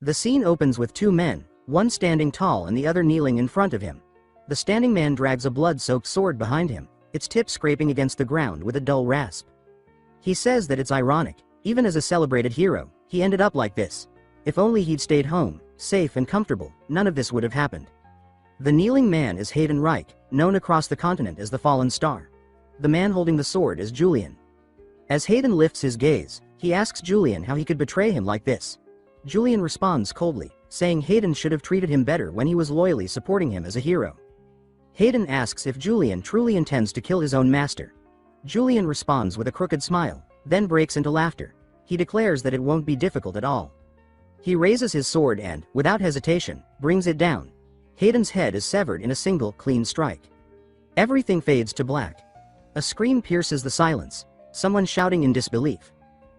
The scene opens with two men, one standing tall and the other kneeling in front of him. The standing man drags a blood-soaked sword behind him, its tip scraping against the ground with a dull rasp. He says that it's ironic, even as a celebrated hero, he ended up like this. If only he'd stayed home, safe and comfortable, none of this would have happened. The kneeling man is Hayden Reich, known across the continent as the Fallen Star. The man holding the sword is Julian. As Hayden lifts his gaze, he asks Julian how he could betray him like this. Julian responds coldly, saying Hayden should have treated him better when he was loyally supporting him as a hero. Hayden asks if Julian truly intends to kill his own master. Julian responds with a crooked smile, then breaks into laughter. He declares that it won't be difficult at all. He raises his sword and, without hesitation, brings it down. Hayden's head is severed in a single, clean strike. Everything fades to black. A scream pierces the silence, someone shouting in disbelief.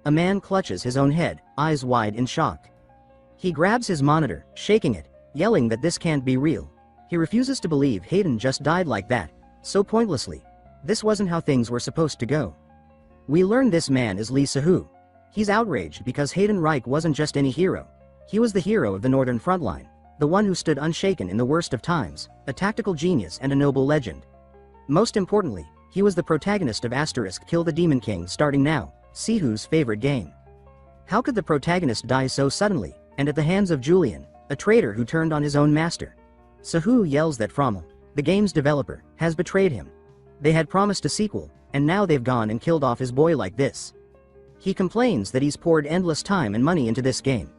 A man clutches his own head, eyes wide in shock. He grabs his monitor, shaking it, yelling that this can't be real. He refuses to believe Hayden just died like that, so pointlessly. This wasn't how things were supposed to go. We learn this man is Lee Sahu. He's outraged because Hayden Reich wasn't just any hero. He was the hero of the Northern Frontline, the one who stood unshaken in the worst of times, a tactical genius and a noble legend. Most importantly, he was the protagonist of * Kill the Demon King starting now, Sihu's favorite game. How could the protagonist die so suddenly, and at the hands of Julian, a traitor who turned on his own master? Sahu yells that Frommel, the game's developer, has betrayed him. They had promised a sequel, and now they've gone and killed off his boy like this. He complains that he's poured endless time and money into this game.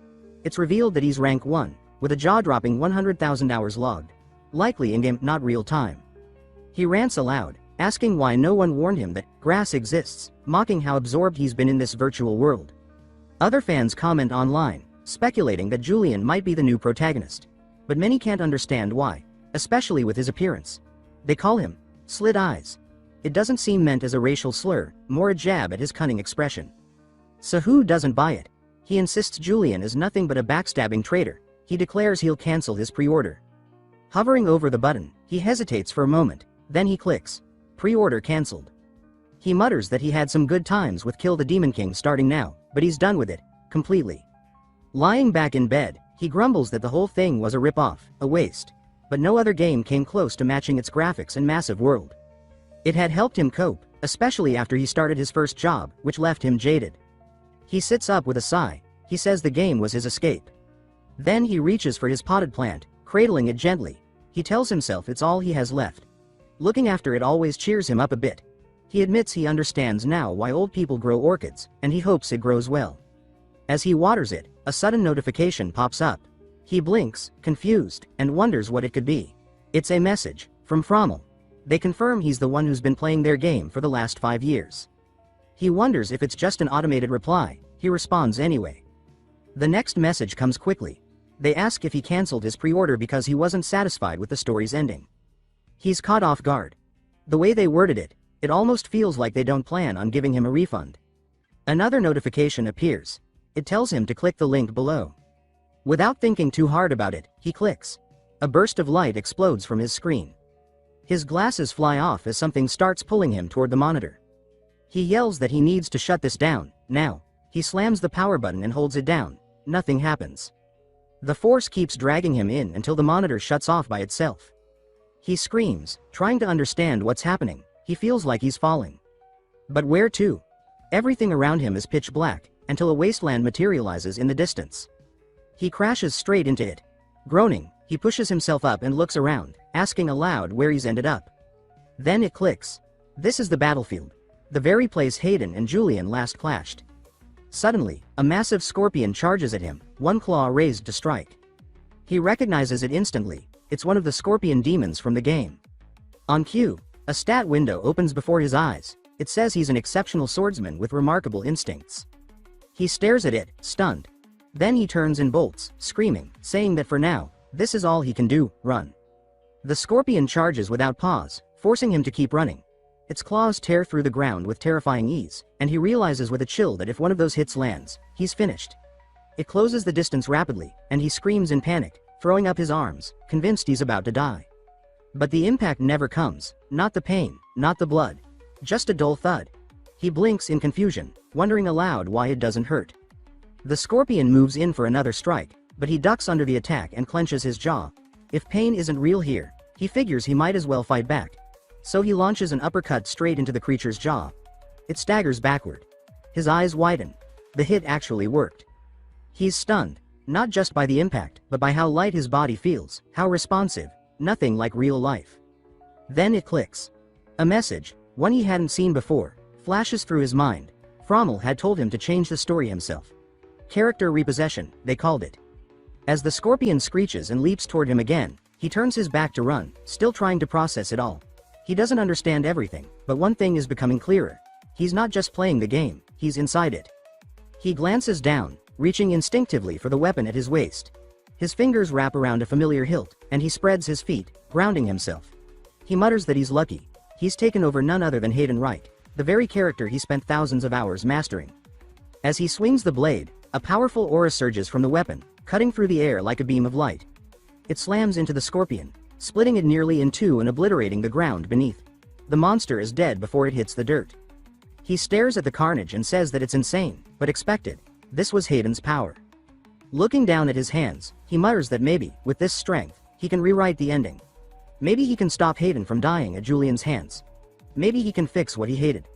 It's revealed that he's rank 1, with a jaw-dropping 100,000 hours logged. Likely in-game, not real time. He rants aloud, asking why no one warned him that grass exists, mocking how absorbed he's been in this virtual world. Other fans comment online, speculating that Julian might be the new protagonist. But many can't understand why, especially with his appearance. They call him Slit Eyes. It doesn't seem meant as a racial slur, more a jab at his cunning expression. Sahu doesn't buy it. He insists Julian is nothing but a backstabbing traitor. He declares he'll cancel his pre-order. Hovering over the button, he hesitates for a moment, then he clicks. Pre-order cancelled. He mutters that he had some good times with Kill the Demon King starting now, but he's done with it, completely. Lying back in bed, he grumbles that the whole thing was a rip-off, a waste. But no other game came close to matching its graphics and massive world. It had helped him cope, especially after he started his first job, which left him jaded. He sits up with a sigh. He says the game was his escape. Then he reaches for his potted plant, cradling it gently. He tells himself it's all he has left. Looking after it always cheers him up a bit. He admits he understands now why old people grow orchids, and he hopes it grows well. As he waters it, a sudden notification pops up. He blinks, confused, and wonders what it could be. It's a message from Frommel. They confirm he's the one who's been playing their game for the last 5 years. He wonders if it's just an automated reply. He responds anyway. The next message comes quickly. They ask if he cancelled his pre-order because he wasn't satisfied with the story's ending. He's caught off guard. The way they worded it, it almost feels like they don't plan on giving him a refund. Another notification appears. It tells him to click the link below. Without thinking too hard about it, he clicks. A burst of light explodes from his screen. His glasses fly off as something starts pulling him toward the monitor. He yells that he needs to shut this down, now. He slams the power button and holds it down. Nothing happens. The force keeps dragging him in until the monitor shuts off by itself. He screams, trying to understand what's happening. He feels like he's falling. But where to? Everything around him is pitch black, until a wasteland materializes in the distance. He crashes straight into it. Groaning, he pushes himself up and looks around, asking aloud where he's ended up. Then it clicks. This is the battlefield. The very place Hayden and Julian last clashed. Suddenly, a massive scorpion charges at him, one claw raised to strike. He recognizes it instantly. It's one of the scorpion demons from the game. On cue, a stat window opens before his eyes. It says he's an exceptional swordsman with remarkable instincts. He stares at it, stunned. Then he turns and bolts, screaming, saying that for now, this is all he can do, run. The scorpion charges without pause, forcing him to keep running. Its claws tear through the ground with terrifying ease, and he realizes with a chill that if one of those hits lands, he's finished. It closes the distance rapidly, and he screams in panic, throwing up his arms, convinced he's about to die. But the impact never comes, not the pain, not the blood. Just a dull thud. He blinks in confusion, wondering aloud why it doesn't hurt. The scorpion moves in for another strike, but he ducks under the attack and clenches his jaw. If pain isn't real here, he figures he might as well fight back. So he launches an uppercut straight into the creature's jaw. It staggers backward. His eyes widen. The hit actually worked. He's stunned, not just by the impact, but by how light his body feels, how responsive, nothing like real life. Then it clicks. A message, one he hadn't seen before, flashes through his mind. Frommel had told him to change the story himself. Character repossession, they called it. As the scorpion screeches and leaps toward him again, he turns his back to run, still trying to process it all. He doesn't understand everything, but one thing is becoming clearer. He's not just playing the game, he's inside it. He glances down, reaching instinctively for the weapon at his waist. His fingers wrap around a familiar hilt, and he spreads his feet, grounding himself. He mutters that he's lucky. He's taken over none other than Hayden Wright, the very character he spent thousands of hours mastering. As he swings the blade, a powerful aura surges from the weapon, cutting through the air like a beam of light. It slams into the scorpion, splitting it nearly in two and obliterating the ground beneath. The monster is dead before it hits the dirt. He stares at the carnage and says that it's insane, but expected. This was Hayden's power. Looking down at his hands, he mutters that maybe, with this strength, he can rewrite the ending. Maybe he can stop Hayden from dying at Julian's hands. Maybe he can fix what he hated.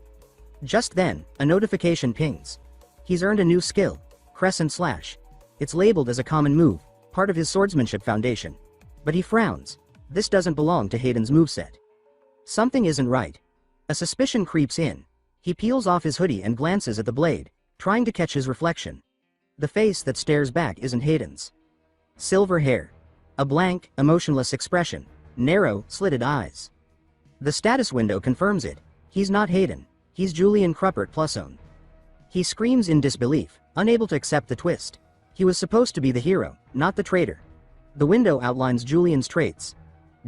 Just then, a notification pings. He's earned a new skill, Crescent Slash. It's labeled as a common move, part of his swordsmanship foundation. But he frowns. This doesn't belong to Hayden's moveset. Something isn't right. A suspicion creeps in. He peels off his hoodie and glances at the blade, trying to catch his reflection. The face that stares back isn't Hayden's. Silver hair. A blank, emotionless expression. Narrow, slitted eyes. The status window confirms it. He's not Hayden. He's Julian Cruppert Plusone. He screams in disbelief, unable to accept the twist. He was supposed to be the hero, not the traitor. The window outlines Julian's traits.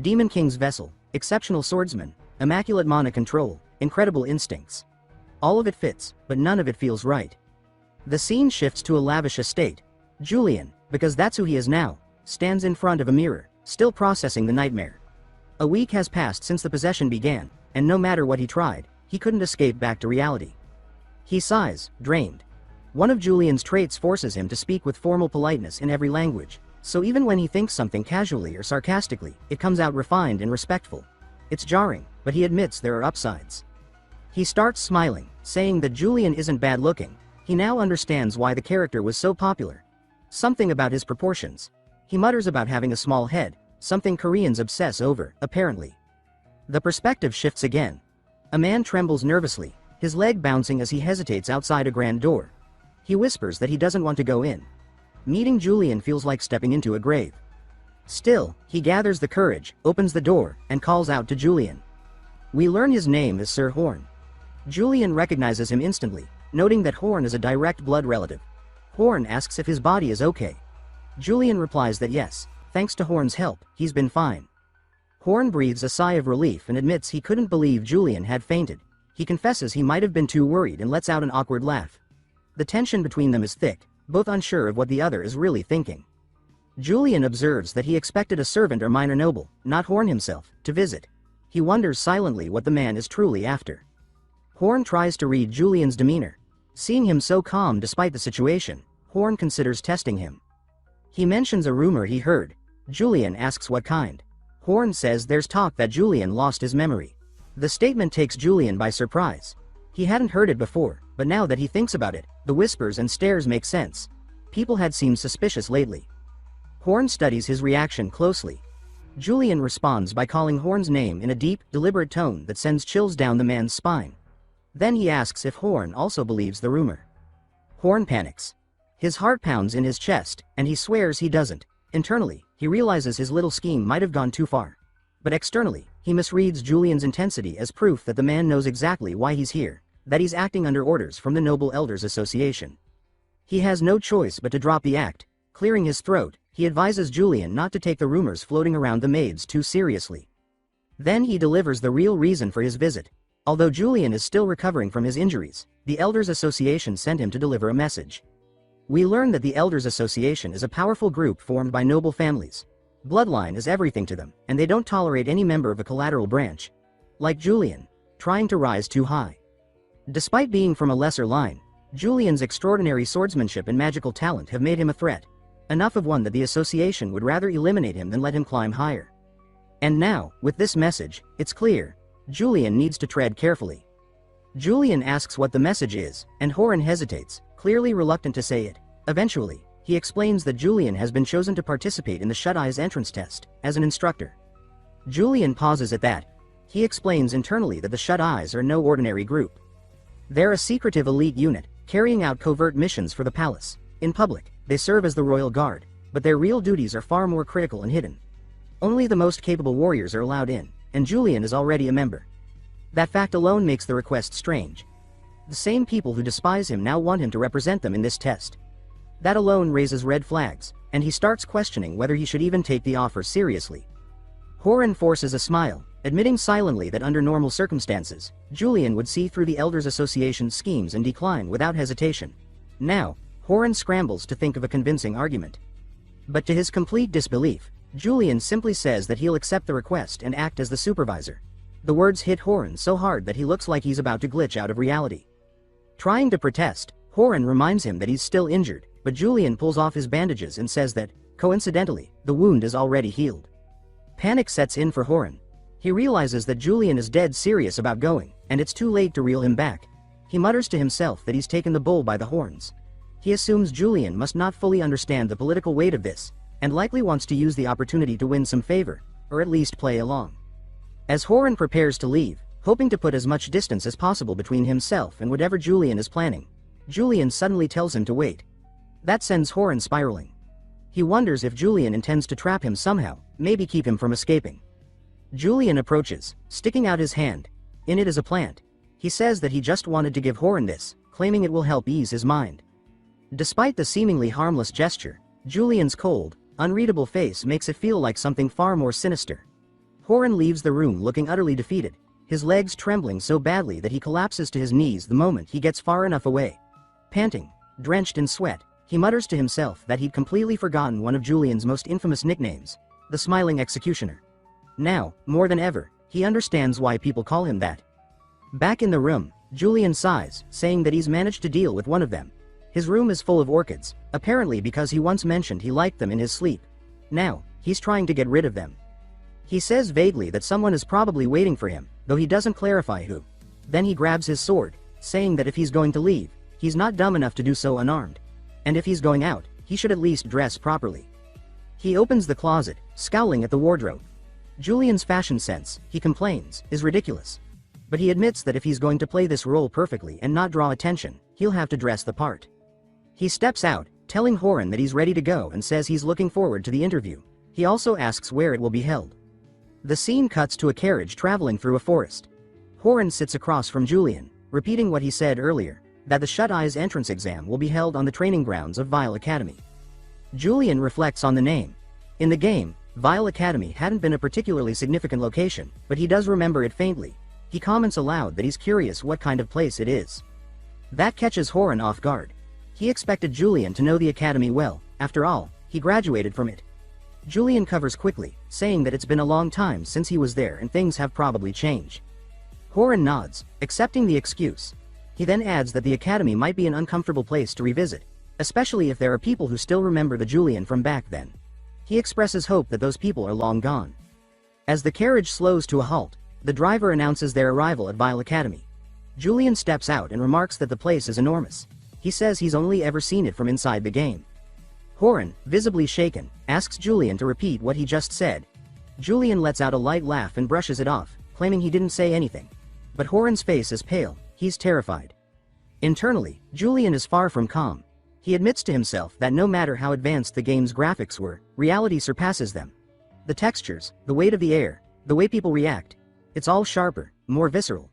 Demon King's vessel, exceptional swordsman, immaculate mana control, incredible instincts. All of it fits, but none of it feels right. The scene shifts to a lavish estate. Julian, because that's who he is now, stands in front of a mirror, still processing the nightmare. A week has passed since the possession began, and no matter what he tried, he couldn't escape back to reality. He sighs, drained. One of Julian's traits forces him to speak with formal politeness in every language, so even when he thinks something casually or sarcastically, it comes out refined and respectful. It's jarring, but he admits there are upsides. He starts smiling, saying that Julian isn't bad looking. He now understands why the character was so popular. Something about his proportions. He mutters about having a small head, something Koreans obsess over, apparently. The perspective shifts again. A man trembles nervously, his leg bouncing as he hesitates outside a grand door. He whispers that he doesn't want to go in. Meeting Julian feels like stepping into a grave. Still, he gathers the courage, opens the door, and calls out to Julian. We learn his name is Sir Horn. Julian recognizes him instantly, noting that Horn is a direct blood relative. Horn asks if his body is okay. Julian replies that yes, thanks to Horn's help, he's been fine. Horn breathes a sigh of relief and admits he couldn't believe Julian had fainted. He confesses he might have been too worried and lets out an awkward laugh. The tension between them is thick, both unsure of what the other is really thinking. Julian observes that he expected a servant or minor noble, not Horn himself, to visit. He wonders silently what the man is truly after. Horn tries to read Julian's demeanor. Seeing him so calm despite the situation, Horn considers testing him. He mentions a rumor he heard. Julian asks what kind. Horn says there's talk that Julian lost his memory. The statement takes Julian by surprise. He hadn't heard it before, but now that he thinks about it, the whispers and stares make sense. People had seemed suspicious lately. Horn studies his reaction closely. Julian responds by calling Horn's name in a deep, deliberate tone that sends chills down the man's spine. Then he asks if Horn also believes the rumor. Horn panics. His heart pounds in his chest, and he swears he doesn't. Internally, he realizes his little scheme might have gone too far. But externally, he misreads Julian's intensity as proof that the man knows exactly why he's here, that he's acting under orders from the Noble Elders Association. He has no choice but to drop the act. Clearing his throat, he advises Julian not to take the rumors floating around the maids too seriously. Then he delivers the real reason for his visit. Although Julian is still recovering from his injuries, the Elders Association sent him to deliver a message. We learn that the Elders Association is a powerful group formed by noble families. Bloodline is everything to them, and they don't tolerate any member of a collateral branch. Like Julian, trying to rise too high. Despite being from a lesser line, Julian's extraordinary swordsmanship and magical talent have made him a threat. enough of one that the association would rather eliminate him than let him climb higher. And now, with this message, it's clear. Julian needs to tread carefully. Julian asks what the message is, and Horan hesitates, clearly reluctant to say it. Eventually, he explains that Julian has been chosen to participate in the Shut Eyes entrance test, as an instructor. Julian pauses at that. He explains internally that the Shut Eyes are no ordinary group. They're a secretive elite unit, carrying out covert missions for the palace. In public, they serve as the royal guard, but their real duties are far more critical and hidden. Only the most capable warriors are allowed in, and Julian is already a member. That fact alone makes the request strange. The same people who despise him now want him to represent them in this test. That alone raises red flags, and he starts questioning whether he should even take the offer seriously. Horan forces a smile, admitting silently that under normal circumstances, Julian would see through the Elders Association's schemes and decline without hesitation. Now, Horan scrambles to think of a convincing argument. But to his complete disbelief, Julian simply says that he'll accept the request and act as the supervisor. The words hit Horan so hard that he looks like he's about to glitch out of reality. Trying to protest, Horan reminds him that he's still injured, but Julian pulls off his bandages and says that, coincidentally, the wound is already healed. Panic sets in for Horan. He realizes that Julian is dead serious about going, and it's too late to reel him back. He mutters to himself that he's taken the bull by the horns. He assumes Julian must not fully understand the political weight of this, and likely wants to use the opportunity to win some favor, or at least play along. As Horan prepares to leave, hoping to put as much distance as possible between himself and whatever Julian is planning, Julian suddenly tells him to wait. That sends Horan spiraling. He wonders if Julian intends to trap him somehow, maybe keep him from escaping. Julian approaches, sticking out his hand. In it is a plant. He says that he just wanted to give Horan this, claiming it will help ease his mind. Despite the seemingly harmless gesture, Julian's cold, unreadable face makes it feel like something far more sinister. Horan leaves the room looking utterly defeated, his legs trembling so badly that he collapses to his knees the moment he gets far enough away. Panting, drenched in sweat, he mutters to himself that he'd completely forgotten one of Julian's most infamous nicknames, the Smiling Executioner. Now, more than ever, he understands why people call him that. Back in the room, Julian sighs, saying that he's managed to deal with one of them. His room is full of orchids, apparently because he once mentioned he liked them in his sleep. Now, he's trying to get rid of them. He says vaguely that someone is probably waiting for him, though he doesn't clarify who. Then he grabs his sword, saying that if he's going to leave, he's not dumb enough to do so unarmed. And if he's going out, he should at least dress properly. He opens the closet, scowling at the wardrobe. Julian's fashion sense, he complains, is ridiculous. But he admits that if he's going to play this role perfectly and not draw attention, he'll have to dress the part. He steps out, telling Horan that he's ready to go and says he's looking forward to the interview. He also asks where it will be held. The scene cuts to a carriage traveling through a forest. Horan sits across from Julian, repeating what he said earlier, that the Shut Eyes entrance exam will be held on the training grounds of Vile Academy. Julian reflects on the name. In the game, Vile Academy hadn't been a particularly significant location, but he does remember it faintly. He comments aloud that he's curious what kind of place it is. That catches Horan off guard. He expected Julian to know the academy well, after all, he graduated from it. Julian covers quickly, saying that it's been a long time since he was there and things have probably changed. Horan nods, accepting the excuse. He then adds that the academy might be an uncomfortable place to revisit, especially if there are people who still remember the Julian from back then. He expresses hope that those people are long gone. As the carriage slows to a halt, the driver announces their arrival at Vile Academy. Julian steps out and remarks that the place is enormous. He says he's only ever seen it from inside the game. Horan, visibly shaken, asks Julian to repeat what he just said. Julian lets out a light laugh and brushes it off, claiming he didn't say anything. But Horan's face is pale, he's terrified. Internally, Julian is far from calm. He admits to himself that no matter how advanced the game's graphics were, reality surpasses them. The textures, the weight of the air, the way people react, it's all sharper, more visceral.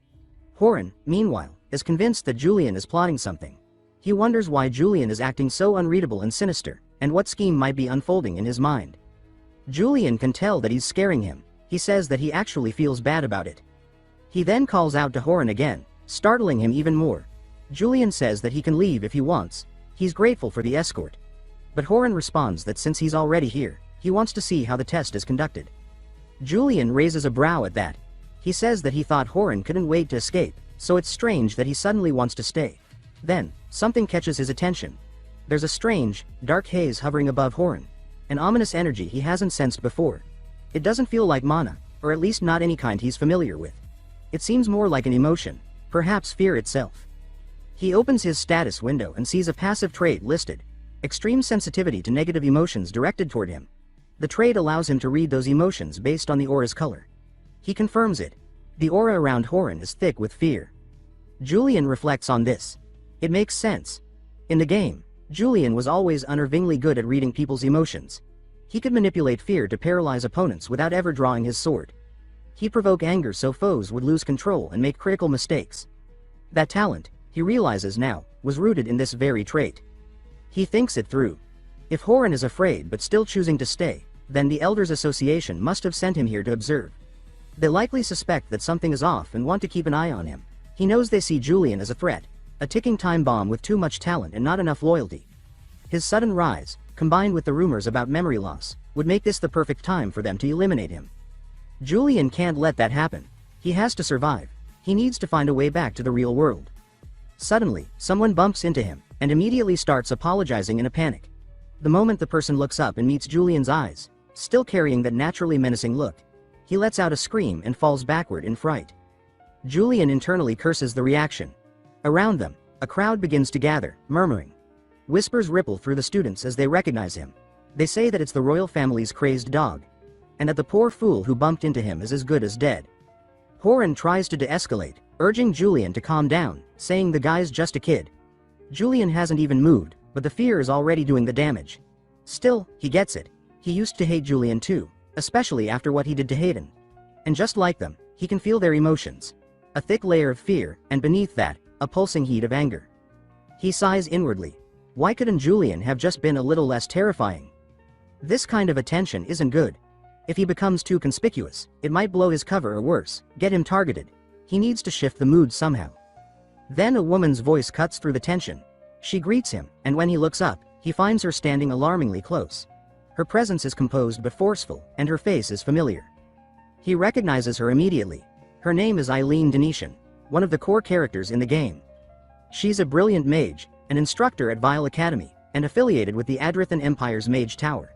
Horan, meanwhile, is convinced that Julian is plotting something. He wonders why Julian is acting so unreadable and sinister, and what scheme might be unfolding in his mind. Julian can tell that he's scaring him. He says that he actually feels bad about it. He then calls out to Horan again, startling him even more. Julian says that he can leave if he wants. He's grateful for the escort. But Horan responds that since he's already here, he wants to see how the test is conducted. Julian raises a brow at that. He says that he thought Horan couldn't wait to escape, so it's strange that he suddenly wants to stay. Then, something catches his attention. There's a strange, dark haze hovering above Horan, an ominous energy he hasn't sensed before. It doesn't feel like mana, or at least not any kind he's familiar with. It seems more like an emotion, perhaps fear itself. He opens his status window and sees a passive trait listed, extreme sensitivity to negative emotions directed toward him. The trait allows him to read those emotions based on the aura's color. He confirms it. The aura around Horan is thick with fear. Julian reflects on this. It makes sense. In the game, Julian was always unnervingly good at reading people's emotions. He could manipulate fear to paralyze opponents without ever drawing his sword. He'd provoke anger so foes would lose control and make critical mistakes. That talent, he realizes now, was rooted in this very trait. He thinks it through. If Horan is afraid but still choosing to stay, then the Elders Association must have sent him here to observe. They likely suspect that something is off and want to keep an eye on him. He knows they see Julian as a threat, a ticking time bomb with too much talent and not enough loyalty. His sudden rise, combined with the rumors about memory loss, would make this the perfect time for them to eliminate him. Julian can't let that happen. He has to survive. He needs to find a way back to the real world. Suddenly, someone bumps into him, and immediately starts apologizing in a panic. The moment the person looks up and meets Julian's eyes, still carrying that naturally menacing look, he lets out a scream and falls backward in fright. Julian internally curses the reaction. Around them, a crowd begins to gather, murmuring. Whispers ripple through the students as they recognize him. They say that it's the royal family's crazed dog, and that the poor fool who bumped into him is as good as dead. Horan tries to de-escalate, urging Julian to calm down, saying the guy's just a kid. Julian hasn't even moved, but the fear is already doing the damage. Still, he gets it. He used to hate Julian too, especially after what he did to Hayden. And just like them, he can feel their emotions. A thick layer of fear, and beneath that, a pulsing heat of anger. He sighs inwardly. Why couldn't Julian have just been a little less terrifying? This kind of attention isn't good. If he becomes too conspicuous, it might blow his cover or worse, get him targeted. He needs to shift the mood somehow. Then a woman's voice cuts through the tension. She greets him, and when he looks up, he finds her standing alarmingly close. Her presence is composed but forceful, and her face is familiar. He recognizes her immediately. Her name is Eileen Denetian, one of the core characters in the game. She's a brilliant mage, an instructor at Vile Academy, and affiliated with the Adrithan Empire's Mage Tower.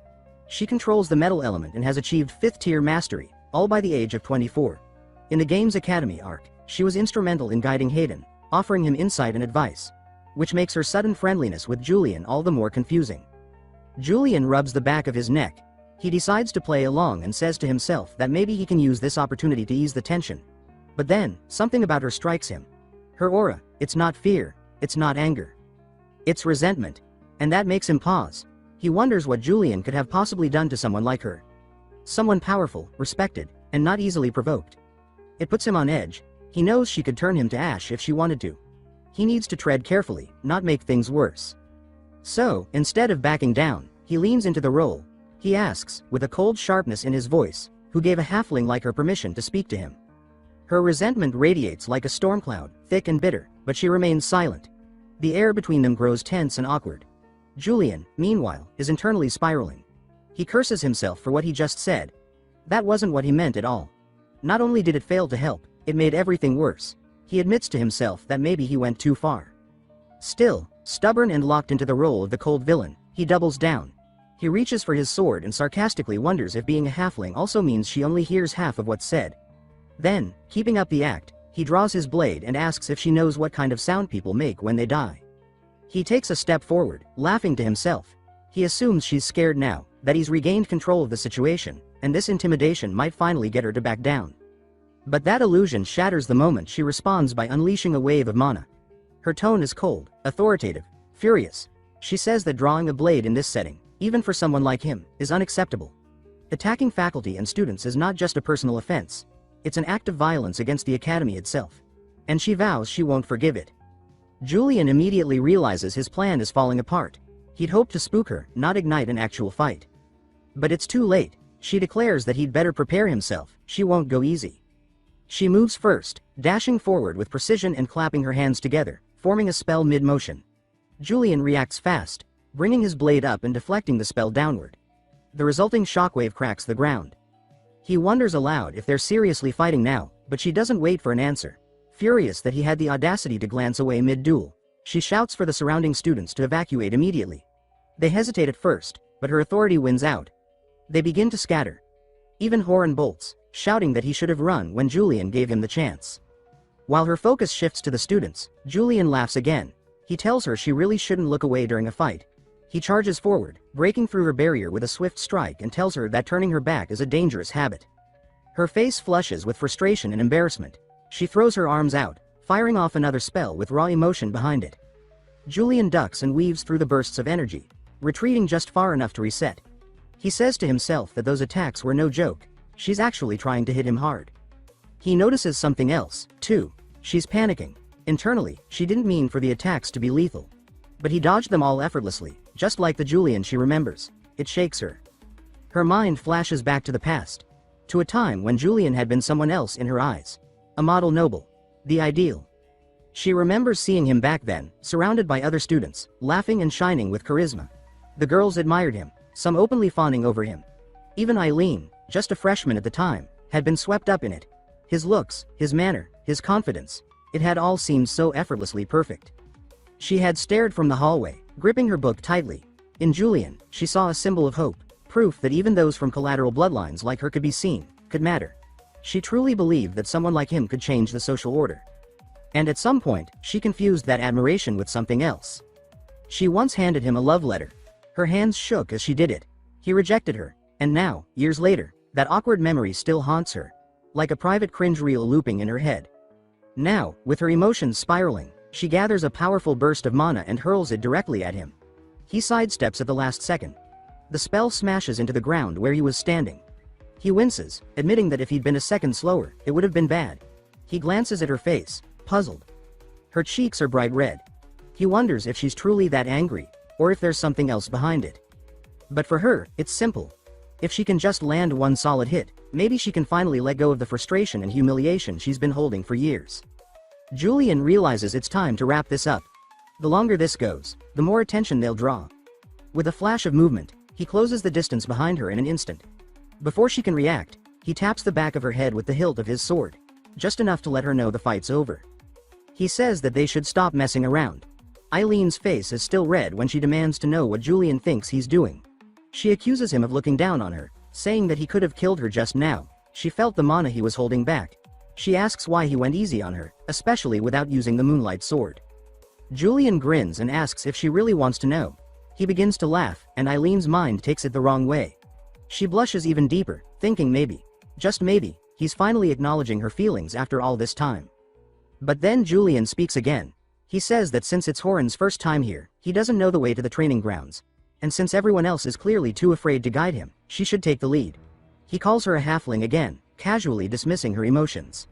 She controls the metal element and has achieved 5th-tier mastery, all by the age of 24. In the game's Academy arc, she was instrumental in guiding Hayden, offering him insight and advice, which makes her sudden friendliness with Julian all the more confusing. Julian rubs the back of his neck. He decides to play along and says to himself that maybe he can use this opportunity to ease the tension. But then, something about her strikes him. Her aura, it's not fear, it's not anger. It's resentment. And that makes him pause. He wonders what Julian could have possibly done to someone like her. Someone powerful, respected, and not easily provoked. It puts him on edge. He knows she could turn him to ash if she wanted to. He needs to tread carefully, not make things worse. So, instead of backing down, he leans into the role. He asks, with a cold sharpness in his voice, who gave a halfling like her permission to speak to him. Her resentment radiates like a storm cloud, thick and bitter, but she remains silent. The air between them grows tense and awkward. Julian, meanwhile, is internally spiraling. He curses himself for what he just said. That wasn't what he meant at all. Not only did it fail to help, it made everything worse. He admits to himself that maybe he went too far. Still, stubborn and locked into the role of the cold villain, he doubles down. He reaches for his sword and sarcastically wonders if being a halfling also means she only hears half of what's said. Then, keeping up the act, he draws his blade and asks if she knows what kind of sound people make when they die. He takes a step forward, laughing to himself. He assumes she's scared now, that he's regained control of the situation, and this intimidation might finally get her to back down. But that illusion shatters the moment she responds by unleashing a wave of mana. Her tone is cold, authoritative, furious. She says that drawing a blade in this setting, even for someone like him, is unacceptable. Attacking faculty and students is not just a personal offense. It's an act of violence against the academy itself. And she vows she won't forgive it. Julian immediately realizes his plan is falling apart. He'd hoped to spook her, not ignite an actual fight. But it's too late. She declares that he'd better prepare himself. She won't go easy. She moves first, dashing forward with precision and clapping her hands together, forming a spell mid-motion. Julian reacts fast, bringing his blade up and deflecting the spell downward. The resulting shockwave cracks the ground. He wonders aloud if they're seriously fighting now, but she doesn't wait for an answer. Furious that he had the audacity to glance away mid-duel, She shouts for the surrounding students to evacuate immediately. They hesitate at first, but her authority wins out. They begin to scatter. Even Horan bolts, shouting that he should have run when Julian gave him the chance. While her focus shifts to the students, Julian laughs again. He tells her she really shouldn't look away during a fight. He charges forward, breaking through her barrier with a swift strike, and tells her that turning her back is a dangerous habit. Her face flushes with frustration and embarrassment. She throws her arms out, firing off another spell with raw emotion behind it. Julian ducks and weaves through the bursts of energy, retreating just far enough to reset. He says to himself that those attacks were no joke. She's actually trying to hit him hard. He notices something else, too. She's panicking. Internally, she didn't mean for the attacks to be lethal. But he dodged them all effortlessly, just like the Julian she remembers. It shakes her. Her mind flashes back to the past. To a time when Julian had been someone else in her eyes. A model noble. The ideal. She remembers seeing him back then, surrounded by other students, laughing and shining with charisma. The girls admired him, some openly fawning over him. Even Eileen, just a freshman at the time, had been swept up in it. His looks, his manner, his confidence, it had all seemed so effortlessly perfect. She had stared from the hallway, gripping her book tightly. In Julian, she saw a symbol of hope, proof that even those from collateral bloodlines like her could be seen, could matter. She truly believed that someone like him could change the social order. And at some point, she confused that admiration with something else. She once handed him a love letter. Her hands shook as she did it. He rejected her, and now, years later, that awkward memory still haunts her, like a private cringe reel looping in her head. Now, with her emotions spiraling, she gathers a powerful burst of mana and hurls it directly at him. He sidesteps at the last second. The spell smashes into the ground where he was standing. He winces, admitting that if he'd been a second slower, it would have been bad. He glances at her face, puzzled. Her cheeks are bright red. He wonders if she's truly that angry, or if there's something else behind it. But for her, it's simple. If she can just land one solid hit, maybe she can finally let go of the frustration and humiliation she's been holding for years. Julian realizes it's time to wrap this up. The longer this goes, the more attention they'll draw. With a flash of movement, he closes the distance behind her in an instant. Before she can react, he taps the back of her head with the hilt of his sword, just enough to let her know the fight's over. He says that they should stop messing around. Eileen's face is still red when she demands to know what Julian thinks he's doing. She accuses him of looking down on her, saying that he could have killed her just now. She felt the mana he was holding back. She asks why he went easy on her, especially without using the moonlight sword. Julian grins and asks if she really wants to know. He begins to laugh, and Eileen's mind takes it the wrong way. She blushes even deeper, thinking maybe, just maybe, he's finally acknowledging her feelings after all this time. But then Julian speaks again. He says that since it's Horan's first time here, he doesn't know the way to the training grounds. And since everyone else is clearly too afraid to guide him, she should take the lead. He calls her a halfling again, casually dismissing her emotions.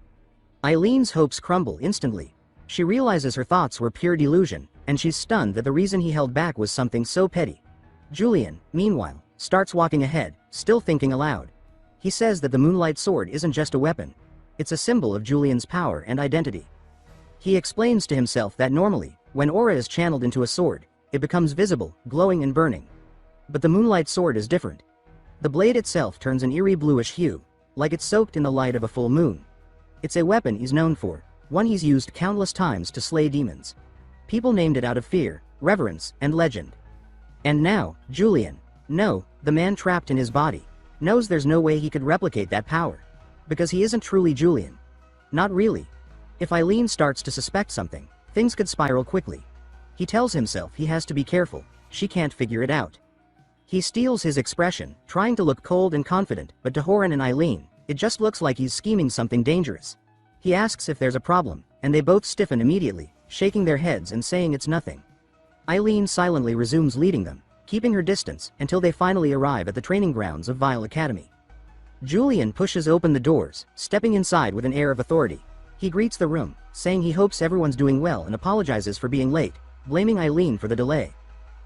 Eileen's hopes crumble instantly. She realizes her thoughts were pure delusion, and she's stunned that the reason he held back was something so petty. Julian, meanwhile, starts walking ahead, still thinking aloud. He says that the moonlight sword isn't just a weapon. It's a symbol of Julian's power and identity. He explains to himself that normally, when aura is channeled into a sword, it becomes visible, glowing and burning. But the moonlight sword is different. The blade itself turns an eerie bluish hue, like it's soaked in the light of a full moon. It's a weapon he's known for, one he's used countless times to slay demons. People named it out of fear, reverence, and legend. And now, Julian, no, the man trapped in his body, knows there's no way he could replicate that power. Because he isn't truly Julian. Not really. If Eileen starts to suspect something, things could spiral quickly. He tells himself he has to be careful, she can't figure it out. He steals his expression, trying to look cold and confident, but to Horan and Eileen, it just looks like he's scheming something dangerous. He asks if there's a problem, and they both stiffen immediately, shaking their heads and saying it's nothing. Eileen silently resumes leading them, keeping her distance until they finally arrive at the training grounds of Vile Academy. Julian pushes open the doors, stepping inside with an air of authority. He greets the room, saying he hopes everyone's doing well and apologizes for being late, blaming Eileen for the delay.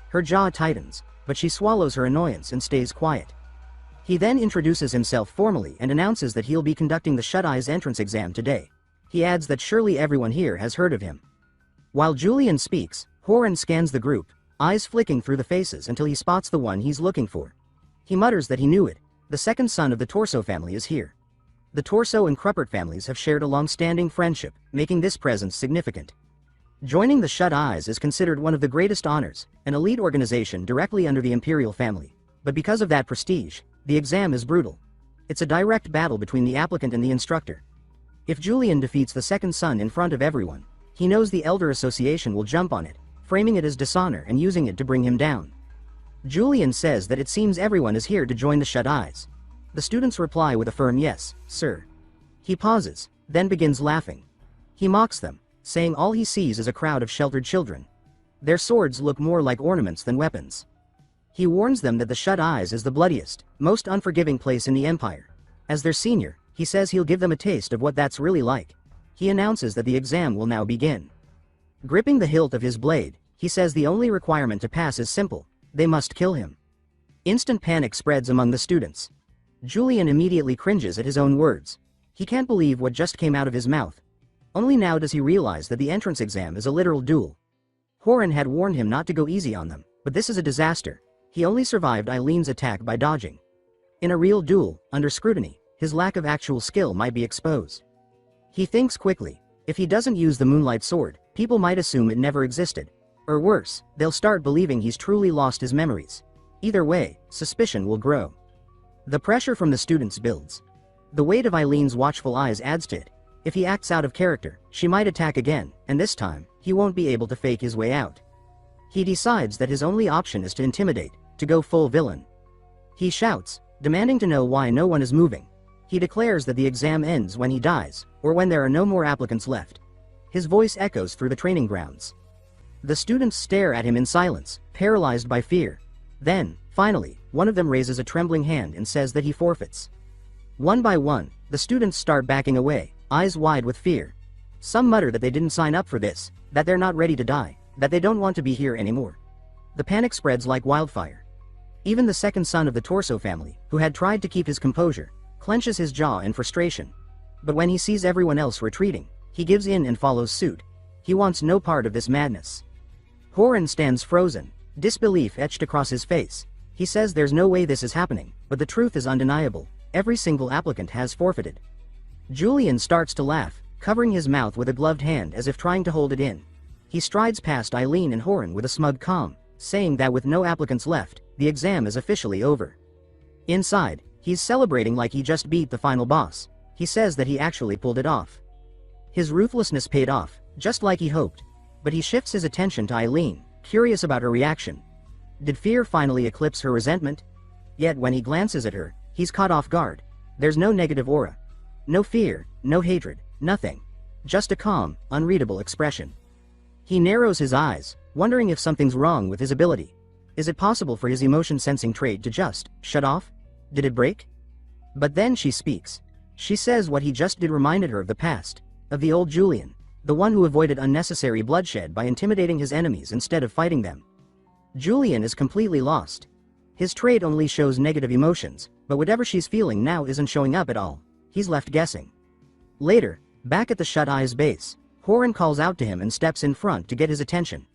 Her jaw tightens, but she swallows her annoyance and stays quiet. He then introduces himself formally and announces that he'll be conducting the Shut-Eyes entrance exam today. He adds that surely everyone here has heard of him. While Julian speaks, Horan scans the group, eyes flicking through the faces until he spots the one he's looking for. He mutters that he knew it. The second son of the Torso family is here. The Torso and Cruppert families have shared a long-standing friendship, making this presence significant. Joining the Shut Eyes is considered one of the greatest honors, an elite organization directly under the imperial family. But because of that prestige, the exam is brutal. It's a direct battle between the applicant and the instructor. If Julian defeats the second son in front of everyone, he knows the Elder Association will jump on it, framing it as dishonor and using it to bring him down. Julian says that it seems everyone is here to join the Shut Eyes. The students reply with a firm yes, sir. He pauses, then begins laughing. He mocks them, saying all he sees is a crowd of sheltered children. Their swords look more like ornaments than weapons. He warns them that the Shut Eyes is the bloodiest, most unforgiving place in the Empire. As their senior, he says he'll give them a taste of what that's really like. He announces that the exam will now begin. Gripping the hilt of his blade, he says the only requirement to pass is simple: they must kill him. Instant panic spreads among the students. Julian immediately cringes at his own words. He can't believe what just came out of his mouth. Only now does he realize that the entrance exam is a literal duel. Horan had warned him not to go easy on them, but this is a disaster. He only survived Eileen's attack by dodging. In a real duel, under scrutiny, his lack of actual skill might be exposed. He thinks quickly. If he doesn't use the Moonlight Sword, people might assume it never existed. Or worse, they'll start believing he's truly lost his memories. Either way, suspicion will grow. The pressure from the students builds. The weight of Eileen's watchful eyes adds to it. If he acts out of character, she might attack again, and this time, he won't be able to fake his way out. He decides that his only option is to intimidate, to go full villain. He shouts, demanding to know why no one is moving. He declares that the exam ends when he dies, or when there are no more applicants left. His voice echoes through the training grounds. The students stare at him in silence, paralyzed by fear. Then, finally, one of them raises a trembling hand and says that he forfeits. One by one, the students start backing away, eyes wide with fear. Some mutter that they didn't sign up for this, that they're not ready to die, that they don't want to be here anymore. The panic spreads like wildfire. Even the second son of the Torso family, who had tried to keep his composure, clenches his jaw in frustration. But when he sees everyone else retreating, he gives in and follows suit. He wants no part of this madness. Horan stands frozen, disbelief etched across his face. He says there's no way this is happening, but the truth is undeniable. Every single applicant has forfeited. Julian starts to laugh, covering his mouth with a gloved hand as if trying to hold it in. He strides past Eileen and Horan with a smug calm, saying that with no applicants left, the exam is officially over. Inside, he's celebrating like he just beat the final boss. He says that he actually pulled it off. His ruthlessness paid off, just like he hoped. But he shifts his attention to Eileen, curious about her reaction. Did fear finally eclipse her resentment? Yet when he glances at her, he's caught off guard. There's no negative aura. No fear, no hatred, nothing. Just a calm, unreadable expression. He narrows his eyes, wondering if something's wrong with his ability. Is it possible for his emotion-sensing trait to just shut off? Did it break? But then she speaks. She says what he just did reminded her of the past, of the old Julian, the one who avoided unnecessary bloodshed by intimidating his enemies instead of fighting them. Julian is completely lost. His trait only shows negative emotions, but whatever she's feeling now isn't showing up at all. He's left guessing. Later, back at the Shut Eyes base, Horan calls out to him and steps in front to get his attention.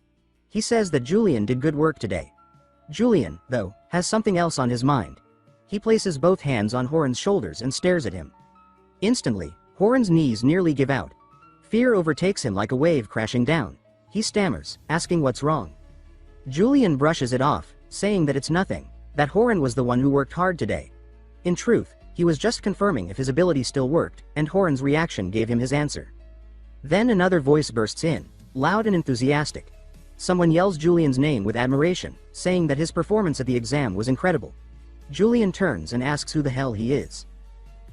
He says that Julian did good work today. Julian, though, has something else on his mind. He places both hands on Horan's shoulders and stares at him. Instantly, Horan's knees nearly give out. Fear overtakes him like a wave crashing down. He stammers, asking what's wrong. Julian brushes it off, saying that it's nothing, that Horan was the one who worked hard today. In truth, he was just confirming if his ability still worked, and Horan's reaction gave him his answer. Then another voice bursts in, loud and enthusiastic. Someone yells Julian's name with admiration, saying that his performance at the exam was incredible. Julian turns and asks who the hell he is.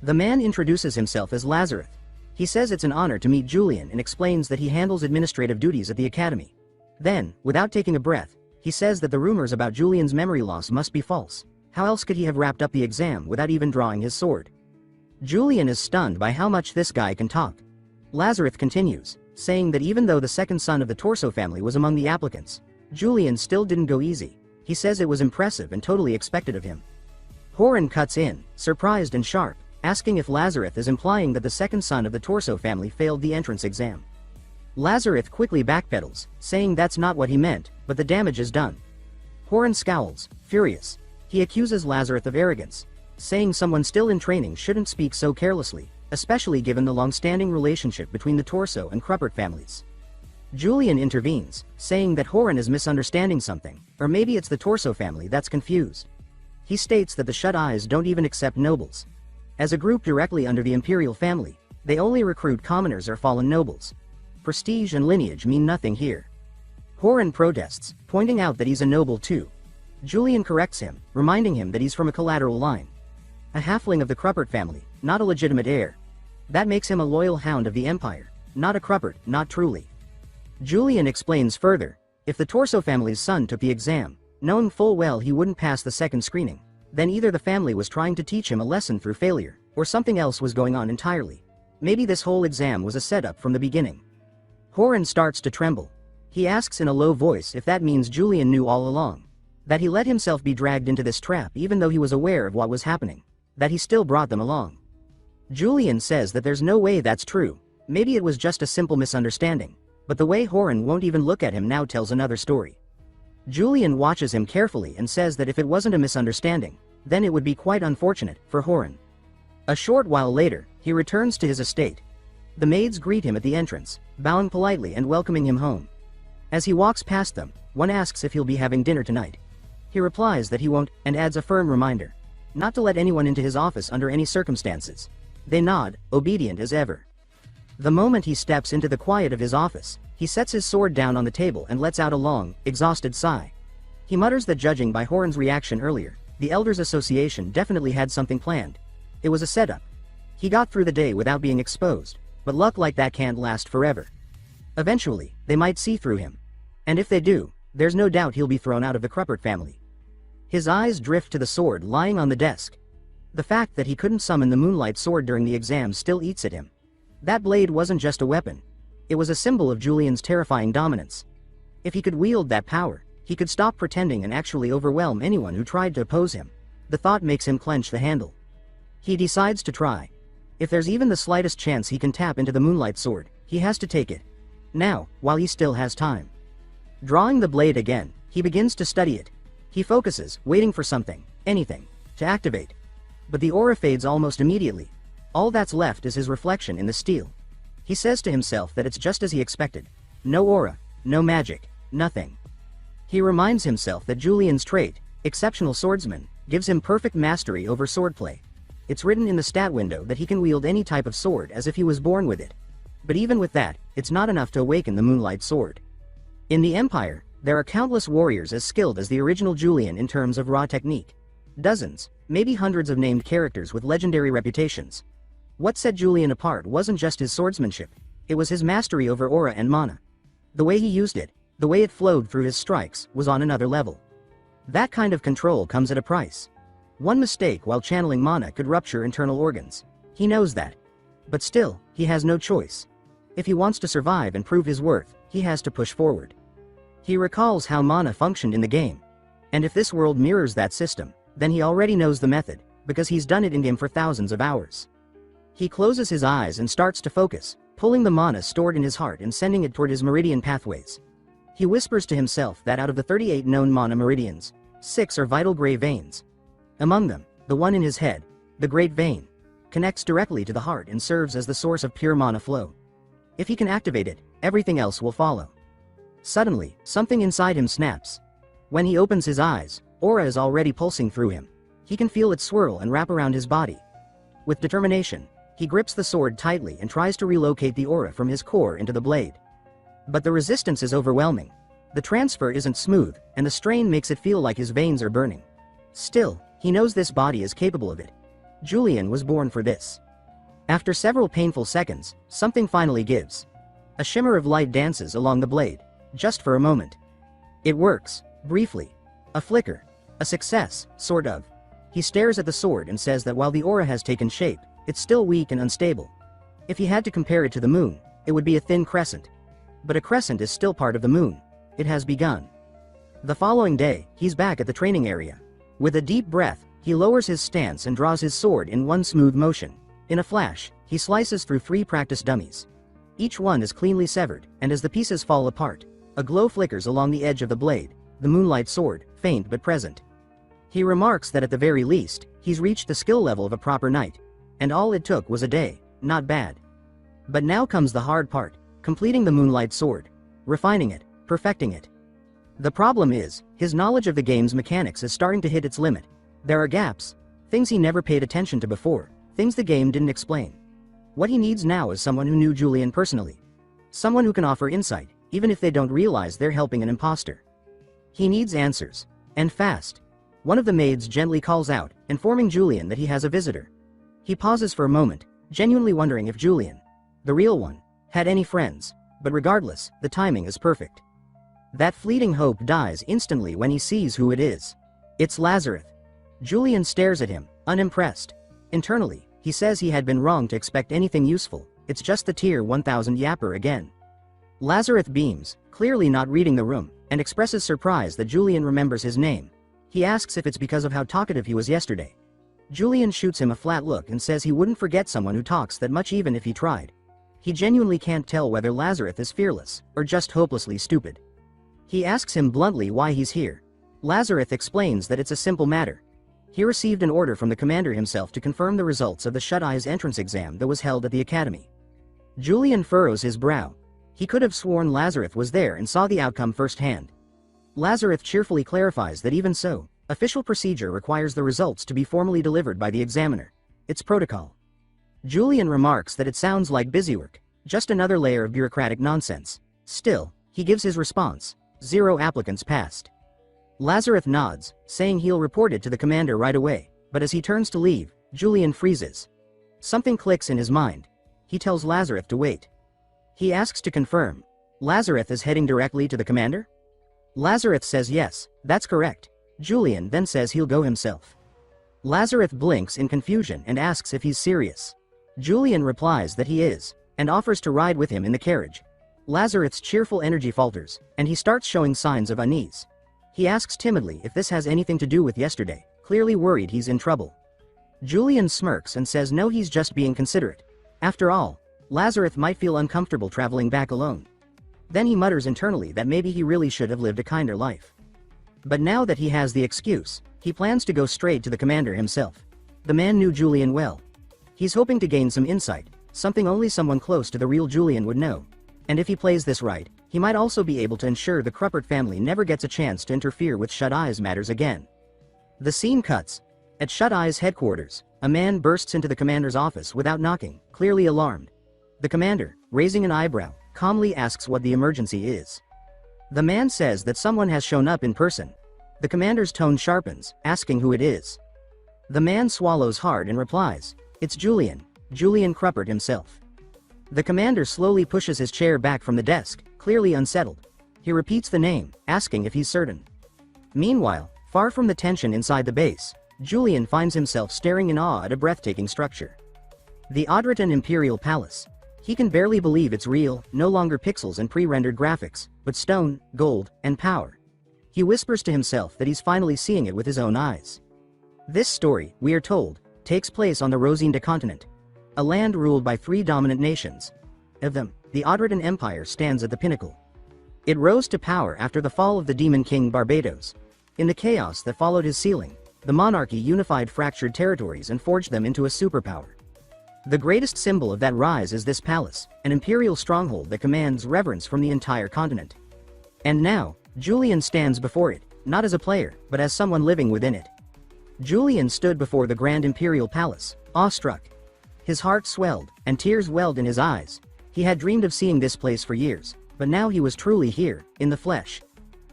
The man introduces himself as Lazarus. He says it's an honor to meet Julian and explains that he handles administrative duties at the academy. Then, without taking a breath, he says that the rumors about Julian's memory loss must be false. How else could he have wrapped up the exam without even drawing his sword? Julian is stunned by how much this guy can talk. Lazarus continues, saying that even though the second son of the Torso family was among the applicants, Julian still didn't go easy. He says it was impressive and totally expected of him. Horan cuts in, surprised and sharp, asking if Lazarus is implying that the second son of the Torso family failed the entrance exam. Lazarus quickly backpedals, saying that's not what he meant, but the damage is done. Horan scowls, furious. He accuses Lazarus of arrogance, saying someone still in training shouldn't speak so carelessly, especially given the long-standing relationship between the Torso and Kruppert families. Julian intervenes, saying that Horan is misunderstanding something, or maybe it's the Torso family that's confused. He states that the Shut Eyes don't even accept nobles. As a group directly under the imperial family, they only recruit commoners or fallen nobles. Prestige and lineage mean nothing here. Horan protests, pointing out that he's a noble too. Julian corrects him, reminding him that he's from a collateral line. A halfling of the Cruppert family, not a legitimate heir. That makes him a loyal hound of the Empire, not a Cruppert, not truly. Julian explains further, if the Torso family's son took the exam, knowing full well he wouldn't pass the second screening, then either the family was trying to teach him a lesson through failure, or something else was going on entirely. Maybe this whole exam was a setup from the beginning. Horan starts to tremble. He asks in a low voice if that means Julian knew all along. That he let himself be dragged into this trap even though he was aware of what was happening. That he still brought them along. Julian says that there's no way that's true. Maybe it was just a simple misunderstanding. But the way Horan won't even look at him now tells another story. Julian watches him carefully and says that if it wasn't a misunderstanding, then it would be quite unfortunate for Horan. A short while later, he returns to his estate. The maids greet him at the entrance, bowing politely and welcoming him home. As he walks past them, one asks if he'll be having dinner tonight. He replies that he won't, and adds a firm reminder not to let anyone into his office under any circumstances. They nod, obedient as ever. The moment he steps into the quiet of his office, he sets his sword down on the table and lets out a long, exhausted sigh. He mutters that judging by Horan's reaction earlier, the Elders Association definitely had something planned. It was a setup. He got through the day without being exposed, but luck like that can't last forever. Eventually, they might see through him. And if they do, there's no doubt he'll be thrown out of the Cruppert family. His eyes drift to the sword lying on the desk. The fact that he couldn't summon the Moonlight Sword during the exam still eats at him. That blade wasn't just a weapon. It was a symbol of Julian's terrifying dominance. If he could wield that power, he could stop pretending and actually overwhelm anyone who tried to oppose him. The thought makes him clench the handle. He decides to try. If there's even the slightest chance he can tap into the Moonlight Sword, he has to take it. Now, while he still has time. Drawing the blade again, he begins to study it. He focuses, waiting for something, anything, to activate. But the aura fades almost immediately. All that's left is his reflection in the steel. He says to himself that it's just as he expected. No aura, no magic, nothing. He reminds himself that Julian's trait, exceptional swordsman, gives him perfect mastery over swordplay. It's written in the stat window that he can wield any type of sword as if he was born with it. But even with that, it's not enough to awaken the Moonlight Sword. In the Empire, there are countless warriors as skilled as the original Julian in terms of raw technique. Dozens, maybe hundreds of named characters with legendary reputations. What set Julian apart wasn't just his swordsmanship, it was his mastery over aura and mana. The way he used it, the way it flowed through his strikes, was on another level. That kind of control comes at a price. One mistake while channeling mana could rupture internal organs. He knows that. But still, he has no choice. If he wants to survive and prove his worth, he has to push forward. He recalls how mana functioned in the game. And if this world mirrors that system, then he already knows the method, because he's done it in-game for thousands of hours. He closes his eyes and starts to focus, pulling the mana stored in his heart and sending it toward his meridian pathways. He whispers to himself that out of the 38 known mana meridians, 6 are vital gray veins. Among them, the one in his head, the Great Vein, connects directly to the heart and serves as the source of pure mana flow. If he can activate it, everything else will follow. Suddenly, something inside him snaps. When he opens his eyes, aura is already pulsing through him. He can feel it swirl and wrap around his body. With determination, he grips the sword tightly and tries to relocate the aura from his core into the blade. But the resistance is overwhelming. The transfer isn't smooth, and the strain makes it feel like his veins are burning. Still, he knows this body is capable of it. Julian was born for this. After several painful seconds, something finally gives. A shimmer of light dances along the blade, just for a moment. It works, briefly. A flicker. A success, sort of. He stares at the sword and says that while the aura has taken shape, it's still weak and unstable. If he had to compare it to the moon, it would be a thin crescent. But a crescent is still part of the moon. It has begun. The following day, he's back at the training area. With a deep breath, he lowers his stance and draws his sword in one smooth motion. In a flash, he slices through 3 practice dummies. Each one is cleanly severed, and as the pieces fall apart, a glow flickers along the edge of the blade, the Moonlight Sword, faint but present. He remarks that at the very least, he's reached the skill level of a proper knight. And all it took was a day, not bad. But now comes the hard part, completing the Moonlight Sword. refining it, perfecting it. The problem is, his knowledge of the game's mechanics is starting to hit its limit. There are gaps, things he never paid attention to before, things the game didn't explain. What he needs now is someone who knew Julian personally. Someone who can offer insight, even if they don't realize they're helping an imposter. He needs answers. And fast. One of the maids gently calls out, informing Julian that he has a visitor. He pauses for a moment, genuinely wondering if Julian, the real one, had any friends, but regardless, the timing is perfect. That fleeting hope dies instantly when he sees who it is. It's Lazarus. Julian stares at him, unimpressed. Internally, he says he had been wrong to expect anything useful, it's just the tier 1000 yapper again. Lazarus beams, clearly not reading the room, and expresses surprise that Julian remembers his name. He asks if it's because of how talkative he was yesterday. Julian shoots him a flat look and says he wouldn't forget someone who talks that much even if he tried. He genuinely can't tell whether Lazarus is fearless, or just hopelessly stupid. He asks him bluntly why he's here. Lazarus explains that it's a simple matter. He received an order from the commander himself to confirm the results of the Shut-Eyes entrance exam that was held at the academy. Julian furrows his brow. He could have sworn Lazarus was there and saw the outcome firsthand. Lazarus cheerfully clarifies that even so, official procedure requires the results to be formally delivered by the examiner. It's protocol. Julian remarks that it sounds like busywork, just another layer of bureaucratic nonsense. Still, he gives his response. 0 applicants passed. Lazarus nods, saying he'll report it to the commander right away, but as he turns to leave, Julian freezes. Something clicks in his mind. He tells Lazarus to wait. He asks to confirm. Lazarus is heading directly to the commander? Lazarus says yes, that's correct. Julian then says he'll go himself. Lazarus blinks in confusion and asks if he's serious. Julian replies that he is, and offers to ride with him in the carriage. Lazarus' cheerful energy falters, and he starts showing signs of unease. He asks timidly if this has anything to do with yesterday, clearly worried he's in trouble. Julian smirks and says no, he's just being considerate. After all, Lazarus might feel uncomfortable traveling back alone. Then he mutters internally that maybe he really should have lived a kinder life. But now that he has the excuse, he plans to go straight to the commander himself. The man knew Julian well. He's hoping to gain some insight, something only someone close to the real Julian would know. And if he plays this right, he might also be able to ensure the Kruppert family never gets a chance to interfere with Shut-Eyes matters again. The scene cuts. At Shut-Eyes headquarters, a man bursts into the commander's office without knocking, clearly alarmed. The commander, raising an eyebrow, calmly asks what the emergency is. The man says that someone has shown up in person. The commander's tone sharpens, asking who it is. The man swallows hard and replies, "It's Julian Kruppert himself." The commander slowly pushes his chair back from the desk, clearly unsettled. He repeats the name, asking if he's certain. Meanwhile, far from the tension inside the base, Julian finds himself staring in awe at a breathtaking structure. The Audritan Imperial Palace. He can barely believe it's real, no longer pixels and pre-rendered graphics, but stone, gold, and power. He whispers to himself that he's finally seeing it with his own eyes. This story, we are told, takes place on the Rosinde continent, a land ruled by 3 dominant nations. Of them, the Audritan Empire stands at the pinnacle. It rose to power after the fall of the demon king Barbados. In the chaos that followed his sealing, the monarchy unified fractured territories and forged them into a superpower. The greatest symbol of that rise is this palace, an imperial stronghold that commands reverence from the entire continent. And now, Julian stands before it, not as a player, but as someone living within it. Julian stood before the Grand Imperial Palace, awestruck. His heart swelled, and tears welled in his eyes. He had dreamed of seeing this place for years, but now he was truly here, in the flesh.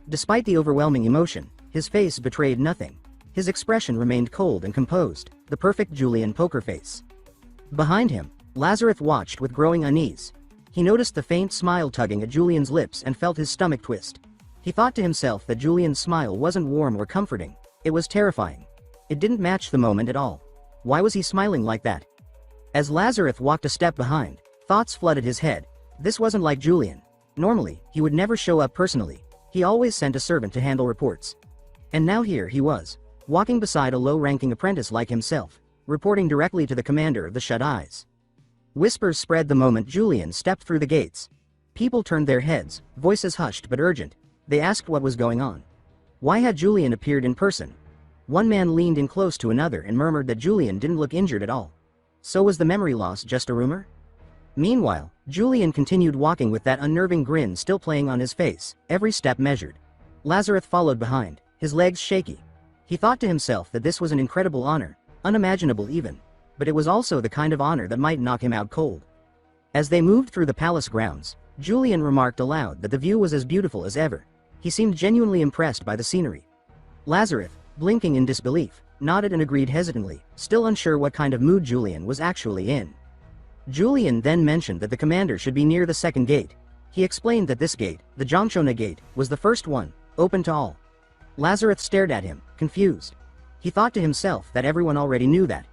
Despite the overwhelming emotion, his face betrayed nothing. His expression remained cold and composed, the perfect Julian poker face. Behind him, Lazarus watched with growing unease. He noticed the faint smile tugging at Julian's lips and felt his stomach twist. He thought to himself that Julian's smile wasn't warm or comforting, it was terrifying. It didn't match the moment at all. Why was he smiling like that? As Lazarus walked a step behind, thoughts flooded his head. This wasn't like Julian. Normally, he would never show up personally. He always sent a servant to handle reports. And now here he was, walking beside a low-ranking apprentice like himself, reporting directly to the commander of the Shut-Eyes. Whispers spread the moment Julian stepped through the gates. People turned their heads, voices hushed but urgent. They asked what was going on. Why had Julian appeared in person? One man leaned in close to another and murmured that Julian didn't look injured at all. So was the memory loss just a rumor? Meanwhile, Julian continued walking with that unnerving grin still playing on his face, every step measured. Lazarus followed behind, his legs shaky. He thought to himself that this was an incredible honor, unimaginable even. But it was also the kind of honor that might knock him out cold. As they moved through the palace grounds, Julian remarked aloud that the view was as beautiful as ever. He seemed genuinely impressed by the scenery. Lazarus, blinking in disbelief, nodded and agreed hesitantly, still unsure what kind of mood Julian was actually in. Julian then mentioned that the commander should be near the second gate. He explained that this gate, the Zhangshona gate, was the first one, open to all. Lazarus stared at him, confused. He thought to himself that everyone already knew that.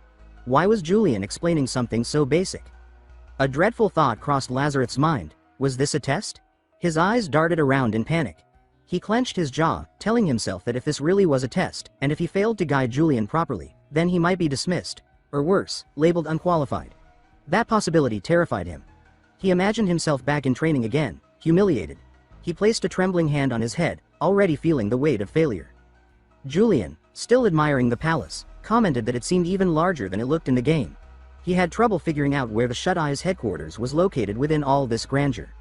Why was Julian explaining something so basic? A dreadful thought crossed Lazarus's mind. Was this a test? His eyes darted around in panic. He clenched his jaw, telling himself that if this really was a test, and if he failed to guide Julian properly, then he might be dismissed, or worse, labeled unqualified. That possibility terrified him. He imagined himself back in training again, humiliated. He placed a trembling hand on his head, already feeling the weight of failure. Julian, still admiring the palace, commented that it seemed even larger than it looked in the game. He had trouble figuring out where the Shut Eye's headquarters was located within all this grandeur.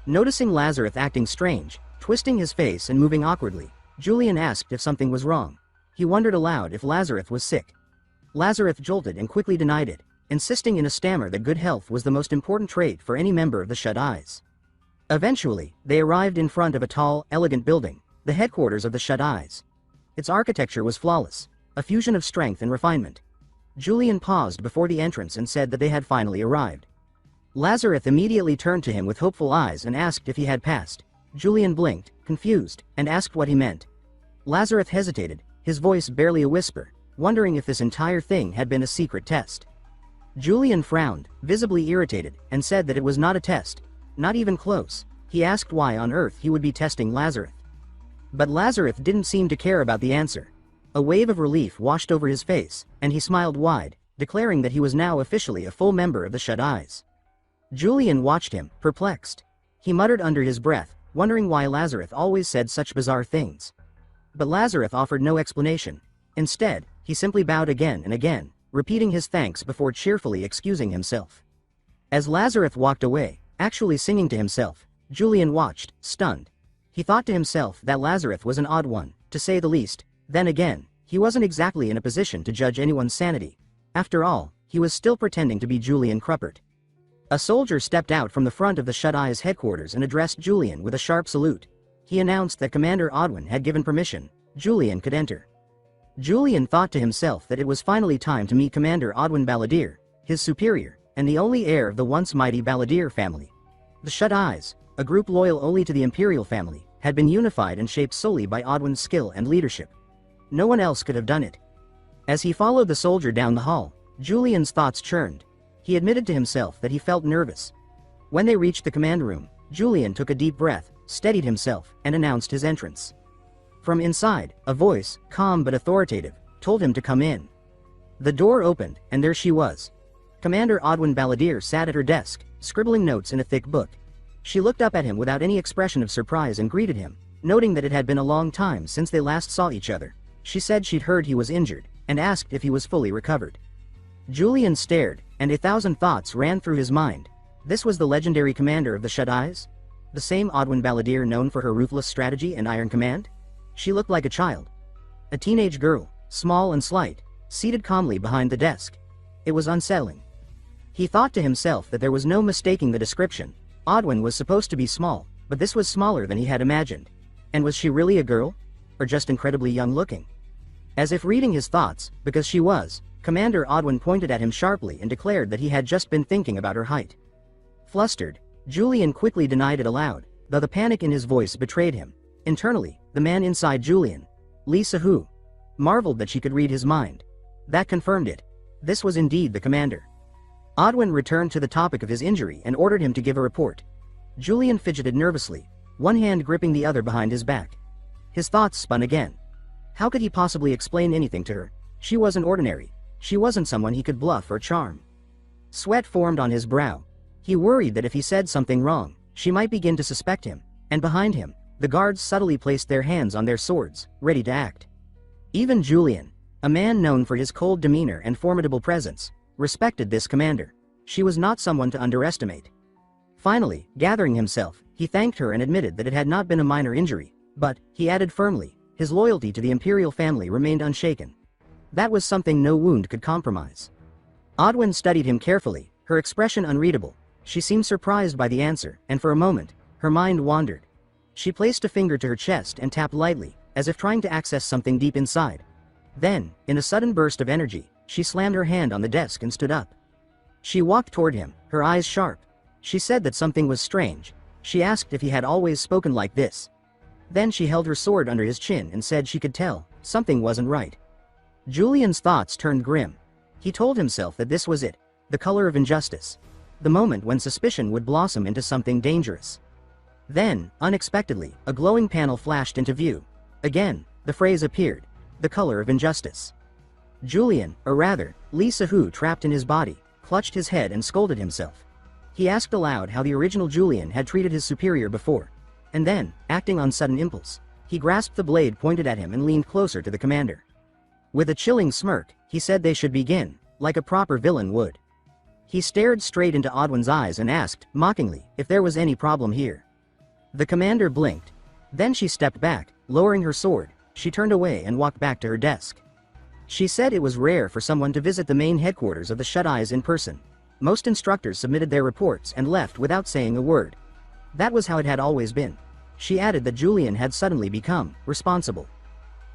Noticing Lazarus acting strange, twisting his face and moving awkwardly, Julian asked if something was wrong. He wondered aloud if Lazarus was sick. Lazarus jolted and quickly denied it, insisting in a stammer that good health was the most important trait for any member of the Shut Eyes. Eventually, they arrived in front of a tall, elegant building, the headquarters of the Shut Eyes. Its architecture was flawless, a fusion of strength and refinement. Julian paused before the entrance and said that they had finally arrived. Lazarus immediately turned to him with hopeful eyes and asked if he had passed. Julian blinked, confused, and asked what he meant. Lazarus hesitated, his voice barely a whisper, wondering if this entire thing had been a secret test. Julian frowned, visibly irritated, and said that it was not a test, not even close. He asked why on earth he would be testing Lazarus. But Lazarus didn't seem to care about the answer. A wave of relief washed over his face, and he smiled wide, declaring that he was now officially a full member of the Shut Eyes. Julian watched him, perplexed. He muttered under his breath, wondering why Lazarus always said such bizarre things. But Lazarus offered no explanation. Instead, he simply bowed again and again, repeating his thanks before cheerfully excusing himself. As Lazarus walked away, actually singing to himself, Julian watched, stunned. He thought to himself that Lazarus was an odd one, to say the least. Then again, he wasn't exactly in a position to judge anyone's sanity. After all, he was still pretending to be Julian Cruppert. A soldier stepped out from the front of the Shut Eye's headquarters and addressed Julian with a sharp salute. He announced that Commander Odwin had given permission. Julian could enter. Julian thought to himself that it was finally time to meet Commander Odwin Balladeer, his superior, and the only heir of the once mighty Balladeer family. The Shut Eyes, a group loyal only to the Imperial family, had been unified and shaped solely by Odwin's skill and leadership. No one else could have done it. As he followed the soldier down the hall, Julian's thoughts churned. He admitted to himself that he felt nervous. When they reached the command room, Julian took a deep breath, steadied himself, and announced his entrance. From inside, a voice, calm but authoritative, told him to come in. The door opened, and there she was. Commander Odwin Balladeer sat at her desk, scribbling notes in a thick book. She looked up at him without any expression of surprise and greeted him, noting that it had been a long time since they last saw each other. She said she'd heard he was injured, and asked if he was fully recovered. Julian stared, and 1,000 thoughts ran through his mind. This was the legendary commander of the Shut Eyes? The same Odwin Balladeer known for her ruthless strategy and iron command? She looked like a child. A teenage girl, small and slight, seated calmly behind the desk. It was unsettling. He thought to himself that there was no mistaking the description. Odwin was supposed to be small, but this was smaller than he had imagined. And was she really a girl? Or just incredibly young looking? As if reading his thoughts, because she was, Commander Odwin pointed at him sharply and declared that he had just been thinking about her height. Flustered, Julian quickly denied it aloud, though the panic in his voice betrayed him. Internally, the man inside Julian, Lisa Hu, marveled that she could read his mind. That confirmed it. This was indeed the commander. Odwin returned to the topic of his injury and ordered him to give a report. Julian fidgeted nervously, one hand gripping the other behind his back. His thoughts spun again. How could he possibly explain anything to her? She wasn't ordinary. She wasn't someone he could bluff or charm. Sweat formed on his brow. He worried that if he said something wrong, she might begin to suspect him, and behind him, the guards subtly placed their hands on their swords, ready to act. Even Julian, a man known for his cold demeanor and formidable presence, respected this commander. She was not someone to underestimate. Finally, gathering himself, he thanked her and admitted that it had not been a minor injury, but, he added firmly, his loyalty to the imperial family remained unshaken. That was something no wound could compromise. Odwin studied him carefully, her expression unreadable. She seemed surprised by the answer, and for a moment, her mind wandered. She placed a finger to her chest and tapped lightly, as if trying to access something deep inside. Then, in a sudden burst of energy, she slammed her hand on the desk and stood up. She walked toward him, her eyes sharp. She said that something was strange. She asked if he had always spoken like this. Then she held her sword under his chin and said she could tell, something wasn't right. Julian's thoughts turned grim. He told himself that this was it, the color of injustice. The moment when suspicion would blossom into something dangerous. Then, unexpectedly, a glowing panel flashed into view. Again, the phrase appeared, the color of injustice. Julian, or rather, Lee Sahu, trapped in his body, clutched his head and scolded himself. He asked aloud how the original Julian had treated his superior before. And then, acting on sudden impulse, he grasped the blade pointed at him and leaned closer to the commander. With a chilling smirk, he said they should begin, like a proper villain would. He stared straight into Odwin's eyes and asked, mockingly, if there was any problem here. The commander blinked. Then she stepped back, lowering her sword. She turned away and walked back to her desk. She said it was rare for someone to visit the main headquarters of the Shut-Eyes in person. Most instructors submitted their reports and left without saying a word. That was how it had always been. She added that Julian had suddenly become responsible.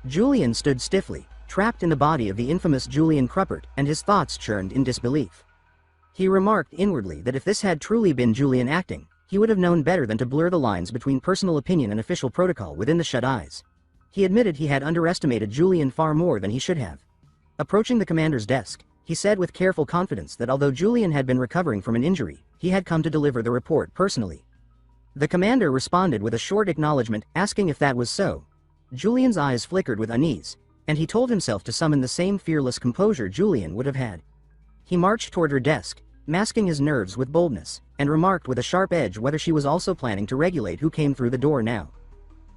Julian stood stiffly, trapped in the body of the infamous Julian Cruppert, and his thoughts churned in disbelief. He remarked inwardly that if this had truly been Julian acting, he would have known better than to blur the lines between personal opinion and official protocol within the Shut-Eyes. He admitted he had underestimated Julian far more than he should have. Approaching the commander's desk, he said with careful confidence that although Julian had been recovering from an injury, he had come to deliver the report personally. The commander responded with a short acknowledgement, asking if that was so. Julian's eyes flickered with unease, and he told himself to summon the same fearless composure Julian would have had. He marched toward her desk, masking his nerves with boldness, and remarked with a sharp edge whether she was also planning to regulate who came through the door now.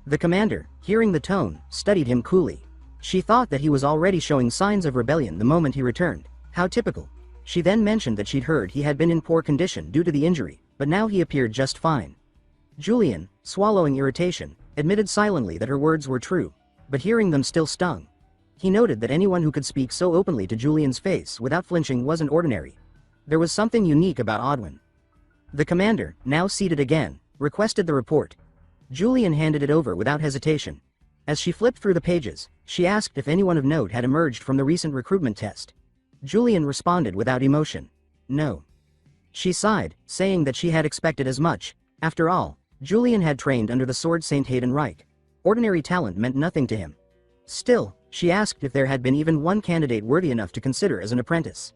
The commander, hearing the tone, studied him coolly. She thought that he was already showing signs of rebellion the moment he returned. How typical. She then mentioned that she'd heard he had been in poor condition due to the injury, but now he appeared just fine. Julian, swallowing irritation, admitted silently that her words were true, but hearing them still stung. He noted that anyone who could speak so openly to Julian's face without flinching wasn't ordinary. There was something unique about Odwin. The commander, now seated again, requested the report. Julian handed it over without hesitation. As she flipped through the pages, she asked if anyone of note had emerged from the recent recruitment test. Julian responded without emotion. No. She sighed, saying that she had expected as much. After all, Julian had trained under the sword Saint Hayden Reich. Ordinary talent meant nothing to him. Still, she asked if there had been even one candidate worthy enough to consider as an apprentice.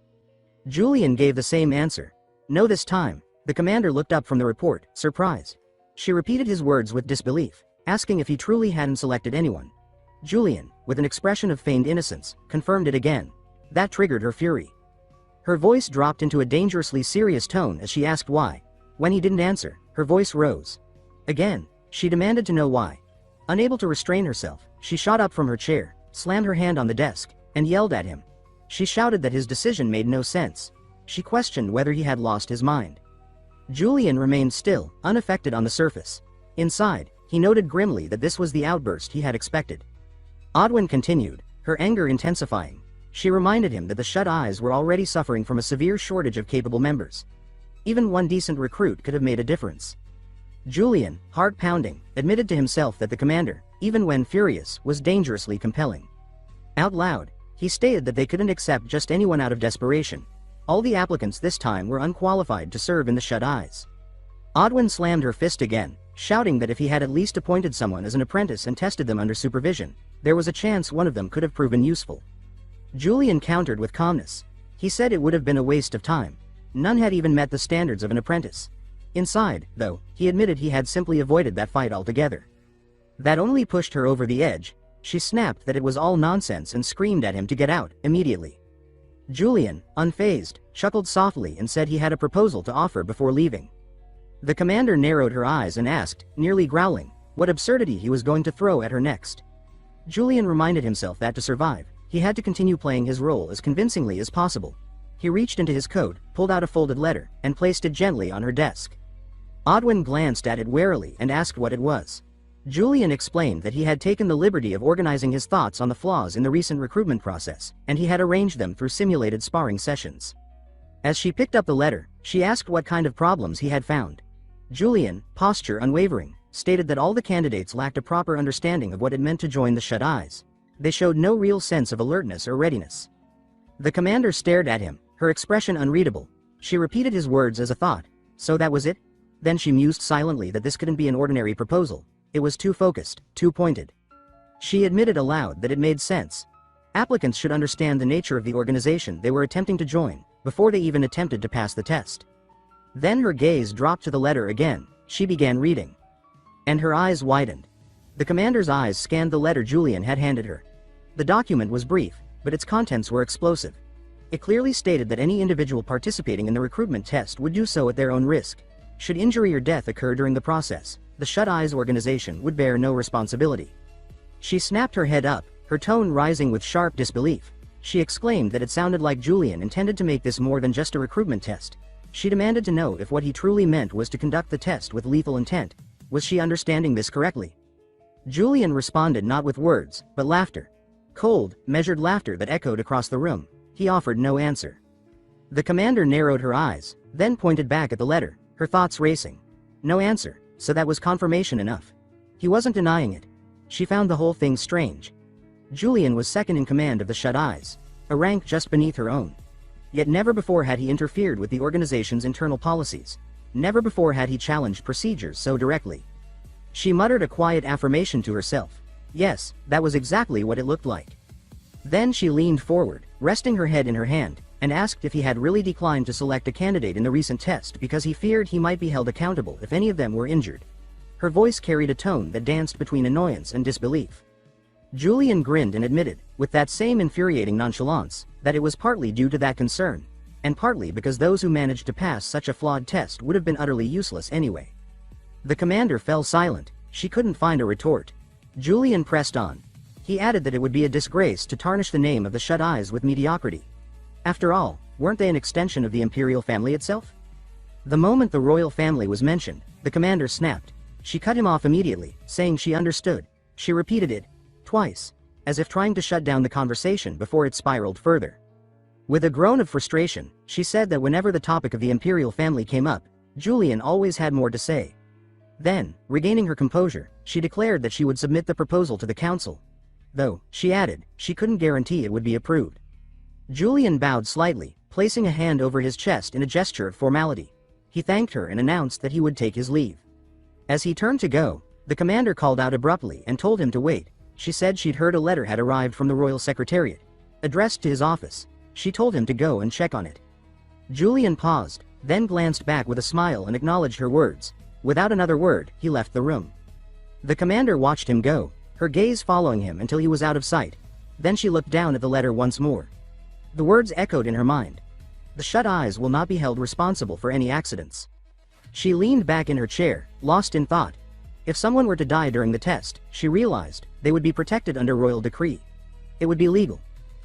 Julian gave the same answer. No, this time. The commander looked up from the report, surprised. She repeated his words with disbelief, asking if he truly hadn't selected anyone. Julian, with an expression of feigned innocence, confirmed it again. That triggered her fury. Her voice dropped into a dangerously serious tone as she asked why. When he didn't answer, her voice rose. Again, she demanded to know why. Unable to restrain herself, she shot up from her chair, slammed her hand on the desk, and yelled at him. She shouted that his decision made no sense. She questioned whether he had lost his mind. Julian remained still, unaffected on the surface. Inside, he noted grimly that this was the outburst he had expected. Odwin continued, her anger intensifying. She reminded him that the Shut-Eyes were already suffering from a severe shortage of capable members. Even one decent recruit could have made a difference. Julian, heart pounding, admitted to himself that the commander, even when furious, was dangerously compelling. Out loud, he stated that they couldn't accept just anyone out of desperation. All the applicants this time were unqualified to serve in the Shut-Eyes. Odwin slammed her fist again, shouting that if he had at least appointed someone as an apprentice and tested them under supervision, there was a chance one of them could have proven useful. Julian countered with calmness. He said it would have been a waste of time. None had even met the standards of an apprentice. Inside, though, he admitted he had simply avoided that fight altogether. That only pushed her over the edge. She snapped that it was all nonsense and screamed at him to get out, immediately. Julian, unfazed, chuckled softly and said he had a proposal to offer before leaving. The commander narrowed her eyes and asked, nearly growling, what absurdity he was going to throw at her next. Julian reminded himself that to survive, he had to continue playing his role as convincingly as possible. He reached into his coat, pulled out a folded letter, and placed it gently on her desk. Odwin glanced at it warily and asked what it was. Julian explained that he had taken the liberty of organizing his thoughts on the flaws in the recent recruitment process, and he had arranged them through simulated sparring sessions. As she picked up the letter, she asked what kind of problems he had found. Julian, posture unwavering, stated that all the candidates lacked a proper understanding of what it meant to join the Shut Eyes. They showed no real sense of alertness or readiness. The commander stared at him, her expression unreadable. She repeated his words as a thought. So that was it? Then she mused silently that this couldn't be an ordinary proposal. It was too focused, too pointed. She admitted aloud that it made sense. Applicants should understand the nature of the organization they were attempting to join, before they even attempted to pass the test. Then her gaze dropped to the letter again. She began reading. And her eyes widened. The commander's eyes scanned the letter Julian had handed her. The document was brief, but its contents were explosive. It clearly stated that any individual participating in the recruitment test would do so at their own risk. Should injury or death occur during the process, the Shut Eyes organization would bear no responsibility. She snapped her head up, her tone rising with sharp disbelief. She exclaimed that it sounded like Julian intended to make this more than just a recruitment test. She demanded to know if what he truly meant was to conduct the test with lethal intent. Was she understanding this correctly? Julian responded not with words, but laughter. Cold, measured laughter that echoed across the room. He offered no answer. The commander narrowed her eyes, then pointed back at the letter, her thoughts racing. No answer, so that was confirmation enough. He wasn't denying it. She found the whole thing strange. Julian was second in command of the Shut Eyes, a rank just beneath her own. Yet never before had he interfered with the organization's internal policies. Never before had he challenged procedures so directly. She muttered a quiet affirmation to herself. Yes, that was exactly what it looked like. Then she leaned forward, resting her head in her hand, and asked if he had really declined to select a candidate in the recent test because he feared he might be held accountable if any of them were injured. Her voice carried a tone that danced between annoyance and disbelief. Julian grinned and admitted, with that same infuriating nonchalance, that it was partly due to that concern, and partly because those who managed to pass such a flawed test would have been utterly useless anyway. The commander fell silent. She couldn't find a retort. Julian pressed on. He added that it would be a disgrace to tarnish the name of the Shut Eyes with mediocrity. After all, weren't they an extension of the imperial family itself? The moment the royal family was mentioned, the commander snapped. She cut him off immediately, saying she understood. She repeated it, twice, as if trying to shut down the conversation before it spiraled further. With a groan of frustration, she said that whenever the topic of the imperial family came up, Julian always had more to say. Then, regaining her composure, she declared that she would submit the proposal to the council. Though, she added, she couldn't guarantee it would be approved. Julian bowed slightly, placing a hand over his chest in a gesture of formality. He thanked her and announced that he would take his leave. As he turned to go, the commander called out abruptly and told him to wait. She said she'd heard a letter had arrived from the royal secretariat, addressed to his office. She told him to go and check on it. Julian paused, then glanced back with a smile and acknowledged her words. Without another word, he left the room. The commander watched him go, her gaze following him until he was out of sight. Then she looked down at the letter once more. The words echoed in her mind. The Shut Eyes will not be held responsible for any accidents. She leaned back in her chair, lost in thought. If someone were to die during the test, she realized, they would be protected under royal decree. It would be legal.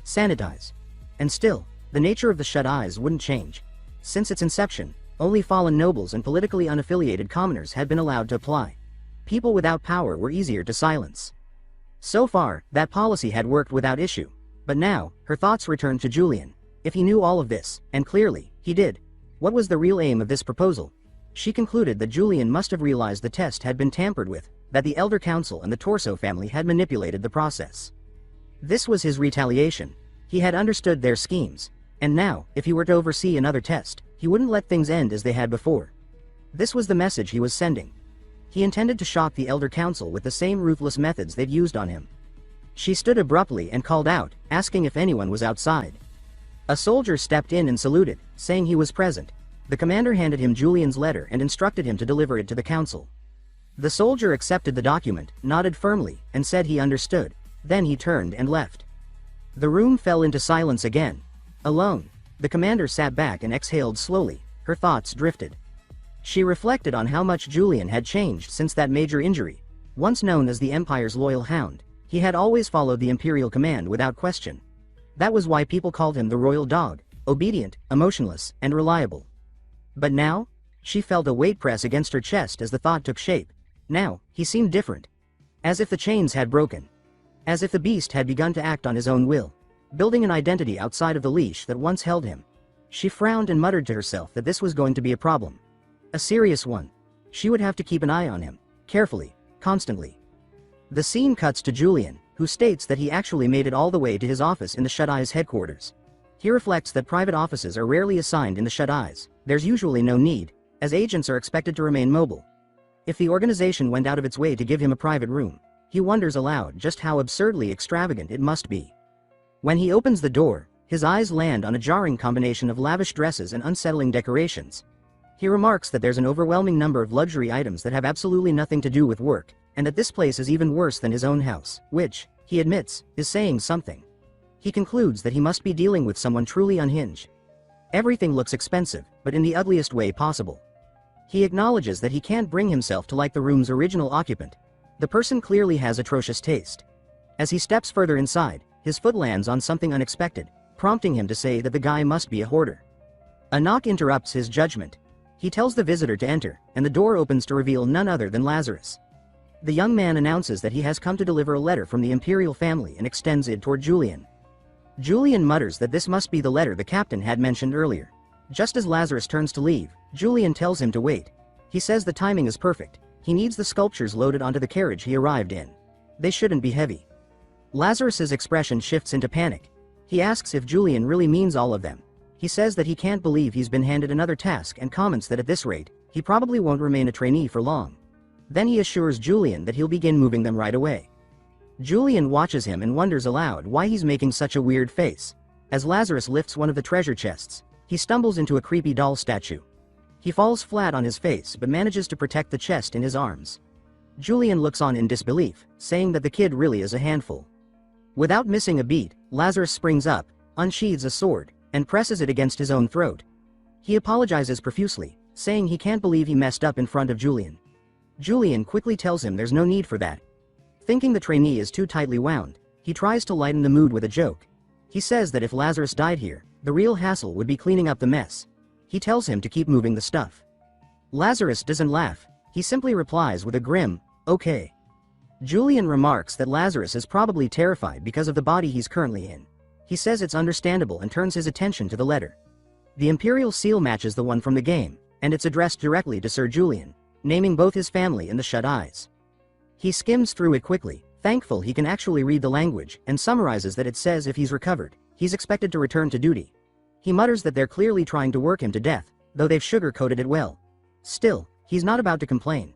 Sanitized. And still, the nature of the Shut Eyes wouldn't change. Since its inception, only fallen nobles and politically unaffiliated commoners had been allowed to apply. People without power were easier to silence. So far, that policy had worked without issue. But now, her thoughts returned to Julian. If he knew all of this, and clearly, he did. What was the real aim of this proposal? She concluded that Julian must have realized the test had been tampered with, that the Elder Council and the Torso family had manipulated the process. This was his retaliation. He had understood their schemes. And now, if he were to oversee another test, he wouldn't let things end as they had before. This was the message he was sending. He intended to shock the Elder Council with the same ruthless methods they'd used on him. She stood abruptly and called out, asking if anyone was outside. A soldier stepped in and saluted, saying he was present. The commander handed him Julian's letter and instructed him to deliver it to the council. The soldier accepted the document, nodded firmly, and said he understood. Then he turned and left. The room fell into silence again. Alone, the commander sat back and exhaled slowly. Her thoughts drifted. She reflected on how much Julian had changed since that major injury. Once known as the Empire's loyal hound, he had always followed the Imperial command without question. That was why people called him the Royal Dog. obedient, emotionless, and reliable. But now? She felt a weight press against her chest as the thought took shape. Now, he seemed different. As if the chains had broken. As if the beast had begun to act on his own will, building an identity outside of the leash that once held him. She frowned and muttered to herself that this was going to be a problem. A serious one. She would have to keep an eye on him, carefully, constantly. The scene cuts to Julian, who states that he actually made it all the way to his office in the Shut Eyes headquarters. He reflects that private offices are rarely assigned in the Shut Eyes. There's usually no need, as agents are expected to remain mobile. If the organization went out of its way to give him a private room, he wonders aloud just how absurdly extravagant it must be. When he opens the door, his eyes land on a jarring combination of lavish dresses and unsettling decorations. He remarks that there's an overwhelming number of luxury items that have absolutely nothing to do with work, and that this place is even worse than his own house, which, he admits, is saying something. He concludes that he must be dealing with someone truly unhinged. Everything looks expensive, but in the ugliest way possible. He acknowledges that he can't bring himself to like the room's original occupant. The person clearly has atrocious taste. As he steps further inside, his foot lands on something unexpected, prompting him to say that the guy must be a hoarder. A knock interrupts his judgment. He tells the visitor to enter, and the door opens to reveal none other than Lazarus. The young man announces that he has come to deliver a letter from the imperial family and extends it toward Julian. Julian mutters that this must be the letter the captain had mentioned earlier. Just as Lazarus turns to leave, Julian tells him to wait. He says the timing is perfect. He needs the sculptures loaded onto the carriage he arrived in. They shouldn't be heavy. Lazarus's expression shifts into panic. He asks if Julian really means all of them. He says that he can't believe he's been handed another task and comments that at this rate, he probably won't remain a trainee for long. Then he assures Julian that he'll begin moving them right away. Julian watches him and wonders aloud why he's making such a weird face. As Lazarus lifts one of the treasure chests, he stumbles into a creepy doll statue. He falls flat on his face but manages to protect the chest in his arms. Julian looks on in disbelief, saying that the kid really is a handful. Without missing a beat, Lazarus springs up, unsheathes a sword, and presses it against his own throat. He apologizes profusely, saying he can't believe he messed up in front of Julian. Julian quickly tells him there's no need for that. Thinking the trainee is too tightly wound, he tries to lighten the mood with a joke. He says that if Lazarus died here, the real hassle would be cleaning up the mess. He tells him to keep moving the stuff. Lazarus doesn't laugh, he simply replies with a grim, "Okay." Julian remarks that Lazarus is probably terrified because of the body he's currently in. He says it's understandable and turns his attention to the letter. The imperial seal matches the one from the game, and it's addressed directly to Sir Julian, naming both his family and the Shut Eyes. He skims through it quickly, thankful he can actually read the language, and summarizes that it says if he's recovered, he's expected to return to duty. He mutters that they're clearly trying to work him to death, though they've sugar-coated it well. Still, he's not about to complain.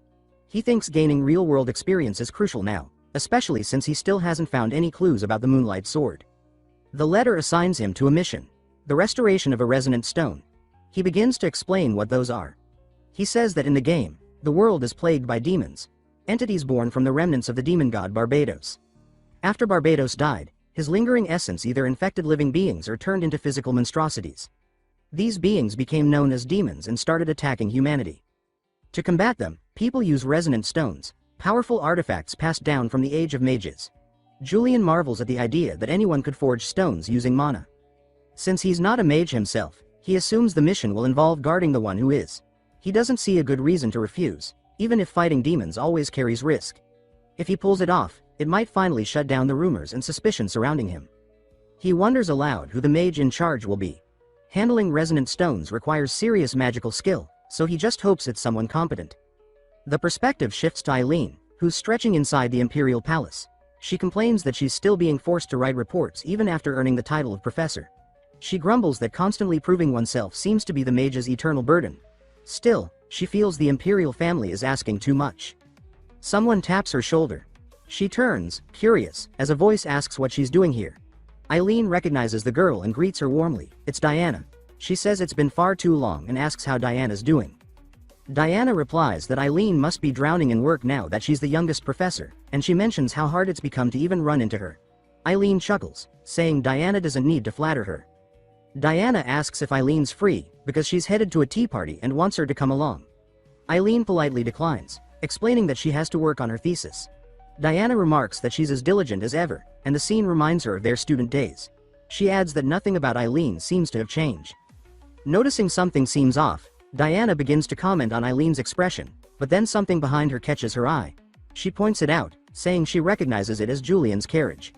He thinks gaining real-world experience is crucial now, especially since he still hasn't found any clues about the Moonlight Sword. The letter assigns him to a mission, the restoration of a resonant stone. He begins to explain what those are. He says that in the game, the world is plagued by demons, entities born from the remnants of the demon god Barbados. After Barbados died, his lingering essence either infected living beings or turned into physical monstrosities. These beings became known as demons and started attacking humanity. To combat them, people use resonant stones, powerful artifacts passed down from the Age of Mages. Julian marvels at the idea that anyone could forge stones using mana. Since he's not a mage himself, he assumes the mission will involve guarding the one who is. He doesn't see a good reason to refuse, even if fighting demons always carries risk. If he pulls it off, it might finally shut down the rumors and suspicion surrounding him. He wonders aloud who the mage in charge will be. Handling resonant stones requires serious magical skill, so he just hopes it's someone competent. The perspective shifts to Eileen, who's stretching inside the Imperial Palace. She complains that she's still being forced to write reports even after earning the title of professor. She grumbles that constantly proving oneself seems to be the mage's eternal burden. Still, she feels the Imperial family is asking too much. Someone taps her shoulder. She turns, curious, as a voice asks what she's doing here. Eileen recognizes the girl and greets her warmly. It's Diana. She says it's been far too long and asks how Diana's doing. Diana replies that Eileen must be drowning in work now that she's the youngest professor, and she mentions how hard it's become to even run into her. Eileen chuckles, saying Diana doesn't need to flatter her. Diana asks if Eileen's free, because she's headed to a tea party and wants her to come along. Eileen politely declines, explaining that she has to work on her thesis. Diana remarks that she's as diligent as ever, and the scene reminds her of their student days. She adds that nothing about Eileen seems to have changed. Noticing something seems off, Diana begins to comment on Eileen's expression, but then something behind her catches her eye. She points it out, saying she recognizes it as Julian's carriage.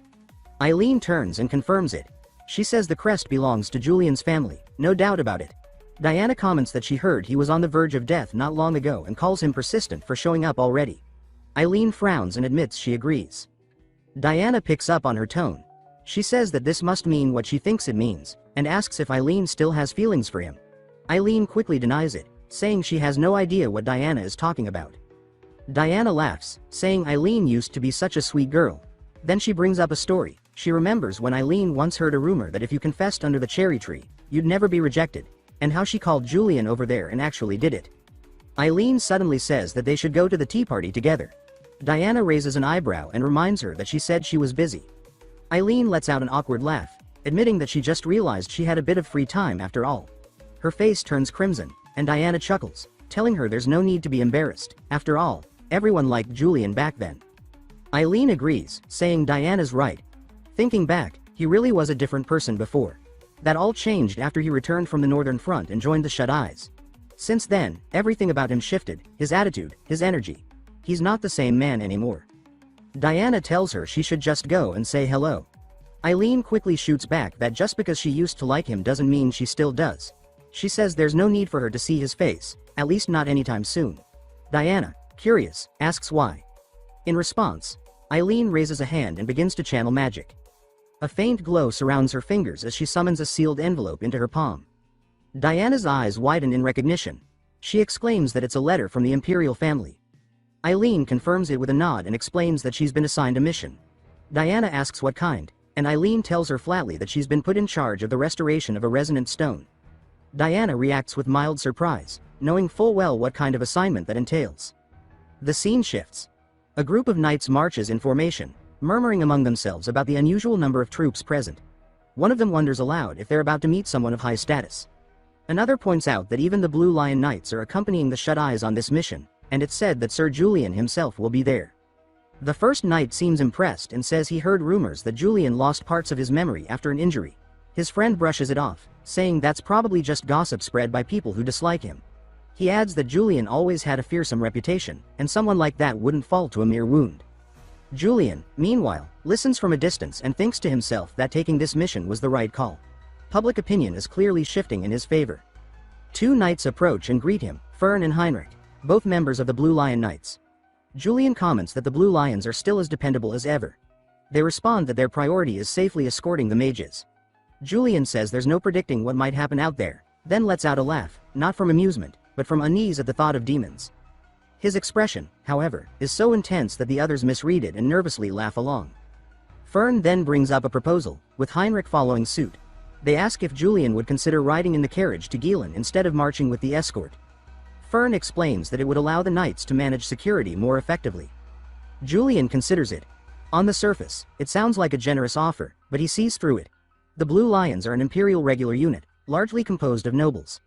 Eileen turns and confirms it. She says the crest belongs to Julian's family, no doubt about it. Diana comments that she heard he was on the verge of death not long ago and calls him persistent for showing up already. Eileen frowns and admits she agrees. Diana picks up on her tone. She says that this must mean what she thinks it means, and asks if Eileen still has feelings for him. Eileen quickly denies it, saying she has no idea what Diana is talking about. Diana laughs, saying Eileen used to be such a sweet girl. Then she brings up a story. She remembers when Eileen once heard a rumor that if you confessed under the cherry tree, you'd never be rejected, and how she called Julian over there and actually did it. Eileen suddenly says that they should go to the tea party together. Diana raises an eyebrow and reminds her that she said she was busy. Eileen lets out an awkward laugh, admitting that she just realized she had a bit of free time after all. Her face turns crimson, and Diana chuckles, telling her there's no need to be embarrassed. After all, everyone liked Julian back then. Eileen agrees, saying Diana's right. Thinking back, he really was a different person before. That all changed after he returned from the Northern Front and joined the Shut Eyes. Since then, everything about him shifted, his attitude, his energy. He's not the same man anymore. Diana tells her she should just go and say hello. Eileen quickly shoots back that just because she used to like him doesn't mean she still does. She says there's no need for her to see his face, at least not anytime soon. Diana, curious, asks why. In response, Eileen raises a hand and begins to channel magic. A faint glow surrounds her fingers as she summons a sealed envelope into her palm. Diana's eyes widen in recognition. She exclaims that it's a letter from the Imperial family. Eileen confirms it with a nod and explains that she's been assigned a mission. Diana asks what kind, and Eileen tells her flatly that she's been put in charge of the restoration of a resonant stone. Diana reacts with mild surprise, knowing full well what kind of assignment that entails. The scene shifts. A group of knights marches in formation, murmuring among themselves about the unusual number of troops present. One of them wonders aloud if they're about to meet someone of high status. Another points out that even the Blue Lion Knights are accompanying the Shut Eyes on this mission, and it's said that Sir Julian himself will be there. The first knight seems impressed and says he heard rumors that Julian lost parts of his memory after an injury. His friend brushes it off, saying that's probably just gossip spread by people who dislike him. He adds that Julian always had a fearsome reputation, and someone like that wouldn't fall to a mere wound. Julian, meanwhile, listens from a distance and thinks to himself that taking this mission was the right call. Public opinion is clearly shifting in his favor. Two knights approach and greet him, Fern and Heinrich, both members of the Blue Lion Knights. Julian comments that the Blue Lions are still as dependable as ever. They respond that their priority is safely escorting the mages. Julian says there's no predicting what might happen out there, then lets out a laugh, not from amusement, but from unease at the thought of demons. His expression, however, is so intense that the others misread it and nervously laugh along. Fern then brings up a proposal, with Heinrich following suit. They ask if Julian would consider riding in the carriage to Gielan instead of marching with the escort. Fern explains that it would allow the knights to manage security more effectively. Julian considers it. On the surface, it sounds like a generous offer, but he sees through it. The Blue Lions are an imperial regular unit, largely composed of nobles.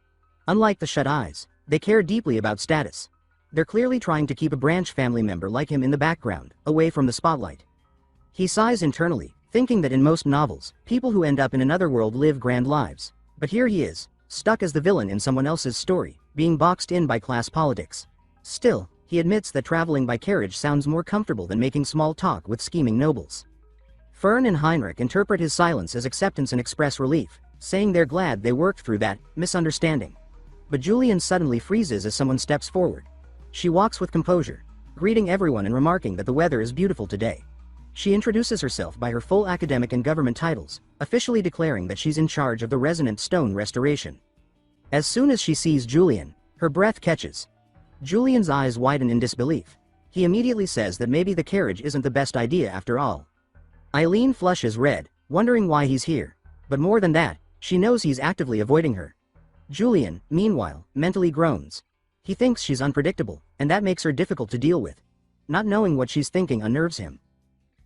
Unlike the Shut Eyes, they care deeply about status. They're clearly trying to keep a branch family member like him in the background, away from the spotlight. He sighs internally, thinking that in most novels, people who end up in another world live grand lives. But here he is, stuck as the villain in someone else's story, being boxed in by class politics. Still, he admits that traveling by carriage sounds more comfortable than making small talk with scheming nobles. Fern and Heinrich interpret his silence as acceptance and express relief, saying they're glad they worked through that misunderstanding. But Julian suddenly freezes as someone steps forward. She walks with composure, greeting everyone and remarking that the weather is beautiful today. She introduces herself by her full academic and government titles, officially declaring that she's in charge of the resonant stone restoration. As soon as she sees Julian, her breath catches. Julian's eyes widen in disbelief. He immediately says that maybe the carriage isn't the best idea after all. Eileen flushes red, wondering why he's here. But more than that, she knows he's actively avoiding her. Julian, meanwhile, mentally groans. He thinks she's unpredictable, and that makes her difficult to deal with. Not knowing what she's thinking unnerves him.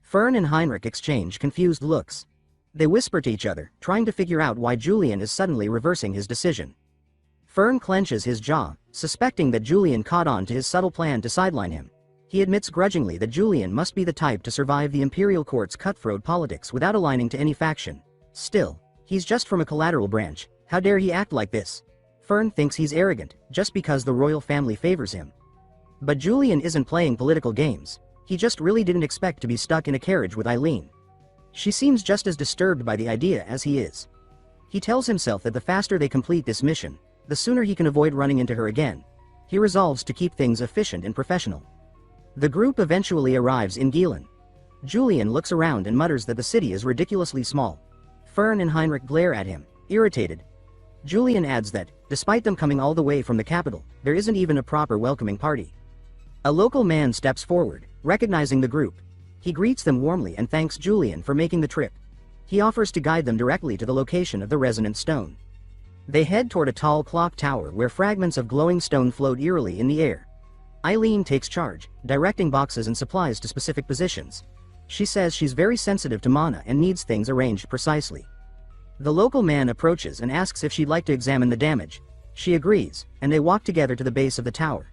Fern and Heinrich exchange confused looks. They whisper to each other, trying to figure out why Julian is suddenly reversing his decision. Fern clenches his jaw, suspecting that Julian caught on to his subtle plan to sideline him. He admits grudgingly that Julian must be the type to survive the Imperial Court's cutthroat politics without aligning to any faction, Still, he's just from a collateral branch, how dare he act like this? Fern thinks he's arrogant, just because the royal family favors him. But Julian isn't playing political games. He just really didn't expect to be stuck in a carriage with Eileen. She seems just as disturbed by the idea as he is. He tells himself that the faster they complete this mission, the sooner he can avoid running into her again. He resolves to keep things efficient and professional. The group eventually arrives in Gielen. Julian looks around and mutters that the city is ridiculously small. Fern and Heinrich glare at him, irritated. Julian adds that, despite them coming all the way from the capital, there isn't even a proper welcoming party. A local man steps forward, recognizing the group. He greets them warmly and thanks Julian for making the trip. He offers to guide them directly to the location of the resonant stone. They head toward a tall clock tower where fragments of glowing stone float eerily in the air. Eileen takes charge, directing boxes and supplies to specific positions. She says she's very sensitive to mana and needs things arranged precisely. The local man approaches and asks if she'd like to examine the damage. She agrees, and they walk together to the base of the tower.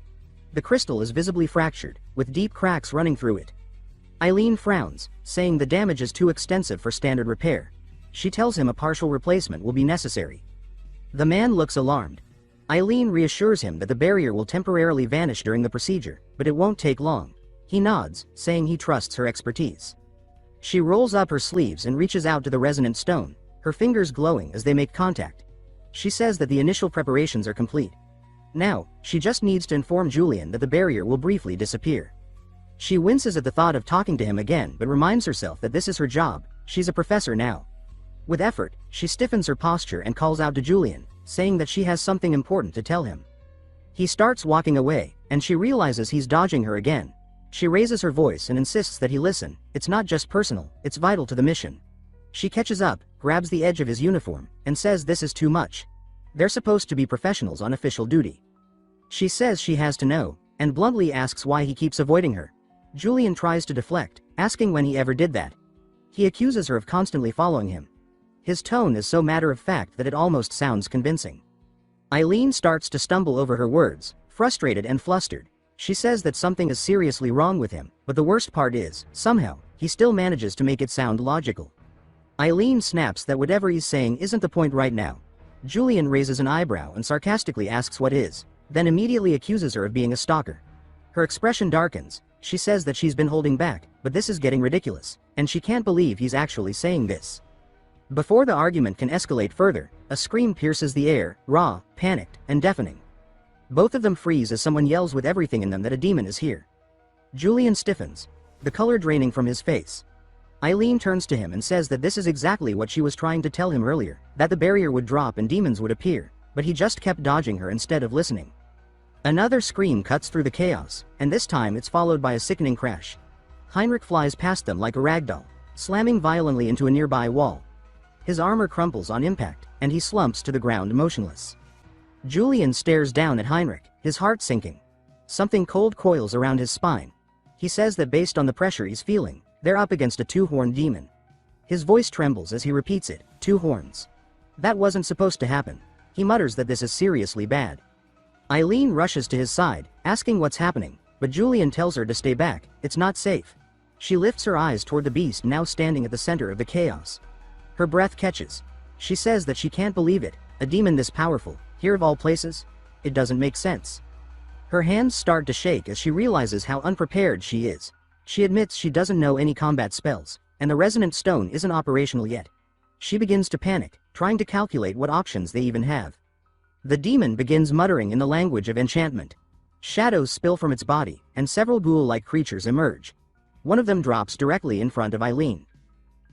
The crystal is visibly fractured, with deep cracks running through it. Eileen frowns, saying the damage is too extensive for standard repair. She tells him a partial replacement will be necessary. The man looks alarmed. Eileen reassures him that the barrier will temporarily vanish during the procedure, but it won't take long. He nods, saying he trusts her expertise. She rolls up her sleeves and reaches out to the resonant stone, her fingers glowing as they make contact. She says that the initial preparations are complete. Now, she just needs to inform Julian that the barrier will briefly disappear. She winces at the thought of talking to him again but reminds herself that this is her job, she's a professor now. With effort, she stiffens her posture and calls out to Julian, saying that she has something important to tell him. He starts walking away, and she realizes he's dodging her again. She raises her voice and insists that he listen. It's not just personal, it's vital to the mission. She catches up, grabs the edge of his uniform, and says this is too much. They're supposed to be professionals on official duty. She says she has to know, and bluntly asks why he keeps avoiding her. Julian tries to deflect, asking when he ever did that. He accuses her of constantly following him. His tone is so matter-of-fact that it almost sounds convincing. Eileen starts to stumble over her words, frustrated and flustered. She says that something is seriously wrong with him, but the worst part is, somehow, he still manages to make it sound logical. Eileen snaps that whatever he's saying isn't the point right now. Julian raises an eyebrow and sarcastically asks what is, then immediately accuses her of being a stalker. Her expression darkens. She says that she's been holding back, but this is getting ridiculous, and she can't believe he's actually saying this. Before the argument can escalate further, a scream pierces the air, raw, panicked, and deafening. Both of them freeze as someone yells with everything in them that a demon is here. Julian stiffens, the color draining from his face. Eileen turns to him and says that this is exactly what she was trying to tell him earlier, that the barrier would drop and demons would appear, but he just kept dodging her instead of listening. Another scream cuts through the chaos, and this time it's followed by a sickening crash. Heinrich flies past them like a ragdoll, slamming violently into a nearby wall. His armor crumples on impact, and he slumps to the ground motionless. Julian stares down at Heinrich, his heart sinking. Something cold coils around his spine. He says that based on the pressure he's feeling, they're up against a two-horned demon. His voice trembles as he repeats it, 2 horns. That wasn't supposed to happen. He mutters that this is seriously bad. Eileen rushes to his side, asking what's happening, but Julian tells her to stay back, it's not safe. She lifts her eyes toward the beast now standing at the center of the chaos. Her breath catches. She says that she can't believe it, a demon this powerful, here of all places? It doesn't make sense. Her hands start to shake as she realizes how unprepared she is. She admits she doesn't know any combat spells, and the resonant stone isn't operational yet. She begins to panic, trying to calculate what options they even have. The demon begins muttering in the language of enchantment. Shadows spill from its body, and several ghoul-like creatures emerge. One of them drops directly in front of Eileen.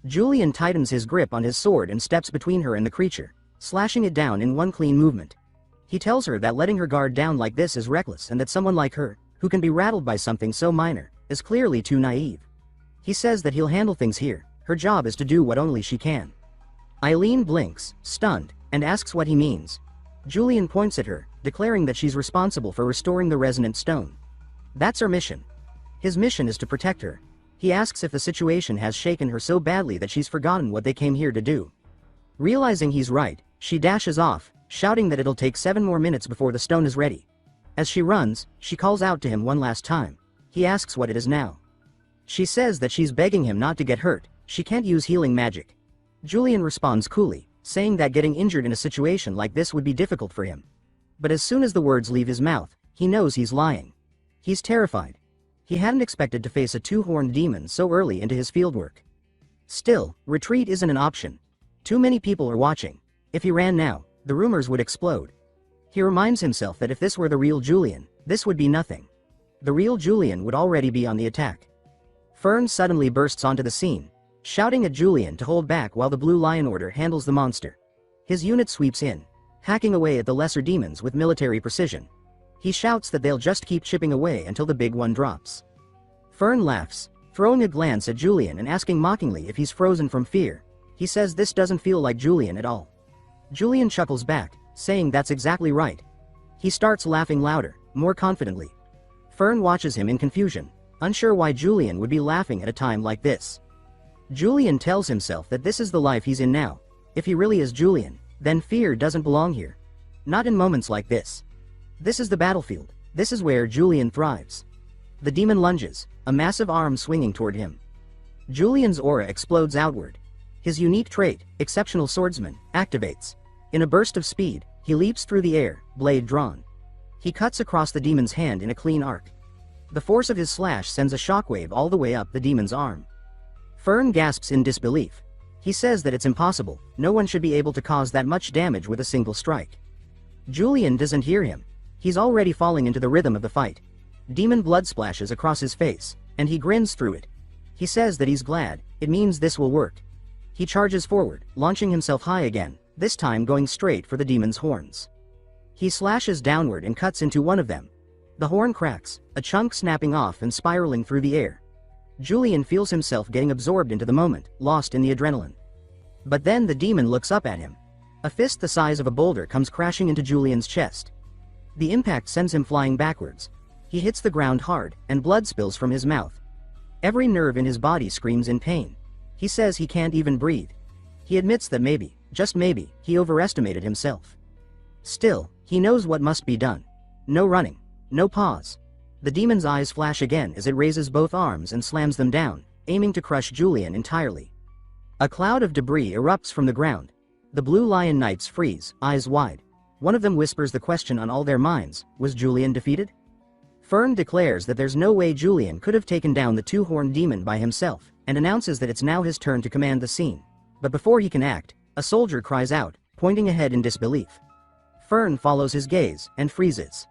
Julian tightens his grip on his sword and steps between her and the creature, slashing it down in one clean movement. He tells her that letting her guard down like this is reckless and that someone like her, who can be rattled by something so minor, is clearly too naive. He says that he'll handle things here, her job is to do what only she can. Eileen blinks, stunned, and asks what he means. Julian points at her, declaring that she's responsible for restoring the resonant stone. That's her mission. His mission is to protect her. He asks if the situation has shaken her so badly that she's forgotten what they came here to do. Realizing he's right, she dashes off, shouting that it'll take 7 more minutes before the stone is ready. As she runs, she calls out to him one last time. He asks what it is now. She says that she's begging him not to get hurt, she can't use healing magic. Julian responds coolly, saying that getting injured in a situation like this would be difficult for him. But as soon as the words leave his mouth, he knows he's lying. He's terrified. He hadn't expected to face a two-horned demon so early into his fieldwork. Still, retreat isn't an option. Too many people are watching. If he ran now, the rumors would explode. He reminds himself that if this were the real Julian, this would be nothing. The real Julian would already be on the attack. Fern suddenly bursts onto the scene, shouting at Julian to hold back while the Blue Lion Order handles the monster. His unit sweeps in, hacking away at the lesser demons with military precision. He shouts that they'll just keep chipping away until the big one drops. Fern laughs, throwing a glance at Julian and asking mockingly if he's frozen from fear. He says this doesn't feel like Julian at all. Julian chuckles back, saying that's exactly right. He starts laughing louder, more confidently. Fern watches him in confusion, unsure why Julian would be laughing at a time like this. Julian tells himself that this is the life he's in now. If he really is Julian, then fear doesn't belong here. Not in moments like this. This is the battlefield. This is where Julian thrives. The demon lunges, a massive arm swinging toward him. Julian's aura explodes outward. His unique trait, exceptional swordsman, activates. In a burst of speed, he leaps through the air, blade drawn. He cuts across the demon's hand in a clean arc. The force of his slash sends a shockwave all the way up the demon's arm. Fern gasps in disbelief. He says that it's impossible, no one should be able to cause that much damage with a single strike. Julian doesn't hear him. He's already falling into the rhythm of the fight. Demon blood splashes across his face, and he grins through it. He says that he's glad, it means this will work. He charges forward, launching himself high again, this time going straight for the demon's horns. He slashes downward and cuts into one of them. The horn cracks, a chunk snapping off and spiraling through the air. Julian feels himself getting absorbed into the moment, lost in the adrenaline. But then the demon looks up at him. A fist the size of a boulder comes crashing into Julian's chest. The impact sends him flying backwards. He hits the ground hard, and blood spills from his mouth. Every nerve in his body screams in pain. He says he can't even breathe. He admits that maybe, just maybe, he overestimated himself. Still, he knows what must be done. No running. No pause. The demon's eyes flash again as it raises both arms and slams them down, aiming to crush Julian entirely. A cloud of debris erupts from the ground. The Blue Lion Knights freeze, eyes wide. One of them whispers the question on all their minds, was Julian defeated? Fern declares that there's no way Julian could have taken down the two-horned demon by himself, and announces that it's now his turn to command the scene. But before he can act, a soldier cries out, pointing ahead in disbelief. Fern follows his gaze, and freezes.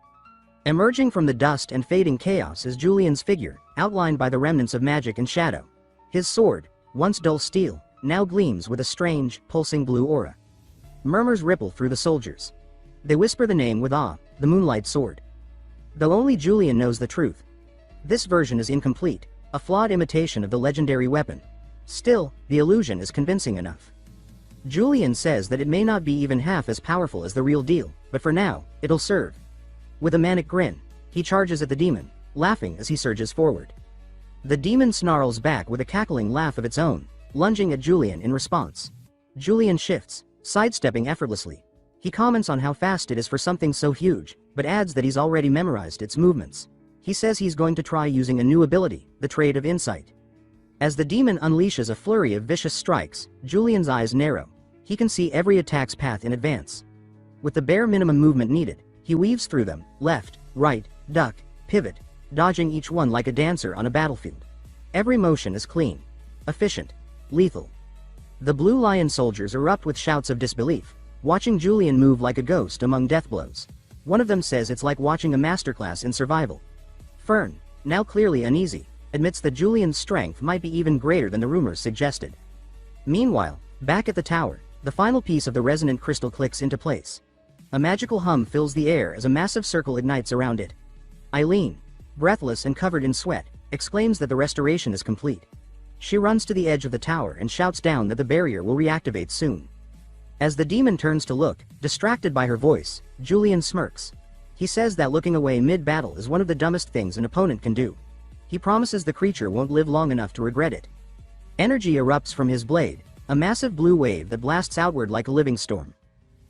Emerging from the dust and fading chaos is Julian's figure, outlined by the remnants of magic and shadow. His sword, once dull steel, now gleams with a strange, pulsing blue aura. Murmurs ripple through the soldiers. They whisper the name with awe, the Moonlight Sword. Though only Julian knows the truth. This version is incomplete, a flawed imitation of the legendary weapon. Still, the illusion is convincing enough. Julian says that it may not be even half as powerful as the real deal, but for now, it'll serve. With a manic grin, he charges at the demon, laughing as he surges forward. The demon snarls back with a cackling laugh of its own, lunging at Julian in response. Julian shifts, sidestepping effortlessly. He comments on how fast it is for something so huge, but adds that he's already memorized its movements. He says he's going to try using a new ability, the trait of insight. As the demon unleashes a flurry of vicious strikes, Julian's eyes narrow. He can see every attack's path in advance. With the bare minimum movement needed, he weaves through them, left, right, duck, pivot, dodging each one like a dancer on a battlefield. Every motion is clean, efficient, lethal. The Blue Lion soldiers erupt with shouts of disbelief, watching Julian move like a ghost among death blows. One of them says it's like watching a masterclass in survival. Fern, now clearly uneasy, admits that Julian's strength might be even greater than the rumors suggested. Meanwhile, back at the tower, the final piece of the resonant crystal clicks into place. A magical hum fills the air as a massive circle ignites around it. Eileen, breathless and covered in sweat, exclaims that the restoration is complete. She runs to the edge of the tower and shouts down that the barrier will reactivate soon. As the demon turns to look, distracted by her voice, Julian smirks. He says that looking away mid-battle is one of the dumbest things an opponent can do. He promises the creature won't live long enough to regret it. Energy erupts from his blade, a massive blue wave that blasts outward like a living storm.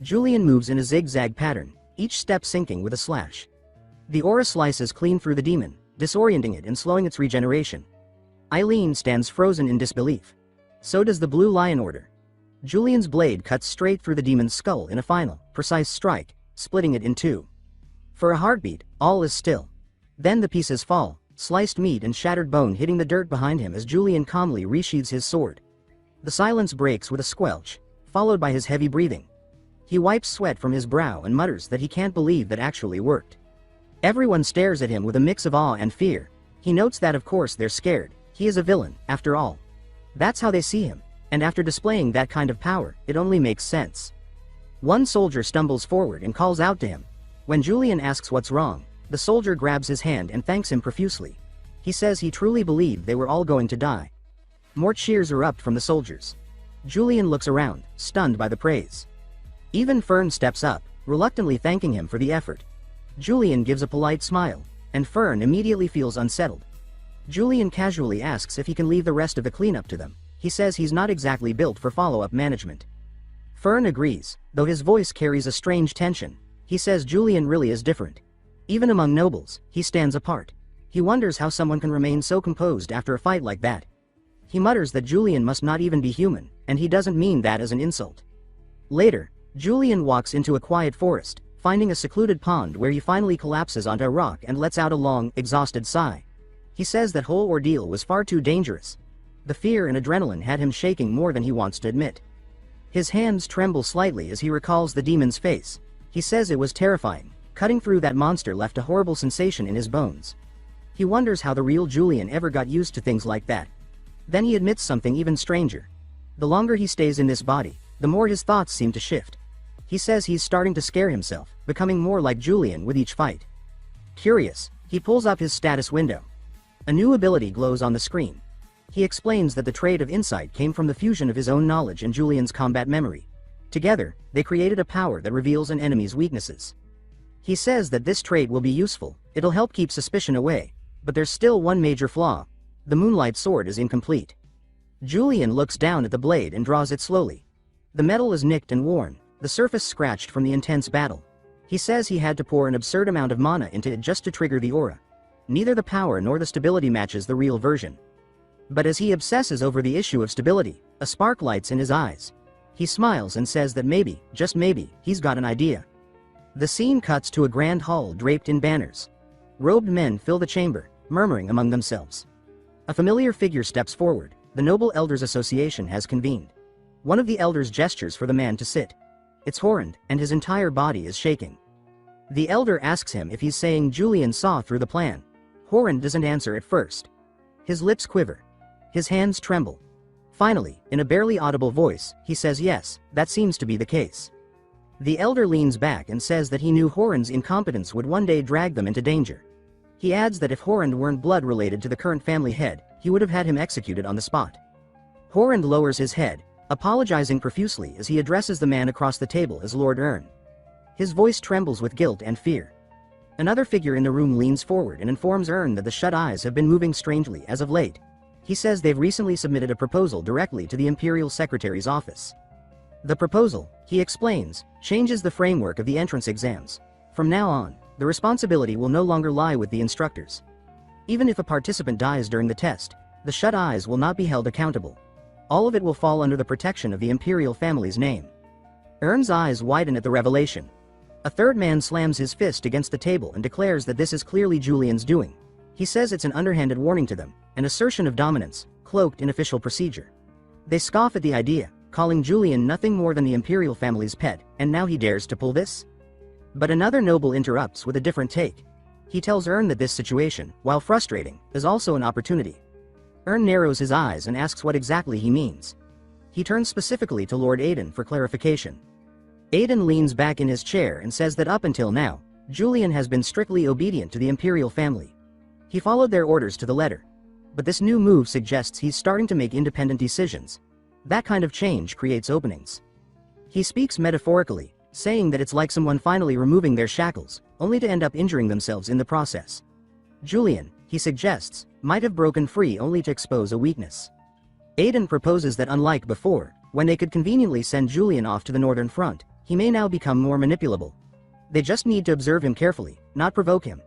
Julian moves in a zigzag pattern, each step sinking with a slash. The aura slices clean through the demon, disorienting it and slowing its regeneration. Eileen stands frozen in disbelief. So does the Blue Lion Order. Julian's blade cuts straight through the demon's skull in a final, precise strike, splitting it in two. For a heartbeat, all is still. Then the pieces fall, sliced meat and shattered bone hitting the dirt behind him as Julian calmly resheathes his sword. The silence breaks with a squelch, followed by his heavy breathing. He wipes sweat from his brow and mutters that he can't believe that actually worked. Everyone stares at him with a mix of awe and fear. He notes that of course they're scared, he is a villain, after all. That's how they see him, and after displaying that kind of power, it only makes sense. One soldier stumbles forward and calls out to him. When Julian asks what's wrong, the soldier grabs his hand and thanks him profusely. He says he truly believed they were all going to die. More cheers erupt from the soldiers. Julian looks around, stunned by the praise. Even Fern steps up, reluctantly thanking him for the effort. Julian gives a polite smile, and Fern immediately feels unsettled. Julian casually asks if he can leave the rest of the cleanup to them. He says he's not exactly built for follow-up management. Fern agrees, though his voice carries a strange tension. He says Julian really is different. Even among nobles, he stands apart. He wonders how someone can remain so composed after a fight like that. He mutters that Julian must not even be human, and he doesn't mean that as an insult. Later, Julian walks into a quiet forest, finding a secluded pond where he finally collapses onto a rock and lets out a long, exhausted sigh. He says that whole ordeal was far too dangerous. The fear and adrenaline had him shaking more than he wants to admit. His hands tremble slightly as he recalls the demon's face. He says it was terrifying. Cutting through that monster left a horrible sensation in his bones. He wonders how the real Julian ever got used to things like that. Then he admits something even stranger. The longer he stays in this body, the more his thoughts seem to shift. He says he's starting to scare himself, becoming more like Julian with each fight. Curious, he pulls up his status window. A new ability glows on the screen. He explains that the trait of insight came from the fusion of his own knowledge and Julian's combat memory. Together, they created a power that reveals an enemy's weaknesses. He says that this trait will be useful, it'll help keep suspicion away, but there's still one major flaw. The moonlight sword is incomplete. Julian looks down at the blade and draws it slowly. The metal is nicked and worn, the surface scratched from the intense battle. He says he had to pour an absurd amount of mana into it just to trigger the aura. Neither the power nor the stability matches the real version. But as he obsesses over the issue of stability, a spark lights in his eyes. He smiles and says that maybe, just maybe, he's got an idea. The scene cuts to a grand hall draped in banners. Robed men fill the chamber, murmuring among themselves. A familiar figure steps forward. The Noble Elders Association has convened. One of the elders gestures for the man to sit. It's Horrend, and his entire body is shaking. The elder asks him if he's saying Julian saw through the plan. Horrend doesn't answer at first. His lips quiver. His hands tremble. Finally, in a barely audible voice, he says yes, that seems to be the case. The elder leans back and says that he knew Horrend's incompetence would one day drag them into danger. He adds that if Horrend weren't blood related to the current family head, he would have had him executed on the spot. Horrend lowers his head, apologizing profusely as he addresses the man across the table as Lord Ern. His voice trembles with guilt and fear. Another figure in the room leans forward and informs Ern that the shut eyes have been moving strangely as of late. He says they've recently submitted a proposal directly to the Imperial Secretary's office. The proposal, he explains, changes the framework of the entrance exams. From now on, the responsibility will no longer lie with the instructors. Even if a participant dies during the test, the shut eyes will not be held accountable. All of it will fall under the protection of the Imperial family's name. Ern's eyes widen at the revelation. A third man slams his fist against the table and declares that this is clearly Julian's doing. He says it's an underhanded warning to them, an assertion of dominance, cloaked in official procedure. They scoff at the idea, calling Julian nothing more than the Imperial family's pet, and now he dares to pull this? But another noble interrupts with a different take. He tells Ern that this situation, while frustrating, is also an opportunity. Ern narrows his eyes and asks what exactly he means. He turns specifically to Lord Aiden for clarification. Aiden leans back in his chair and says that up until now, Julian has been strictly obedient to the Imperial family. He followed their orders to the letter. But this new move suggests he's starting to make independent decisions. That kind of change creates openings. He speaks metaphorically, saying that it's like someone finally removing their shackles, only to end up injuring themselves in the process. Julian, he suggests, might have broken free only to expose a weakness. Aiden proposes that unlike before, when they could conveniently send Julian off to the northern front, he may now become more manipulable. They just need to observe him carefully, not provoke him.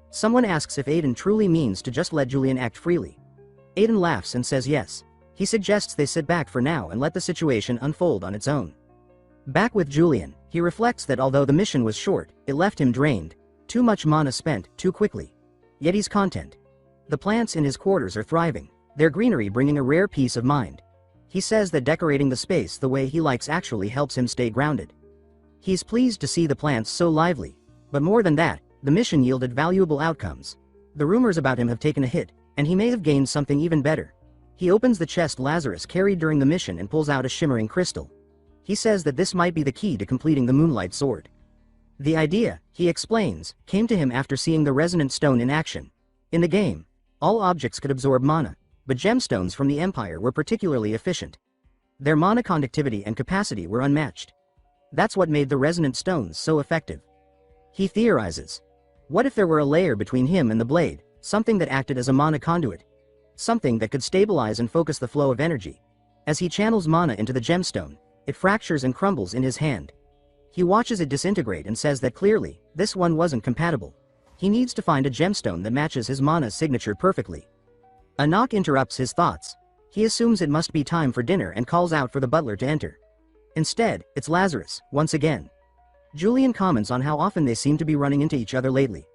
Someone asks if Aiden truly means to just let Julian act freely. Aiden laughs and says yes. He suggests they sit back for now and let the situation unfold on its own. Back with Julian, he reflects that although the mission was short, it left him drained. Too much mana spent, too quickly. Yet he's content. The plants in his quarters are thriving, their greenery bringing a rare peace of mind. He says that decorating the space the way he likes actually helps him stay grounded. He's pleased to see the plants so lively, but more than that, the mission yielded valuable outcomes. The rumors about him have taken a hit, and he may have gained something even better. He opens the chest Lazarus carried during the mission and pulls out a shimmering crystal. He says that this might be the key to completing the Moonlight Sword. The idea, he explains, came to him after seeing the resonant stone in action. In the game, all objects could absorb mana, but gemstones from the Empire were particularly efficient. Their mana conductivity and capacity were unmatched. That's what made the resonant stones so effective. He theorizes. What if there were a layer between him and the blade, something that acted as a mana conduit? Something that could stabilize and focus the flow of energy. As he channels mana into the gemstone, it fractures and crumbles in his hand. He watches it disintegrate and says that clearly, this one wasn't compatible. He needs to find a gemstone that matches his mana signature perfectly. A knock interrupts his thoughts. He assumes it must be time for dinner and calls out for the butler to enter. Instead, it's Lazarus, once again. Julian comments on how often they seem to be running into each other lately.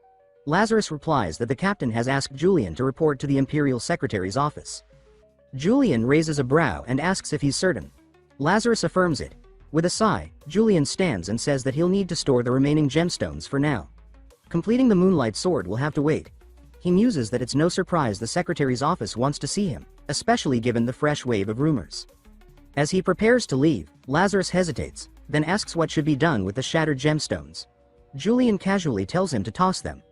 Lazarus replies that the captain has asked Julian to report to the Imperial Secretary's office. Julian raises a brow and asks if he's certain. Lazarus affirms it. With a sigh, Julian stands and says that he'll need to store the remaining gemstones for now. Completing the Moonlight Sword will have to wait. He muses that it's no surprise the Secretary's office wants to see him, especially given the fresh wave of rumors. As he prepares to leave, Lazarus hesitates, then asks what should be done with the shattered gemstones. Julian casually tells him to toss them.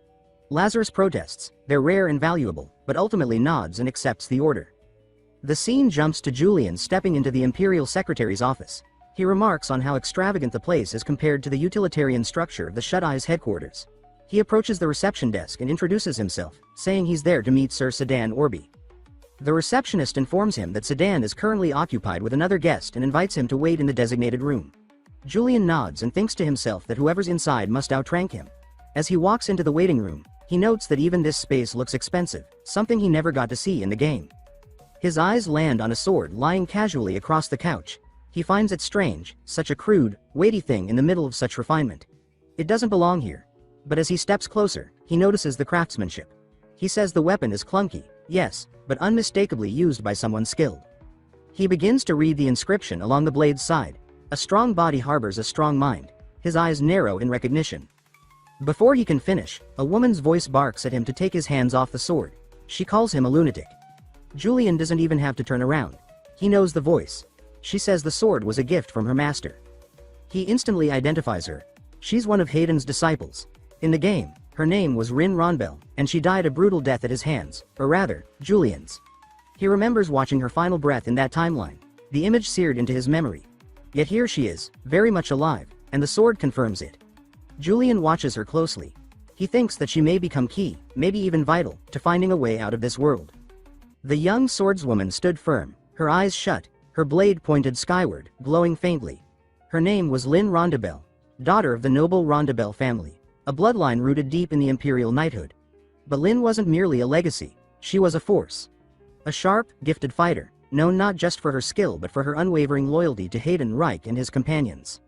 Lazarus protests, they're rare and valuable, but ultimately nods and accepts the order. The scene jumps to Julian stepping into the Imperial Secretary's office. He remarks on how extravagant the place is compared to the utilitarian structure of the Shut-Eye's headquarters. He approaches the reception desk and introduces himself, saying he's there to meet Sir Sedan Orby. The receptionist informs him that Sedan is currently occupied with another guest and invites him to wait in the designated room. Julian nods and thinks to himself that whoever's inside must outrank him. As he walks into the waiting room, he notes that even this space looks expensive, something he never got to see in the game. His eyes land on a sword lying casually across the couch. He finds it strange, such a crude, weighty thing in the middle of such refinement. It doesn't belong here. But as he steps closer, he notices the craftsmanship. He says the weapon is clunky, yes, but unmistakably used by someone skilled. He begins to read the inscription along the blade's side. A strong body harbors a strong mind. His eyes narrow in recognition. Before he can finish, a woman's voice barks at him to take his hands off the sword. She calls him a lunatic. Julian doesn't even have to turn around. He knows the voice. She says the sword was a gift from her master. He instantly identifies her. She's one of Hayden's disciples. In the game, her name was Rin Ronbel, and she died a brutal death at his hands, or rather, Julian's. He remembers watching her final breath in that timeline, the image seared into his memory. Yet here she is, very much alive, and the sword confirms it. Julian watches her closely. He thinks that she may become key, maybe even vital, to finding a way out of this world. The young swordswoman stood firm, her eyes shut, her blade pointed skyward, glowing faintly. Her name was Lynn Rondabelle, daughter of the noble Rondabelle family, a bloodline rooted deep in the Imperial knighthood. But Lynn wasn't merely a legacy, she was a force. A sharp, gifted fighter, known not just for her skill but for her unwavering loyalty to Hayden Reich and his companions.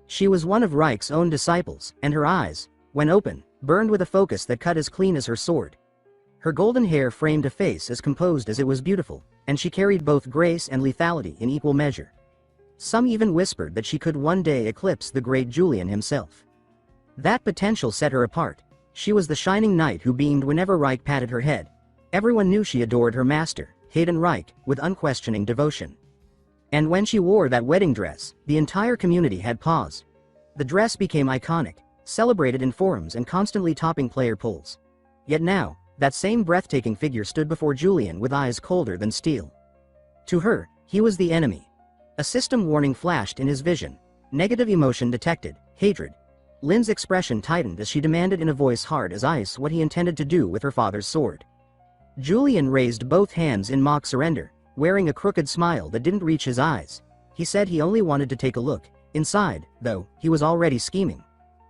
She was one of Reich's own disciples, and her eyes, when open, burned with a focus that cut as clean as her sword. Her golden hair framed a face as composed as it was beautiful, and she carried both grace and lethality in equal measure. Some even whispered that she could one day eclipse the great Julian himself. That potential set her apart. She was the shining knight who beamed whenever Reich patted her head. Everyone knew she adored her master, Hayden Reich, with unquestioning devotion. And when she wore that wedding dress, the entire community had pause. The dress became iconic, celebrated in forums and constantly topping player polls. Yet now, that same breathtaking figure stood before Julian with eyes colder than steel. To her, he was the enemy. A system warning flashed in his vision. Negative emotion detected, hatred. Lynn's expression tightened as she demanded in a voice hard as ice what he intended to do with her father's sword. Julian raised both hands in mock surrender, wearing a crooked smile that didn't reach his eyes. He said he only wanted to take a look. Inside, though, he was already scheming.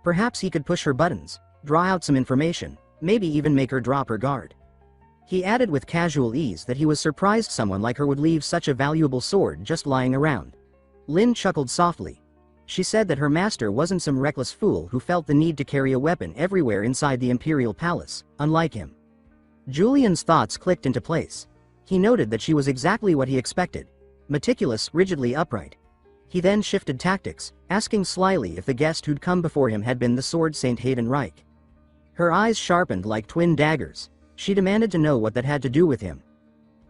Perhaps he could push her buttons, draw out some information, maybe even make her drop her guard. He added with casual ease that he was surprised someone like her would leave such a valuable sword just lying around. Lin chuckled softly. She said that her master wasn't some reckless fool who felt the need to carry a weapon everywhere inside the imperial palace, unlike him. Julian's thoughts clicked into place. He noted that she was exactly what he expected. Meticulous, rigidly upright. He then shifted tactics, asking slyly if the guest who'd come before him had been the sword Saint Hayden. Her eyes sharpened like twin daggers. She demanded to know what that had to do with him.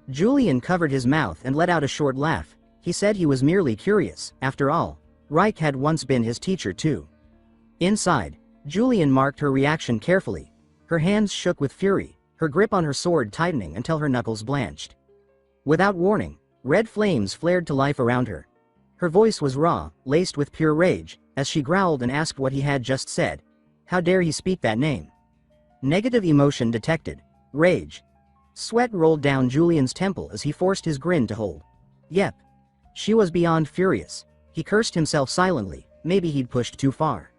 Julian covered his mouth and let out a short laugh. He said he was merely curious. After all, Reich had once been his teacher too. Inside, Julian marked her reaction carefully. Her hands shook with fury, her grip on her sword tightening until her knuckles blanched. Without warning, red flames flared to life around her. Her voice was raw, laced with pure rage, as she growled and asked what he had just said. How dare he speak that name? Negative emotion detected. Rage. Sweat rolled down Julian's temple as he forced his grin to hold. Yep. She was beyond furious. He cursed himself silently. Maybe he'd pushed too far.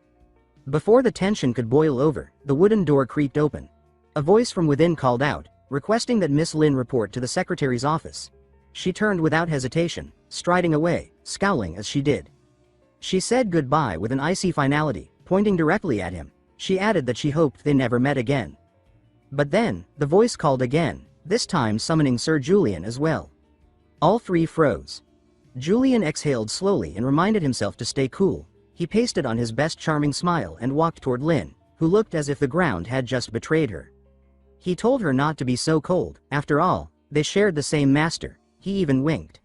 Before the tension could boil over, the wooden door creaked open. A voice from within called out, requesting that Miss Lin report to the secretary's office. She turned without hesitation, striding away, scowling as she did. She said goodbye with an icy finality, pointing directly at him. She added that she hoped they never met again. But then, the voice called again, this time summoning Sir Julian as well. All three froze. Julian exhaled slowly and reminded himself to stay cool. He pasted on his best charming smile and walked toward Lin, who looked as if the ground had just betrayed her. He told her not to be so cold. After all, they shared the same master. He even winked.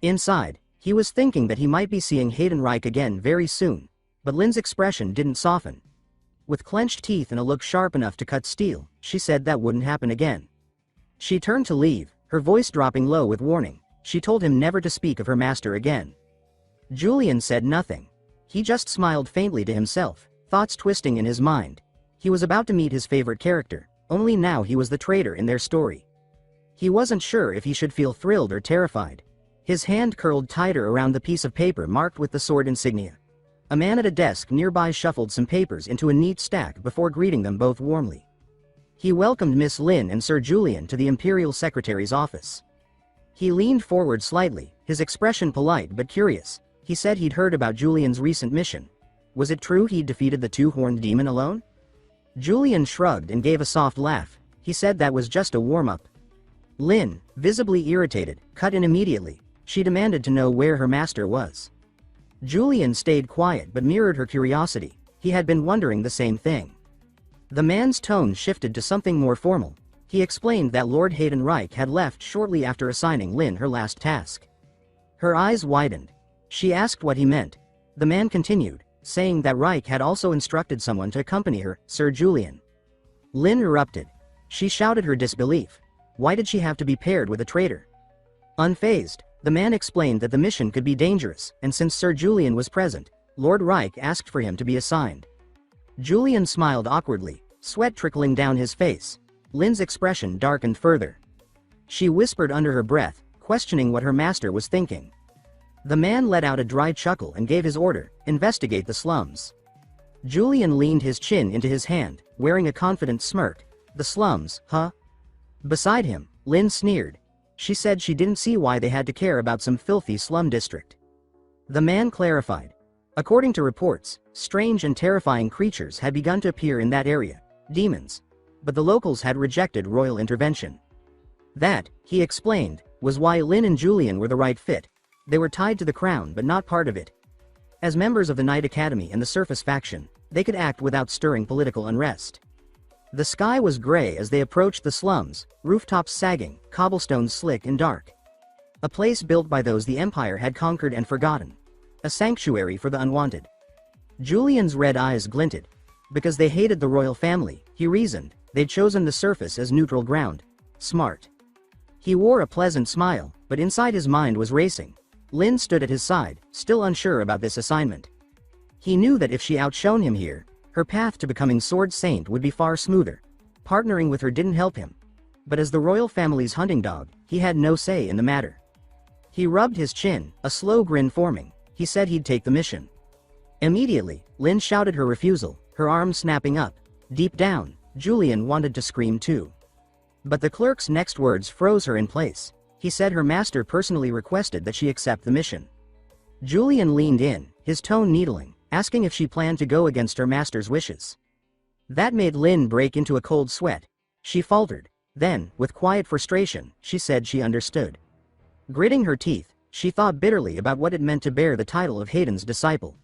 Inside, he was thinking that he might be seeing Hayden again very soon, but Lin's expression didn't soften. With clenched teeth and a look sharp enough to cut steel, she said that wouldn't happen again. She turned to leave, her voice dropping low with warning. She told him never to speak of her master again. Julian said nothing. He just smiled faintly to himself, thoughts twisting in his mind. He was about to meet his favorite character, only now he was the traitor in their story. He wasn't sure if he should feel thrilled or terrified. His hand curled tighter around the piece of paper marked with the sword insignia. A man at a desk nearby shuffled some papers into a neat stack before greeting them both warmly. He welcomed Miss Lin and Sir Julian to the Imperial Secretary's office. He leaned forward slightly, his expression polite but curious. He said he'd heard about Julian's recent mission. Was it true he'd defeated the two-horned demon alone? Julian shrugged and gave a soft laugh. He said that was just a warm-up. Lin, visibly irritated, cut in immediately. She demanded to know where her master was. Julian stayed quiet but mirrored her curiosity. He had been wondering the same thing. The man's tone shifted to something more formal. He explained that Lord Hayden had left shortly after assigning Lin her last task. Her eyes widened. She asked what he meant. The man continued, saying that Reich had also instructed someone to accompany her, Sir Julian. Lin erupted. She shouted her disbelief. Why did she have to be paired with a traitor? Unfazed, the man explained that the mission could be dangerous, and since Sir Julian was present, Lord Reich asked for him to be assigned. Julian smiled awkwardly, sweat trickling down his face. Lin's expression darkened further. She whispered under her breath, questioning what her master was thinking. The man let out a dry chuckle and gave his order, investigate the slums. Julian leaned his chin into his hand, wearing a confident smirk. The slums, huh? Beside him, Lin sneered. She said she didn't see why they had to care about some filthy slum district. The man clarified. According to reports, strange and terrifying creatures had begun to appear in that area, demons. But the locals had rejected royal intervention. That, he explained, was why Lin and Julian were the right fit. They were tied to the crown but not part of it. As members of the Night Academy and the Surface faction, they could act without stirring political unrest. The sky was gray as they approached the slums, rooftops sagging, cobblestones slick and dark. A place built by those the Empire had conquered and forgotten. A sanctuary for the unwanted. Julian's red eyes glinted. Because they hated the royal family, he reasoned, they'd chosen the Surface as neutral ground. Smart. He wore a pleasant smile, but inside his mind was racing. Lin stood at his side, still unsure about this assignment. He knew that if she outshone him here, her path to becoming Sword Saint would be far smoother. Partnering with her didn't help him. But as the royal family's hunting dog, he had no say in the matter. He rubbed his chin, a slow grin forming. He said he'd take the mission. Immediately, Lin shouted her refusal, her arms snapping up. Deep down, Julian wanted to scream too. But the clerk's next words froze her in place. He said her master personally requested that she accept the mission. Julian leaned in, his tone needling, asking if she planned to go against her master's wishes. That made Lin break into a cold sweat. She faltered. Then, with quiet frustration, she said she understood. Gritting her teeth, she thought bitterly about what it meant to bear the title of Hayden's disciple.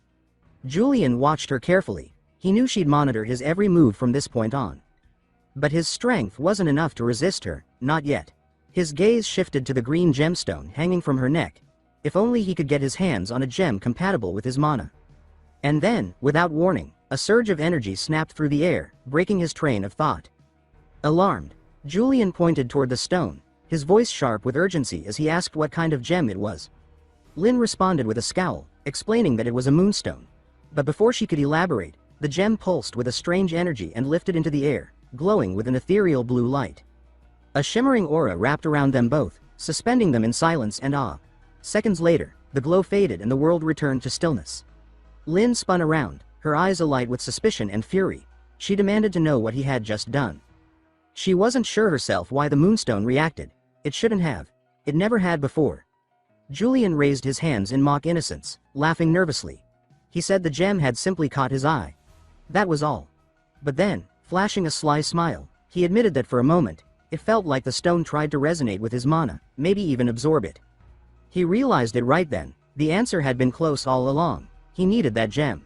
Julian watched her carefully. He knew she'd monitor his every move from this point on. But his strength wasn't enough to resist her, not yet. His gaze shifted to the green gemstone hanging from her neck. If only he could get his hands on a gem compatible with his mana. And then, without warning, a surge of energy snapped through the air, breaking his train of thought. Alarmed, Julian pointed toward the stone, his voice sharp with urgency as he asked what kind of gem it was. Lin responded with a scowl, explaining that it was a moonstone. But before she could elaborate, the gem pulsed with a strange energy and lifted into the air, glowing with an ethereal blue light. A shimmering aura wrapped around them both, suspending them in silence and awe. Seconds later, the glow faded and the world returned to stillness. Lin spun around, her eyes alight with suspicion and fury. She demanded to know what he had just done. She wasn't sure herself why the moonstone reacted. It shouldn't have. It never had before. Julian raised his hands in mock innocence, laughing nervously. He said the gem had simply caught his eye. That was all. But then, flashing a sly smile, he admitted that for a moment, it felt like the stone tried to resonate with his mana, maybe even absorb it. He realized it right then. The answer had been close all along. He needed that gem.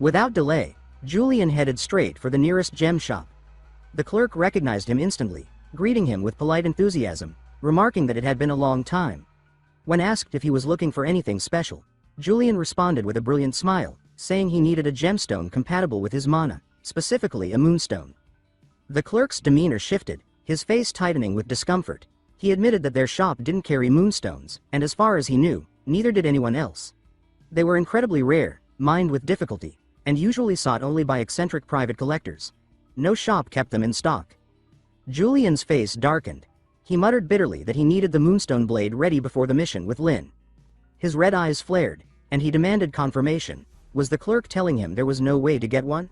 Without delay, Julian headed straight for the nearest gem shop. The clerk recognized him instantly, greeting him with polite enthusiasm, remarking that it had been a long time. When asked if he was looking for anything special, Julian responded with a brilliant smile, saying he needed a gemstone compatible with his mana, specifically a moonstone. The clerk's demeanor shifted, his face tightening with discomfort. He admitted that their shop didn't carry moonstones, and as far as he knew, neither did anyone else. They were incredibly rare, mined with difficulty, and usually sought only by eccentric private collectors. No shop kept them in stock. Julian's face darkened. He muttered bitterly that he needed the moonstone blade ready before the mission with Lin. His red eyes flared, and he demanded confirmation. Was the clerk telling him there was no way to get one?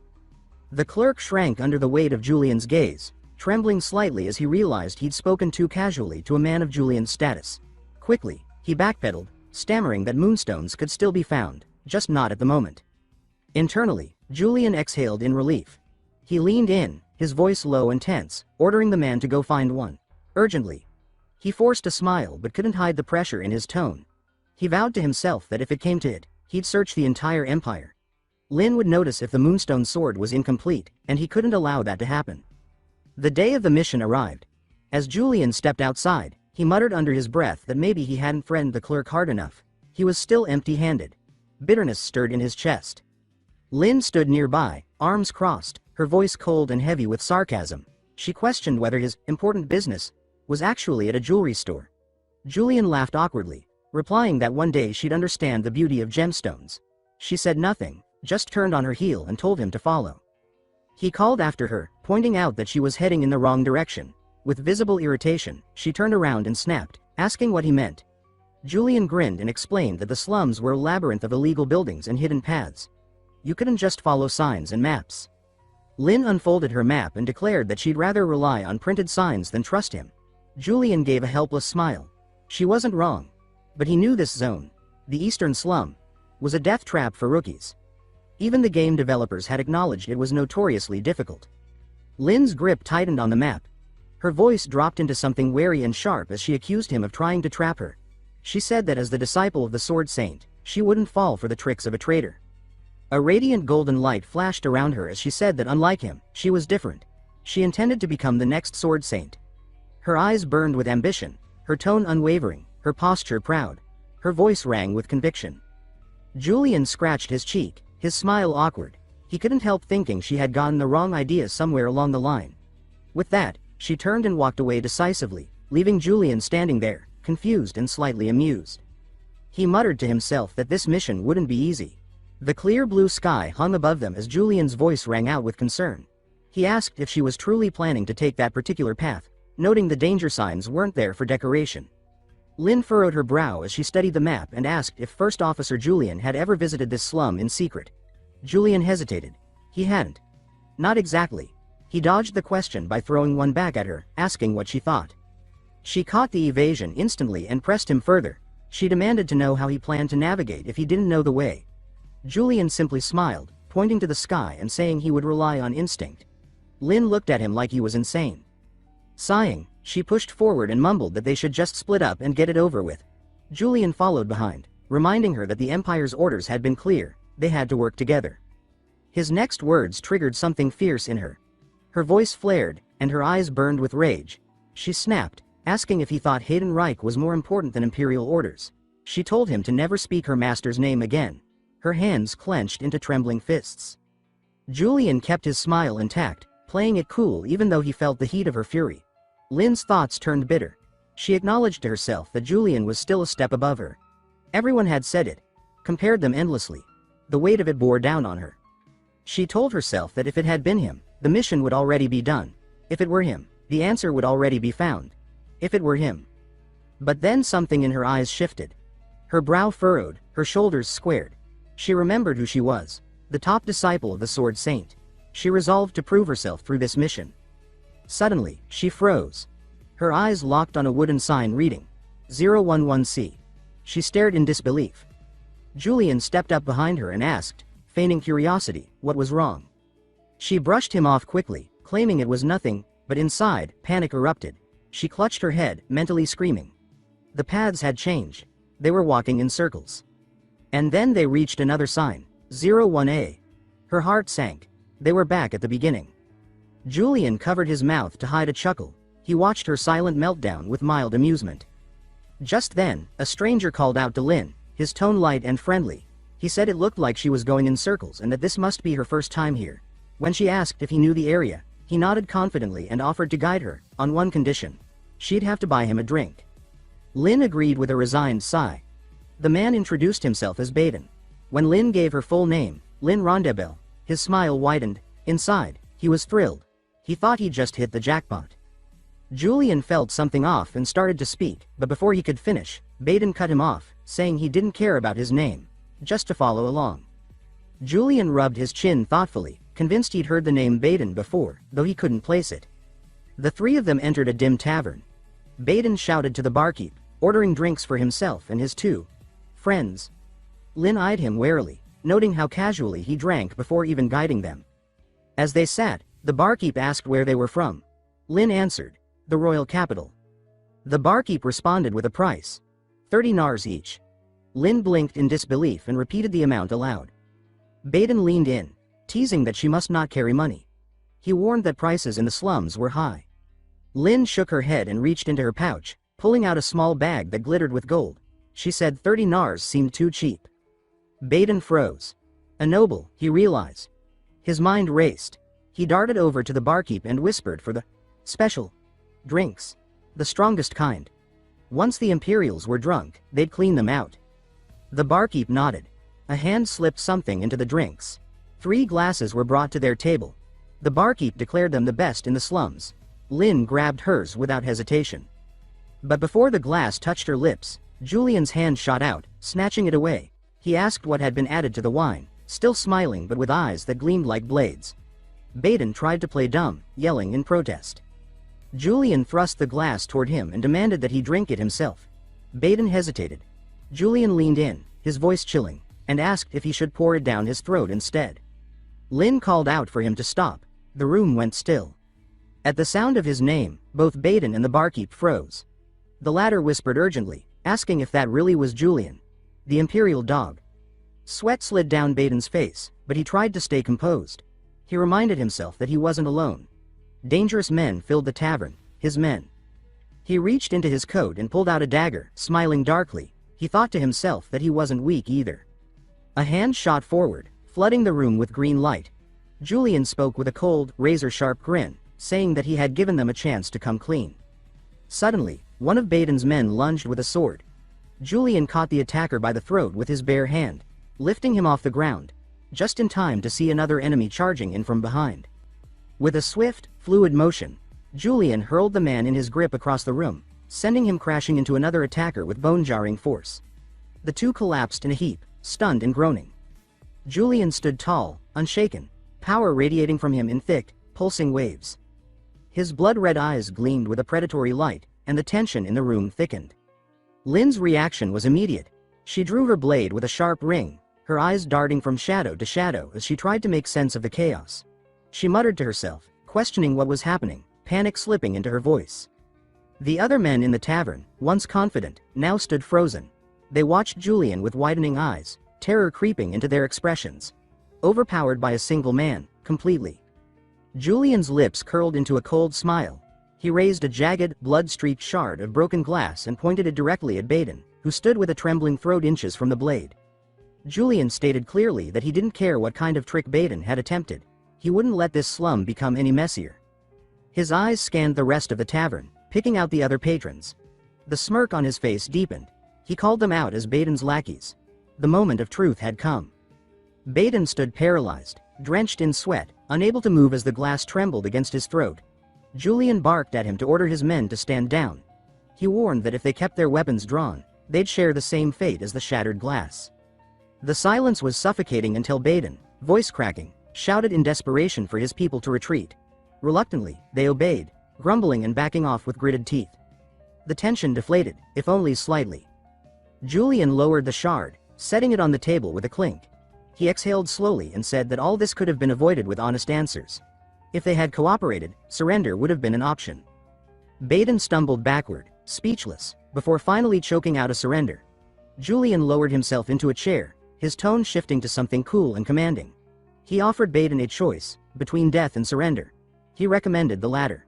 The clerk shrank under the weight of Julian's gaze, trembling slightly as he realized he'd spoken too casually to a man of Julian's status. Quickly, he backpedaled, stammering that moonstones could still be found, just not at the moment. Internally, Julian exhaled in relief. He leaned in, his voice low and tense, ordering the man to go find one. Urgently. He forced a smile but couldn't hide the pressure in his tone. He vowed to himself that if it came to it, he'd search the entire empire. Lin would notice if the moonstone sword was incomplete, and he couldn't allow that to happen. The day of the mission arrived. As Julian stepped outside, he muttered under his breath that maybe he hadn't threatened the clerk hard enough. He was still empty-handed. Bitterness stirred in his chest. Lin stood nearby, arms crossed, her voice cold and heavy with sarcasm. She questioned whether his important business was actually at a jewelry store. Julian laughed awkwardly, replying that one day she'd understand the beauty of gemstones. She said nothing, just turned on her heel and told him to follow. He called after her, pointing out that she was heading in the wrong direction. With visible irritation, she turned around and snapped, asking what he meant. Julian grinned and explained that the slums were a labyrinth of illegal buildings and hidden paths. You couldn't just follow signs and maps. Lin unfolded her map and declared that she'd rather rely on printed signs than trust him. Julian gave a helpless smile. She wasn't wrong. But he knew this zone, the eastern slum, was a death trap for rookies. Even the game developers had acknowledged it was notoriously difficult. Lin's grip tightened on the map. Her voice dropped into something wary and sharp as she accused him of trying to trap her. She said that as the disciple of the Sword Saint, she wouldn't fall for the tricks of a traitor. A radiant golden light flashed around her as she said that unlike him, she was different. She intended to become the next Sword Saint. Her eyes burned with ambition, her tone unwavering, her posture proud. Her voice rang with conviction. Julian scratched his cheek, his smile awkward. He couldn't help thinking she had gotten the wrong idea somewhere along the line. With that, she turned and walked away decisively, leaving Julian standing there, confused and slightly amused. He muttered to himself that this mission wouldn't be easy. The clear blue sky hung above them as Julian's voice rang out with concern. He asked if she was truly planning to take that particular path, noting the danger signs weren't there for decoration. Lin furrowed her brow as she studied the map and asked if First Officer Julian had ever visited this slum in secret. Julian hesitated. He hadn't. Not exactly. He dodged the question by throwing one back at her, asking what she thought. She caught the evasion instantly and pressed him further. She demanded to know how he planned to navigate if he didn't know the way. Julian simply smiled, pointing to the sky and saying he would rely on instinct. Lin looked at him like he was insane. Sighing, she pushed forward and mumbled that they should just split up and get it over with. Julian followed behind, reminding her that the Empire's orders had been clear, they had to work together. His next words triggered something fierce in her. Her voice flared, and her eyes burned with rage. She snapped, asking if he thought Hayden Reich was more important than Imperial orders. She told him to never speak her master's name again. Her hands clenched into trembling fists. Julian kept his smile intact, playing it cool even though he felt the heat of her fury. Lin's thoughts turned bitter. She acknowledged to herself that Julian was still a step above her. Everyone had said it, compared them endlessly. The weight of it bore down on her. She told herself that if it had been him, the mission would already be done. If it were him, the answer would already be found. If it were him. But then something in her eyes shifted. Her brow furrowed, her shoulders squared. She remembered who she was, the top disciple of the Sword Saint. She resolved to prove herself through this mission. Suddenly, she froze. Her eyes locked on a wooden sign reading 011C. She stared in disbelief. Julian stepped up behind her and asked, feigning curiosity, what was wrong. She brushed him off quickly, claiming it was nothing, but inside, panic erupted. She clutched her head, mentally screaming. The paths had changed. They were walking in circles. And then they reached another sign, 01A. Her heart sank. They were back at the beginning. Julian covered his mouth to hide a chuckle. He watched her silent meltdown with mild amusement. Just then, a stranger called out to Lin, his tone light and friendly. He said it looked like she was going in circles and that this must be her first time here. When she asked if he knew the area, he nodded confidently and offered to guide her, on one condition. She'd have to buy him a drink. Lin agreed with a resigned sigh. The man introduced himself as Baden. When Lin gave her full name, Lin Rondebel, his smile widened. Inside, he was thrilled. He thought he'd just hit the jackpot. Julian felt something off and started to speak, but before he could finish, Baden cut him off, saying he didn't care about his name, just to follow along. Julian rubbed his chin thoughtfully, convinced he'd heard the name Baden before, though he couldn't place it. The three of them entered a dim tavern. Baden shouted to the barkeep, ordering drinks for himself and his two friends. Lin eyed him warily, noting how casually he drank before even guiding them. As they sat, the barkeep asked where they were from. Lin answered, the royal capital. The barkeep responded with a price. 30 nars each. Lin blinked in disbelief and repeated the amount aloud. Baden leaned in, teasing that she must not carry money. He warned that prices in the slums were high. Lin shook her head and reached into her pouch, pulling out a small bag that glittered with gold. She said 30 nars seemed too cheap. Baden froze. A noble, he realized. His mind raced. He darted over to the barkeep and whispered for the special drinks. The strongest kind. Once the Imperials were drunk, they'd clean them out. The barkeep nodded. A hand slipped something into the drinks. 3 glasses were brought to their table. The barkeep declared them the best in the slums. Lin grabbed hers without hesitation. But before the glass touched her lips, Julian's hand shot out, snatching it away. He asked what had been added to the wine, still smiling but with eyes that gleamed like blades. Baden tried to play dumb, yelling in protest. Julian thrust the glass toward him and demanded that he drink it himself. Baden hesitated. Julian leaned in, his voice chilling, and asked if he should pour it down his throat instead. Lin called out for him to stop. The room went still. At the sound of his name, both Baden and the barkeep froze. The latter whispered urgently, asking if that really was Julian, the Imperial dog. Sweat slid down Baden's face, but he tried to stay composed. He reminded himself that he wasn't alone. Dangerous men filled the tavern, his men. He reached into his coat and pulled out a dagger, smiling darkly. He thought to himself that he wasn't weak either. A hand shot forward, flooding the room with green light. Julian spoke with a cold, razor-sharp grin, saying that he had given them a chance to come clean. Suddenly, one of Baden's men lunged with a sword. Julian caught the attacker by the throat with his bare hand, lifting him off the ground, just in time to see another enemy charging in from behind. With a swift, fluid motion, Julian hurled the man in his grip across the room, sending him crashing into another attacker with bone-jarring force. The two collapsed in a heap, stunned and groaning. Julian stood tall, unshaken, power radiating from him in thick, pulsing waves. His blood-red eyes gleamed with a predatory light, and the tension in the room thickened. Lin's reaction was immediate. She drew her blade with a sharp ring, her eyes darting from shadow to shadow as she tried to make sense of the chaos. She muttered to herself, questioning what was happening, panic slipping into her voice. The other men in the tavern, once confident, now stood frozen. They watched Julian with widening eyes, terror creeping into their expressions. Overpowered by a single man, completely. Julian's lips curled into a cold smile. He raised a jagged, blood-streaked shard of broken glass and pointed it directly at Baden, who stood with a trembling throat inches from the blade. Julian stated clearly that he didn't care what kind of trick Baden had attempted. He wouldn't let this slum become any messier. His eyes scanned the rest of the tavern, picking out the other patrons. The smirk on his face deepened. He called them out as Baden's lackeys. The moment of truth had come. Baden stood paralyzed, drenched in sweat, unable to move as the glass trembled against his throat. Julian barked at him to order his men to stand down. He warned that if they kept their weapons drawn, they'd share the same fate as the shattered glass. The silence was suffocating until Baden, voice cracking, shouted in desperation for his people to retreat. Reluctantly, they obeyed, grumbling and backing off with gritted teeth. The tension deflated, if only slightly. Julian lowered the shard, setting it on the table with a clink. He exhaled slowly and said that all this could have been avoided with honest answers. If they had cooperated, surrender would have been an option. Baden stumbled backward, speechless, before finally choking out a surrender. Julian lowered himself into a chair, his tone shifting to something cool and commanding. He offered Baden a choice, between death and surrender. He recommended the latter.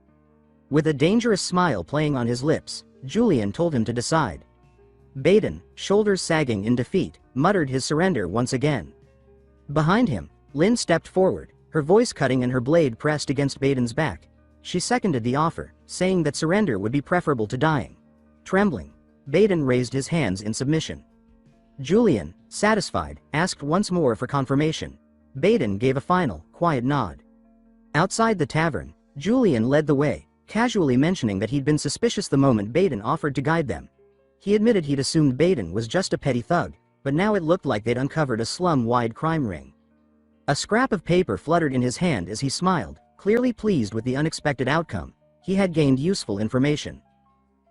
With a dangerous smile playing on his lips, Julian told him to decide. Baden, shoulders sagging in defeat, muttered his surrender once again. Behind him, Lin stepped forward, her voice cutting and her blade pressed against Baden's back. She seconded the offer, saying that surrender would be preferable to dying. Trembling, Baden raised his hands in submission. Julian, satisfied, asked once more for confirmation. Baden gave a final, quiet nod. Outside the tavern, Julian led the way, casually mentioning that he'd been suspicious the moment Baden offered to guide them. He admitted he'd assumed Baden was just a petty thug, but now it looked like they'd uncovered a slum-wide crime ring. A scrap of paper fluttered in his hand as he smiled, clearly pleased with the unexpected outcome. He had gained useful information.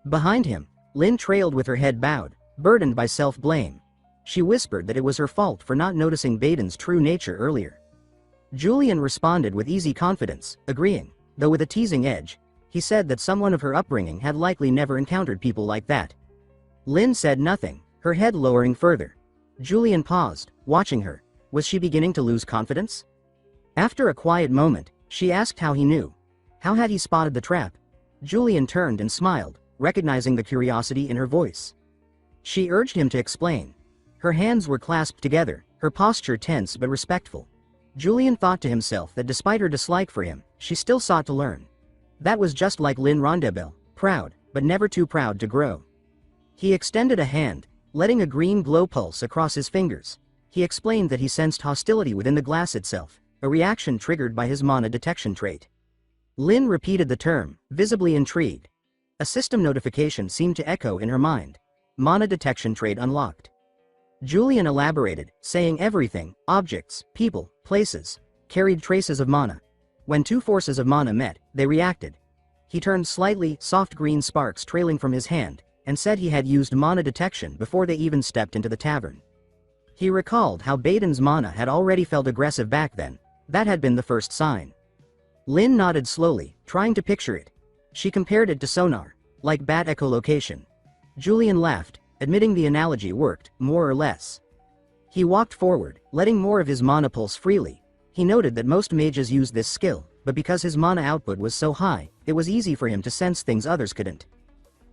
Behind him, Lin trailed with her head bowed, burdened by self-blame. She whispered that it was her fault for not noticing Baden's true nature earlier. Julian responded with easy confidence, agreeing, though with a teasing edge. He said that someone of her upbringing had likely never encountered people like that. Lin said nothing, her head lowering further. Julian paused, watching her. Was she beginning to lose confidence? After a quiet moment, she asked how he knew. How had he spotted the trap? Julian turned and smiled, recognizing the curiosity in her voice. She urged him to explain. Her hands were clasped together, her posture tense but respectful. Julian thought to himself that despite her dislike for him, she still sought to learn. That was just like Lin Rondebel, proud, but never too proud to grow. He extended a hand, letting a green glow pulse across his fingers. He explained that he sensed hostility within the glass itself, a reaction triggered by his mana detection trait. Lin repeated the term, visibly intrigued. A system notification seemed to echo in her mind. Mana detection trait unlocked. Julian elaborated, saying everything, objects, people, places, carried traces of mana. When two forces of mana met, they reacted. He turned slightly, soft green sparks trailing from his hand, and said he had used mana detection before they even stepped into the tavern. He recalled how Baden's mana had already felt aggressive back then. That had been the first sign. Lin nodded slowly, trying to picture it. She compared it to sonar, like bat echolocation. Julian laughed, admitting the analogy worked, more or less. He walked forward, letting more of his mana pulse freely. He noted that most mages used this skill, but because his mana output was so high, it was easy for him to sense things others couldn't.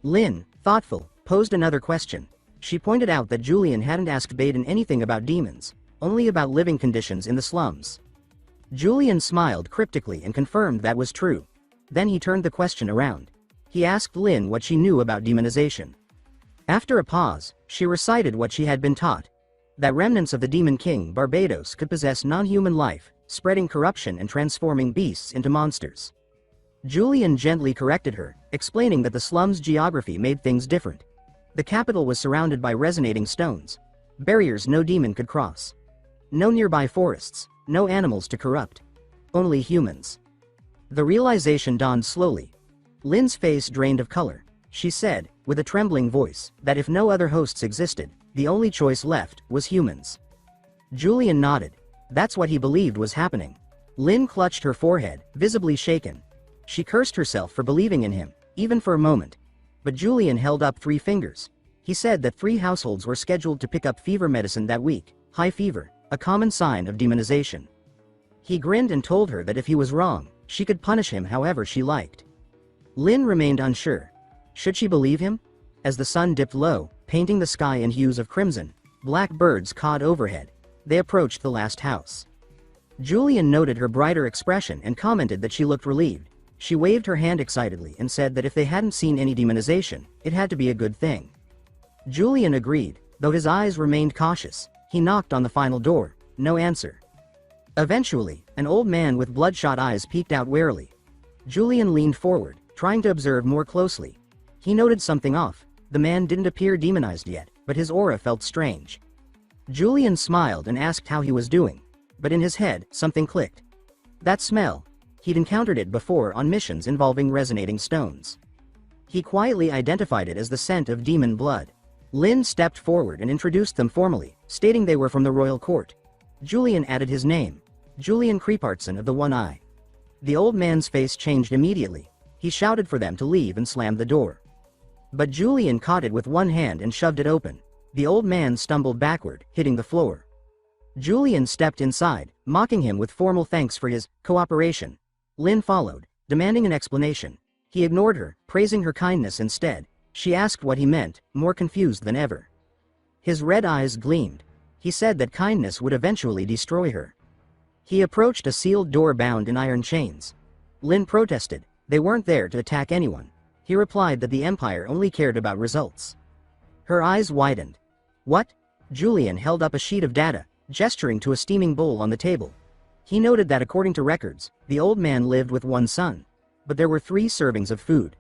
Lin, thoughtful, posed another question. She pointed out that Julian hadn't asked Baden anything about demons, only about living conditions in the slums. Julian smiled cryptically and confirmed that was true. Then he turned the question around. He asked Lin what she knew about demonization. After a pause, she recited what she had been taught. That remnants of the Demon King Barbados could possess non-human life, spreading corruption and transforming beasts into monsters. Julian gently corrected her, explaining that the slum's geography made things different. The capital was surrounded by resonating stones. Barriers no demon could cross. No nearby forests, no animals to corrupt. Only humans. The realization dawned slowly. Lin's face drained of color. She said, with a trembling voice, that if no other hosts existed, the only choice left was humans. Julian nodded. That's what he believed was happening. Lin clutched her forehead, visibly shaken. She cursed herself for believing in him, even for a moment. But Julian held up 3 fingers. He said that 3 households were scheduled to pick up fever medicine that week, high fever, a common sign of demonization. He grinned and told her that if he was wrong, she could punish him however she liked. Lin remained unsure. Should she believe him? As the sun dipped low, painting the sky in hues of crimson, black birds cawed overhead. They approached the last house. Julian noted her brighter expression and commented that she looked relieved. She waved her hand excitedly and said that if they hadn't seen any demonization, it had to be a good thing. Julian agreed, though his eyes remained cautious. He knocked on the final door. No answer. Eventually, an old man with bloodshot eyes peeked out warily. Julian leaned forward, trying to observe more closely. He noted something off. The man didn't appear demonized yet, but his aura felt strange. Julian smiled and asked how he was doing. But in his head, something clicked. That smell. He'd encountered it before on missions involving resonating stones. He quietly identified it as the scent of demon blood. Lin stepped forward and introduced them formally, stating they were from the royal court. Julian added his name. Julian Creepartson of the One Eye. The old man's face changed immediately. He shouted for them to leave and slammed the door. But Julian caught it with one hand and shoved it open. The old man stumbled backward, hitting the floor. Julian stepped inside, mocking him with formal thanks for his cooperation. Lin followed, demanding an explanation. He ignored her, praising her kindness instead. She asked what he meant, more confused than ever. His red eyes gleamed. He said that kindness would eventually destroy her. He approached a sealed door bound in iron chains. Lin protested. They weren't there to attack anyone. He replied that the Empire only cared about results. Her eyes widened. What? Julian held up a sheet of data, gesturing to a steaming bowl on the table. He noted that according to records, the old man lived with 1 son. But there were 3 servings of food.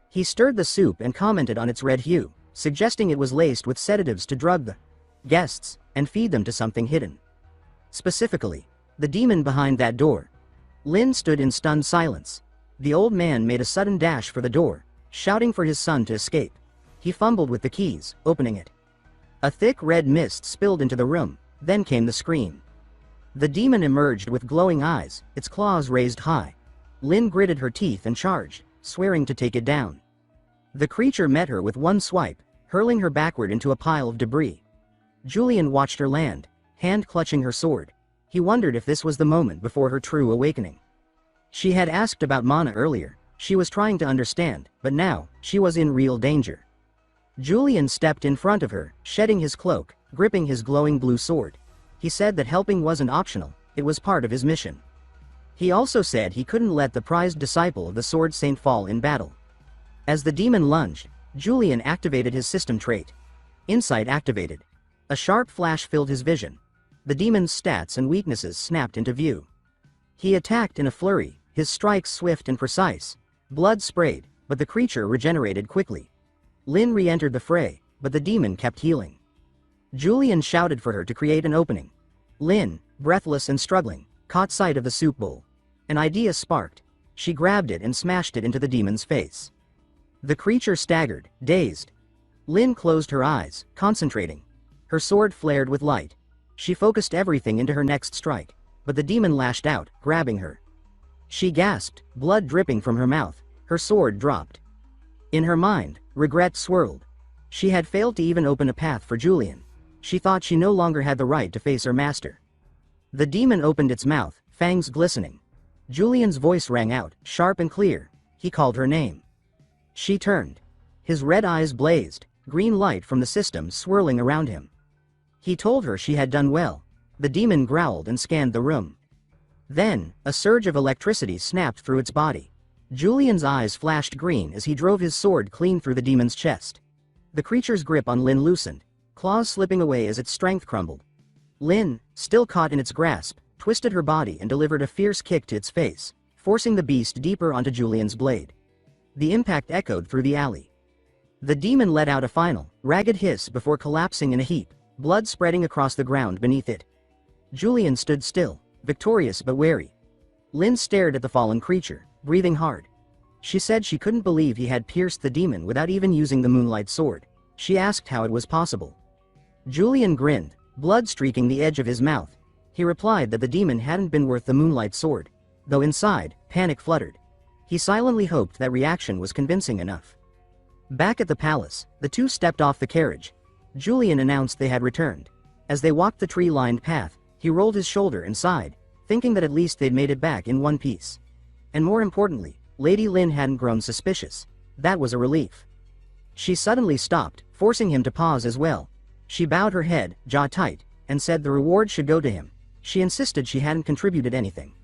He stirred the soup and commented on its red hue, suggesting it was laced with sedatives to drug the guests and feed them to something hidden. Specifically, the demon behind that door. Lin stood in stunned silence. The old man made a sudden dash for the door, shouting for his son to escape. He fumbled with the keys, opening it. A thick red mist spilled into the room, then came the scream. The demon emerged with glowing eyes, its claws raised high. Lin gritted her teeth and charged, swearing to take it down. The creature met her with one swipe, hurling her backward into a pile of debris. Julian watched her land, hand clutching her sword. He wondered if this was the moment before her true awakening. She had asked about Mana earlier. She was trying to understand, but now, she was in real danger. Julian stepped in front of her, shedding his cloak, gripping his glowing blue sword. He said that helping wasn't optional, it was part of his mission. He also said he couldn't let the prized disciple of the Sword Saint fall in battle. As the demon lunged, Julian activated his system trait. Insight activated. A sharp flash filled his vision. The demon's stats and weaknesses snapped into view. He attacked in a flurry, his strikes swift and precise. Blood sprayed, but the creature regenerated quickly. Lin re-entered the fray, but the demon kept healing. Julian shouted for her to create an opening. Lin, breathless and struggling, caught sight of the soup bowl. An idea sparked. She grabbed it and smashed it into the demon's face. The creature staggered, dazed. Lin closed her eyes, concentrating. Her sword flared with light. She focused everything into her next strike, but the demon lashed out, grabbing her. She gasped, blood dripping from her mouth. Her sword dropped. In her mind, regret swirled. She had failed to even open a path for Julian. She thought she no longer had the right to face her master. The demon opened its mouth, fangs glistening. Julian's voice rang out, sharp and clear. He called her name. She turned. His red eyes blazed, green light from the system swirling around him. He told her she had done well. The demon growled and scanned the room. Then, a surge of electricity snapped through its body. Julian's eyes flashed green as he drove his sword clean through the demon's chest. The creature's grip on Lin loosened, claws slipping away as its strength crumbled. Lin, still caught in its grasp, twisted her body and delivered a fierce kick to its face, forcing the beast deeper onto Julian's blade. The impact echoed through the alley. The demon let out a final, ragged hiss before collapsing in a heap, blood spreading across the ground beneath it. Julian stood still, victorious but wary. Lin stared at the fallen creature, breathing hard. She said she couldn't believe he had pierced the demon without even using the moonlight sword. She asked how it was possible. Julian grinned, blood streaking the edge of his mouth. He replied that the demon hadn't been worth the moonlight sword, though inside, panic fluttered. He silently hoped that reaction was convincing enough. Back at the palace, the two stepped off the carriage. Julian announced they had returned. As they walked the tree-lined path, he rolled his shoulder and sighed, thinking that at least they'd made it back in one piece. And more importantly, Lady Lin hadn't grown suspicious. That was a relief. She suddenly stopped, forcing him to pause as well. She bowed her head, jaw tight, and said the reward should go to him. She insisted she hadn't contributed anything.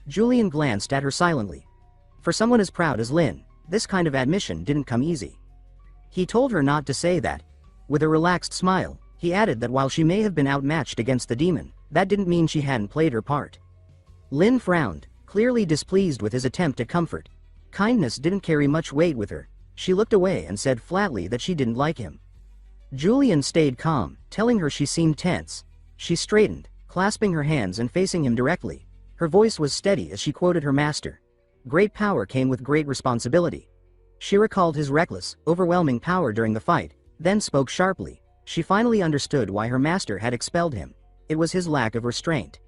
Julian glanced at her silently. For someone as proud as Lin, this kind of admission didn't come easy. He told her not to say that. With a relaxed smile, he added that while she may have been outmatched against the demon, that didn't mean she hadn't played her part. Lin frowned, clearly displeased with his attempt at comfort. Kindness didn't carry much weight with her. She looked away and said flatly that she didn't like him. Julian stayed calm, telling her she seemed tense. She straightened, clasping her hands and facing him directly. Her voice was steady as she quoted her master. Great power came with great responsibility. She recalled his reckless, overwhelming power during the fight, then spoke sharply. She finally understood why her master had expelled him. It was his lack of restraint.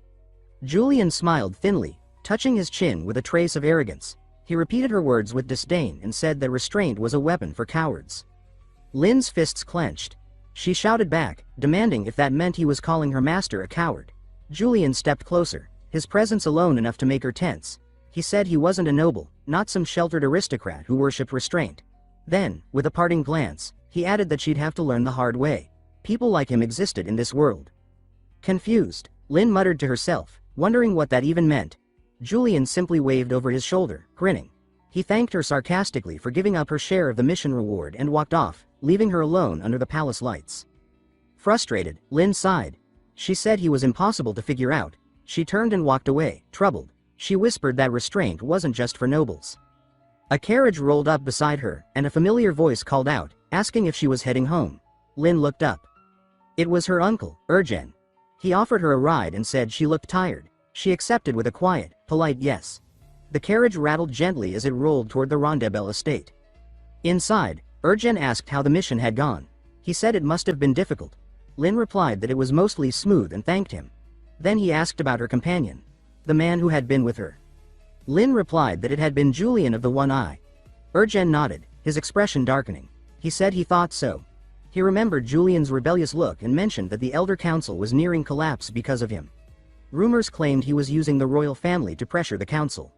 Julian smiled thinly, touching his chin with a trace of arrogance. He repeated her words with disdain and said that restraint was a weapon for cowards. Lin's fists clenched. She shouted back, demanding if that meant he was calling her master a coward. Julian stepped closer, his presence alone enough to make her tense. He said he wasn't a noble, not some sheltered aristocrat who worshipped restraint. Then, with a parting glance, he added that she'd have to learn the hard way. People like him existed in this world. Confused, Lin muttered to herself, wondering what that even meant. Julian simply waved over his shoulder, grinning. He thanked her sarcastically for giving up her share of the mission reward and walked off, leaving her alone under the palace lights. Frustrated, Lin sighed. She said he was impossible to figure out. She turned and walked away, troubled. She whispered that restraint wasn't just for nobles. A carriage rolled up beside her, and a familiar voice called out, asking if she was heading home. Lin looked up. It was her uncle, Urgen. He offered her a ride and said she looked tired. She accepted with a quiet, polite yes. The carriage rattled gently as it rolled toward the Rondebel estate. Inside, Urgen asked how the mission had gone. He said it must have been difficult. Lin replied that it was mostly smooth and thanked him. Then he asked about her companion, the man who had been with her. Lin replied that it had been Julian of the one eye. Urgen nodded, his expression darkening. He said he thought so. He remembered Julian's rebellious look and mentioned that the Elder Council was nearing collapse because of him. Rumors claimed he was using the royal family to pressure the council.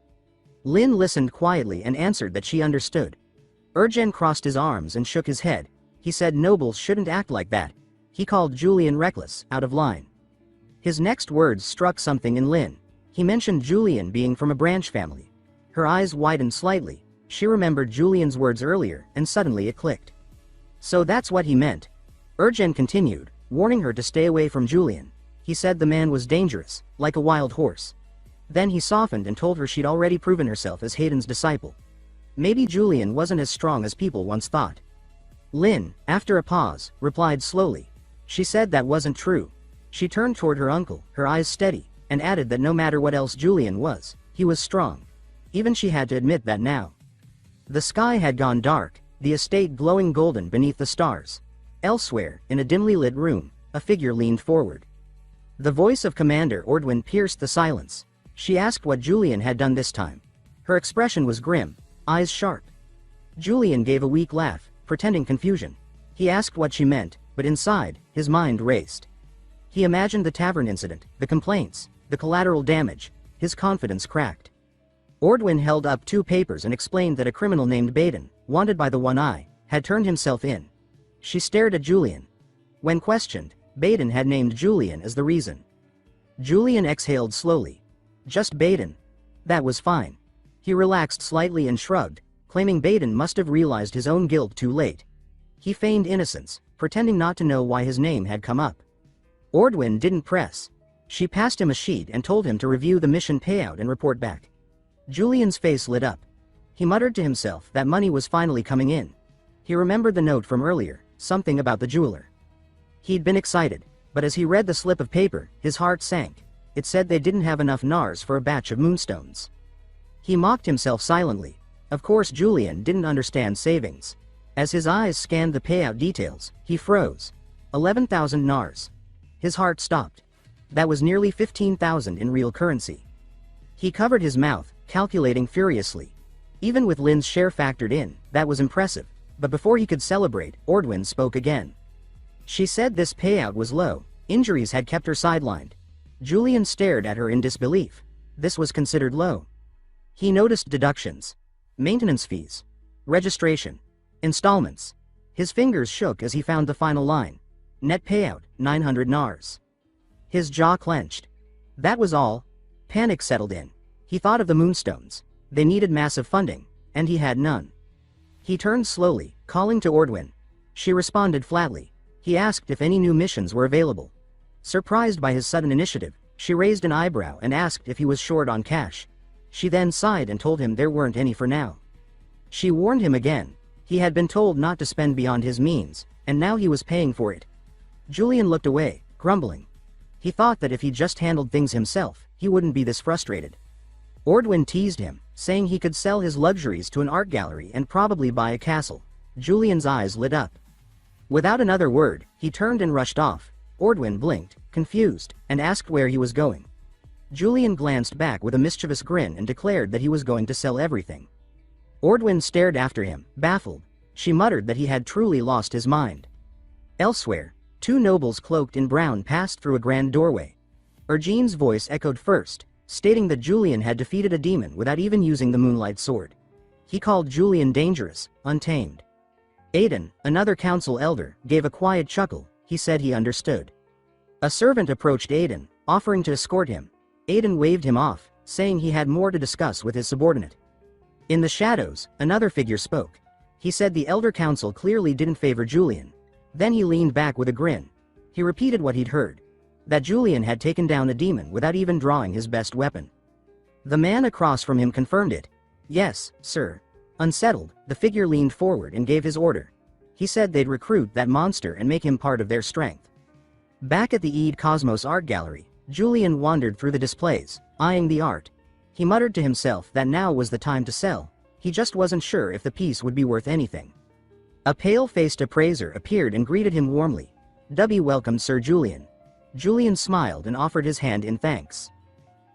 Lin listened quietly and answered that she understood. Urgen crossed his arms and shook his head. He said nobles shouldn't act like that. He called Julian reckless, out of line. His next words struck something in Lin. He mentioned Julian being from a branch family. Her eyes widened slightly. She remembered Julian's words earlier, and suddenly it clicked. So that's what he meant. Urgen continued, warning her to stay away from Julian. He said the man was dangerous, like a wild horse. Then he softened and told her she'd already proven herself as Hayden's disciple. Maybe Julian wasn't as strong as people once thought. Lin, after a pause, replied slowly. She said that wasn't true. She turned toward her uncle, her eyes steady, and added that no matter what else Julian was, he was strong. Even she had to admit that now. The sky had gone dark, the estate glowing golden beneath the stars. Elsewhere, in a dimly lit room, a figure leaned forward. The voice of Commander Ordwin pierced the silence. She asked what Julian had done this time. Her expression was grim, eyes sharp. Julian gave a weak laugh, pretending confusion. He asked what she meant, but inside, his mind raced. He imagined the tavern incident, the complaints, the collateral damage. His confidence cracked. Ordwin held up 2 papers and explained that a criminal named Baden, wanted by the One Eye, had turned himself in. She stared at Julian. When questioned, Baden had named Julian as the reason. Julian exhaled slowly. Just Baden. That was fine. He relaxed slightly and shrugged, claiming Baden must have realized his own guilt too late. He feigned innocence, pretending not to know why his name had come up. Ordwin didn't press. She passed him a sheet and told him to review the mission payout and report back. Julian's face lit up. He muttered to himself that money was finally coming in. He remembered the note from earlier, something about the jeweler. He'd been excited, but as he read the slip of paper, his heart sank. it said they didn't have enough NARs for a batch of moonstones. He mocked himself silently. Of course Julian didn't understand savings. As his eyes scanned the payout details, he froze. 11,000 NARs. His heart stopped. That was nearly 15,000 in real currency. He covered his mouth, calculating furiously. Even with Lin's share factored in, that was impressive. But before he could celebrate, Ordwin spoke again. She said this payout was low. Injuries had kept her sidelined. Julian stared at her in disbelief. This was considered low. He noticed deductions. Maintenance fees. Registration. Installments. His fingers shook as he found the final line. Net payout, 900 NARs. His jaw clenched. That was all. Panic settled in. He thought of the moonstones. They needed massive funding, and he had none. He turned slowly, calling to Ordwin. She responded flatly. He asked if any new missions were available. Surprised by his sudden initiative, she raised an eyebrow and asked if he was short on cash. She then sighed and told him there weren't any for now. She warned him again. He had been told not to spend beyond his means, and now he was paying for it. Julian looked away, grumbling. He thought that if he just handled things himself, he wouldn't be this frustrated. Ordwin teased him, saying he could sell his luxuries to an art gallery and probably buy a castle. Julian's eyes lit up. Without another word, he turned and rushed off. Ordwin blinked, confused, and asked where he was going. Julian glanced back with a mischievous grin and declared that he was going to sell everything. Ordwin stared after him, baffled. She muttered that he had truly lost his mind. Elsewhere, two nobles cloaked in brown passed through a grand doorway. Ergine's voice echoed first, stating that Julian had defeated a demon without even using the moonlight sword. He called Julian dangerous, untamed. Aiden, another council elder, gave a quiet chuckle. He said he understood. A servant approached Aiden, offering to escort him. Aiden waved him off, saying he had more to discuss with his subordinate. In the shadows, another figure spoke. He said the elder council clearly didn't favor Julian. Then he leaned back with a grin. He repeated what he'd heard. That Julian had taken down a demon without even drawing his best weapon. The man across from him confirmed it. Yes, sir. Unsettled, the figure leaned forward and gave his order. He said they'd recruit that monster and make him part of their strength. Back at the Eid Cosmos Art Gallery, Julian wandered through the displays, eyeing the art. He muttered to himself that now was the time to sell. He just wasn't sure if the piece would be worth anything. A pale-faced appraiser appeared and greeted him warmly. "W welcomed Sir Julian." Julian smiled and offered his hand in thanks.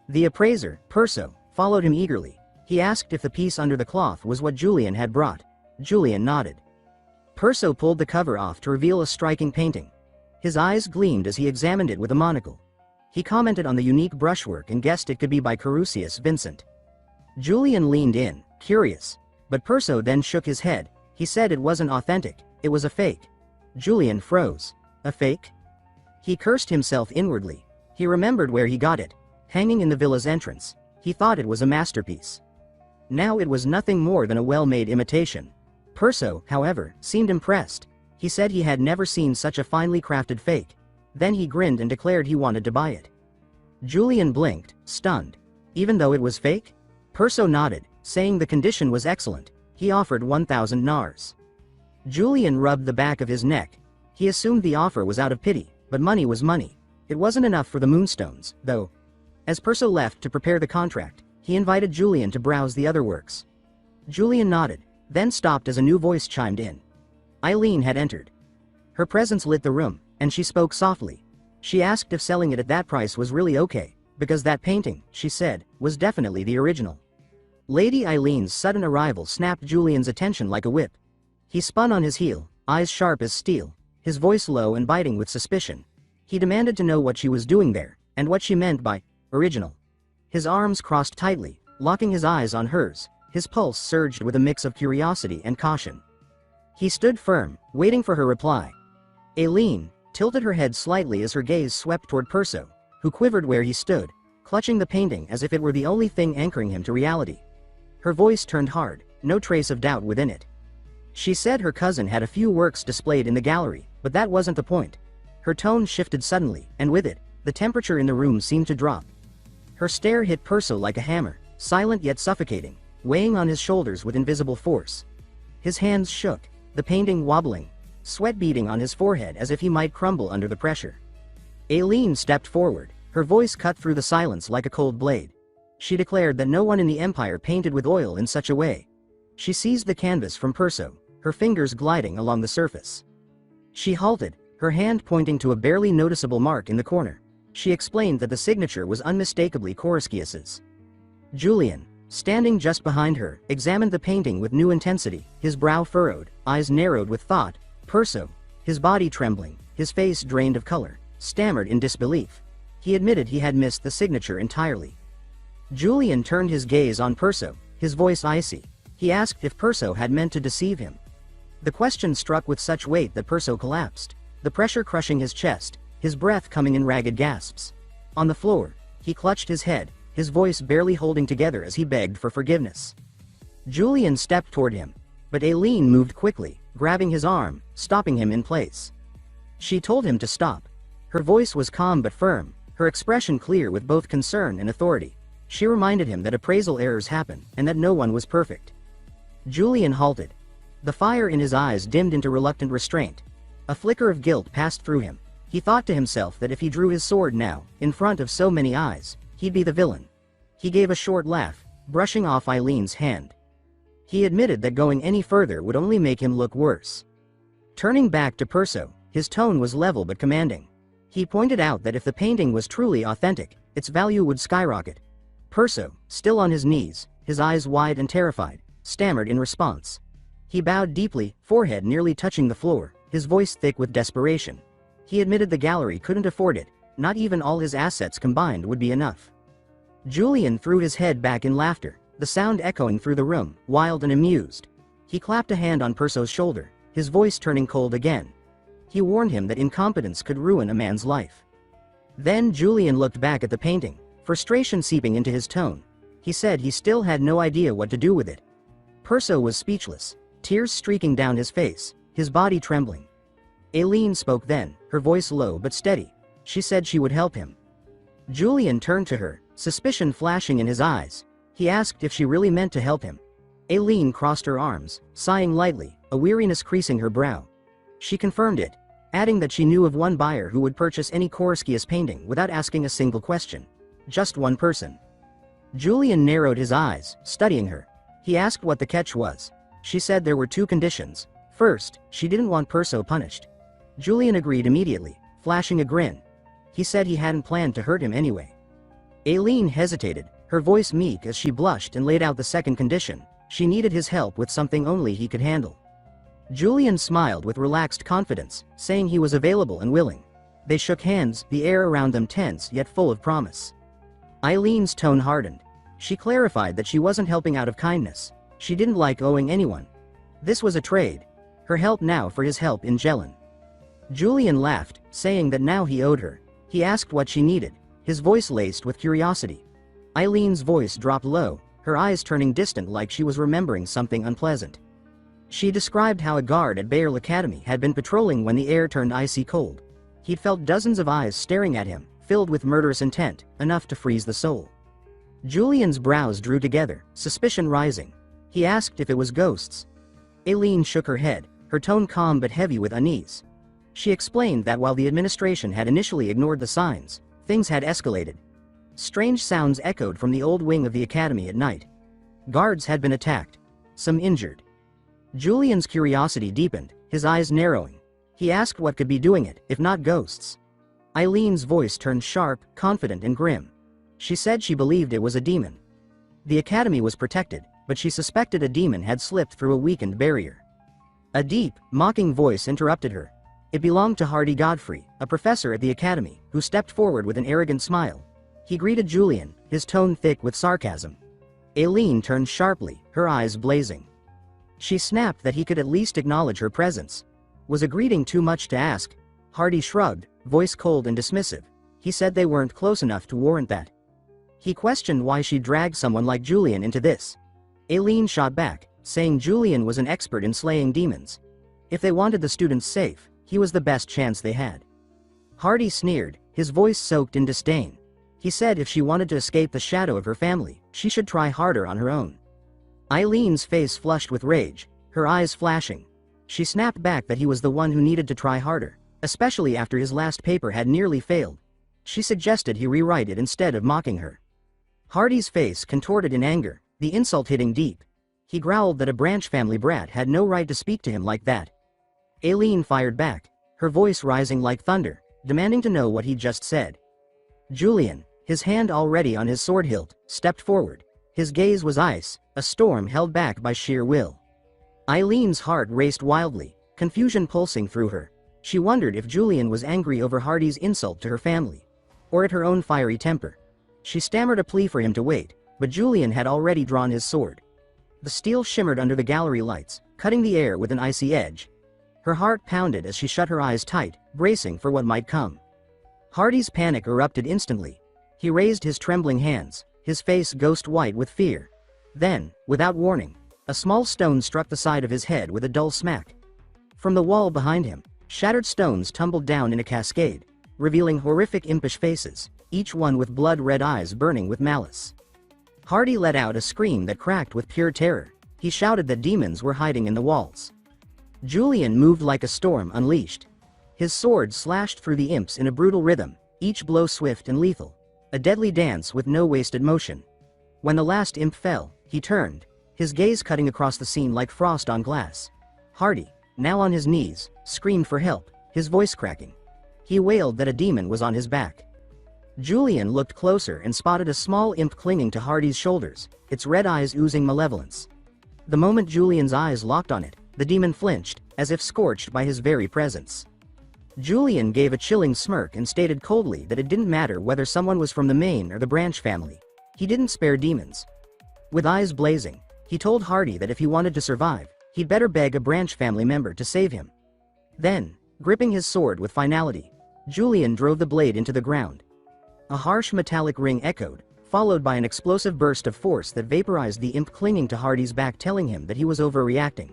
The appraiser, Perso, followed him eagerly. He asked if the piece under the cloth was what Julian had brought. Julian nodded. Perso pulled the cover off to reveal a striking painting. His eyes gleamed as he examined it with a monocle. He commented on the unique brushwork and guessed it could be by Carusius Vincent. Julian leaned in, curious, but Perso then shook his head. He said it wasn't authentic, it was a fake. Julian froze. A fake? He cursed himself inwardly. He remembered where he got it, hanging in the villa's entrance. He thought it was a masterpiece. Now it was nothing more than a well-made imitation. Perso, however, seemed impressed. He said he had never seen such a finely crafted fake. Then he grinned and declared he wanted to buy it. Julian blinked, stunned. Even though it was fake? Perso nodded, saying the condition was excellent. He offered 1,000 NARs. Julian rubbed the back of his neck. He assumed the offer was out of pity, but money was money. It wasn't enough for the moonstones, though. As Perso left to prepare the contract, he invited Julian to browse the other works. Julian nodded, then stopped as a new voice chimed in. Eileen had entered. Her presence lit the room, and she spoke softly. She asked if selling it at that price was really okay, because that painting, she said, was definitely the original. Lady Eileen's sudden arrival snapped Julian's attention like a whip. He spun on his heel, eyes sharp as steel, his voice low and biting with suspicion. He demanded to know what she was doing there, and what she meant by original. His arms crossed tightly, locking his eyes on hers. His pulse surged with a mix of curiosity and caution. He stood firm, waiting for her reply. Eileen tilted her head slightly as her gaze swept toward Perso, who quivered where he stood, clutching the painting as if it were the only thing anchoring him to reality. Her voice turned hard, no trace of doubt within it. She said her cousin had a few works displayed in the gallery, but that wasn't the point. Her tone shifted suddenly, and with it, the temperature in the room seemed to drop. Her stare hit Perso like a hammer, silent yet suffocating, weighing on his shoulders with invisible force. His hands shook, the painting wobbling, sweat beading on his forehead as if he might crumble under the pressure. Eileen stepped forward, Her voice cut through the silence like a cold blade. She declared that no one in the Empire painted with oil in such a way. She seized the canvas from Perso, her fingers gliding along the surface. She halted, her hand pointing to a barely noticeable mark in the corner. She explained that the signature was unmistakably Koroskius's. Julian, standing just behind her, examined the painting with new intensity, his brow furrowed, eyes narrowed with thought. Perso, his body trembling, his face drained of color, stammered in disbelief. He admitted he had missed the signature entirely. Julian turned his gaze on Perso, his voice icy. He asked if Perso had meant to deceive him. The question struck with such weight that Perso collapsed, the pressure crushing his chest, his breath coming in ragged gasps. On the floor, he clutched his head, his voice barely holding together as he begged for forgiveness. Julian stepped toward him, but Aileen moved quickly, grabbing his arm, stopping him in place. She told him to stop. Her voice was calm but firm, her expression clear with both concern and authority. She reminded him that appraisal errors happen, and that no one was perfect. Julian halted. The fire in his eyes dimmed into reluctant restraint. A flicker of guilt passed through him. He thought to himself that if he drew his sword now, in front of so many eyes, he'd be the villain. He gave a short laugh, brushing off Eileen's hand. He admitted that going any further would only make him look worse. Turning back to Perso, his tone was level but commanding. He pointed out that if the painting was truly authentic, its value would skyrocket. Perso, still on his knees, his eyes wide and terrified, stammered in response. He bowed deeply, forehead nearly touching the floor, his voice thick with desperation. He admitted the gallery couldn't afford it, not even all his assets combined would be enough. Julian threw his head back in laughter, the sound echoing through the room, wild and amused. He clapped a hand on Perso's shoulder, his voice turning cold again. He warned him that incompetence could ruin a man's life. Then Julian looked back at the painting, frustration seeping into his tone. He said he still had no idea what to do with it. Perso was speechless, tears streaking down his face, his body trembling. Aileen spoke then, her voice low but steady. She said she would help him. Julian turned to her, suspicion flashing in his eyes. He asked if she really meant to help him. Aileen crossed her arms, sighing lightly, a weariness creasing her brow. She confirmed it, adding that she knew of one buyer who would purchase any Koroskius painting without asking a single question. Just one person. Julian narrowed his eyes, studying her. He asked what the catch was. She said there were two conditions. First, she didn't want Perso punished. Julian agreed immediately, flashing a grin. He said he hadn't planned to hurt him anyway. Aileen hesitated, her voice meek as she blushed and laid out the second condition. She needed his help with something only he could handle. Julian smiled with relaxed confidence, saying he was available and willing. They shook hands, the air around them tense yet full of promise. Eileen's tone hardened. She clarified that she wasn't helping out of kindness. She didn't like owing anyone. This was a trade. Her help now for his help in Jelen. Julian laughed, saying that now he owed her. He asked what she needed, his voice laced with curiosity. Eileen's voice dropped low, her eyes turning distant like she was remembering something unpleasant. She described how a guard at Bayerl Academy had been patrolling when the air turned icy cold. He'd felt dozens of eyes staring at him, filled with murderous intent, enough to freeze the soul. Julian's brows drew together, suspicion rising. He asked if it was ghosts. Aileen shook her head, her tone calm but heavy with unease. She explained that while the administration had initially ignored the signs, things had escalated. Strange sounds echoed from the old wing of the academy at night. Guards had been attacked, some injured. Julian's curiosity deepened, his eyes narrowing. He asked what could be doing it, if not ghosts. Eileen's voice turned sharp, confident and grim. She said she believed it was a demon. The academy was protected, but she suspected a demon had slipped through a weakened barrier. A deep, mocking voice interrupted her. It belonged to Hardy Godfrey, a professor at the academy, who stepped forward with an arrogant smile. He greeted Julian, his tone thick with sarcasm. Aileen turned sharply, her eyes blazing. She snapped that he could at least acknowledge her presence. Was a greeting too much to ask? Hardy shrugged, voice cold and dismissive. He said they weren't close enough to warrant that. He questioned why she dragged someone like Julian into this. Aileen shot back, saying Julian was an expert in slaying demons. If they wanted the students safe, he was the best chance they had. Hardy sneered, his voice soaked in disdain. He said if she wanted to escape the shadow of her family, she should try harder on her own. Eileen's face flushed with rage, her eyes flashing. She snapped back that he was the one who needed to try harder, especially after his last paper had nearly failed. She suggested he rewrite it instead of mocking her. Hardy's face contorted in anger, the insult hitting deep. He growled that a branch family brat had no right to speak to him like that. Aileen fired back, her voice rising like thunder, demanding to know what he'd just said. Julian, his hand already on his sword hilt, stepped forward. His gaze was ice, a storm held back by sheer will. Eileen's heart raced wildly, confusion pulsing through her. She wondered if Julian was angry over Hardy's insult to her family, or at her own fiery temper. She stammered a plea for him to wait, but Julian had already drawn his sword. The steel shimmered under the gallery lights, cutting the air with an icy edge. Her heart pounded as she shut her eyes tight, bracing for what might come. Hardy's panic erupted instantly. He raised his trembling hands, his face ghost white with fear. Then, without warning, a small stone struck the side of his head with a dull smack. From the wall behind him, shattered stones tumbled down in a cascade, revealing horrific impish faces, each one with blood-red eyes burning with malice. Hardy let out a scream that cracked with pure terror. He shouted that demons were hiding in the walls. Julian moved like a storm unleashed. His sword slashed through the imps in a brutal rhythm, each blow swift and lethal, a deadly dance with no wasted motion. When the last imp fell, he turned, his gaze cutting across the scene like frost on glass. Hardy, now on his knees, screamed for help, his voice cracking. He wailed that a demon was on his back. Julian looked closer and spotted a small imp clinging to Hardy's shoulders, its red eyes oozing malevolence. The moment Julian's eyes locked on it, the demon flinched, as if scorched by his very presence. Julian gave a chilling smirk and stated coldly that it didn't matter whether someone was from the main or the branch family. He didn't spare demons. With eyes blazing, he told Hardy that if he wanted to survive, he'd better beg a branch family member to save him. Then, gripping his sword with finality, Julian drove the blade into the ground. A harsh metallic ring echoed, followed by an explosive burst of force that vaporized the imp clinging to Hardy's back, telling him that he was overreacting.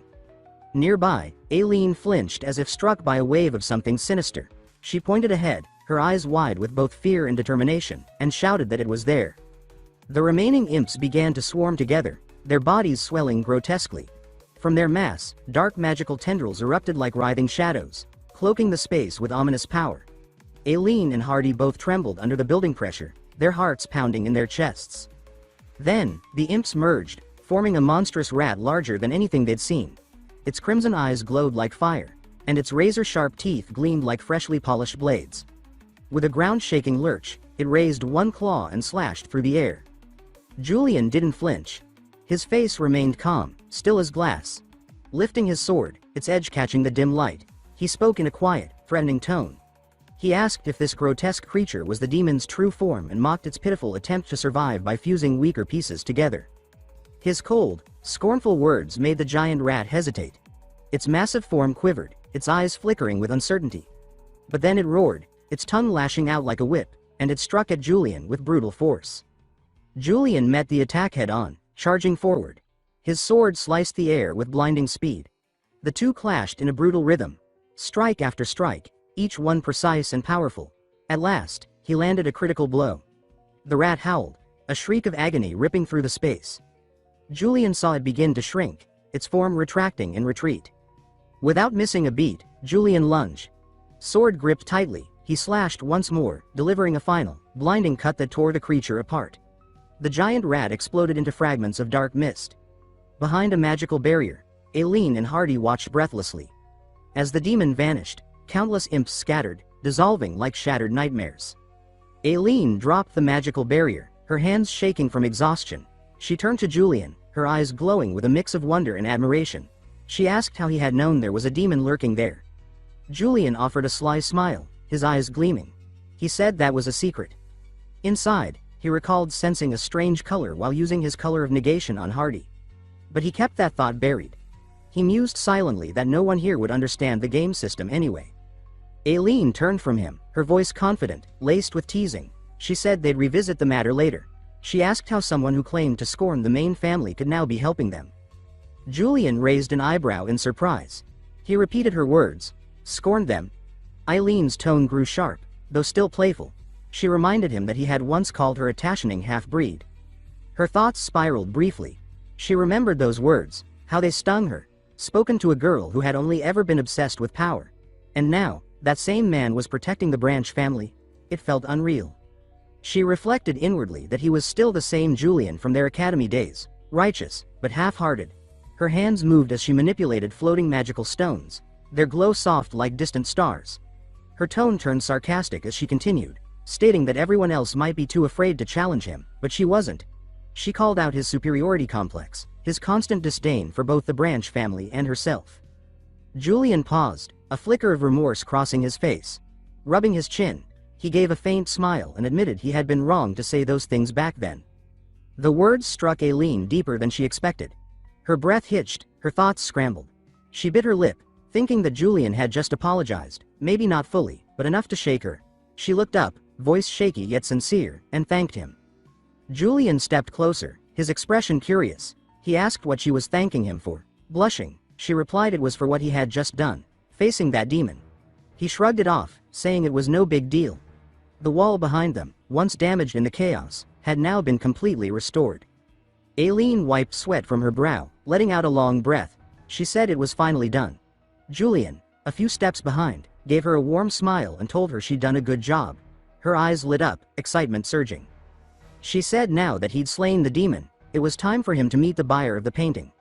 Nearby, Aileen flinched as if struck by a wave of something sinister. She pointed ahead, her eyes wide with both fear and determination, and shouted that it was there. The remaining imps began to swarm together, their bodies swelling grotesquely. From their mass, dark magical tendrils erupted like writhing shadows, cloaking the space with ominous power. Aileen and Hardy both trembled under the building pressure, their hearts pounding in their chests. Then, the imps merged, forming a monstrous rat larger than anything they'd seen. Its crimson eyes glowed like fire, and its razor-sharp teeth gleamed like freshly polished blades. With a ground-shaking lurch, it raised one claw and slashed through the air. Julian didn't flinch. His face remained calm, still as glass. Lifting his sword, its edge catching the dim light, he spoke in a quiet, threatening tone. He asked if this grotesque creature was the demon's true form and mocked its pitiful attempt to survive by fusing weaker pieces together. His cold, scornful words made the giant rat hesitate. Its massive form quivered, its eyes flickering with uncertainty. But then it roared, its tongue lashing out like a whip, and it struck at Julian with brutal force. Julian met the attack head-on, charging forward. His sword sliced the air with blinding speed. The two clashed in a brutal rhythm, strike after strike, each one precise and powerful. At last, he landed a critical blow. The rat howled, a shriek of agony ripping through the space. Julian saw it begin to shrink, its form retracting in retreat. Without missing a beat, Julian lunged. Sword gripped tightly, he slashed once more, delivering a final, blinding cut that tore the creature apart. The giant rat exploded into fragments of dark mist. Behind a magical barrier, Aileen and Hardy watched breathlessly. As the demon vanished, countless imps scattered, dissolving like shattered nightmares. Aileen dropped the magical barrier, her hands shaking from exhaustion. She turned to Julian, her eyes glowing with a mix of wonder and admiration. She asked how he had known there was a demon lurking there. Julian offered a sly smile, his eyes gleaming. He said that was a secret. Inside, he recalled sensing a strange color while using his color of negation on Hardy. But he kept that thought buried. He mused silently that no one here would understand the game system anyway. Aileen turned from him, her voice confident, laced with teasing. She said they'd revisit the matter later. She asked how someone who claimed to scorn the main family could now be helping them. Julian raised an eyebrow in surprise. He repeated her words. Scorned them? Eileen's tone grew sharp, though still playful. She reminded him that he had once called her a tashaning half-breed. Her thoughts spiraled briefly. She remembered those words, how they stung her, spoken to a girl who had only ever been obsessed with power. And now, that same man was protecting the branch family. it felt unreal. She reflected inwardly that he was still the same Julian from their academy days, righteous, but half-hearted. Her hands moved as she manipulated floating magical stones, their glow soft like distant stars. Her tone turned sarcastic as she continued, stating that everyone else might be too afraid to challenge him, but she wasn't. She called out his superiority complex, his constant disdain for both the Branch family and herself. Julian paused, a flicker of remorse crossing his face. Rubbing his chin, he gave a faint smile and admitted he had been wrong to say those things back then. The words struck Aileen deeper than she expected. Her breath hitched, her thoughts scrambled. She bit her lip, thinking that Julian had just apologized, maybe not fully, but enough to shake her. She looked up, voice shaky yet sincere, and thanked him. Julian stepped closer, his expression curious. He asked what she was thanking him for. Blushing, she replied it was for what he had just done, facing that demon. He shrugged it off, saying it was no big deal. The wall behind them, once damaged in the chaos, had now been completely restored. Aileen wiped sweat from her brow, letting out a long breath. She said it was finally done. Julian, a few steps behind, gave her a warm smile and told her she'd done a good job. Her eyes lit up, excitement surging. She said now that he'd slain the demon, it was time for him to meet the buyer of the painting.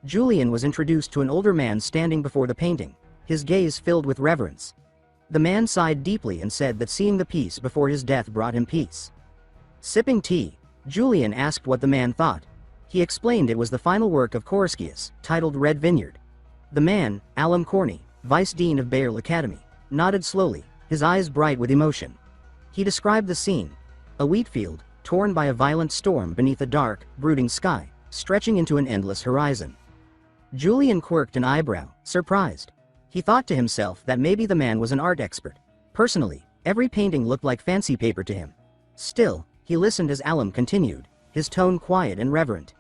Julian was introduced to an older man standing before the painting, his gaze filled with reverence. The man sighed deeply and said that seeing the piece before his death brought him peace. Sipping tea, Julian asked what the man thought. He explained it was the final work of Coruscant, titled Red Vineyard. The man, Alum Corney, vice dean of Bayle Academy, nodded slowly, his eyes bright with emotion. He described the scene: a wheat field, torn by a violent storm beneath a dark, brooding sky, stretching into an endless horizon. Julian quirked an eyebrow, surprised. He thought to himself that maybe the man was an art expert. Personally, every painting looked like fancy paper to him. Still, he listened as Alum continued, his tone quiet and reverent.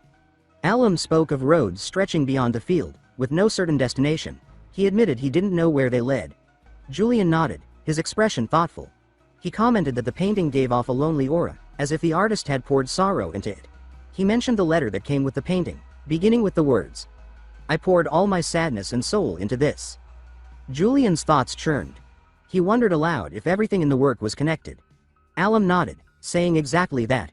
Alum spoke of roads stretching beyond the field, with no certain destination. He admitted he didn't know where they led. Julian nodded, his expression thoughtful. He commented that the painting gave off a lonely aura, as if the artist had poured sorrow into it. He mentioned the letter that came with the painting, beginning with the words, "I poured all my sadness and soul into this." Julian's thoughts churned. He wondered aloud if everything in the work was connected. Alum nodded, saying exactly that.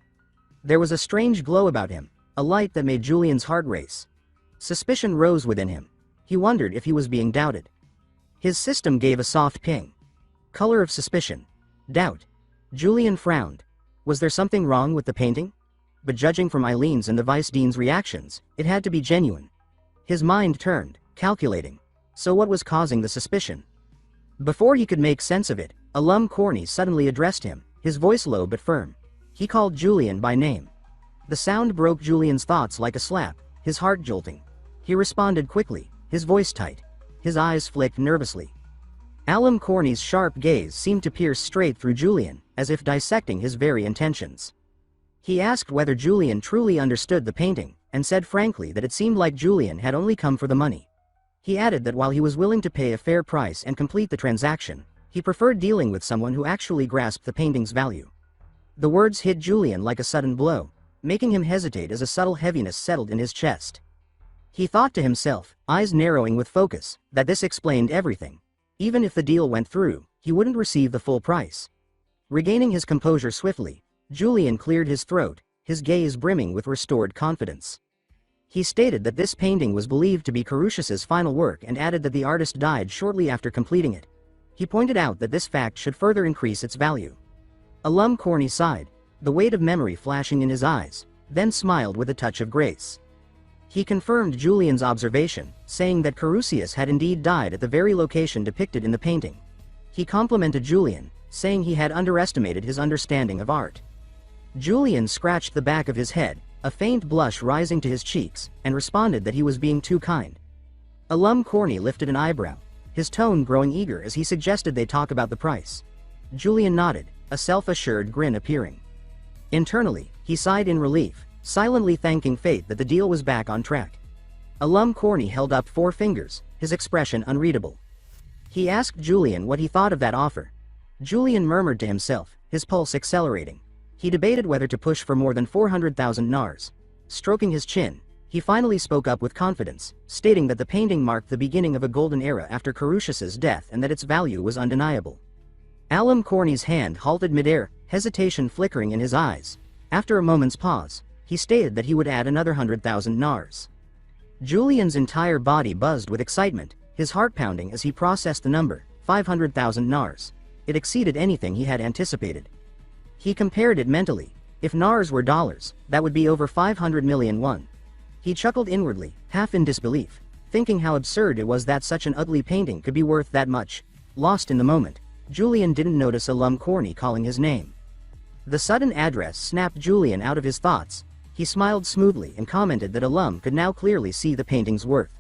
There was a strange glow about him, a light that made Julian's heart race. Suspicion rose within him. He wondered if he was being doubted. His system gave a soft ping. Color of suspicion. Doubt. Julian frowned. Was there something wrong with the painting? But judging from Eileen's and the vice dean's reactions, it had to be genuine. His mind turned, calculating. So what was causing the suspicion? Before he could make sense of it, Alum Corney suddenly addressed him, his voice low but firm. He called Julian by name. The sound broke Julian's thoughts like a slap, his heart jolting. He responded quickly, his voice tight. His eyes flicked nervously. Alum Corney's sharp gaze seemed to pierce straight through Julian, as if dissecting his very intentions. He asked whether Julian truly understood the painting, and said frankly that it seemed like Julian had only come for the money. He added that while he was willing to pay a fair price and complete the transaction, he preferred dealing with someone who actually grasped the painting's value. The words hit Julian like a sudden blow, making him hesitate as a subtle heaviness settled in his chest. He thought to himself, eyes narrowing with focus, that this explained everything. Even if the deal went through, he wouldn't receive the full price. Regaining his composure swiftly, Julian cleared his throat, his gaze brimming with restored confidence. He stated that this painting was believed to be Carusius's final work and added that the artist died shortly after completing it. He pointed out that this fact should further increase its value. Alum Corney sighed, the weight of memory flashing in his eyes, then smiled with a touch of grace. He confirmed Julian's observation, saying that Carusius had indeed died at the very location depicted in the painting. He complimented Julian, saying he had underestimated his understanding of art. Julian scratched the back of his head, a faint blush rising to his cheeks, and responded that he was being too kind. Alum Corney lifted an eyebrow, his tone growing eager as he suggested they talk about the price. Julian nodded, a self-assured grin appearing. Internally, he sighed in relief, silently thanking fate that the deal was back on track. Alum Corney held up 4 fingers, his expression unreadable. He asked Julian what he thought of that offer. Julian murmured to himself, his pulse accelerating. He debated whether to push for more than 400,000 nars. Stroking his chin, he finally spoke up with confidence, stating that the painting marked the beginning of a golden era after Carusius's death and that its value was undeniable. Alam Corney's hand halted midair, hesitation flickering in his eyes. After a moment's pause, he stated that he would add another 100,000 nars. Julian's entire body buzzed with excitement, his heart pounding as he processed the number, 500,000 nars. It exceeded anything he had anticipated. He compared it mentally. If nars were dollars, that would be over 500 million won. He chuckled inwardly, half in disbelief, thinking how absurd it was that such an ugly painting could be worth that much. Lost in the moment, Julian didn't notice Alam Corney calling his name. The sudden address snapped Julian out of his thoughts. He smiled smoothly and commented that Alam could now clearly see the painting's worth.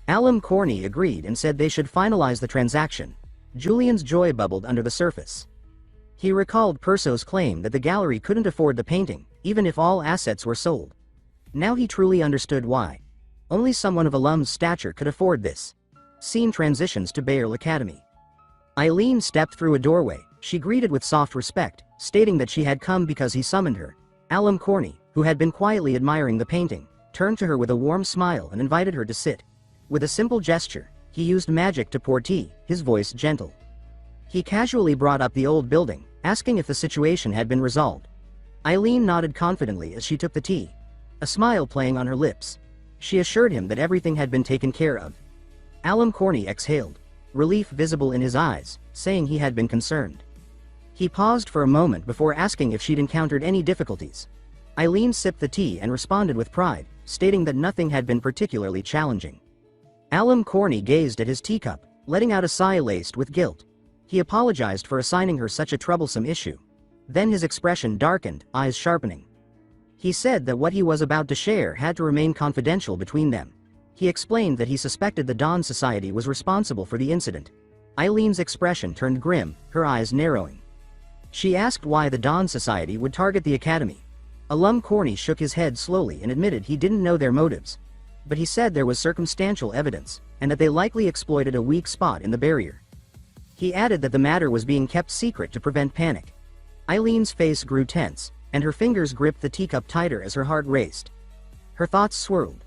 Alam Corney agreed and said they should finalize the transaction. Julian's joy bubbled under the surface. He recalled Perso's claim that the gallery couldn't afford the painting, even if all assets were sold. Now he truly understood why. Only someone of Alam's stature could afford this. Scene transitions to Bayer Academy. Eileen stepped through a doorway. She greeted with soft respect, stating that she had come because he summoned her. Alam Corney, who had been quietly admiring the painting, turned to her with a warm smile and invited her to sit. With a simple gesture, he used magic to pour tea, his voice gentle. He casually brought up the old building, asking if the situation had been resolved. Eileen nodded confidently as she took the tea, a smile playing on her lips. She assured him that everything had been taken care of. Alam Corney exhaled, relief visible in his eyes, saying he had been concerned. He paused for a moment before asking if she'd encountered any difficulties. Eileen sipped the tea and responded with pride, stating that nothing had been particularly challenging. Alam Corney gazed at his teacup, letting out a sigh laced with guilt. He apologized for assigning her such a troublesome issue. Then his expression darkened, eyes sharpening. He said that what he was about to share had to remain confidential between them. He explained that he suspected the Dawn Society was responsible for the incident. Eileen's expression turned grim, her eyes narrowing. She asked why the Dawn Society would target the academy. Alam Corney shook his head slowly and admitted he didn't know their motives. But he said there was circumstantial evidence, and that they likely exploited a weak spot in the barrier. He added that the matter was being kept secret to prevent panic. Eileen's face grew tense, and her fingers gripped the teacup tighter as her heart raced. Her thoughts swirled.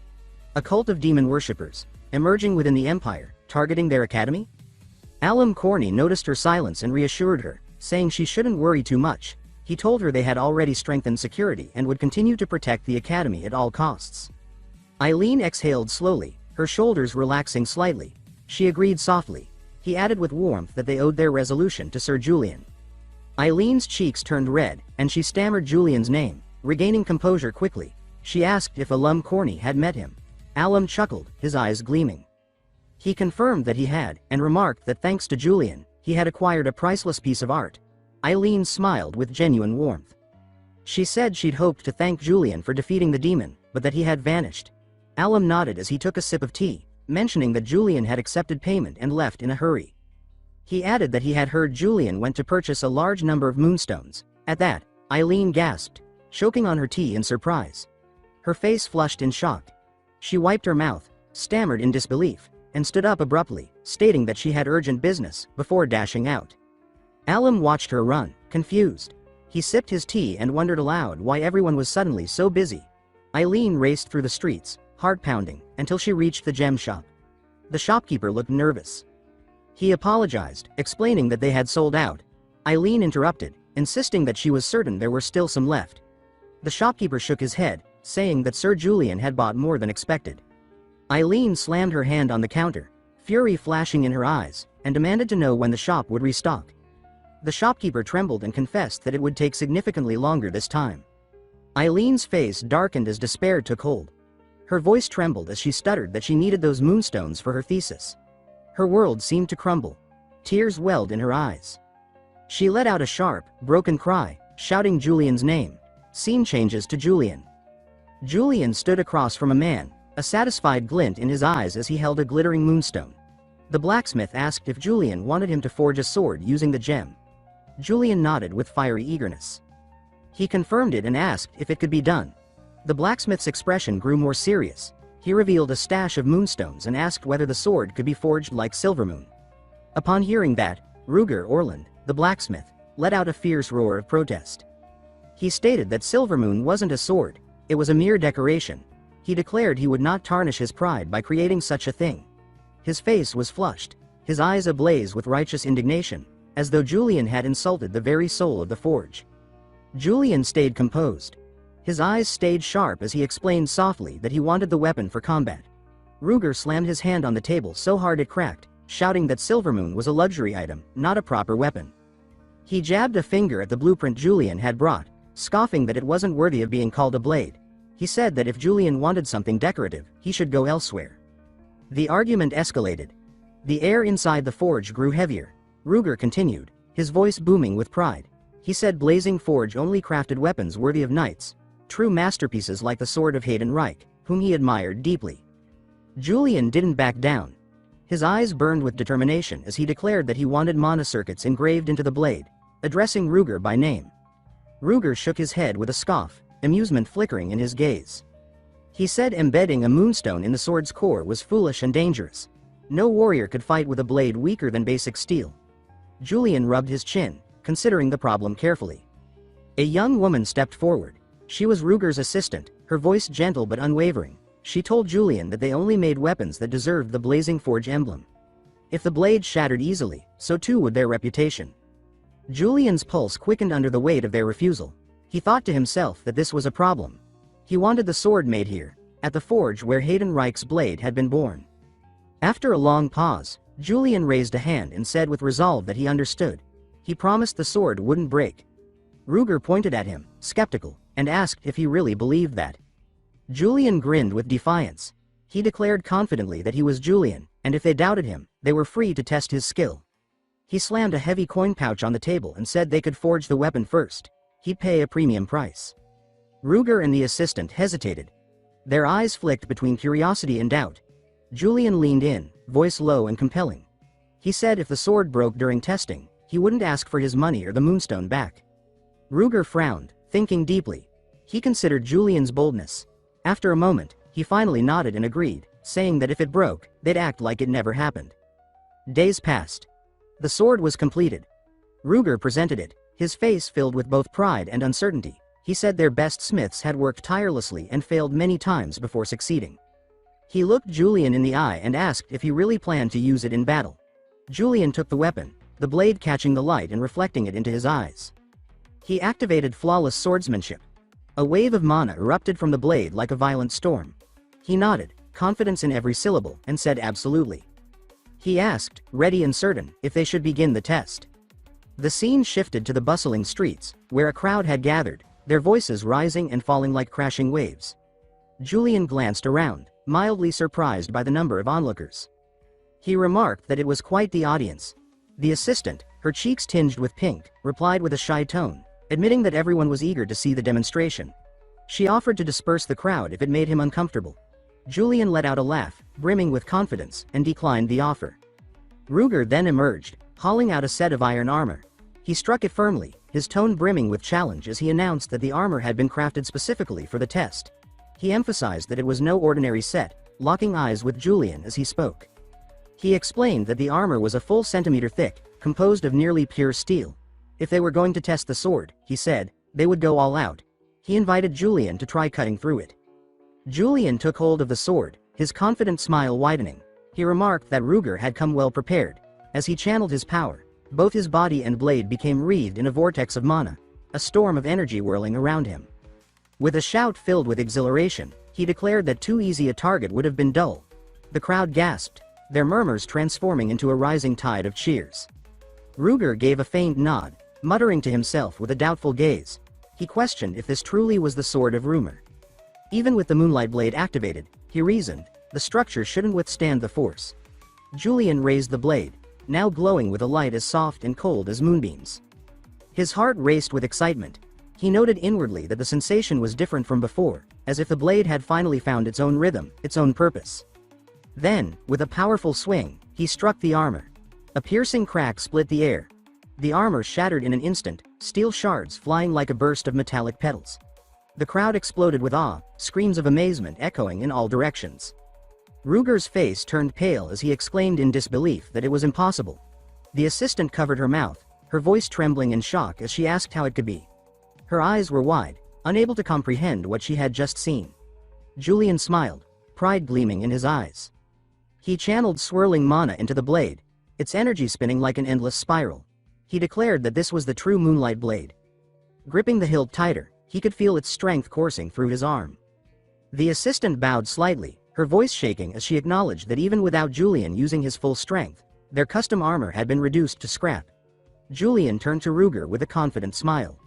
A cult of demon worshippers, emerging within the Empire, targeting their academy? Alam Corney noticed her silence and reassured her, saying she shouldn't worry too much. He told her they had already strengthened security and would continue to protect the academy at all costs. Eileen exhaled slowly, her shoulders relaxing slightly. She agreed softly. He added with warmth that they owed their resolution to Sir Julian. Eileen's cheeks turned red, and she stammered Julian's name. Regaining composure quickly, she asked if Alam Corney had met him. Alam chuckled, his eyes gleaming. He confirmed that he had, and remarked that thanks to Julian, he had acquired a priceless piece of art. Eileen smiled with genuine warmth. She said she'd hoped to thank Julian for defeating the demon, but that he had vanished. Alam nodded as he took a sip of tea, mentioning that Julian had accepted payment and left in a hurry. He added that he had heard Julian went to purchase a large number of moonstones. At that, Eileen gasped, choking on her tea in surprise. Her face flushed in shock. She wiped her mouth, stammered in disbelief, and stood up abruptly, stating that she had urgent business, before dashing out. Alam watched her run, confused. He sipped his tea and wondered aloud why everyone was suddenly so busy. Eileen raced through the streets, heart pounding, until she reached the gem shop. The shopkeeper looked nervous. He apologized, explaining that they had sold out. Eileen interrupted, insisting that she was certain there were still some left. The shopkeeper shook his head, saying that Sir Julian had bought more than expected. Eileen slammed her hand on the counter, fury flashing in her eyes, and demanded to know when the shop would restock. The shopkeeper trembled and confessed that it would take significantly longer this time. Eileen's face darkened as despair took hold. Her voice trembled as she stuttered that she needed those moonstones for her thesis. Her world seemed to crumble. Tears welled in her eyes. She let out a sharp, broken cry, shouting Julian's name. Scene changes to Julian. Julian stood across from a man, a satisfied glint in his eyes as he held a glittering moonstone. The blacksmith asked if Julian wanted him to forge a sword using the gem. Julian nodded with fiery eagerness. He confirmed it and asked if it could be done. The blacksmith's expression grew more serious. He revealed a stash of moonstones and asked whether the sword could be forged like Silvermoon. Upon hearing that, Ruger Orland, the blacksmith, let out a fierce roar of protest. He stated that Silvermoon wasn't a sword, it was a mere decoration. He declared he would not tarnish his pride by creating such a thing. His face was flushed, his eyes ablaze with righteous indignation, as though Julian had insulted the very soul of the forge. Julian stayed composed. His eyes stayed sharp as he explained softly that he wanted the weapon for combat. Ruger slammed his hand on the table so hard it cracked, shouting that Silvermoon was a luxury item, not a proper weapon. He jabbed a finger at the blueprint Julian had brought, scoffing that it wasn't worthy of being called a blade. He said that if Julian wanted something decorative, he should go elsewhere. The argument escalated. The air inside the forge grew heavier. Ruger continued, his voice booming with pride. He said Blazing Forge only crafted weapons worthy of knights, true masterpieces like the sword of Hayden Reich, whom he admired deeply. Julian didn't back down. His eyes burned with determination as he declared that he wanted mana circuits engraved into the blade, addressing Ruger by name. Ruger shook his head with a scoff, amusement flickering in his gaze. He said embedding a moonstone in the sword's core was foolish and dangerous. No warrior could fight with a blade weaker than basic steel. Julian rubbed his chin, considering the problem carefully. A young woman stepped forward. She was Ruger's assistant, her voice gentle but unwavering. She told Julian that they only made weapons that deserved the Blazing Forge emblem. If the blade shattered easily, so too would their reputation. Julian's pulse quickened under the weight of their refusal. He thought to himself that this was a problem. He wanted the sword made here, at the forge where Hayden Reich's blade had been born. After a long pause, Julian raised a hand and said with resolve that he understood. He promised the sword wouldn't break. Ruger pointed at him, skeptical, and asked if he really believed that. Julian grinned with defiance. He declared confidently that he was Julian, and if they doubted him, they were free to test his skill. He slammed a heavy coin pouch on the table and said they could forge the weapon first. He'd pay a premium price. Ruger and the assistant hesitated. Their eyes flicked between curiosity and doubt. Julian leaned in, voice low and compelling. He said if the sword broke during testing, he wouldn't ask for his money or the moonstone back. Ruger frowned, thinking deeply. He considered Julian's boldness. After a moment, he finally nodded and agreed, saying that if it broke, they'd act like it never happened. Days passed. The sword was completed. Ruger presented it, his face filled with both pride and uncertainty. He said their best smiths had worked tirelessly and failed many times before succeeding. He looked Julian in the eye and asked if he really planned to use it in battle. Julian took the weapon, the blade catching the light and reflecting it into his eyes. He activated flawless swordsmanship. A wave of mana erupted from the blade like a violent storm. He nodded, confidence in every syllable, and said absolutely. He asked, ready and certain, if they should begin the test. The scene shifted to the bustling streets, where a crowd had gathered, their voices rising and falling like crashing waves. Julian glanced around, mildly surprised by the number of onlookers. He remarked that it was quite the audience. The assistant, her cheeks tinged with pink, replied with a shy tone, admitting that everyone was eager to see the demonstration. She offered to disperse the crowd if it made him uncomfortable. Julian let out a laugh, brimming with confidence, and declined the offer. Ruger then emerged, hauling out a set of iron armor. He struck it firmly, his tone brimming with challenge as he announced that the armor had been crafted specifically for the test. He emphasized that it was no ordinary set, locking eyes with Julian as he spoke. He explained that the armor was a full centimeter thick, composed of nearly pure steel. If they were going to test the sword, he said, they would go all out. He invited Julian to try cutting through it. Julian took hold of the sword, his confident smile widening. He remarked that Ruger had come well prepared. As he channeled his power, both his body and blade became wreathed in a vortex of mana, a storm of energy whirling around him. With a shout filled with exhilaration, he declared that too easy a target would have been dull. The crowd gasped, their murmurs transforming into a rising tide of cheers. Ruger gave a faint nod, muttering to himself with a doubtful gaze. He questioned if this truly was the sword of rumor. Even with the moonlight blade activated, he reasoned, the structure shouldn't withstand the force. Julian raised the blade, now glowing with a light as soft and cold as moonbeams. His heart raced with excitement. He noted inwardly that the sensation was different from before, as if the blade had finally found its own rhythm, its own purpose. Then, with a powerful swing, he struck the armor. A piercing crack split the air. The armor shattered in an instant, steel shards flying like a burst of metallic petals. The crowd exploded with awe, screams of amazement echoing in all directions. Ruger's face turned pale as he exclaimed in disbelief that it was impossible. The assistant covered her mouth, her voice trembling in shock as she asked how it could be. Her eyes were wide, unable to comprehend what she had just seen. Julian smiled, pride gleaming in his eyes. He channeled swirling mana into the blade, its energy spinning like an endless spiral. He declared that this was the true moonlight blade. Gripping the hilt tighter, he could feel its strength coursing through his arm. The assistant bowed slightly, her voice shaking as she acknowledged that even without Julian using his full strength, their custom armor had been reduced to scrap. Julian turned to Ruger with a confident smile.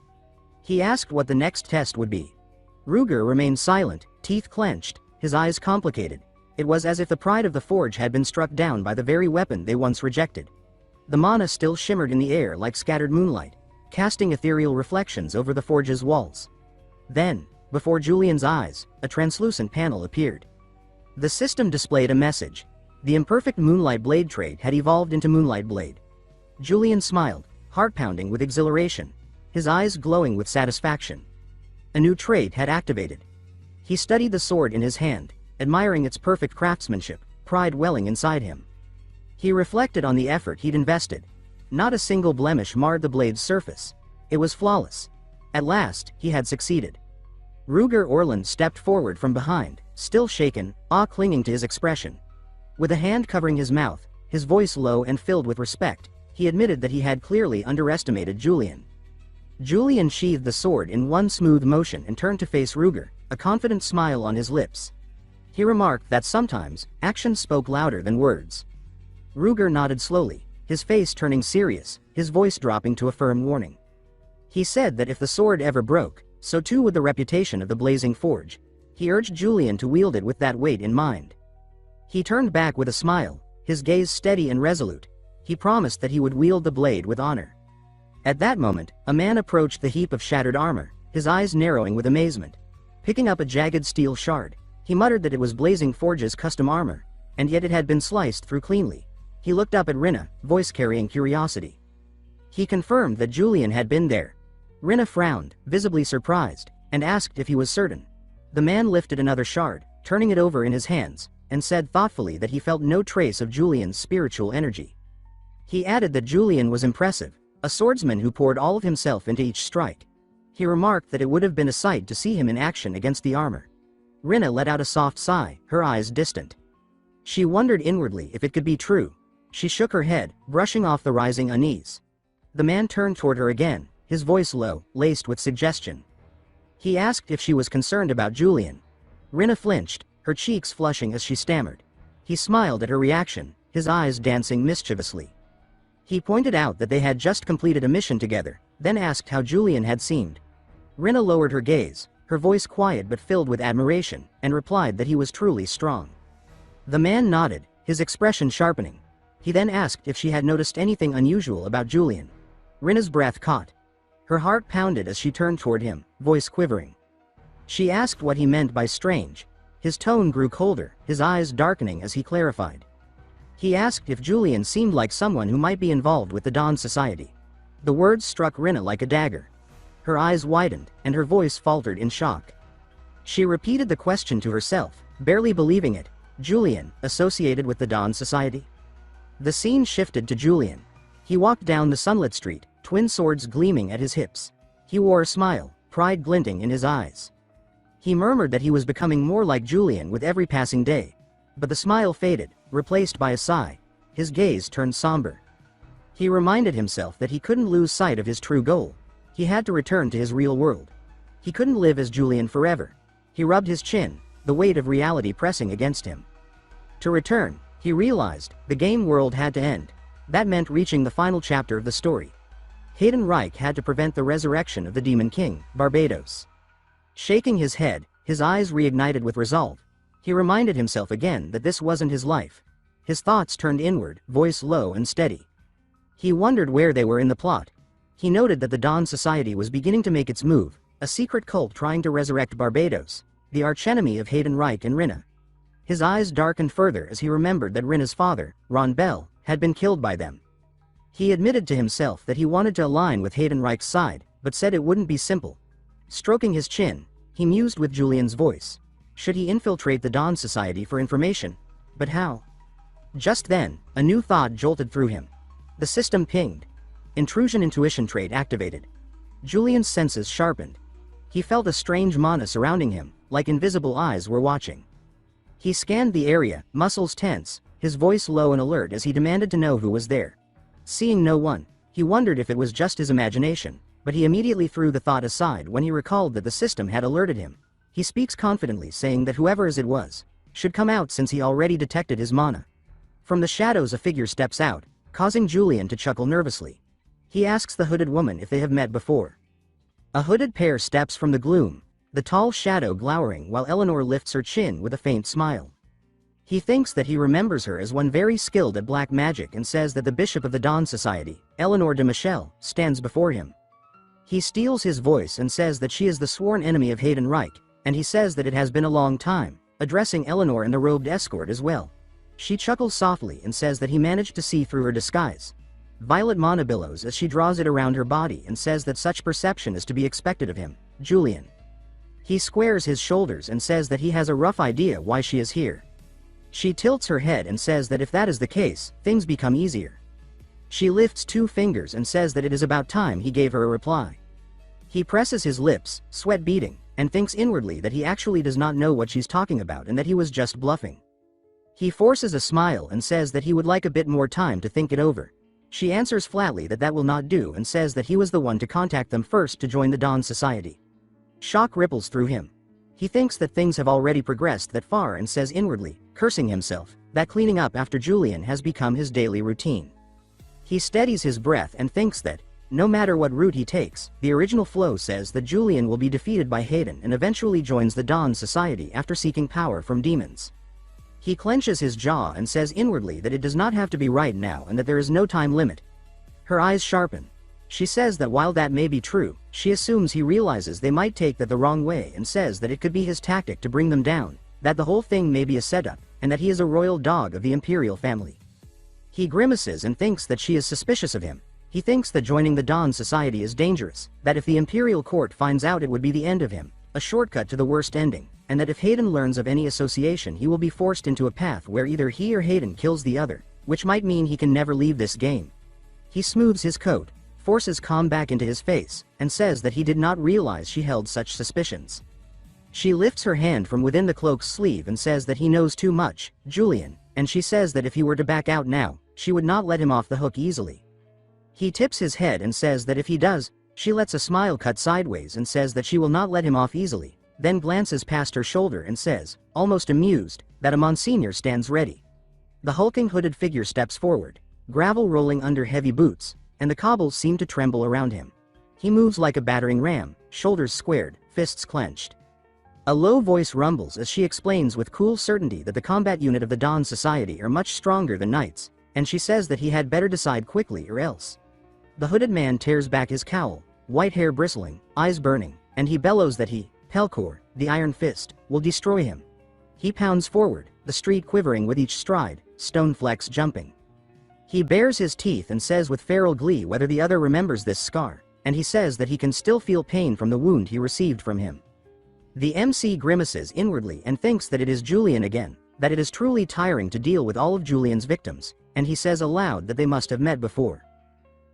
He asked what the next test would be. Ruger remained silent, teeth clenched, his eyes complicated. It was as if the pride of the forge had been struck down by the very weapon they once rejected. The mana still shimmered in the air like scattered moonlight, casting ethereal reflections over the forge's walls. Then, before Julian's eyes, a translucent panel appeared. The system displayed a message. The imperfect Moonlight Blade trait had evolved into Moonlight Blade. Julian smiled, heart pounding with exhilaration, his eyes glowing with satisfaction. A new trait had activated. He studied the sword in his hand, admiring its perfect craftsmanship, pride welling inside him. He reflected on the effort he'd invested. Not a single blemish marred the blade's surface. It was flawless. At last, he had succeeded. Ruger Orland stepped forward from behind, still shaken, awe clinging to his expression. With a hand covering his mouth, his voice low and filled with respect, he admitted that he had clearly underestimated Julian. Julian sheathed the sword in one smooth motion and turned to face Ruger, a confident smile on his lips. He remarked that sometimes, actions spoke louder than words. Ruger nodded slowly, his face turning serious, his voice dropping to a firm warning. He said that if the sword ever broke, so too would the reputation of the Blazing Forge. He urged Julian to wield it with that weight in mind. He turned back with a smile, his gaze steady and resolute. He promised that he would wield the blade with honor. At that moment, a man approached the heap of shattered armor, his eyes narrowing with amazement. Picking up a jagged steel shard, he muttered that it was Blazing Forge's custom armor, and yet it had been sliced through cleanly. He looked up at Rinna, voice carrying curiosity. He confirmed that Julian had been there. Rinna frowned, visibly surprised, and asked if he was certain. The man lifted another shard, turning it over in his hands, and said thoughtfully that he felt no trace of Julian's spiritual energy. He added that Julian was impressive, a swordsman who poured all of himself into each strike. He remarked that it would have been a sight to see him in action against the armor. Rinna let out a soft sigh, her eyes distant. She wondered inwardly if it could be true. She shook her head, brushing off the rising unease. The man turned toward her again, his voice low, laced with suggestion. He asked if she was concerned about Julian. Rinna flinched, her cheeks flushing as she stammered. He smiled at her reaction, his eyes dancing mischievously. He pointed out that they had just completed a mission together, then asked how Julian had seemed. Rinna lowered her gaze, her voice quiet but filled with admiration, and replied that he was truly strong. The man nodded, his expression sharpening. He then asked if she had noticed anything unusual about Julian. Rinna's breath caught. Her heart pounded as she turned toward him, voice quivering. She asked what he meant by strange. His tone grew colder, his eyes darkening as he clarified. He asked if Julian seemed like someone who might be involved with the Dawn Society. The words struck Rinna like a dagger. Her eyes widened, and her voice faltered in shock. She repeated the question to herself, barely believing it. Julian, associated with the Dawn Society? The scene shifted to Julian. He walked down the sunlit street, twin swords gleaming at his hips. He wore a smile, pride glinting in his eyes. He murmured that he was becoming more like Julian with every passing day. But the smile faded, replaced by a sigh. His gaze turned somber. He reminded himself that he couldn't lose sight of his true goal. He had to return to his real world. He couldn't live as Julian forever. He rubbed his chin, the weight of reality pressing against him. To return, he realized, the game world had to end. That meant reaching the final chapter of the story. Hayden Reich had to prevent the resurrection of the Demon King, Barbados. Shaking his head, his eyes reignited with resolve. He reminded himself again that this wasn't his life. His thoughts turned inward, voice low and steady. He wondered where they were in the plot. He noted that the Dawn Society was beginning to make its move, a secret cult trying to resurrect Barbados, the archenemy of Hayden Reich and Rinna. His eyes darkened further as he remembered that Rinna's father, Ron Bell, had been killed by them. He admitted to himself that he wanted to align with Hayden Reich's side, but said it wouldn't be simple. Stroking his chin, he mused with Julian's voice. Should he infiltrate the Dawn Society for information? But how? Just then, a new thought jolted through him. The system pinged. Intrusion intuition trait activated. Julian's senses sharpened. He felt a strange mana surrounding him, like invisible eyes were watching. He scanned the area, muscles tense, his voice low and alert as he demanded to know who was there. Seeing no one, he He wondered if it was just his imagination, but he immediately threw the thought aside when he recalled that the system had alerted him. He speaks confidently, saying that whoever it was should come out since he already detected his mana. From the shadows a figure steps out, causing Julian to chuckle nervously. He asks the hooded woman if they have met before. A hooded pair steps from the gloom, the tall shadow glowering while Eleanor lifts her chin with a faint smile. He thinks that he remembers her as one very skilled at black magic and says that the bishop of the Dawn Society, Eleanor de Michel, stands before him. He steals his voice and says that she is the sworn enemy of Hayden Reich, and he says that it has been a long time, addressing Eleanor and the robed escort as well. She chuckles softly and says that he managed to see through her disguise. Violet mana billows as she draws it around her body and says that such perception is to be expected of him, Julian. He squares his shoulders and says that he has a rough idea why she is here. She tilts her head and says that if that is the case, things become easier. She lifts 2 fingers and says that it is about time he gave her a reply. He presses his lips, sweat beading, and thinks inwardly that he actually does not know what she's talking about and that he was just bluffing. He forces a smile and says that he would like a bit more time to think it over. She answers flatly that that will not do and says that he was the one to contact them first to join the Dawn Society. Shock ripples through him. He thinks that things have already progressed that far and says inwardly, cursing himself, that cleaning up after Julian has become his daily routine. He steadies his breath and thinks that, no matter what route he takes, the original flow says that Julian will be defeated by Hayden and eventually joins the Dawn Society after seeking power from demons. He clenches his jaw and says inwardly that it does not have to be right now and that there is no time limit. Her eyes sharpen. She says that while that may be true, she assumes he realizes they might take that the wrong way and says that it could be his tactic to bring them down, that the whole thing may be a setup, and that he is a royal dog of the imperial family. He grimaces and thinks that she is suspicious of him. He thinks that joining the Dawn Society is dangerous, that if the imperial court finds out it would be the end of him, a shortcut to the worst ending, and that if Hayden learns of any association he will be forced into a path where either he or Hayden kills the other, which might mean he can never leave this game. He smooths his coat, forces calm back into his face, and says that he did not realize she held such suspicions. She lifts her hand from within the cloak's sleeve and says that he knows too much, Julian, and she says that if he were to back out now, she would not let him off the hook easily. He tips his head and says that if he does, she lets a smile cut sideways and says that she will not let him off easily, then glances past her shoulder and says, almost amused, that a Monsignor stands ready. The hulking hooded figure steps forward, gravel rolling under heavy boots, and the cobbles seem to tremble around him. He moves like a battering ram, shoulders squared, fists clenched. A low voice rumbles as she explains with cool certainty that the combat unit of the Dawn Society are much stronger than knights, and she says that he had better decide quickly or else. The hooded man tears back his cowl, white hair bristling, eyes burning, and he bellows that he, Pelkor, the Iron Fist, will destroy him. He pounds forward, the street quivering with each stride, stone flecks jumping. He bares his teeth and says with feral glee whether the other remembers this scar, and he says that he can still feel pain from the wound he received from him. The MC grimaces inwardly and thinks that it is Julian again, that it is truly tiring to deal with all of Julian's victims, and he says aloud that they must have met before.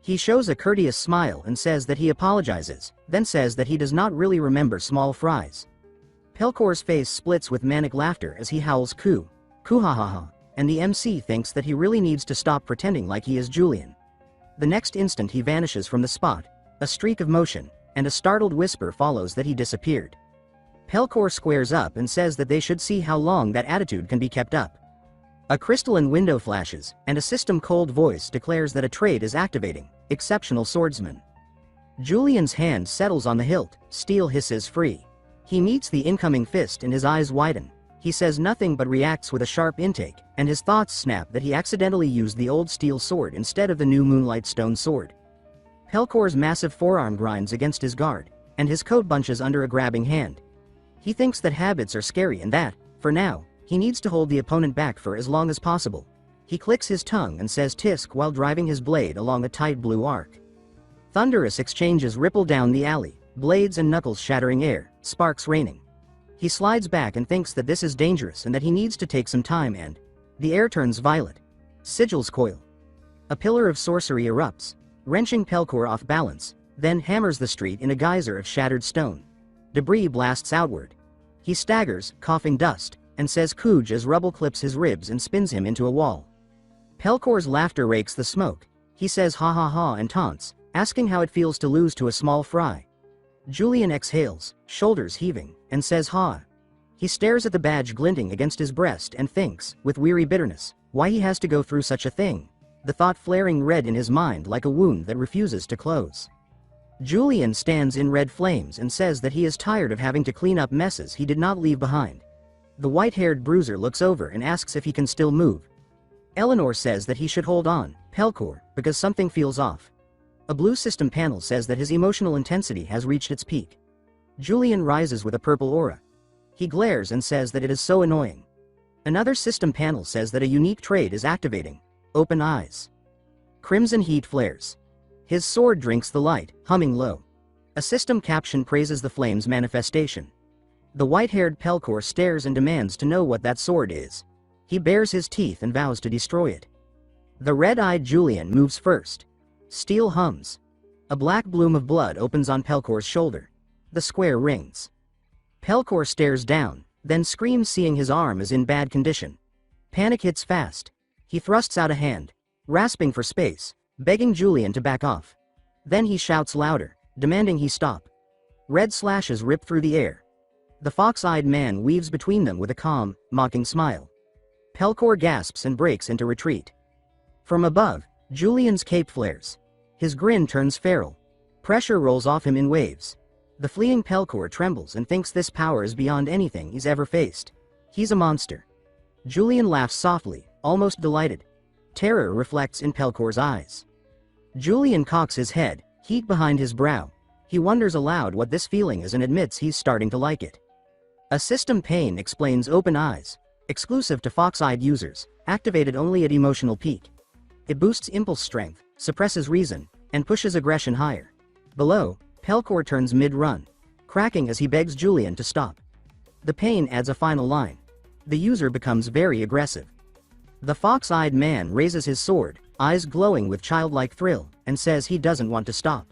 He shows a courteous smile and says that he apologizes, then says that he does not really remember small fries. Pelkor's face splits with manic laughter as he howls coo ha ha ha, and the MC thinks that he really needs to stop pretending like he is Julian. The next instant he vanishes from the spot, a streak of motion, and a startled whisper follows that he disappeared. Pelkor squares up and says that they should see how long that attitude can be kept up. A crystalline window flashes, and a system-cold voice declares that a trait is activating, exceptional swordsman. Julian's hand settles on the hilt, steel hisses free. He meets the incoming fist and his eyes widen. He says nothing but reacts with a sharp intake, and his thoughts snap that he accidentally used the old steel sword instead of the new Moonlight Stone sword. Pelkor's massive forearm grinds against his guard, and his coat bunches under a grabbing hand. He thinks that habits are scary and that, for now, he needs to hold the opponent back for as long as possible. He clicks his tongue and says tisk while driving his blade along a tight blue arc. Thunderous exchanges ripple down the alley, blades and knuckles shattering air, sparks raining. He slides back and thinks that this is dangerous and that he needs to take some time and... The air turns violet. Sigils coil. A pillar of sorcery erupts, wrenching Pelkor off balance, then hammers the street in a geyser of shattered stone. Debris blasts outward. He staggers, coughing dust, and says Kuj as rubble clips his ribs and spins him into a wall. Pelkor's laughter rakes the smoke. He says ha ha ha and taunts, asking how it feels to lose to a small fry. Julian exhales, shoulders heaving, and says ha. He stares at the badge glinting against his breast and thinks, with weary bitterness, why he has to go through such a thing, the thought flaring red in his mind like a wound that refuses to close. Julian stands in red flames and says that he is tired of having to clean up messes he did not leave behind. The white-haired bruiser looks over and asks if he can still move. Eleanor says that he should hold on, Pelkor, because something feels off. A blue system panel says that his emotional intensity has reached its peak. Julian rises with a purple aura. He glares and says that it is so annoying. Another system panel says that a unique trait is activating, open eyes. Crimson heat flares. His sword drinks the light, humming low. A system caption praises the flame's manifestation. The white-haired Pelkor stares and demands to know what that sword is. He bares his teeth and vows to destroy it. The red-eyed Julian moves first. Steel hums. A black bloom of blood opens on Pelkor's shoulder. The square rings. Pelkor stares down, then screams seeing his arm is in bad condition. Panic hits fast. He thrusts out a hand, rasping for space, begging Julian to back off. Then he shouts louder, demanding he stop. Red slashes rip through the air. The fox-eyed man weaves between them with a calm, mocking smile. Pelkor gasps and breaks into retreat. From above, Julian's cape flares. His grin turns feral. Pressure rolls off him in waves. The fleeing Pelkor trembles and thinks this power is beyond anything he's ever faced. He's a monster. Julian laughs softly, almost delighted. Terror reflects in Pelkor's eyes. Julian cocks his head, heat behind his brow. He wonders aloud what this feeling is and admits he's starting to like it. A system pane explains open eyes, exclusive to fox-eyed users, activated only at emotional peak. It boosts impulse strength, suppresses reason, and pushes aggression higher. Below, Pelkor turns mid-run, cracking as he begs Julian to stop. The pane adds a final line. The user becomes very aggressive. The fox-eyed man raises his sword, eyes glowing with childlike thrill, and says he doesn't want to stop.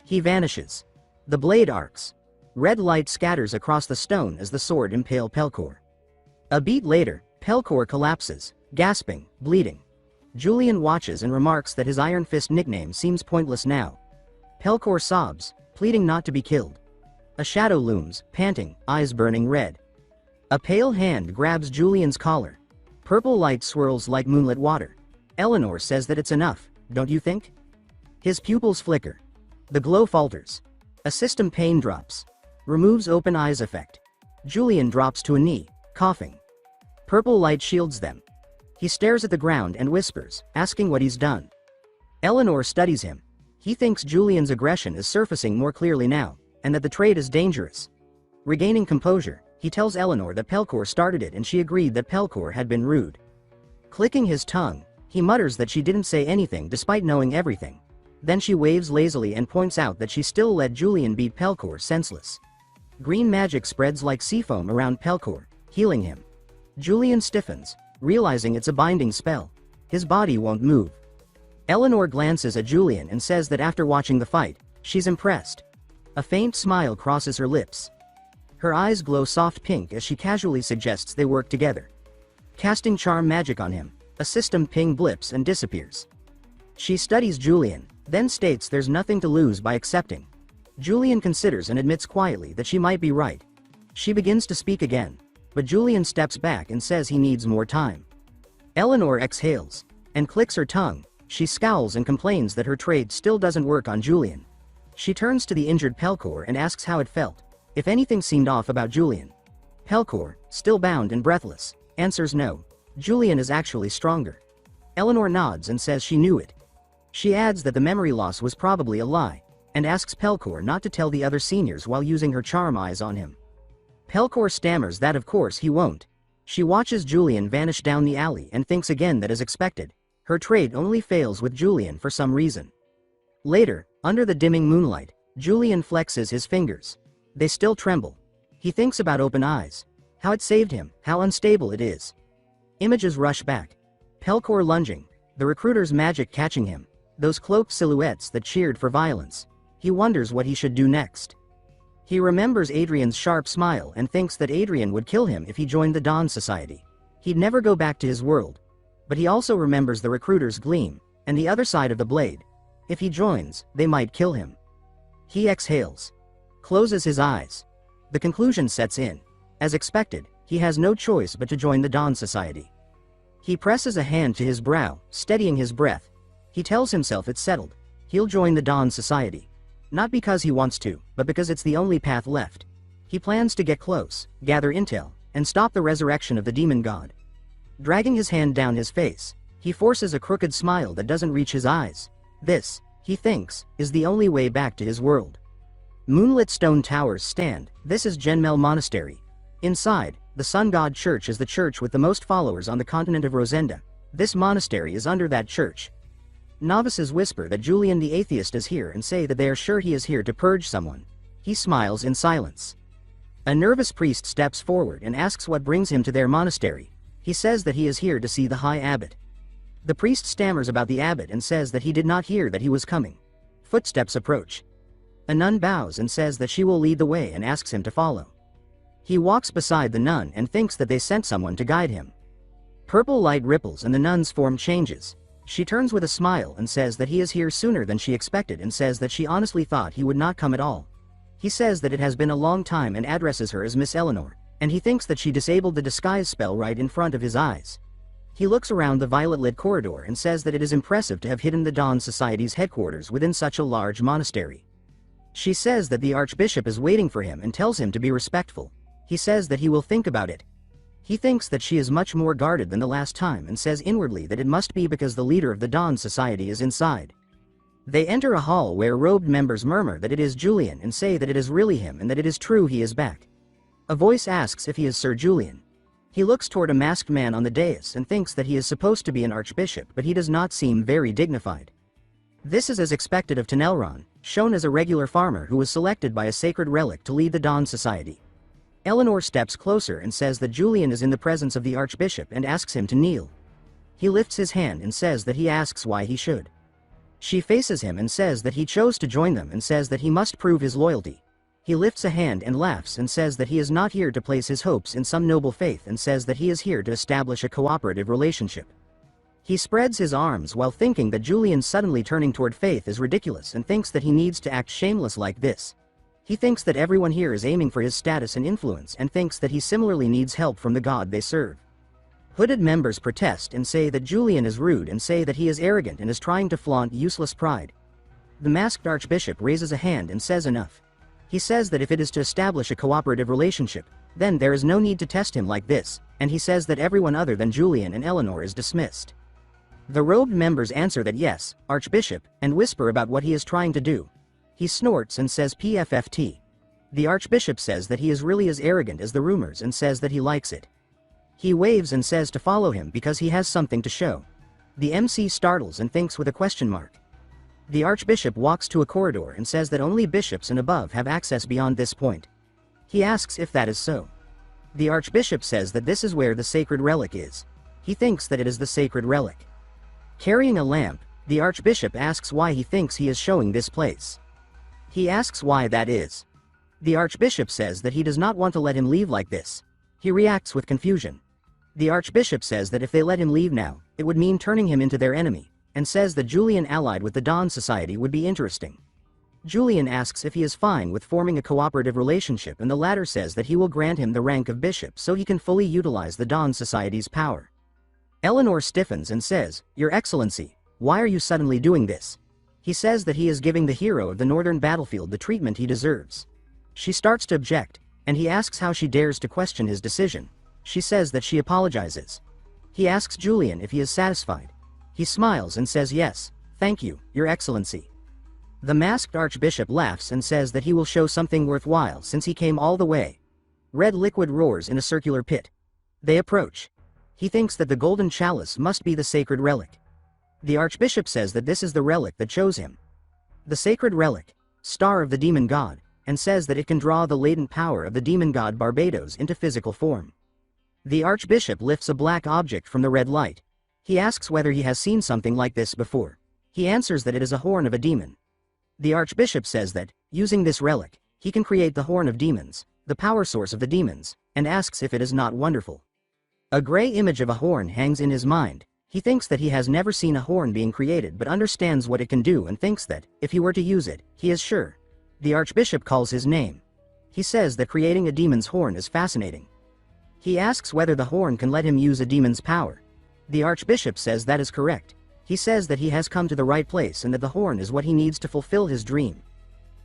He vanishes. The blade arcs. Red light scatters across the stone as the sword impales Pelkor. A beat later, Pelkor collapses, gasping, bleeding. Julian watches and remarks that his Iron Fist nickname seems pointless now. Pelkor sobs, pleading not to be killed. A shadow looms, panting, eyes burning red. A pale hand grabs Julian's collar. Purple light swirls like moonlit water. Eleanor says that it's enough, don't you think? His pupils flicker. The glow falters. A system pane drops. Removes open eyes effect. Julian drops to a knee, coughing. Purple light shields them. He stares at the ground and whispers, asking what he's done. Eleanor studies him. He thinks Julian's aggression is surfacing more clearly now, and that the trait is dangerous. Regaining composure, he tells Eleanor that Pelkor started it and she agreed that Pelkor had been rude. Clicking his tongue, he mutters that she didn't say anything despite knowing everything. Then she waves lazily and points out that she still let Julian beat Pelkor senseless. Green magic spreads like seafoam around Pelkor, healing him. Julian stiffens, realizing it's a binding spell. His body won't move. Eleanor glances at Julian and says that after watching the fight, she's impressed. A faint smile crosses her lips. Her eyes glow soft pink as she casually suggests they work together. Casting charm magic on him, a system ping blips and disappears. She studies Julian, then states there's nothing to lose by accepting. Julian considers and admits quietly that she might be right. She begins to speak again, but Julian steps back and says he needs more time. Eleanor exhales and clicks her tongue. She scowls and complains that her trade still doesn't work on Julian. She turns to the injured Pelkor and asks how it felt, if anything seemed off about Julian. Pelkor, still bound and breathless, answers no. Julian is actually stronger. Eleanor nods and says she knew it. She adds that the memory loss was probably a lie, and asks Pelkor not to tell the other seniors while using her charm eyes on him. Pelkor stammers that of course he won't. She watches Julian vanish down the alley and thinks again that as expected, her trade only fails with Julian for some reason. Later, under the dimming moonlight, Julian flexes his fingers. They still tremble. He thinks about open eyes. How it saved him, how unstable it is. Images rush back. Pelkor lunging, the recruiter's magic catching him, those cloaked silhouettes that cheered for violence. He wonders what he should do next. He remembers Adrian's sharp smile and thinks that Adrian would kill him if he joined the Dawn Society. He'd never go back to his world. But he also remembers the recruiter's gleam, and the other side of the blade. If he joins, they might kill him. He exhales. Closes his eyes. The conclusion sets in. As expected, he has no choice but to join the Dawn Society. He presses a hand to his brow, steadying his breath. He tells himself it's settled. He'll join the Dawn Society. Not because he wants to, but because it's the only path left. He plans to get close, gather intel, and stop the resurrection of the demon god. Dragging his hand down his face, he forces a crooked smile that doesn't reach his eyes. This, he thinks, is the only way back to his world. Moonlit stone towers stand. This is Genmel Monastery. Inside, the Sun God Church is the church with the most followers on the continent of Rosenda. This monastery is under that church. Novices whisper that Julian the atheist is here and say that they are sure he is here to purge someone. He smiles in silence. A nervous priest steps forward and asks what brings him to their monastery. He says that he is here to see the High Abbot. The priest stammers about the abbot and says that he did not hear that he was coming. Footsteps approach. A nun bows and says that she will lead the way and asks him to follow. He walks beside the nun and thinks that they sent someone to guide him. Purple light ripples and the nun's form changes. She turns with a smile and says that he is here sooner than she expected and says that she honestly thought he would not come at all. He says that it has been a long time and addresses her as Miss Eleanor, and he thinks that she disabled the disguise spell right in front of his eyes. He looks around the violet-lit corridor and says that it is impressive to have hidden the Dawn Society's headquarters within such a large monastery. She says that the Archbishop is waiting for him and tells him to be respectful. He says that he will think about it. He thinks that she is much more guarded than the last time and says inwardly that it must be because the leader of the Dawn Society is inside. They enter a hall where robed members murmur that it is Julian and say that it is really him and that it is true he is back. A voice asks if he is Sir Julian. He looks toward a masked man on the dais and thinks that he is supposed to be an archbishop, but he does not seem very dignified. This is as expected of Tenelron, shown as a regular farmer who was selected by a sacred relic to lead the Dawn Society. Eleanor steps closer and says that Julian is in the presence of the archbishop and asks him to kneel. He lifts his hand and says that he asks why he should. She faces him and says that he chose to join them and says that he must prove his loyalty. He lifts a hand and laughs and says that he is not here to place his hopes in some noble faith and says that he is here to establish a cooperative relationship. He spreads his arms while thinking that Julian suddenly turning toward Faith is ridiculous and thinks that he needs to act shameless like this. He thinks that everyone here is aiming for his status and influence and thinks that he similarly needs help from the god they serve. Hooded members protest and say that Julian is rude and say that he is arrogant and is trying to flaunt useless pride. The masked archbishop raises a hand and says enough. He says that if it is to establish a cooperative relationship, then there is no need to test him like this, and he says that everyone other than Julian and Eleanor is dismissed. The robed members answer that yes, Archbishop, and whisper about what he is trying to do. He snorts and says PFFT. The Archbishop says that he is really as arrogant as the rumors and says that he likes it. He waves and says to follow him because he has something to show. The MC startles and thinks with a question mark. The Archbishop walks to a corridor and says that only bishops and above have access beyond this point. He asks if that is so. The Archbishop says that this is where the sacred relic is. He thinks that it is the sacred relic. Carrying a lamp, the Archbishop asks why he thinks he is showing this place. He asks why that is. The Archbishop says that he does not want to let him leave like this. He reacts with confusion. The Archbishop says that if they let him leave now, it would mean turning him into their enemy, and says that Julian allied with the Dawn Society would be interesting. Julian asks if he is fine with forming a cooperative relationship, and the latter says that he will grant him the rank of bishop so he can fully utilize the Dawn Society's power. Eleanor stiffens and says, "Your Excellency, why are you suddenly doing this?" He says that he is giving the hero of the northern battlefield the treatment he deserves. She starts to object, and he asks how she dares to question his decision. She says that she apologizes. He asks Julian if he is satisfied. He smiles and says yes, thank you, Your Excellency. The masked Archbishop laughs and says that he will show something worthwhile since he came all the way. Red liquid roars in a circular pit. They approach. He thinks that the golden chalice must be the sacred relic. The Archbishop says that this is the relic that chose him. The sacred relic, star of the demon god, and says that it can draw the latent power of the demon god Barbados into physical form. The Archbishop lifts a black object from the red light. He asks whether he has seen something like this before. He answers that it is a horn of a demon. The Archbishop says that, using this relic, he can create the horn of demons, the power source of the demons, and asks if it is not wonderful. A gray image of a horn hangs in his mind. He thinks that he has never seen a horn being created but understands what it can do and thinks that, if he were to use it, he is sure. The Archbishop calls his name. He says that creating a demon's horn is fascinating. He asks whether the horn can let him use a demon's power. The Archbishop says that is correct. He says that he has come to the right place and that the horn is what he needs to fulfill his dream.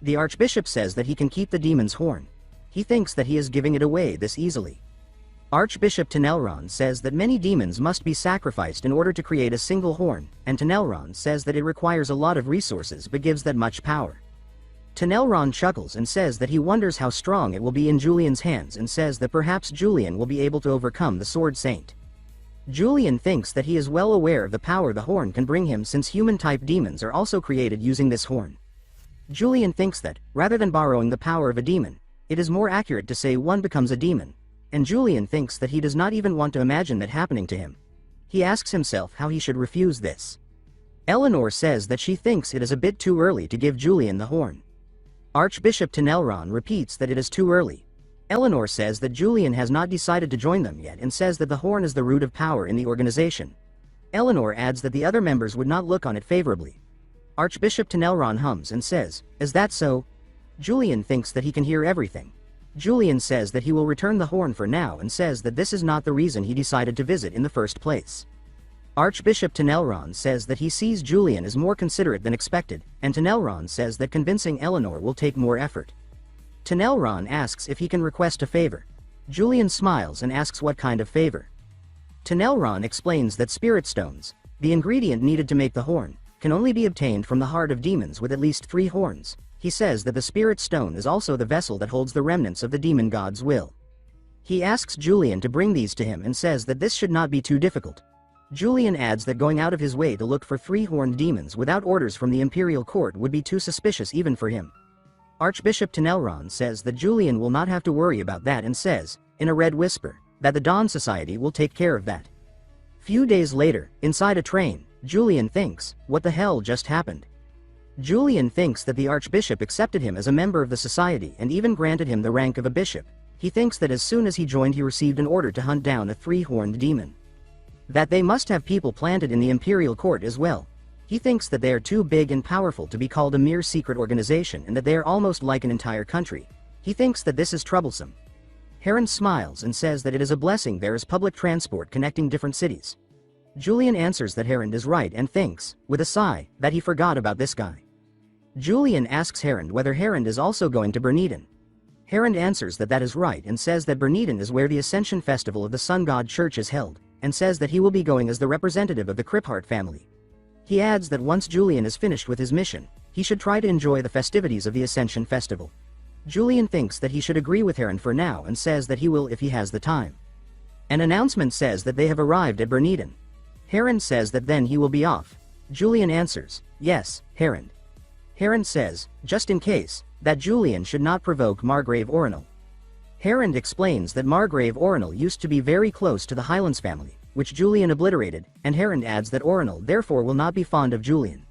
The Archbishop says that he can keep the demon's horn. He thinks that he is giving it away this easily. Archbishop Tenelron says that many demons must be sacrificed in order to create a single horn, and Tenelron says that it requires a lot of resources but gives that much power. Tenelron chuckles and says that he wonders how strong it will be in Julian's hands and says that perhaps Julian will be able to overcome the Sword Saint. Julian thinks that he is well aware of the power the horn can bring him since human-type demons are also created using this horn. Julian thinks that, rather than borrowing the power of a demon, it is more accurate to say one becomes a demon, and Julian thinks that he does not even want to imagine that happening to him. He asks himself how he should refuse this. Eleanor says that she thinks it is a bit too early to give Julian the horn. Archbishop Tenelron repeats that it is too early. Eleanor says that Julian has not decided to join them yet and says that the horn is the root of power in the organization. Eleanor adds that the other members would not look on it favorably. Archbishop Tenelron hums and says, "Is that so?" Julian thinks that he can hear everything. Julian says that he will return the horn for now and says that this is not the reason he decided to visit in the first place. Archbishop Tenelron says that he sees Julian as more considerate than expected, and Tenelron says that convincing Eleanor will take more effort. Tenelron asks if he can request a favor. Julian smiles and asks what kind of favor. Tenelron explains that spirit stones, the ingredient needed to make the horn, can only be obtained from the heart of demons with at least 3 horns. He says that the spirit stone is also the vessel that holds the remnants of the demon god's will. He asks Julian to bring these to him and says that this should not be too difficult. Julian adds that going out of his way to look for 3-horned demons without orders from the imperial court would be too suspicious even for him. Archbishop Tenelron says that Julian will not have to worry about that and says, in a red whisper, that the Dawn Society will take care of that. Few days later, inside a train, Julian thinks, what the hell just happened? Julian thinks that the Archbishop accepted him as a member of the society and even granted him the rank of a bishop. He thinks that as soon as he joined he received an order to hunt down a 3-horned demon. That they must have people planted in the imperial court as well. He thinks that they are too big and powerful to be called a mere secret organization and that they are almost like an entire country. He thinks that this is troublesome. Heron smiles and says that it is a blessing there is public transport connecting different cities. Julian answers that Heron is right and thinks, with a sigh, that he forgot about this guy. Julian asks Heron whether Heron is also going to Berniden. Heron answers that that is right and says that Berniden is where the Ascension Festival of the Sun God Church is held, and says that he will be going as the representative of the Kriphart family. He adds that once Julian is finished with his mission, he should try to enjoy the festivities of the Ascension Festival. Julian thinks that he should agree with Heron for now and says that he will if he has the time. An announcement says that they have arrived at Berniden. Heron says that then he will be off. Julian answers, yes, Heron. Heron says, just in case, that Julian should not provoke Margrave Orinal. Heron explains that Margrave Orinal used to be very close to the Highlands family, which Julian obliterated, and Heron adds that Orinal therefore will not be fond of Julian.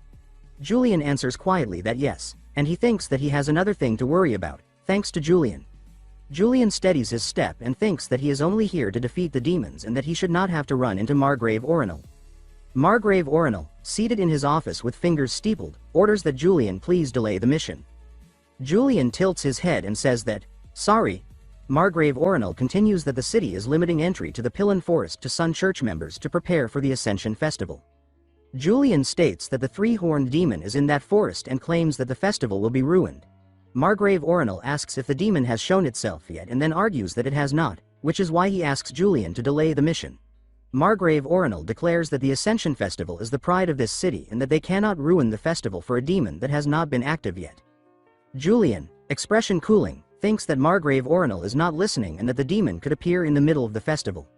Julian answers quietly that yes, and he thinks that he has another thing to worry about, thanks to Julian. Julian steadies his step and thinks that he is only here to defeat the demons and that he should not have to run into Margrave Orinal. Margrave Orinal, seated in his office with fingers steepled, orders that Julian please delay the mission. Julian tilts his head and says that, sorry. Margrave Orinal continues that the city is limiting entry to the Pillen Forest to Sun Church members to prepare for the Ascension Festival. Julian states that the 3-horned demon is in that forest and claims that the festival will be ruined. Margrave Orinal asks if the demon has shown itself yet and then argues that it has not, which is why he asks Julian to delay the mission. Margrave Orinal declares that the Ascension Festival is the pride of this city and that they cannot ruin the festival for a demon that has not been active yet. Julian, expression cooling, thinks that Margrave Orinal is not listening and that the demon could appear in the middle of the festival.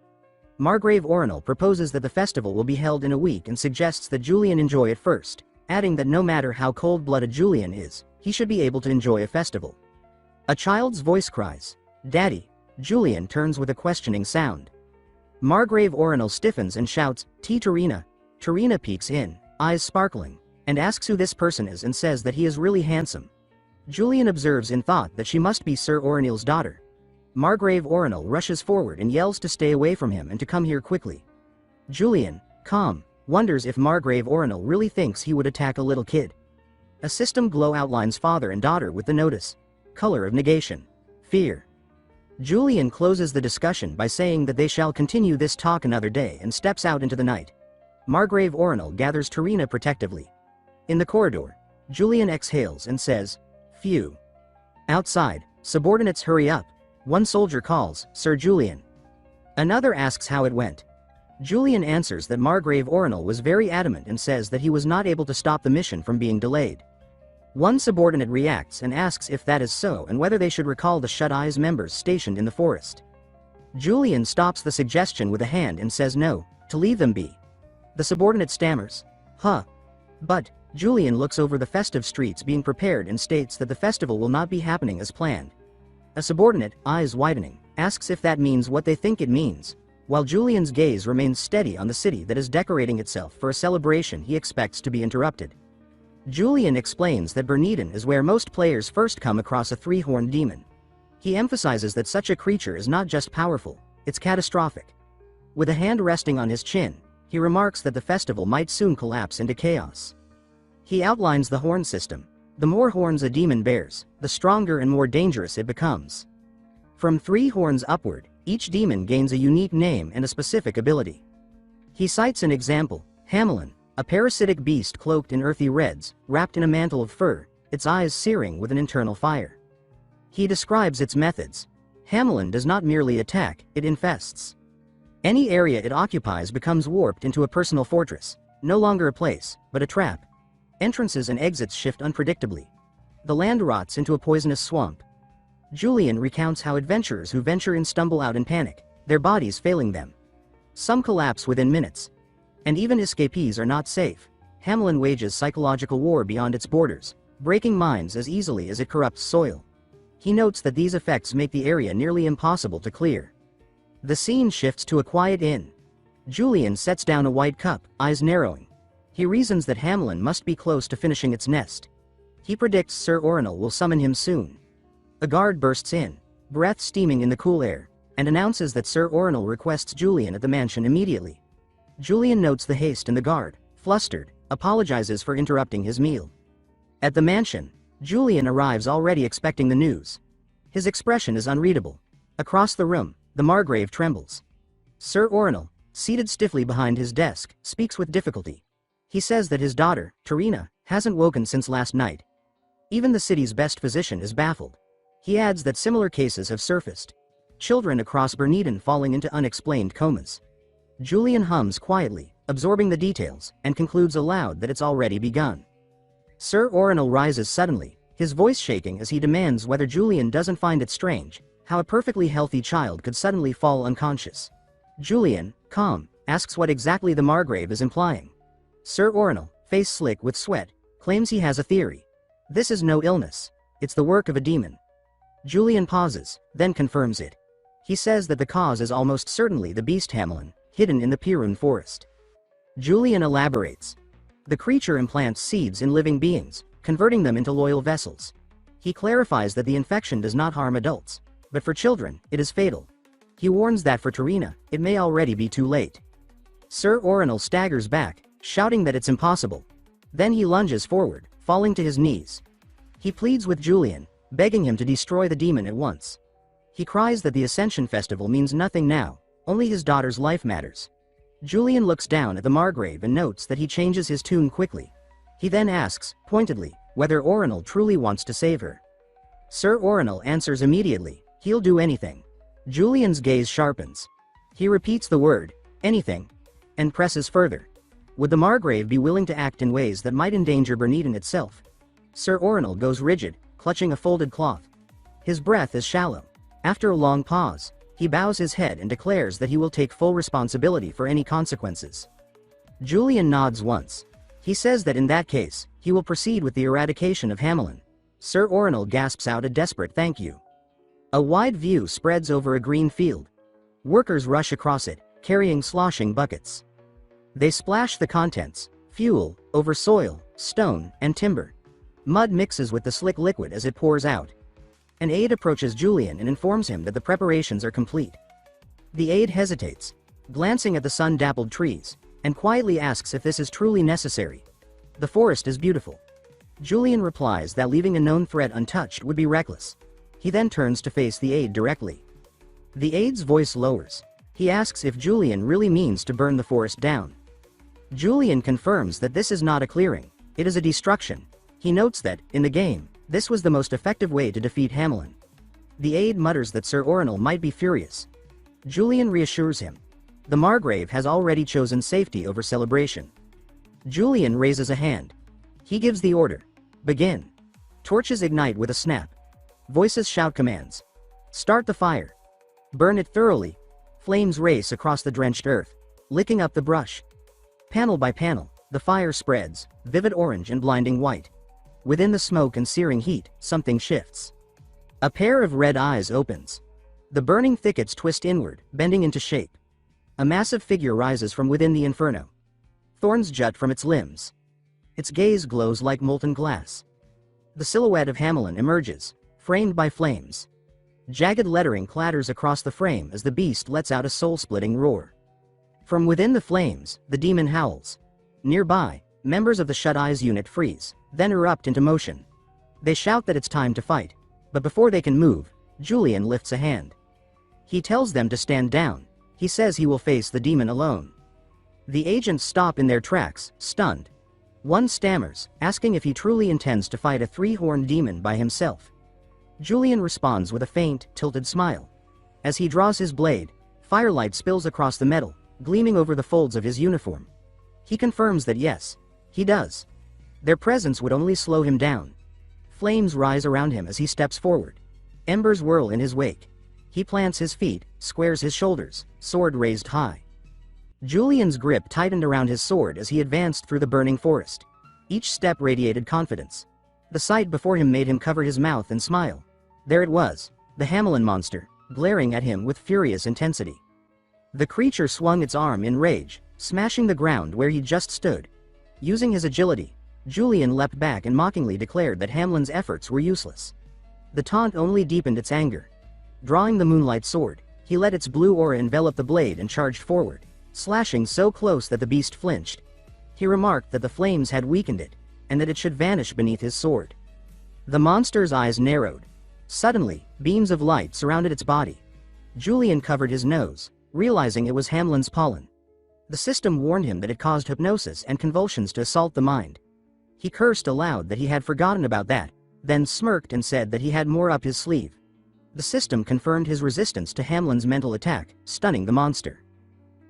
Margrave Orinal proposes that the festival will be held in a week and suggests that Julian enjoy it first, adding that no matter how cold-blooded Julian is, he should be able to enjoy a festival. A child's voice cries, "Daddy!" Julian turns with a questioning sound. Margrave Orinal stiffens and shouts, "T. Tarina!" Tarina peeks in, eyes sparkling, and asks who this person is and says that he is really handsome. Julian observes in thought that she must be Sir Orinal's daughter. Margrave Orinal rushes forward and yells to stay away from him and to come here quickly. Julian, calm. wonders if Margrave Orinal really thinks he would attack a little kid. A system glow outlines father and daughter with the notice. Color of negation. Fear. Julian closes the discussion by saying that they shall continue this talk another day and steps out into the night. Margrave Orinal gathers Tarina protectively. In the corridor, Julian exhales and says, "Phew." Outside, subordinates hurry up. One soldier calls, "Sir Julian." Another asks how it went. Julian answers that Margrave Orinal was very adamant and says that he was not able to stop the mission from being delayed. One subordinate reacts and asks if that is so and whether they should recall the Shut Eyes members stationed in the forest. Julian stops the suggestion with a hand and says no, to leave them be. The subordinate stammers, "Huh." But Julian looks over the festive streets being prepared and states that the festival will not be happening as planned. A subordinate, eyes widening, asks if that means what they think it means, while Julian's gaze remains steady on the city that is decorating itself for a celebration he expects to be interrupted. Julian explains that Berniden is where most players first come across a three-horned demon. He emphasizes that such a creature is not just powerful, it's catastrophic. With a hand resting on his chin, he remarks that the festival might soon collapse into chaos. He outlines the horn system. The more horns a demon bears, the stronger and more dangerous it becomes. From 3 horns upward, each demon gains a unique name and a specific ability. He cites an example, Hamelin, a parasitic beast cloaked in earthy reds, wrapped in a mantle of fur, its eyes searing with an internal fire. He describes its methods. Hamelin does not merely attack, it infests. Any area it occupies becomes warped into a personal fortress, no longer a place, but a trap. Entrances and exits shift unpredictably. The land rots into a poisonous swamp. Julian recounts how adventurers who venture in stumble out in panic, their bodies failing them. Some collapse within minutes. And even escapees are not safe. Hamelin wages psychological war beyond its borders, breaking minds as easily as it corrupts soil. He notes that these effects make the area nearly impossible to clear. The scene shifts to a quiet inn. Julian sets down a white cup, eyes narrowing. He reasons that Hamelin must be close to finishing its nest. He predicts Sir Orinal will summon him soon. A guard bursts in, breath steaming in the cool air, and announces that Sir Orinal requests Julian at the mansion immediately. Julian notes the haste and the guard, flustered, apologizes for interrupting his meal. At the mansion, Julian arrives already expecting the news. His expression is unreadable. Across the room, the Margrave trembles. Sir Orinal, seated stiffly behind his desk, speaks with difficulty. He says that his daughter, Tarina, hasn't woken since last night. Even the city's best physician is baffled. He adds that similar cases have surfaced. Children across Berniden falling into unexplained comas. Julian hums quietly, absorbing the details, and concludes aloud that it's already begun. Sir Orinal rises suddenly, his voice shaking as he demands whether Julian doesn't find it strange how a perfectly healthy child could suddenly fall unconscious. Julian, calm, asks what exactly the Margrave is implying. Sir Orinal, face slick with sweat, claims he has a theory. This is no illness. It's the work of a demon. Julian pauses, then confirms it. He says that the cause is almost certainly the beast Hamelin, hidden in the Pirun forest. Julian elaborates. The creature implants seeds in living beings, converting them into loyal vessels. He clarifies that the infection does not harm adults, but for children, it is fatal. He warns that for Tarina, it may already be too late. Sir Orinal staggers back, shouting that it's impossible. Then he lunges forward, falling to his knees. He pleads with Julian, begging him to destroy the demon at once. He cries that the Ascension Festival means nothing now, only his daughter's life matters. Julian looks down at the Margrave and notes that he changes his tune quickly. He then asks, pointedly, whether Orinal truly wants to save her. Sir Orinal answers immediately, he'll do anything. Julian's gaze sharpens. He repeats the word, anything, and presses further. Would the Margrave be willing to act in ways that might endanger Berniden itself? Sir Orinal goes rigid, clutching a folded cloth. His breath is shallow. After a long pause, he bows his head and declares that he will take full responsibility for any consequences. Julian nods once. He says that in that case, he will proceed with the eradication of Hamelin. Sir Orinal gasps out a desperate thank you. A wide view spreads over a green field. Workers rush across it, carrying sloshing buckets. They splash the contents, fuel, over soil, stone, and timber. Mud mixes with the slick liquid as it pours out. An aide approaches Julian and informs him that the preparations are complete. The aide hesitates, glancing at the sun-dappled trees. and quietly asks if this is truly necessary. The forest is beautiful. Julian replies that leaving a known threat untouched would be reckless. He then turns to face the aide directly. The aide's voice lowers. He asks if Julian really means to burn the forest down. Julian confirms that this is not a clearing, it is a destruction. He notes that, in the game, this was the most effective way to defeat Hamelin. The aide mutters that Sir Orinal might be furious. Julian reassures him. The Margrave has already chosen safety over celebration. Julian raises a hand. He gives the order. Begin. Torches ignite with a snap. Voices shout commands. Start the fire. Burn it thoroughly. Flames race across the drenched earth, licking up the brush. Panel by panel, the fire spreads, vivid orange and blinding white. Within the smoke and searing heat, something shifts. A pair of red eyes opens. The burning thickets twist inward, bending into shape. A massive figure rises from within the inferno. Thorns jut from its limbs. Its gaze glows like molten glass. The silhouette of Hamelin emerges, framed by flames. Jagged lettering clatters across the frame as the beast lets out a soul-splitting roar. From within the flames, the demon howls. Nearby, members of the Shut Eyes unit freeze, then erupt into motion. They shout that it's time to fight. But before they can move, Julian lifts a hand. He tells them to stand down. He says he will face the demon alone. The agents stop in their tracks, stunned. One stammers, asking if he truly intends to fight a three-horned demon by himself. Julian responds with a faint, tilted smile. As he draws his blade, firelight spills across the metal, gleaming over the folds of his uniform. He confirms that yes, he does. Their presence would only slow him down. Flames rise around him as he steps forward. Embers whirl in his wake. He plants his feet, squares his shoulders, sword raised high. Julian's grip tightened around his sword as he advanced through the burning forest. Each step radiated confidence. The sight before him made him cover his mouth and smile. There it was, the Hamelin monster, glaring at him with furious intensity. The creature swung its arm in rage, smashing the ground where he just stood. Using his agility, Julian leapt back and mockingly declared that Hamelin's efforts were useless. The taunt only deepened its anger. Drawing the moonlight sword, he let its blue aura envelop the blade and charged forward, slashing so close that the beast flinched. He remarked that the flames had weakened it, and that it should vanish beneath his sword. The monster's eyes narrowed. Suddenly, beams of light surrounded its body. Julian covered his nose, realizing it was Hamelin's pollen. The system warned him that it caused hypnosis and convulsions to assault the mind. He cursed aloud that he had forgotten about that, then smirked and said that he had more up his sleeve. The system confirmed his resistance to Hamelin's mental attack, stunning the monster.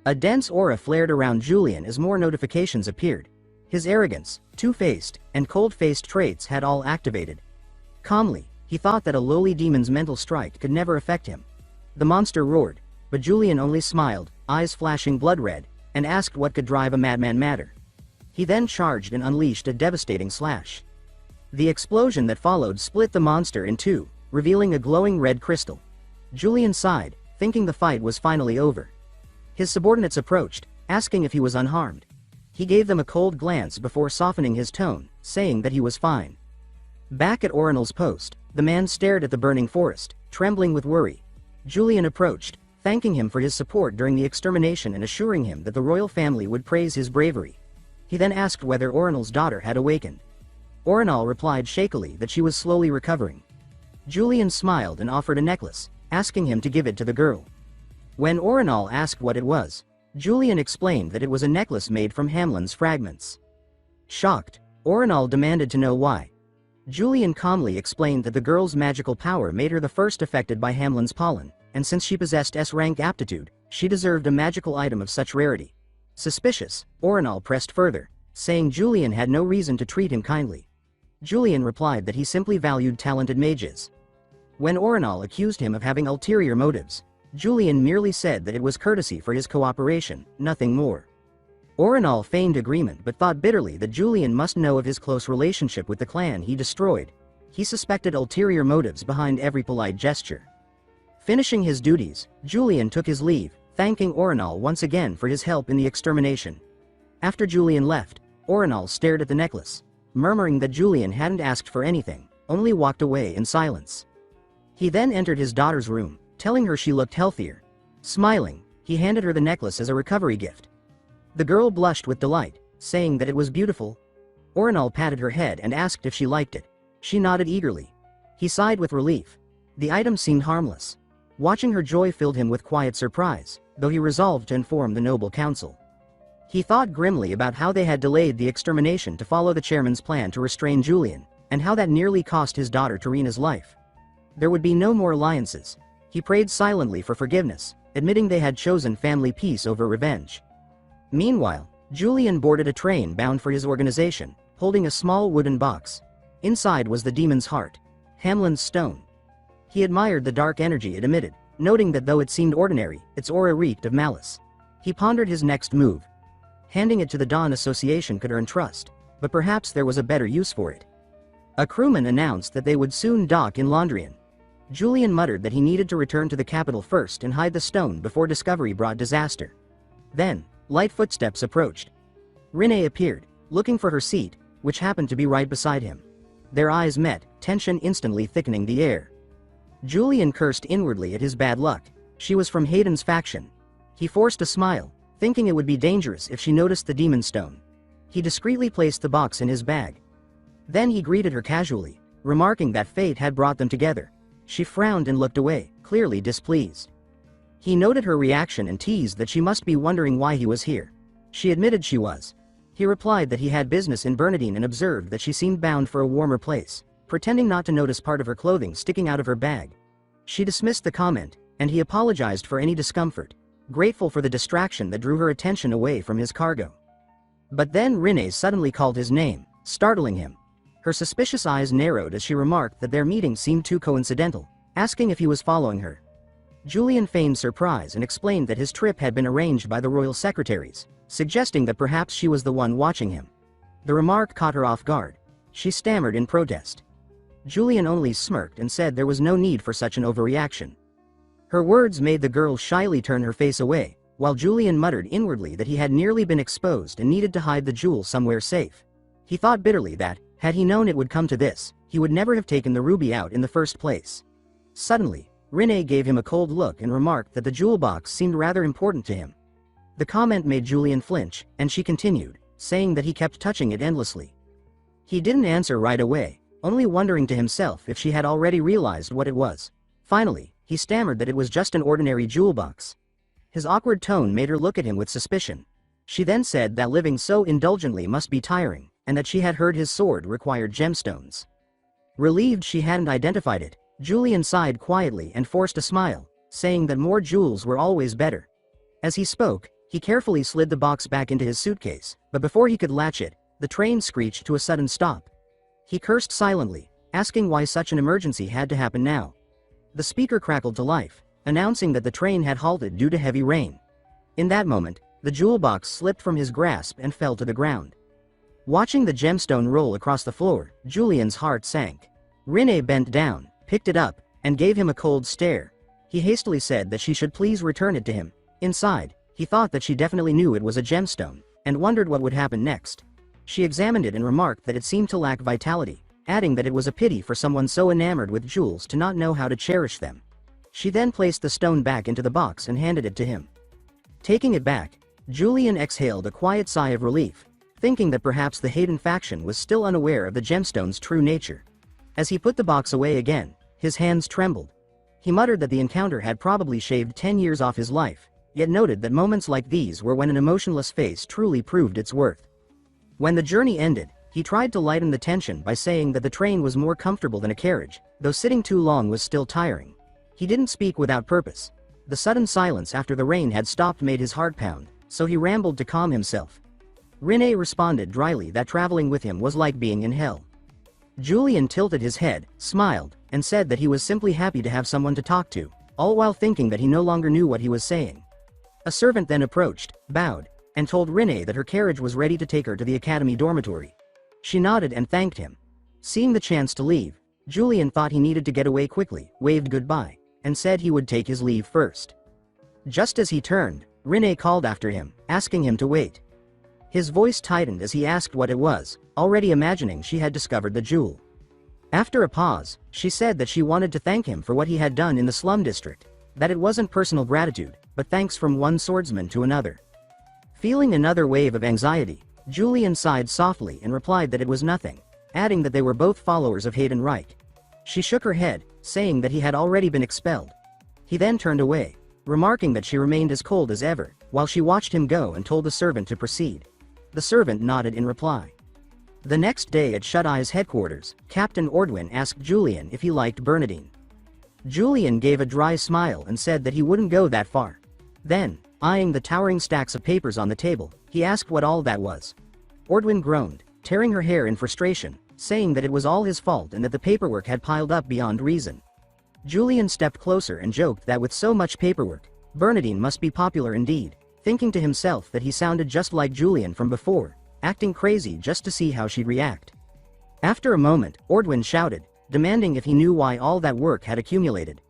A dense aura flared around Julian as more notifications appeared. His arrogance, two-faced, and cold-faced traits had all activated. Calmly, he thought that a lowly demon's mental strike could never affect him. The monster roared, but Julian only smiled, eyes flashing blood red, and asked what could drive a madman mad. He then charged and unleashed a devastating slash. The explosion that followed split the monster in two, revealing a glowing red crystal. Julian sighed, thinking the fight was finally over. His subordinates approached, asking if he was unharmed. He gave them a cold glance before softening his tone, saying that he was fine. Back at Orinal's post, the man stared at the burning forest, trembling with worry. Julian approached, thanking him for his support during the extermination and assuring him that the royal family would praise his bravery. He then asked whether Orinal's daughter had awakened. Orinal replied shakily that she was slowly recovering. Julian smiled and offered a necklace, asking him to give it to the girl. When Orinal asked what it was, Julian explained that it was a necklace made from Hamelin's fragments. Shocked, Orinal demanded to know why. Julian calmly explained that the girl's magical power made her the first affected by Hamelin's pollen, and since she possessed S-rank aptitude, she deserved a magical item of such rarity. Suspicious, Orinal pressed further, saying Julian had no reason to treat him kindly. Julian replied that he simply valued talented mages. When Orinal accused him of having ulterior motives, Julian merely said that it was courtesy for his cooperation, nothing more. Orinal feigned agreement but thought bitterly that Julian must know of his close relationship with the clan he destroyed. He suspected ulterior motives behind every polite gesture. Finishing his duties, Julian took his leave, thanking Orinal once again for his help in the extermination. After Julian left, Orinal stared at the necklace, murmuring that Julian hadn't asked for anything, only walked away in silence. He then entered his daughter's room, telling her she looked healthier. Smiling, he handed her the necklace as a recovery gift. The girl blushed with delight, saying that it was beautiful. Orinal patted her head and asked if she liked it. She nodded eagerly. He sighed with relief. The item seemed harmless. Watching her joy filled him with quiet surprise, though he resolved to inform the noble council. He thought grimly about how they had delayed the extermination to follow the chairman's plan to restrain Julian, and how that nearly cost his daughter Tarina's life. There would be no more alliances. He prayed silently for forgiveness, admitting they had chosen family peace over revenge. Meanwhile, Julian boarded a train bound for his organization, holding a small wooden box. Inside was the demon's heart, Hamlin's stone. He admired the dark energy it emitted, noting that though it seemed ordinary, its aura reeked of malice. He pondered his next move. Handing it to the Dawn Association could earn trust, but perhaps there was a better use for it. A crewman announced that they would soon dock in Londrian. Julian muttered that he needed to return to the capital first and hide the stone before discovery brought disaster. Then, light footsteps approached. Renee appeared, looking for her seat, which happened to be right beside him. Their eyes met, tension instantly thickening the air. Julian cursed inwardly at his bad luck. She was from Hayden's faction. He forced a smile, thinking it would be dangerous if she noticed the demon stone. He discreetly placed the box in his bag. Then he greeted her casually, remarking that fate had brought them together. She frowned and looked away, clearly displeased. He noted her reaction and teased that she must be wondering why he was here. She admitted she was. He replied that he had business in Bernadine and observed that she seemed bound for a warmer place, pretending not to notice part of her clothing sticking out of her bag. She dismissed the comment, and he apologized for any discomfort, grateful for the distraction that drew her attention away from his cargo. But then Renee suddenly called his name, startling him. Her suspicious eyes narrowed as she remarked that their meeting seemed too coincidental, asking if he was following her. Julian feigned surprise and explained that his trip had been arranged by the royal secretaries, suggesting that perhaps she was the one watching him. The remark caught her off guard. She stammered in protest. Julian only smirked and said there was no need for such an overreaction. Her words made the girl shyly turn her face away, while Julian muttered inwardly that he had nearly been exposed and needed to hide the jewel somewhere safe. He thought bitterly that, had he known it would come to this, he would never have taken the ruby out in the first place. Suddenly, Renee gave him a cold look and remarked that the jewel box seemed rather important to him. The comment made Julian flinch, and she continued, saying that he kept touching it endlessly. He didn't answer right away, only wondering to himself if she had already realized what it was. Finally, he stammered that it was just an ordinary jewel box. His awkward tone made her look at him with suspicion. She then said that living so indulgently must be tiring, and that she had heard his sword required gemstones. Relieved she hadn't identified it, Julian sighed quietly and forced a smile, saying that more jewels were always better. As he spoke, he carefully slid the box back into his suitcase, but before he could latch it, the train screeched to a sudden stop. He cursed silently, asking why such an emergency had to happen now. The speaker crackled to life, announcing that the train had halted due to heavy rain. In that moment, the jewel box slipped from his grasp and fell to the ground. Watching the gemstone roll across the floor, Julian's heart sank. Renee bent down, picked it up, and gave him a cold stare. He hastily said that she should please return it to him. Inside, he thought that she definitely knew it was a gemstone, and wondered what would happen next. She examined it and remarked that it seemed to lack vitality, adding that it was a pity for someone so enamored with jewels to not know how to cherish them. She then placed the stone back into the box and handed it to him. Taking it back, Julian exhaled a quiet sigh of relief, thinking that perhaps the Hayden faction was still unaware of the gemstone's true nature. As he put the box away again, his hands trembled. He muttered that the encounter had probably shaved 10 years off his life, yet noted that moments like these were when an emotionless face truly proved its worth. When the journey ended, he tried to lighten the tension by saying that the train was more comfortable than a carriage, though sitting too long was still tiring. He didn't speak without purpose. The sudden silence after the rain had stopped made his heart pound, so he rambled to calm himself. Renee responded dryly that traveling with him was like being in hell. Julian tilted his head, smiled, and said that he was simply happy to have someone to talk to, all while thinking that he no longer knew what he was saying. A servant then approached, bowed, and told Renee that her carriage was ready to take her to the academy dormitory. She nodded and thanked him. Seeing the chance to leave, Julian thought he needed to get away quickly, waved goodbye, and said he would take his leave first. Just as he turned, Renee called after him, asking him to wait. His voice tightened as he asked what it was, already imagining she had discovered the jewel. After a pause, she said that she wanted to thank him for what he had done in the slum district, that it wasn't personal gratitude, but thanks from one swordsman to another. Feeling another wave of anxiety, Julian sighed softly and replied that it was nothing, adding that they were both followers of Hayden Reich. She shook her head, saying that he had already been expelled. He then turned away, remarking that she remained as cold as ever, while she watched him go and told the servant to proceed. The servant nodded in reply. The next day at Shut Eye's headquarters, Captain Ordwin asked Julian if he liked Bernadine. Julian gave a dry smile and said that he wouldn't go that far. Then, eyeing the towering stacks of papers on the table, he asked what all that was. Ordwin groaned, tearing her hair in frustration, saying that it was all his fault and that the paperwork had piled up beyond reason. Julian stepped closer and joked that with so much paperwork, Bernadine must be popular indeed, thinking to himself that he sounded just like Julian from before, acting crazy just to see how she'd react. After a moment, Ordwin shouted, demanding if he knew why all that work had accumulated.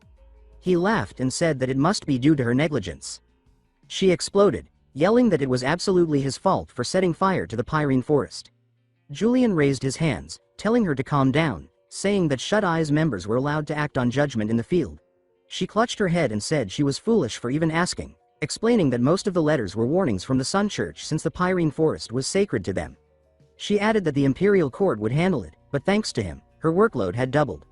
He laughed and said that it must be due to her negligence. She exploded, yelling that it was absolutely his fault for setting fire to the Pyrene forest. Julian raised his hands, telling her to calm down, saying that Shut Eye's members were allowed to act on judgment in the field. She clutched her head and said she was foolish for even asking, explaining that most of the letters were warnings from the Sun Church since the Pyrene forest was sacred to them. She added that the Imperial Court would handle it, but thanks to him, her workload had doubled.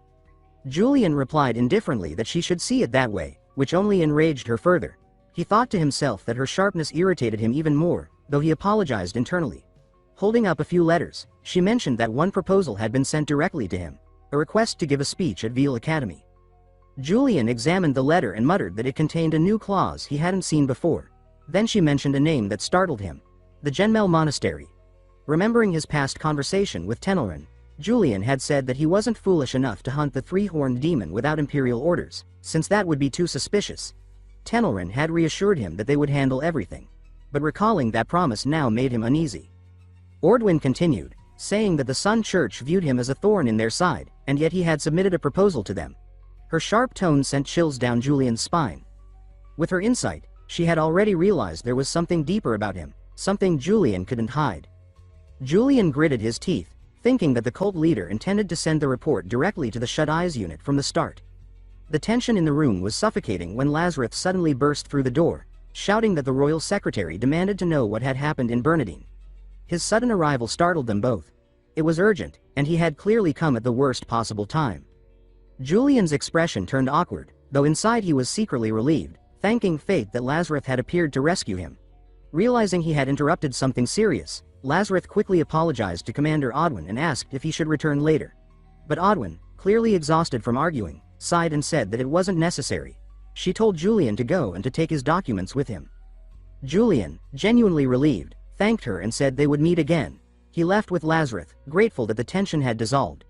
Julian replied indifferently that she should see it that way, which only enraged her further. He thought to himself that her sharpness irritated him even more, though he apologized internally. Holding up a few letters, she mentioned that one proposal had been sent directly to him, a request to give a speech at Veal Academy. Julian examined the letter and muttered that it contained a new clause he hadn't seen before. Then she mentioned a name that startled him: the Genmel Monastery. Remembering his past conversation with Tenelrin, Julian had said that he wasn't foolish enough to hunt the three-horned demon without imperial orders, since that would be too suspicious. Tenelrin had reassured him that they would handle everything, but recalling that promise now made him uneasy. Ordwin continued, saying that the Sun Church viewed him as a thorn in their side, and yet he had submitted a proposal to them. Her sharp tone sent chills down Julian's spine. With her insight, she had already realized there was something deeper about him, something Julian couldn't hide. Julian gritted his teeth, thinking that the cult leader intended to send the report directly to the Shut Eyes unit from the start. The tension in the room was suffocating when Lazarus suddenly burst through the door, shouting that the royal secretary demanded to know what had happened in Bernadine. His sudden arrival startled them both. It was urgent, and he had clearly come at the worst possible time. Julian's expression turned awkward, though inside he was secretly relieved, thanking fate that Lazarus had appeared to rescue him. Realizing he had interrupted something serious, Lazarus quickly apologized to Commander Odwin and asked if he should return later. But Odwin, clearly exhausted from arguing, sighed and said that it wasn't necessary. She told Julian to go and to take his documents with him. Julian, genuinely relieved, thanked her and said they would meet again. He left with Lazarus, grateful that the tension had dissolved.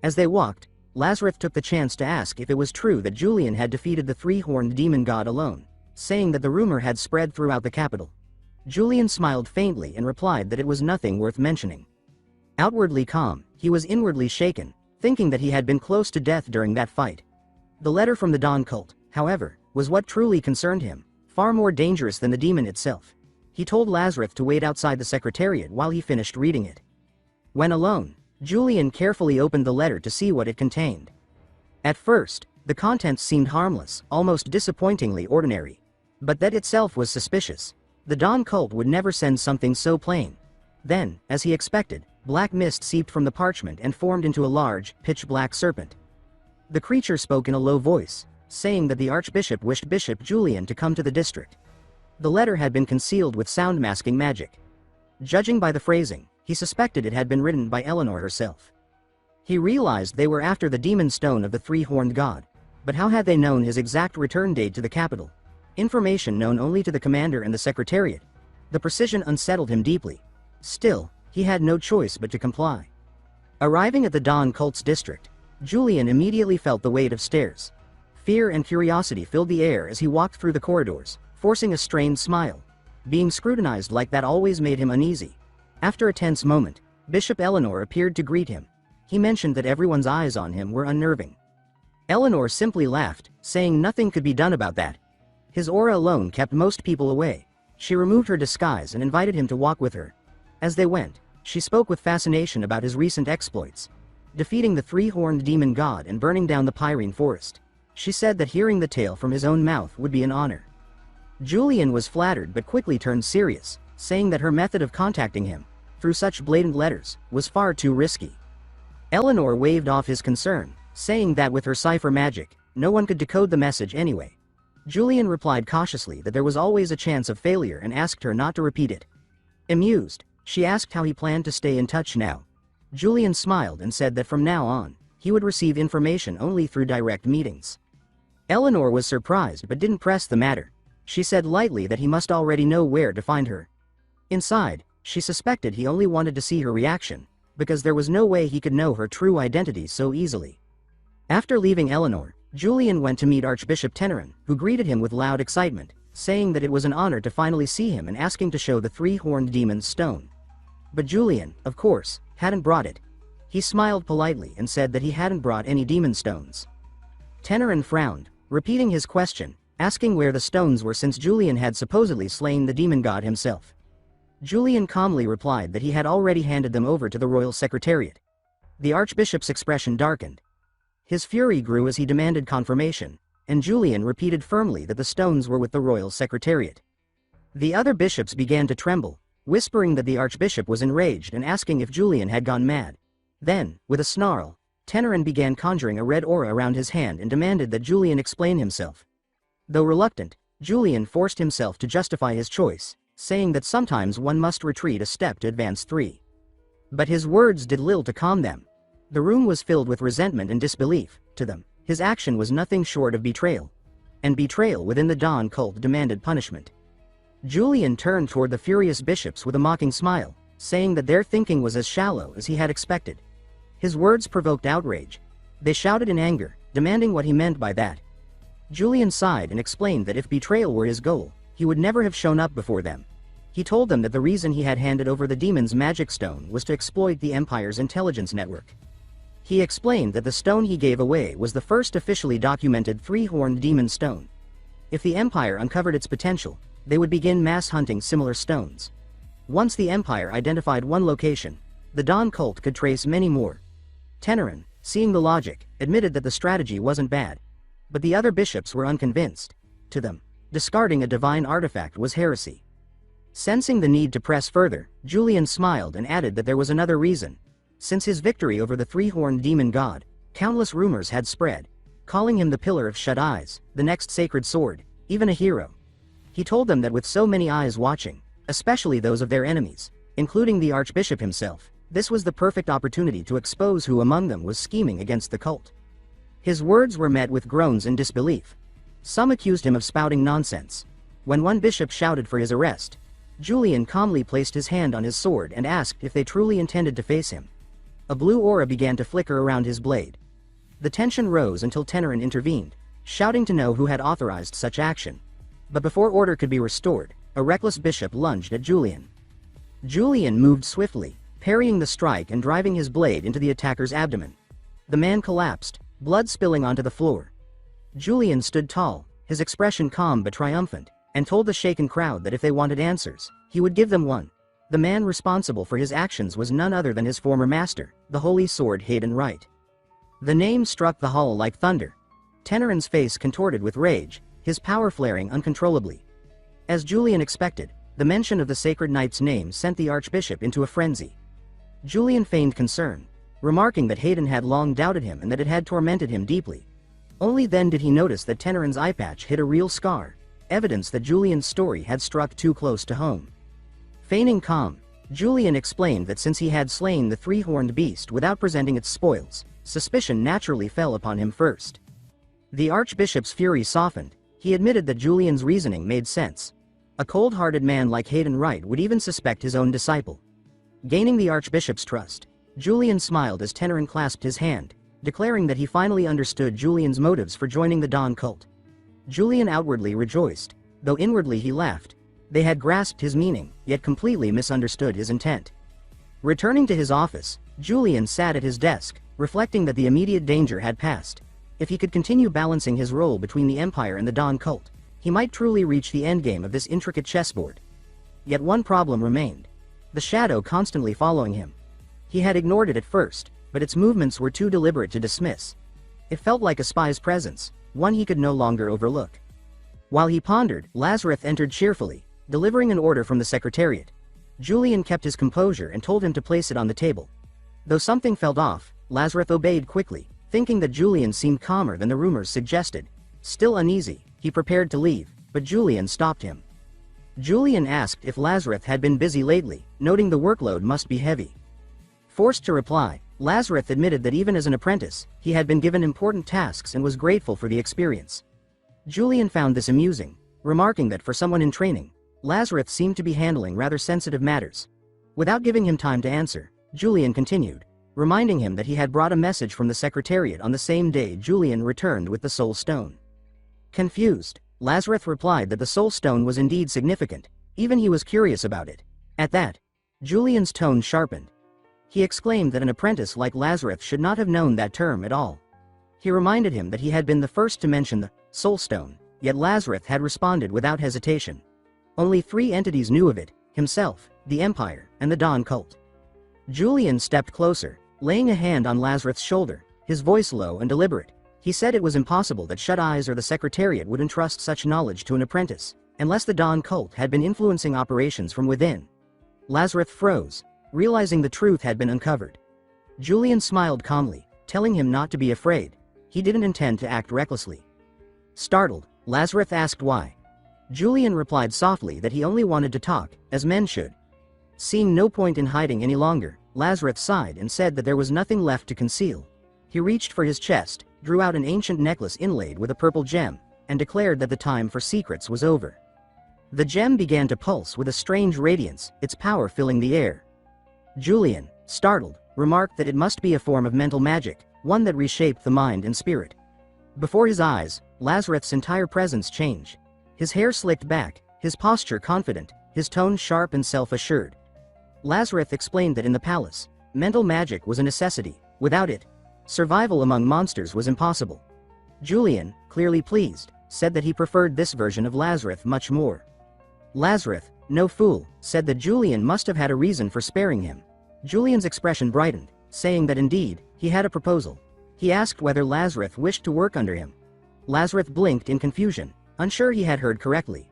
As they walked, Lazarus took the chance to ask if it was true that Julian had defeated the three-horned demon god alone, saying that the rumor had spread throughout the capital. Julian smiled faintly and replied that it was nothing worth mentioning. Outwardly calm, he was inwardly shaken, thinking that he had been close to death during that fight. The letter from the Dawn cult, however, was what truly concerned him, far more dangerous than the demon itself. He told Lazarus to wait outside the secretariat while he finished reading it. When alone, Julian carefully opened the letter to see what it contained. At first, the contents seemed harmless, almost disappointingly ordinary. But that itself was suspicious. The Dawn cult would never send something so plain. Then, as he expected, black mist seeped from the parchment and formed into a large, pitch-black serpent. The creature spoke in a low voice, saying that the Archbishop wished Bishop Julian to come to the district. The letter had been concealed with sound-masking magic. Judging by the phrasing, he suspected it had been written by Eleanor herself. He realized they were after the demon stone of the three-horned god, but how had they known his exact return date to the capital? Information known only to the commander and the secretariat. The precision unsettled him deeply. Still, he had no choice but to comply. Arriving at the Dawn cult's district, Julian immediately felt the weight of stairs. Fear and curiosity filled the air as he walked through the corridors, forcing a strained smile. Being scrutinized like that always made him uneasy. After a tense moment, Bishop Eleanor appeared to greet him. He mentioned that everyone's eyes on him were unnerving. Eleanor simply laughed, saying nothing could be done about that. His aura alone kept most people away. She removed her disguise and invited him to walk with her. As they went, she spoke with fascination about his recent exploits, defeating the three-horned demon god and burning down the Pyrene forest. She said that hearing the tale from his own mouth would be an honor. Julian was flattered but quickly turned serious, saying that her method of contacting him, through such blatant letters, was far too risky. Eleanor waved off his concern, saying that with her cipher magic, no one could decode the message anyway. Julian replied cautiously that there was always a chance of failure and asked her not to repeat it. Amused, she asked how he planned to stay in touch now. Julian smiled and said that from now on, he would receive information only through direct meetings. Eleanor was surprised but didn't press the matter. She said lightly that he must already know where to find her. Inside, she suspected he only wanted to see her reaction, because there was no way he could know her true identity so easily. After leaving Eleanor, Julian went to meet Archbishop Tenerin, who greeted him with loud excitement, saying that it was an honor to finally see him and asking to show the three-horned demon's stone. But Julian, of course, hadn't brought it. He smiled politely and said that he hadn't brought any demon stones. Tenerin frowned, repeating his question, asking where the stones were since Julian had supposedly slain the demon god himself. Julian calmly replied that he had already handed them over to the royal secretariat. The archbishop's expression darkened. His fury grew as he demanded confirmation, and Julian repeated firmly that the stones were with the royal secretariat. The other bishops began to tremble, whispering that the archbishop was enraged and asking if Julian had gone mad. Then, with a snarl, Tenerin began conjuring a red aura around his hand and demanded that Julian explain himself. Though reluctant, Julian forced himself to justify his choice, saying that sometimes one must retreat a step to advance 3. But his words did little to calm them. The room was filled with resentment and disbelief. To them, his action was nothing short of betrayal. And betrayal within the Dawn cult demanded punishment. Julian turned toward the furious bishops with a mocking smile, saying that their thinking was as shallow as he had expected. His words provoked outrage. They shouted in anger, demanding what he meant by that. Julian sighed and explained that if betrayal were his goal, he would never have shown up before them. He told them that the reason he had handed over the demon's magic stone was to exploit the Empire's intelligence network. He explained that the stone he gave away was the first officially documented three-horned demon stone. If the Empire uncovered its potential, they would begin mass hunting similar stones. Once the Empire identified one location, the Dawn cult could trace many more. Tenerin, seeing the logic, admitted that the strategy wasn't bad. But the other bishops were unconvinced. To them, discarding a divine artifact was heresy. Sensing the need to press further, Julian smiled and added that there was another reason. Since his victory over the three-horned demon god, countless rumors had spread, calling him the Pillar of Shut Eyes, the next sacred sword, even a hero. He told them that with so many eyes watching, especially those of their enemies, including the archbishop himself, this was the perfect opportunity to expose who among them was scheming against the cult. His words were met with groans and disbelief. Some accused him of spouting nonsense. When one bishop shouted for his arrest, Julian calmly placed his hand on his sword and asked if they truly intended to face him. A blue aura began to flicker around his blade. The tension rose until Tenerin intervened, shouting to know who had authorized such action. But before order could be restored, a reckless bishop lunged at Julian. Julian moved swiftly, parrying the strike and driving his blade into the attacker's abdomen. The man collapsed, blood spilling onto the floor. Julian stood tall, his expression calm but triumphant, and told the shaken crowd that if they wanted answers, he would give them one. The man responsible for his actions was none other than his former master, the holy sword Hayden Wright. The name struck the hall like thunder. Tenerin's face contorted with rage, his power flaring uncontrollably. As Julian expected, the mention of the sacred knight's name sent the archbishop into a frenzy. Julian feigned concern, remarking that Hayden had long doubted him and that it had tormented him deeply. Only then did he notice that Tenerin's eye patch hid a real scar, evidence that Julian's story had struck too close to home. Feigning calm, Julian explained that since he had slain the three-horned beast without presenting its spoils, suspicion naturally fell upon him first. The archbishop's fury softened. He admitted that Julian's reasoning made sense. A cold-hearted man like Hayden Wright would even suspect his own disciple. Gaining the archbishop's trust, Julian smiled as Tenerin clasped his hand, declaring that he finally understood Julian's motives for joining the Dawn cult. Julian outwardly rejoiced, though inwardly he laughed. They had grasped his meaning, yet completely misunderstood his intent. Returning to his office, Julian sat at his desk, reflecting that the immediate danger had passed. If he could continue balancing his role between the Empire and the Dawn cult, he might truly reach the endgame of this intricate chessboard. Yet one problem remained. The shadow constantly following him. He had ignored it at first, but its movements were too deliberate to dismiss. It felt like a spy's presence, one he could no longer overlook. While he pondered, Lazarus entered cheerfully, delivering an order from the Secretariat. Julian kept his composure and told him to place it on the table. Though something felt off, Lazarus obeyed quickly, thinking that Julian seemed calmer than the rumors suggested. Still uneasy, he prepared to leave, but Julian stopped him. Julian asked if Lazarus had been busy lately, noting the workload must be heavy. Forced to reply, Lazarus admitted that even as an apprentice, he had been given important tasks and was grateful for the experience. Julian found this amusing, remarking that for someone in training, Lazarus seemed to be handling rather sensitive matters. Without giving him time to answer, Julian continued, reminding him that he had brought a message from the Secretariat on the same day Julian returned with the Soul Stone. Confused, Lazarus replied that the Soul Stone was indeed significant, even he was curious about it. At that, Julian's tone sharpened. He exclaimed that an apprentice like Lazarus should not have known that term at all. He reminded him that he had been the first to mention the Soul Stone, yet Lazarus had responded without hesitation. Only 3 entities knew of it, himself, the Empire, and the Dawn cult. Julian stepped closer, laying a hand on Lazarus' shoulder, his voice low and deliberate. He said it was impossible that Shut Eyes or the Secretariat would entrust such knowledge to an apprentice, unless the Dawn cult had been influencing operations from within. Lazarus froze, realizing the truth had been uncovered. Julian smiled calmly, telling him not to be afraid. He didn't intend to act recklessly. Startled, Lazarus asked why. Julian replied softly that he only wanted to talk, as men should. Seeing no point in hiding any longer, Lazarus sighed and said that there was nothing left to conceal. He reached for his chest, drew out an ancient necklace inlaid with a purple gem, and declared that the time for secrets was over. The gem began to pulse with a strange radiance, its power filling the air. Julian, startled, remarked that it must be a form of mental magic, one that reshaped the mind and spirit. Before his eyes, Lazarus' entire presence changed. His hair slicked back, his posture confident, his tone sharp and self-assured. Lazarus explained that in the palace, mental magic was a necessity. Without it, survival among monsters was impossible. Julian, clearly pleased, said that he preferred this version of Lazarus much more. Lazarus, no fool, said that Julian must have had a reason for sparing him. Julian's expression brightened, saying that indeed, he had a proposal. He asked whether Lazarus wished to work under him. Lazarus blinked in confusion, unsure he had heard correctly.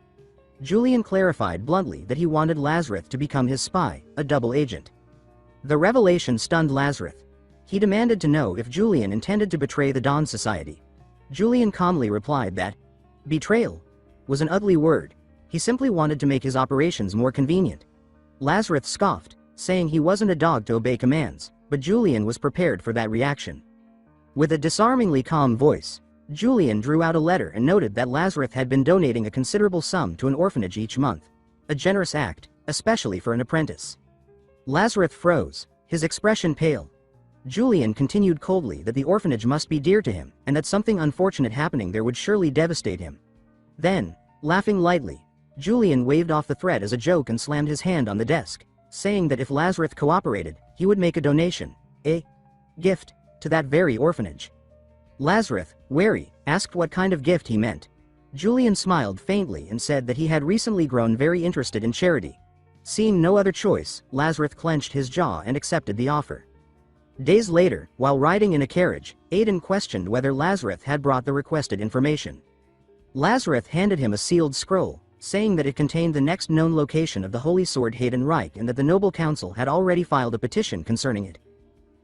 Julian clarified bluntly that he wanted Lazarus to become his spy, a double agent. The revelation stunned Lazarus. He demanded to know if Julian intended to betray the Dawn Society. Julian calmly replied that betrayal was an ugly word. He simply wanted to make his operations more convenient. Lazarus scoffed, saying he wasn't a dog to obey commands, but Julian was prepared for that reaction. With a disarmingly calm voice, Julian drew out a letter and noted that Lazarus had been donating a considerable sum to an orphanage each month. A generous act, especially for an apprentice. Lazarus froze, his expression pale. Julian continued coldly that the orphanage must be dear to him, and that something unfortunate happening there would surely devastate him. Then, laughing lightly, Julian waved off the threat as a joke and slammed his hand on the desk, saying that if Lazarus cooperated, he would make a donation, a gift, to that very orphanage. Lazarus, wary, asked what kind of gift he meant. Julian smiled faintly and said that he had recently grown very interested in charity. Seeing no other choice, Lazarus clenched his jaw and accepted the offer. Days later, while riding in a carriage, Aiden questioned whether Lazarus had brought the requested information. Lazarus handed him a sealed scroll, saying that it contained the next known location of the Holy Sword Hayden Reich and that the Noble Council had already filed a petition concerning it.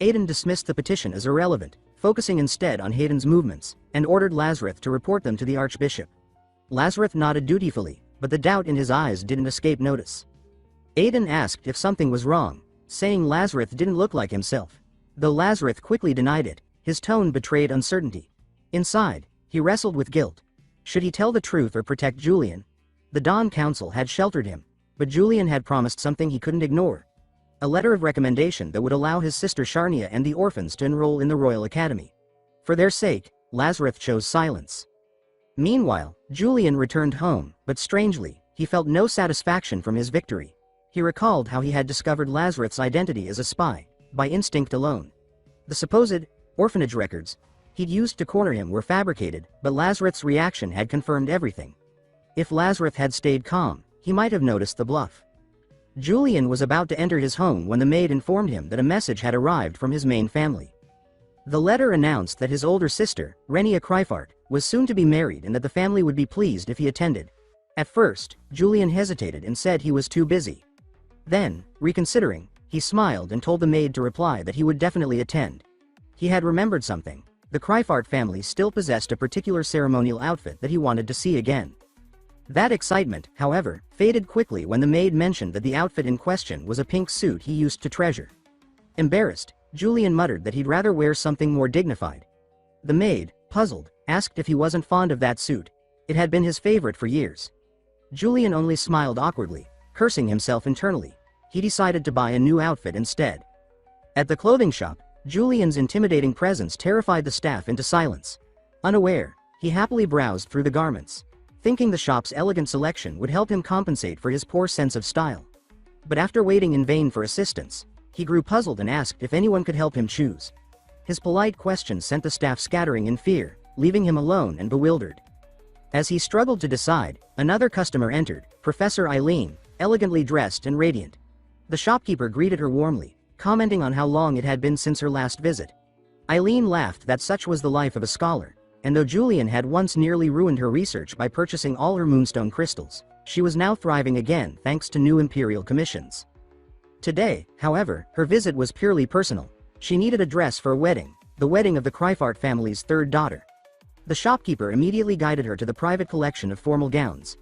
Aiden dismissed the petition as irrelevant, focusing instead on Hayden's movements, and ordered Lazarus to report them to the Archbishop. Lazarus nodded dutifully, but the doubt in his eyes didn't escape notice. Aiden asked if something was wrong, saying Lazarus didn't look like himself. Though Lazarus quickly denied it, his tone betrayed uncertainty. Inside, he wrestled with guilt. Should he tell the truth or protect Julian? The Dawn Council had sheltered him, but Julian had promised something he couldn't ignore. A letter of recommendation that would allow his sister Sharnia and the orphans to enroll in the Royal Academy. For their sake, Lazarus chose silence. Meanwhile, Julian returned home, but strangely, he felt no satisfaction from his victory. He recalled how he had discovered Lazarus' identity as a spy, by instinct alone. The supposed orphanage records he'd used to corner him were fabricated, but Lazarus' reaction had confirmed everything. If Lazarus had stayed calm, he might have noticed the bluff. Julian was about to enter his home when the maid informed him that a message had arrived from his main family. The letter announced that his older sister, Renia Kryfart, was soon to be married and that the family would be pleased if he attended. At first, Julian hesitated and said he was too busy. Then, reconsidering, he smiled and told the maid to reply that he would definitely attend. He had remembered something. The Kryfart family still possessed a particular ceremonial outfit that he wanted to see again. That excitement, however, faded quickly when the maid mentioned that the outfit in question was a pink suit he used to treasure. Embarrassed, Julian muttered that he'd rather wear something more dignified. The maid, puzzled, asked if he wasn't fond of that suit. It had been his favorite for years. Julian only smiled awkwardly, cursing himself internally. He decided to buy a new outfit instead. At the clothing shop, Julian's intimidating presence terrified the staff into silence. Unaware, he happily browsed through the garments, thinking the shop's elegant selection would help him compensate for his poor sense of style. But after waiting in vain for assistance, he grew puzzled and asked if anyone could help him choose. His polite question sent the staff scattering in fear, leaving him alone and bewildered. As he struggled to decide, another customer entered, Professor Eileen, elegantly dressed and radiant. The shopkeeper greeted her warmly, commenting on how long it had been since her last visit. Eileen laughed that such was the life of a scholar, and though Julian had once nearly ruined her research by purchasing all her moonstone crystals, she was now thriving again thanks to new imperial commissions. Today, however, her visit was purely personal. She needed a dress for a wedding, the wedding of the Kryfart family's third daughter. The shopkeeper immediately guided her to the private collection of formal gowns.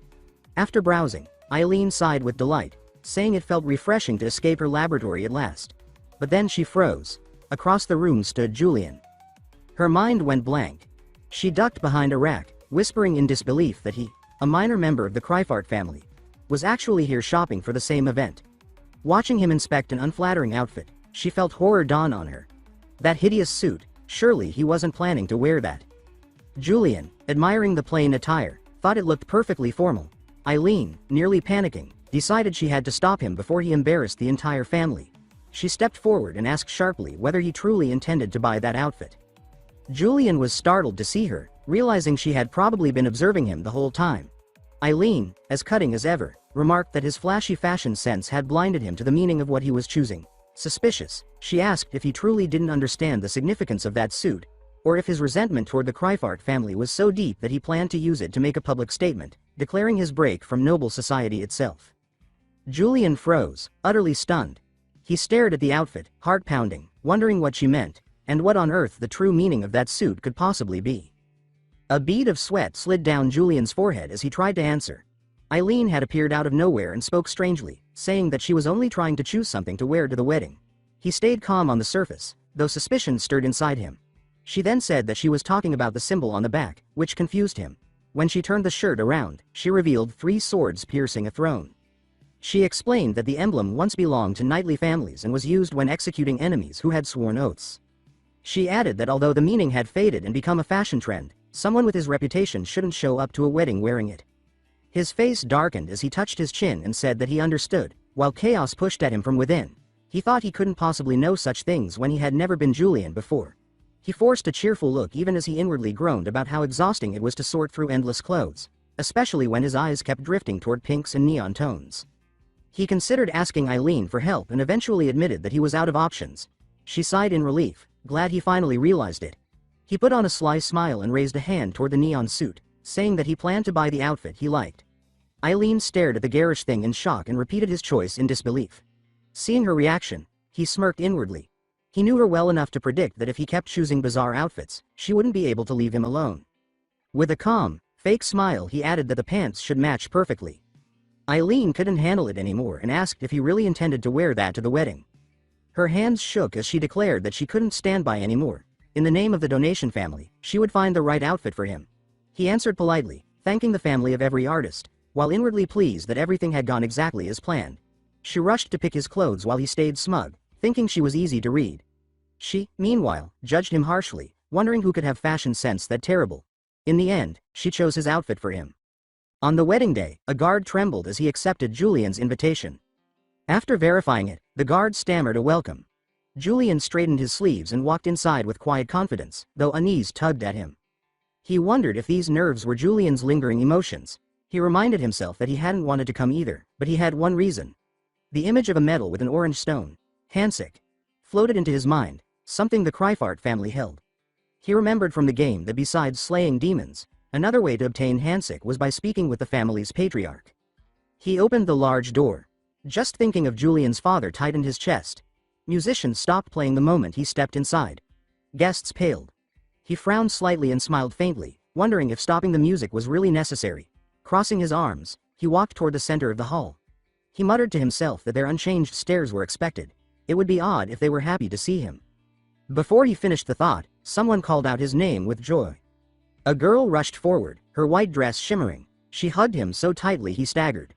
After browsing, Eileen sighed with delight, saying it felt refreshing to escape her laboratory at last. But then she froze. Across the room stood Julian. Her mind went blank. She ducked behind a rack, whispering in disbelief that he, a minor member of the Kryfart family, was actually here shopping for the same event. Watching him inspect an unflattering outfit, she felt horror dawn on her. That hideous suit, surely he wasn't planning to wear that. Julian, admiring the plain attire, thought it looked perfectly formal. Eileen, nearly panicking, decided she had to stop him before he embarrassed the entire family. She stepped forward and asked sharply whether he truly intended to buy that outfit. Julian was startled to see her, realizing she had probably been observing him the whole time. Eileen, as cutting as ever, remarked that his flashy fashion sense had blinded him to the meaning of what he was choosing. Suspicious, she asked if he truly didn't understand the significance of that suit, or if his resentment toward the Kryfart family was so deep that he planned to use it to make a public statement, declaring his break from noble society itself. Julian froze, utterly stunned. He stared at the outfit, heart pounding, wondering what she meant, and what on earth the true meaning of that suit could possibly be. A bead of sweat slid down Julian's forehead as he tried to answer. Eileen had appeared out of nowhere and spoke strangely, saying that she was only trying to choose something to wear to the wedding. He stayed calm on the surface, though suspicion stirred inside him. She then said that she was talking about the symbol on the back, which confused him. When she turned the shirt around, she revealed 3 swords piercing a throne. She explained that the emblem once belonged to knightly families and was used when executing enemies who had sworn oaths. She added that although the meaning had faded and become a fashion trend, someone with his reputation shouldn't show up to a wedding wearing it. His face darkened as he touched his chin and said that he understood, while chaos pushed at him from within. He thought he couldn't possibly know such things when he had never been Julian before. He forced a cheerful look even as he inwardly groaned about how exhausting it was to sort through endless clothes, especially when his eyes kept drifting toward pinks and neon tones. He considered asking Eileen for help and eventually admitted that he was out of options. She sighed in relief, glad he finally realized it. He put on a sly smile and raised a hand toward the neon suit, saying that he planned to buy the outfit he liked. Eileen stared at the garish thing in shock and repeated his choice in disbelief. Seeing her reaction, he smirked inwardly. He knew her well enough to predict that if he kept choosing bizarre outfits, she wouldn't be able to leave him alone. With a calm, fake smile he added that the pants should match perfectly. Eileen couldn't handle it anymore and asked if he really intended to wear that to the wedding. Her hands shook as she declared that she couldn't stand by anymore. In the name of the donation family, she would find the right outfit for him. He answered politely, thanking the family of every artist, while inwardly pleased that everything had gone exactly as planned. She rushed to pick his clothes while he stayed smug, thinking she was easy to read. She, meanwhile, judged him harshly, wondering who could have fashion sense that terrible. In the end, she chose his outfit for him. On the wedding day, a guard trembled as he accepted Julian's invitation. After verifying it, the guard stammered a welcome. Julian straightened his sleeves and walked inside with quiet confidence, though unease tugged at him. He wondered if these nerves were Julian's lingering emotions. He reminded himself that he hadn't wanted to come either, but he had one reason. The image of a medal with an orange stone, Hansik, floated into his mind, something the Kryfart family held. He remembered from the game that besides slaying demons, Another way to obtain handshake was by speaking with the family's patriarch. He opened the large door. Just thinking of Julian's father tightened his chest. Musicians stopped playing the moment he stepped inside. Guests paled. He frowned slightly and smiled faintly, wondering if stopping the music was really necessary. Crossing his arms, he walked toward the center of the hall. He muttered to himself that their unchanged stares were expected. It would be odd if they were happy to see him. Before he finished the thought, someone called out his name with joy. A girl rushed forward, her white dress shimmering. She hugged him so tightly he staggered.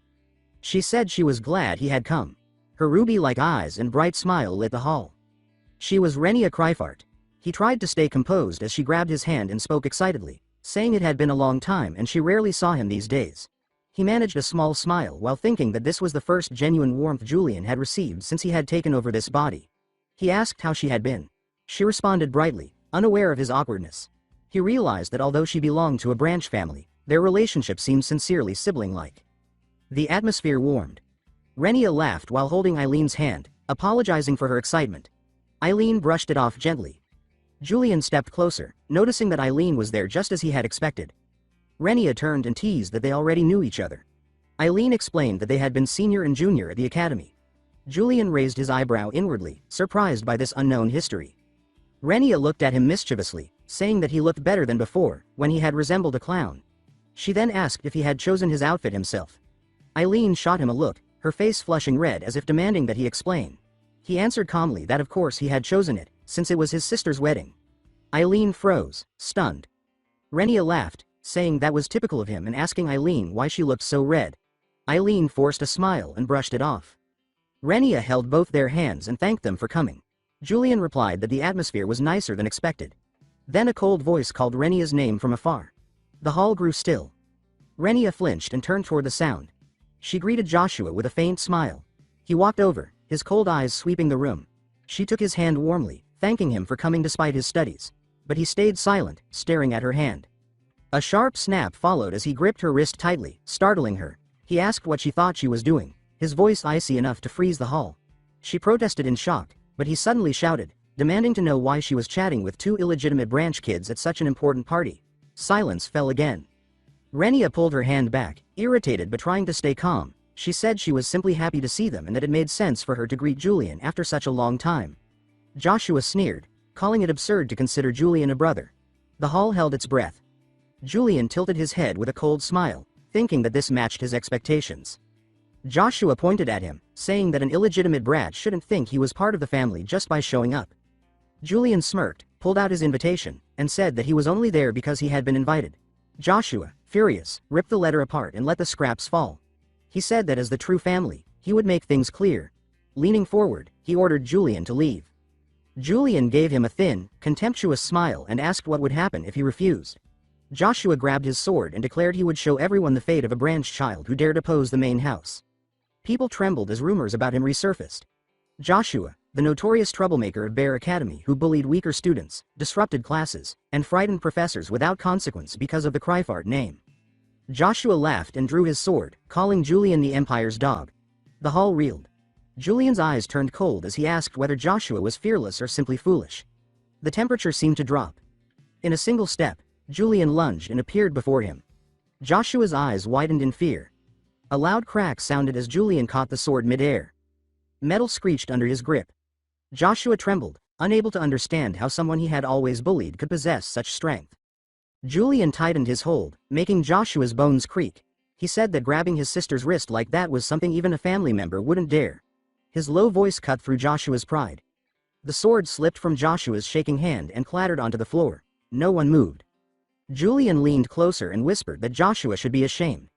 She said she was glad he had come. Her ruby-like eyes and bright smile lit the hall. She was Renia Kryfart. He tried to stay composed as she grabbed his hand and spoke excitedly, saying it had been a long time and she rarely saw him these days. He managed a small smile while thinking that this was the first genuine warmth Julian had received since he had taken over this body. He asked how she had been. She responded brightly, unaware of his awkwardness. He realized that although she belonged to a branch family, their relationship seemed sincerely sibling-like. The atmosphere warmed. Renia laughed while holding Eileen's hand, apologizing for her excitement. Eileen brushed it off gently. Julian stepped closer, noticing that Eileen was there just as he had expected. Renia turned and teased that they already knew each other. Eileen explained that they had been senior and junior at the academy. Julian raised his eyebrow inwardly, surprised by this unknown history. Renia looked at him mischievously, saying that he looked better than before, when he had resembled a clown. She then asked if he had chosen his outfit himself. Eileen shot him a look, her face flushing red as if demanding that he explain. He answered calmly that of course he had chosen it, since it was his sister's wedding. Eileen froze, stunned. Renia laughed, saying that was typical of him and asking Eileen why she looked so red. Eileen forced a smile and brushed it off. Renia held both their hands and thanked them for coming. Julian replied that the atmosphere was nicer than expected. Then a cold voice called Renia's name from afar. The hall grew still. Renia flinched and turned toward the sound. She greeted Joshua with a faint smile. He walked over, his cold eyes sweeping the room. She took his hand warmly, thanking him for coming despite his studies. But he stayed silent, staring at her hand. A sharp snap followed as he gripped her wrist tightly, startling her. He asked what she thought she was doing, his voice icy enough to freeze the hall. She protested in shock, but he suddenly shouted, demanding to know why she was chatting with two illegitimate branch kids at such an important party. Silence fell again. Renia pulled her hand back, irritated but trying to stay calm. She said she was simply happy to see them and that it made sense for her to greet Julian after such a long time. Joshua sneered, calling it absurd to consider Julian a brother. The hall held its breath. Julian tilted his head with a cold smile, thinking that this matched his expectations. Joshua pointed at him, saying that an illegitimate brat shouldn't think he was part of the family just by showing up. Julian smirked, pulled out his invitation, and said that he was only there because he had been invited. Joshua, furious, ripped the letter apart and let the scraps fall. He said that as the true family, he would make things clear. Leaning forward, he ordered Julian to leave. Julian gave him a thin, contemptuous smile and asked what would happen if he refused. Joshua grabbed his sword and declared he would show everyone the fate of a branch child who dared oppose the main house. People trembled as rumors about him resurfaced. Joshua, the notorious troublemaker of Bear Academy who bullied weaker students, disrupted classes, and frightened professors without consequence because of the Kryfart name. Joshua laughed and drew his sword, calling Julian the Empire's dog. The hall reeled. Julian's eyes turned cold as he asked whether Joshua was fearless or simply foolish. The temperature seemed to drop. In a single step, Julian lunged and appeared before him. Joshua's eyes widened in fear. A loud crack sounded as Julian caught the sword mid-air. Metal screeched under his grip. Joshua trembled, unable to understand how someone he had always bullied could possess such strength. Julian tightened his hold, making Joshua's bones creak. He said that grabbing his sister's wrist like that was something even a family member wouldn't dare. His low voice cut through Joshua's pride. The sword slipped from Joshua's shaking hand and clattered onto the floor. No one moved. Julian leaned closer and whispered that Joshua should be ashamed.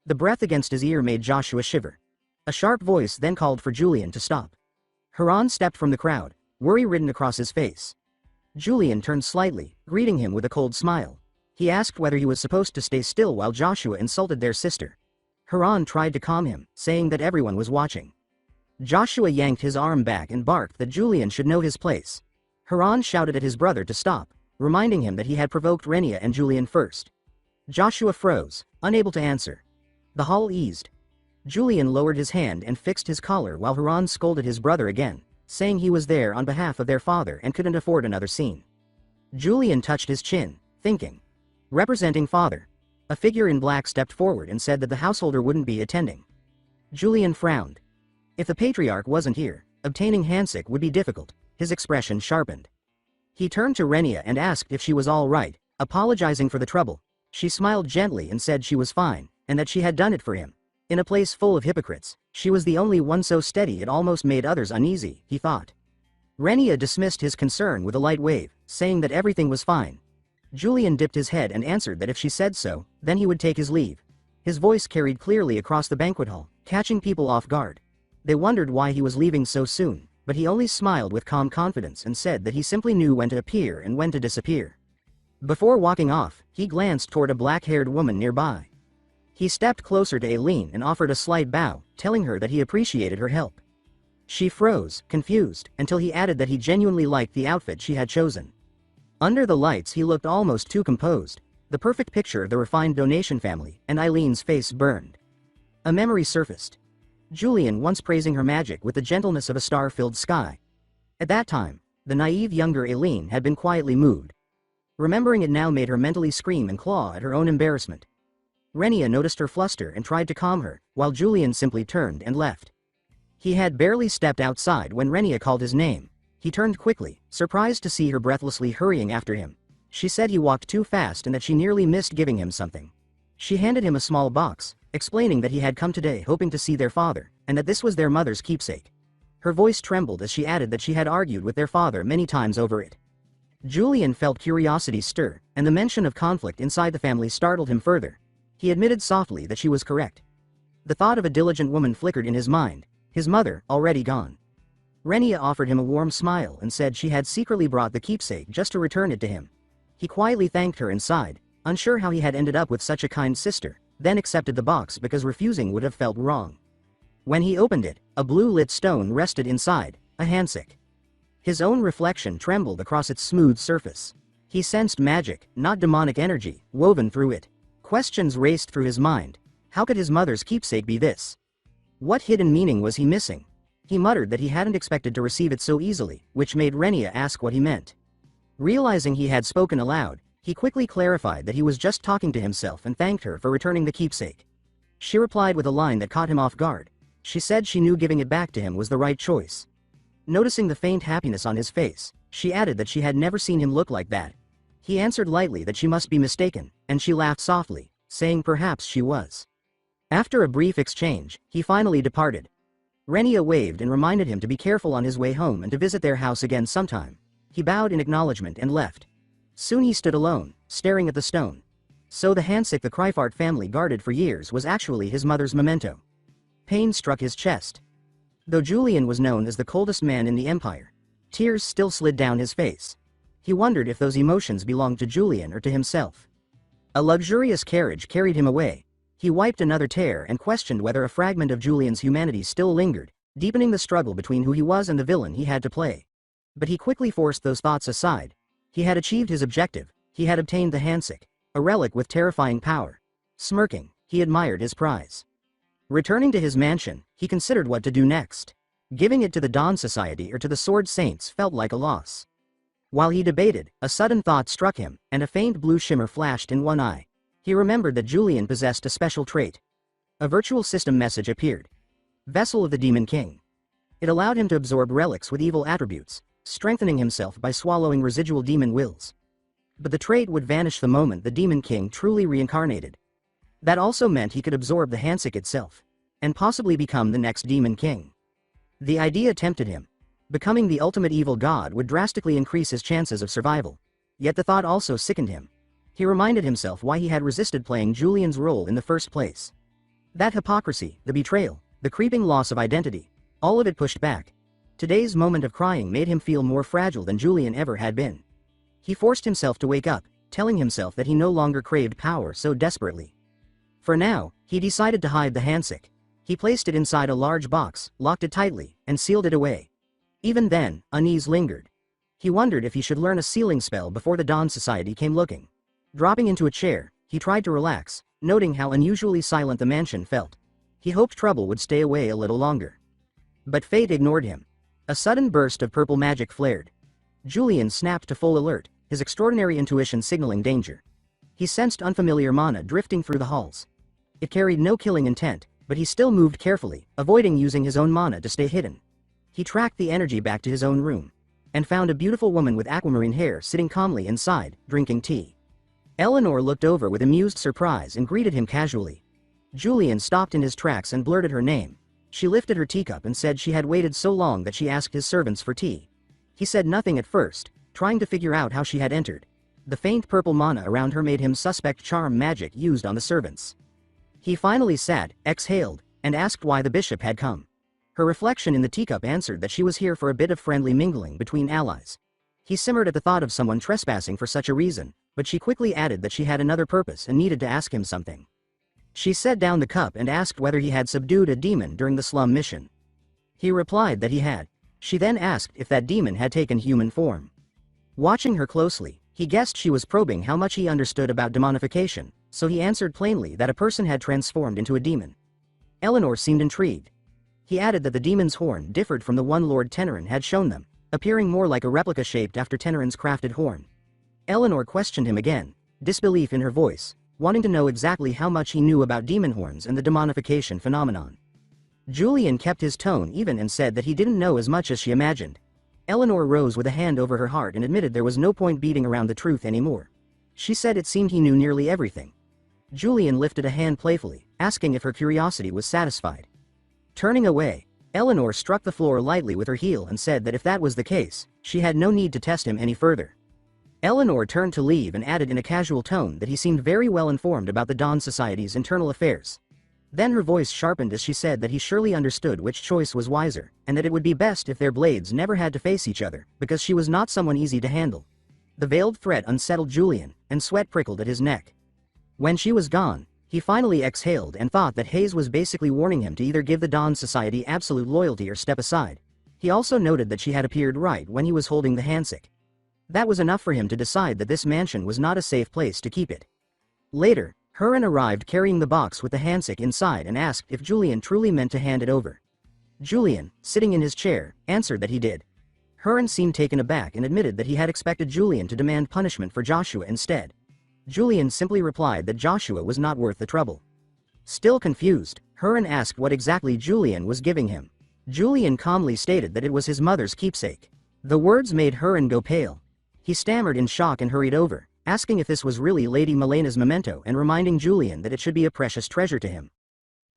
The breath against his ear made Joshua shiver. A sharp voice then called for Julian to stop. Haran stepped from the crowd, worry written across his face. Julian turned slightly, greeting him with a cold smile. He asked whether he was supposed to stay still while Joshua insulted their sister. Haran tried to calm him, saying that everyone was watching. Joshua yanked his arm back and barked that Julian should know his place. Haran shouted at his brother to stop, reminding him that he had provoked Renia and Julian first. Joshua froze, unable to answer. The hall eased. Julian lowered his hand and fixed his collar while Haran scolded his brother again, saying he was there on behalf of their father and couldn't afford another scene. Julian touched his chin, thinking. Representing father, A figure in black stepped forward and said that the householder wouldn't be attending. Julian frowned. If the patriarch wasn't here, obtaining handshake would be difficult. His expression sharpened. He turned to Renia and asked if she was all right, apologizing for the trouble. She smiled gently and said she was fine, and that she had done it for him. In a place full of hypocrites, she was the only one so steady it almost made others uneasy, he thought. Renia dismissed his concern with a light wave, saying that everything was fine. Julian dipped his head and answered that if she said so, then he would take his leave. His voice carried clearly across the banquet hall, catching people off guard. They wondered why he was leaving so soon, but he only smiled with calm confidence and said that he simply knew when to appear and when to disappear. Before walking off, he glanced toward a black-haired woman nearby. He stepped closer to Aileen and offered a slight bow, telling her that he appreciated her help. She froze, confused, until he added that he genuinely liked the outfit she had chosen. Under the lights he looked almost too composed, the perfect picture of the refined donation family, and Eileen's face burned. A memory surfaced. Julian once praising her magic with the gentleness of a star-filled sky. At that time, the naive younger Aileen had been quietly moved. Remembering it now made her mentally scream and claw at her own embarrassment. Renia noticed her fluster and tried to calm her, while Julian simply turned and left. He had barely stepped outside when Renia called his name. He turned quickly, surprised to see her breathlessly hurrying after him. She said he walked too fast and that she nearly missed giving him something. She handed him a small box, explaining that he had come today hoping to see their father, and that this was their mother's keepsake. Her voice trembled as she added that she had argued with their father many times over it. Julian felt curiosity stir, and the mention of conflict inside the family startled him further. He admitted softly that she was correct. The thought of a diligent woman flickered in his mind, his mother, already gone. Renia offered him a warm smile and said she had secretly brought the keepsake just to return it to him. He quietly thanked her and sighed, unsure how he had ended up with such a kind sister, then accepted the box because refusing would have felt wrong. When he opened it, a blue-lit stone rested inside, a handshake. His own reflection trembled across its smooth surface. He sensed magic, not demonic energy, woven through it. Questions raced through his mind. How could his mother's keepsake be this? What hidden meaning was he missing? He muttered that he hadn't expected to receive it so easily, which made Renia ask what he meant. Realizing he had spoken aloud, he quickly clarified that he was just talking to himself and thanked her for returning the keepsake. She replied with a line that caught him off guard. She said she knew giving it back to him was the right choice. Noticing the faint happiness on his face, she added that she had never seen him look like that. He answered lightly that she must be mistaken, and she laughed softly, saying perhaps she was. After a brief exchange, he finally departed. Renia waved and reminded him to be careful on his way home and to visit their house again sometime. He bowed in acknowledgement and left. Soon he stood alone, staring at the stone. So the handshake the Kryfart family guarded for years was actually his mother's memento. Pain struck his chest. Though Julian was known as the coldest man in the empire, tears still slid down his face. He wondered if those emotions belonged to Julian or to himself. A luxurious carriage carried him away. He wiped another tear and questioned whether a fragment of Julian's humanity still lingered, deepening the struggle between who he was and the villain he had to play. But he quickly forced those thoughts aside. He had achieved his objective. He had obtained the handshake, a relic with terrifying power. Smirking, he admired his prize. Returning to his mansion, he considered what to do next. Giving it to the Dawn Society or to the Sword Saints felt like a loss. While he debated, a sudden thought struck him, and a faint blue shimmer flashed in one eye. He remembered that Julian possessed a special trait. A virtual system message appeared. Vessel of the Demon King. It allowed him to absorb relics with evil attributes, strengthening himself by swallowing residual demon wills. But the trait would vanish the moment the Demon King truly reincarnated. That also meant he could absorb the handshake itself, and possibly become the next Demon King. The idea tempted him. Becoming the ultimate evil god would drastically increase his chances of survival. Yet the thought also sickened him. He reminded himself why he had resisted playing Julian's role in the first place. That hypocrisy, the betrayal, the creeping loss of identity, all of it pushed back. Today's moment of crying made him feel more fragile than Julian ever had been. He forced himself to wake up, telling himself that he no longer craved power so desperately. For now, he decided to hide the handshake. He placed it inside a large box, locked it tightly, and sealed it away. Even then, unease lingered. He wondered if he should learn a sealing spell before the Dawn Society came looking. Dropping into a chair, he tried to relax, noting how unusually silent the mansion felt. He hoped trouble would stay away a little longer. But fate ignored him. A sudden burst of purple magic flared. Julian snapped to full alert, his extraordinary intuition signaling danger. He sensed unfamiliar mana drifting through the halls. It carried no killing intent, but he still moved carefully, avoiding using his own mana to stay hidden. He tracked the energy back to his own room, and found a beautiful woman with aquamarine hair sitting calmly inside, drinking tea. Eleanor looked over with amused surprise and greeted him casually. Julian stopped in his tracks and blurted her name. She lifted her teacup and said she had waited so long that she asked his servants for tea. He said nothing at first, trying to figure out how she had entered. The faint purple mana around her made him suspect charm magic used on the servants. He finally sat, exhaled, and asked why the bishop had come. Her reflection in the teacup answered that she was here for a bit of friendly mingling between allies. He simmered at the thought of someone trespassing for such a reason, but she quickly added that she had another purpose and needed to ask him something. She set down the cup and asked whether he had subdued a demon during the slum mission. He replied that he had. She then asked if that demon had taken human form. Watching her closely, he guessed she was probing how much he understood about demonification, so he answered plainly that a person had transformed into a demon. Eleanor seemed intrigued. He added that the demon's horn differed from the one Lord Tenerin had shown them, appearing more like a replica shaped after Tenerin's crafted horn. Eleanor questioned him again, disbelief in her voice, wanting to know exactly how much he knew about demon horns and the demonification phenomenon. Julian kept his tone even and said that he didn't know as much as she imagined. Eleanor rose with a hand over her heart and admitted there was no point beating around the truth anymore. She said it seemed he knew nearly everything. Julian lifted a hand playfully, asking if her curiosity was satisfied. Turning away, Eleanor struck the floor lightly with her heel and said that if that was the case, she had no need to test him any further. Eleanor turned to leave and added in a casual tone that he seemed very well informed about the Dawn Society's internal affairs. Then her voice sharpened as she said that he surely understood which choice was wiser, and that it would be best if their blades never had to face each other, because she was not someone easy to handle. The veiled threat unsettled Julian, and sweat prickled at his neck. When she was gone, he finally exhaled and thought that Hayes was basically warning him to either give the Dawn Society absolute loyalty or step aside. He also noted that she had appeared right when he was holding the handsick. That was enough for him to decide that this mansion was not a safe place to keep it. Later, Huron arrived carrying the box with the handsick inside and asked if Julian truly meant to hand it over. Julian, sitting in his chair, answered that he did. Huron seemed taken aback and admitted that he had expected Julian to demand punishment for Joshua instead. Julian simply replied that Joshua was not worth the trouble. Still confused, Huron asked what exactly Julian was giving him. Julian calmly stated that it was his mother's keepsake. The words made Huron go pale. He stammered in shock and hurried over, asking if this was really Lady Melena's memento and reminding Julian that it should be a precious treasure to him.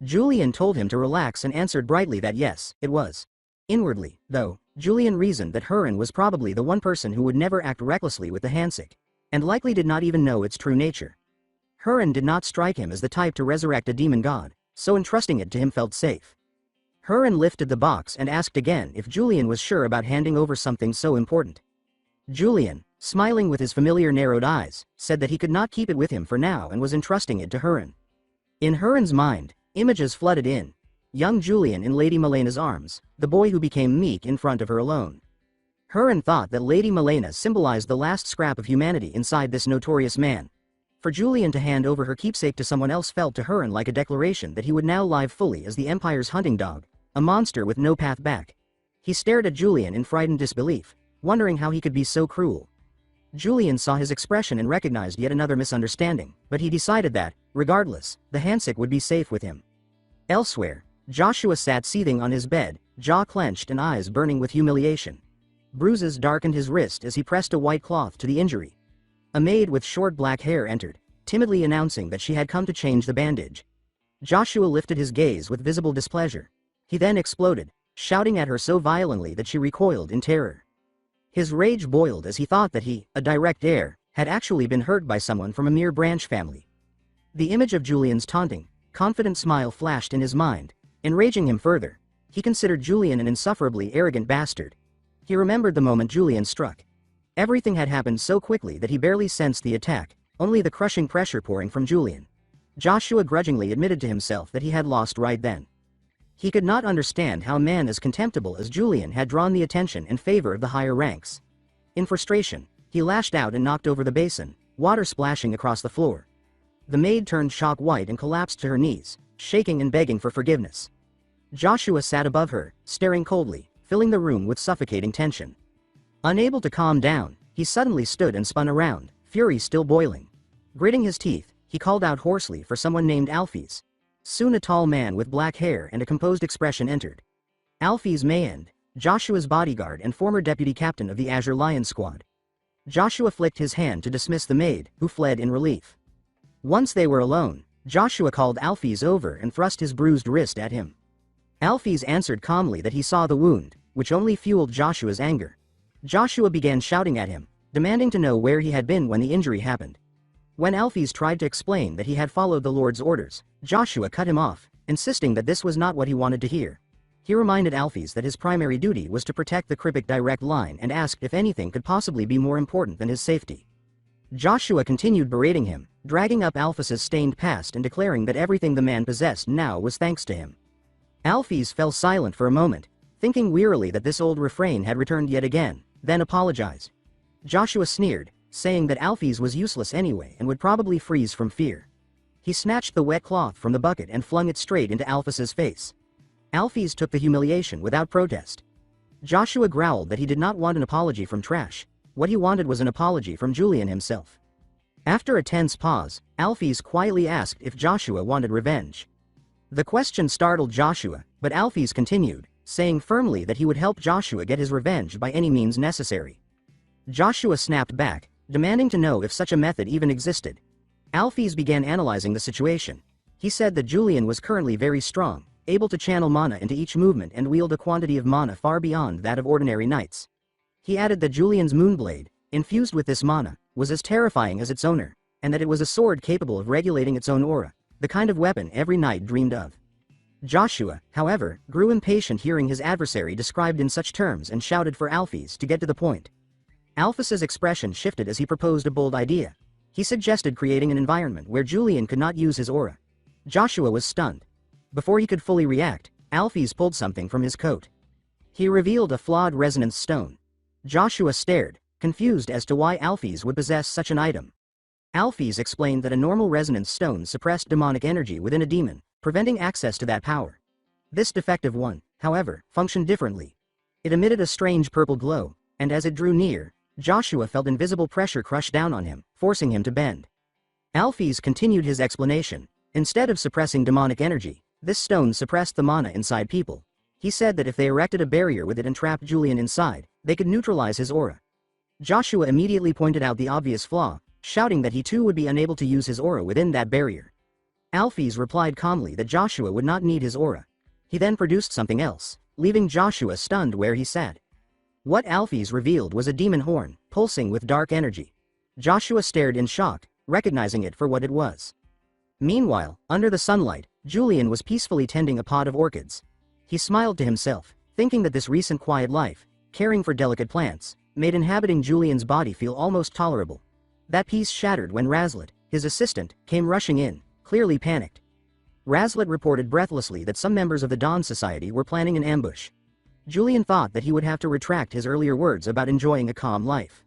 Julian told him to relax and answered brightly that yes, it was. Inwardly, though, Julian reasoned that Huron was probably the one person who would never act recklessly with the handsick, and likely did not even know its true nature. Huron did not strike him as the type to resurrect a demon god, so entrusting it to him felt safe. Huron lifted the box and asked again if Julian was sure about handing over something so important. Julian, smiling with his familiar narrowed eyes, said that he could not keep it with him for now and was entrusting it to Huron. In Huron's mind, images flooded in. Young Julian in Lady Melena's arms, the boy who became meek in front of her alone. Huron thought that Lady Melena symbolized the last scrap of humanity inside this notorious man. For Julian to hand over her keepsake to someone else felt to Huron like a declaration that he would now live fully as the Empire's hunting dog, a monster with no path back. He stared at Julian in frightened disbelief, wondering how he could be so cruel. Julian saw his expression and recognized yet another misunderstanding, but he decided that, regardless, the handsick would be safe with him. Elsewhere, Joshua sat seething on his bed, jaw clenched and eyes burning with humiliation. Bruises darkened his wrist as he pressed a white cloth to the injury. A maid with short black hair entered, timidly announcing that she had come to change the bandage. Joshua lifted his gaze with visible displeasure. He then exploded, shouting at her so violently that she recoiled in terror. His rage boiled as he thought that he, a direct heir, had actually been hurt by someone from a mere branch family. The image of Julian's taunting, confident smile flashed in his mind, enraging him further. He considered Julian an insufferably arrogant bastard. He remembered the moment Julian struck. Everything had happened so quickly that he barely sensed the attack, only the crushing pressure pouring from Julian. Joshua grudgingly admitted to himself that he had lost right then. He could not understand how a man as contemptible as Julian had drawn the attention and favor of the higher ranks. In frustration, he lashed out and knocked over the basin, water splashing across the floor. The maid turned shock white and collapsed to her knees, shaking and begging for forgiveness. Joshua sat above her, staring coldly, filling the room with suffocating tension. Unable to calm down, he suddenly stood and spun around, fury still boiling. Gritting his teeth, he called out hoarsely for someone named Alphys. Soon a tall man with black hair and a composed expression entered. Alphys Mayend, Joshua's bodyguard and former deputy captain of the Azure Lion Squad. Joshua flicked his hand to dismiss the maid, who fled in relief. Once they were alone, Joshua called Alphys over and thrust his bruised wrist at him. Alphys answered calmly that he saw the wound, which only fueled Joshua's anger. Joshua began shouting at him, demanding to know where he had been when the injury happened. When Alphys tried to explain that he had followed the Lord's orders, Joshua cut him off, insisting that this was not what he wanted to hear. He reminded Alphys that his primary duty was to protect the Krippik direct line and asked if anything could possibly be more important than his safety. Joshua continued berating him, dragging up Alphys's stained past and declaring that everything the man possessed now was thanks to him. Alphys fell silent for a moment, thinking wearily that this old refrain had returned yet again, then apologized. Joshua sneered, saying that Alphys was useless anyway and would probably freeze from fear. He snatched the wet cloth from the bucket and flung it straight into Alphys's face. Alphys took the humiliation without protest. Joshua growled that he did not want an apology from Trash. What he wanted was an apology from Julian himself. After a tense pause, Alphys quietly asked if Joshua wanted revenge. The question startled Joshua, but Alphys continued, saying firmly that he would help Joshua get his revenge by any means necessary. Joshua snapped back, demanding to know if such a method even existed. Alphys began analyzing the situation. He said that Julian was currently very strong, able to channel mana into each movement and wield a quantity of mana far beyond that of ordinary knights. He added that Julian's Moonblade, infused with this mana, was as terrifying as its owner, and that it was a sword capable of regulating its own aura, the kind of weapon every knight dreamed of. Joshua, however, grew impatient hearing his adversary described in such terms and shouted for Alphys to get to the point. Alphys's expression shifted as he proposed a bold idea. He suggested creating an environment where Julian could not use his aura. Joshua was stunned. Before he could fully react, Alphys pulled something from his coat. He revealed a flawed resonance stone. Joshua stared, confused as to why Alphys would possess such an item. Alphys explained that a normal resonance stone suppressed demonic energy within a demon, preventing access to that power. This defective one, however, functioned differently. It emitted a strange purple glow, and as it drew near, Joshua felt invisible pressure crush down on him, forcing him to bend. Alphys continued his explanation. Instead of suppressing demonic energy, this stone suppressed the mana inside people. He said that if they erected a barrier with it and trapped Julian inside, they could neutralize his aura. Joshua immediately pointed out the obvious flaw, shouting that he too would be unable to use his aura within that barrier. Alphys replied calmly that Joshua would not need his aura. He then produced something else, leaving Joshua stunned where he sat. What Alphys revealed was a demon horn, pulsing with dark energy. Joshua stared in shock, recognizing it for what it was. Meanwhile, under the sunlight, Julian was peacefully tending a pot of orchids. He smiled to himself, thinking that this recent quiet life, caring for delicate plants, made inhabiting Julian's body feel almost tolerable. That peace shattered when Razlet, his assistant, came rushing in, clearly panicked. Razlet reported breathlessly that some members of the Dawn Society were planning an ambush. Julian thought that he would have to retract his earlier words about enjoying a calm life.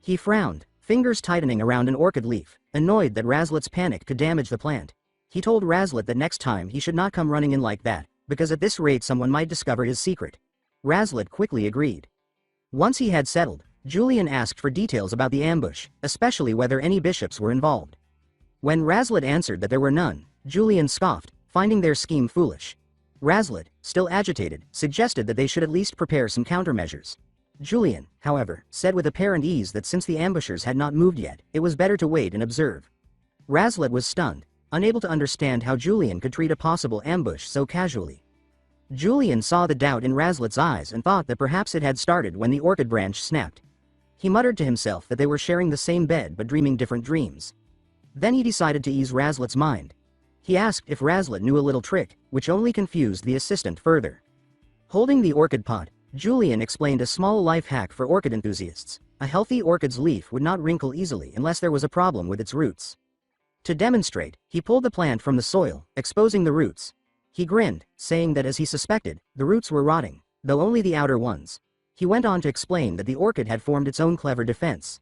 He frowned, fingers tightening around an orchid leaf, annoyed that Razlet's panic could damage the plant. He told Razlet that next time he should not come running in like that, because at this rate someone might discover his secret. Razlet quickly agreed. Once he had settled, Julian asked for details about the ambush, especially whether any bishops were involved. When Razlet answered that there were none, Julian scoffed, finding their scheme foolish. Razlet, still agitated, suggested that they should at least prepare some countermeasures. Julian, however, said with apparent ease that since the ambushers had not moved yet, it was better to wait and observe. Razlet was stunned, unable to understand how Julian could treat a possible ambush so casually. Julian saw the doubt in Razlet's eyes and thought that perhaps it had started when the orchid branch snapped. He muttered to himself that they were sharing the same bed but dreaming different dreams. Then he decided to ease Razlet's mind. He asked if Razlet knew a little trick, which only confused the assistant further. Holding the orchid pot, Julian explained a small life hack for orchid enthusiasts. A healthy orchid's leaf would not wrinkle easily unless there was a problem with its roots. To demonstrate, he pulled the plant from the soil, exposing the roots. He grinned, saying that as he suspected, the roots were rotting, though only the outer ones. He went on to explain that the orchid had formed its own clever defense.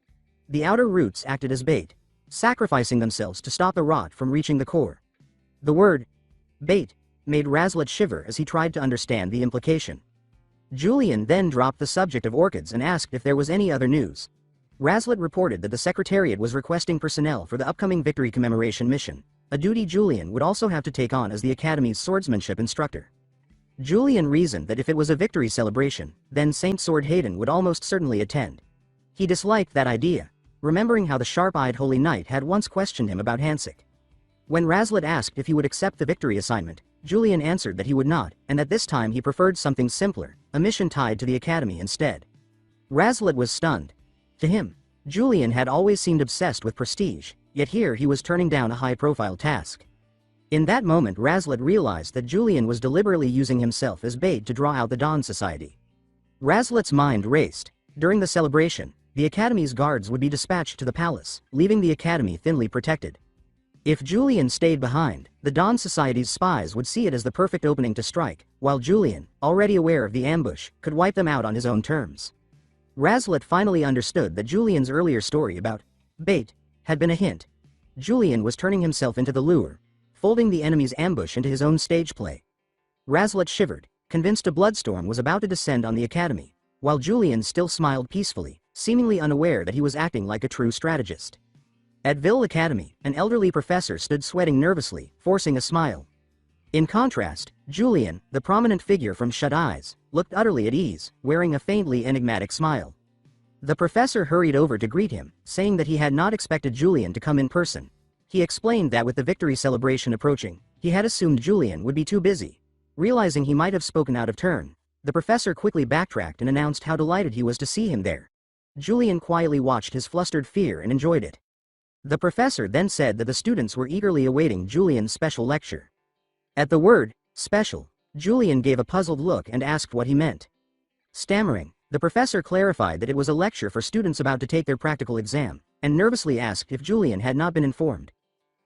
The outer roots acted as bait, sacrificing themselves to stop the rot from reaching the core. The word bait made Razlet shiver as he tried to understand the implication. Julian then dropped the subject of orchids and asked if there was any other news. Razlet reported that the Secretariat was requesting personnel for the upcoming victory commemoration mission, a duty Julian would also have to take on as the Academy's swordsmanship instructor. Julian reasoned that if it was a victory celebration, then Saint Sword Hayden would almost certainly attend. He disliked that idea, remembering how the sharp-eyed Holy Knight had once questioned him about Hansik. When Razlet asked if he would accept the victory assignment, Julian answered that he would not, and that this time he preferred something simpler, a mission tied to the Academy instead. Razlet was stunned. To him, Julian had always seemed obsessed with prestige, yet here he was turning down a high-profile task. In that moment Razlet realized that Julian was deliberately using himself as bait to draw out the Dawn Society. Razlet's mind raced. During the celebration, the Academy's guards would be dispatched to the palace, leaving the Academy thinly protected. If Julian stayed behind, the Dawn Society's spies would see it as the perfect opening to strike, while Julian, already aware of the ambush, could wipe them out on his own terms. Razlet finally understood that Julian's earlier story about bait had been a hint. Julian was turning himself into the lure, folding the enemy's ambush into his own stage play. Razlet shivered, convinced a bloodstorm was about to descend on the Academy, while Julian still smiled peacefully, seemingly unaware that he was acting like a true strategist. At Ville Academy, an elderly professor stood sweating nervously, forcing a smile. In contrast, Julian, the prominent figure from Shut Eyes, looked utterly at ease, wearing a faintly enigmatic smile. The professor hurried over to greet him, saying that he had not expected Julian to come in person. He explained that with the victory celebration approaching, he had assumed Julian would be too busy. Realizing he might have spoken out of turn, the professor quickly backtracked and announced how delighted he was to see him there. Julian quietly watched his flustered fear and enjoyed it. The professor then said that the students were eagerly awaiting Julian's special lecture. At the word, special, Julian gave a puzzled look and asked what he meant. Stammering, the professor clarified that it was a lecture for students about to take their practical exam, and nervously asked if Julian had not been informed.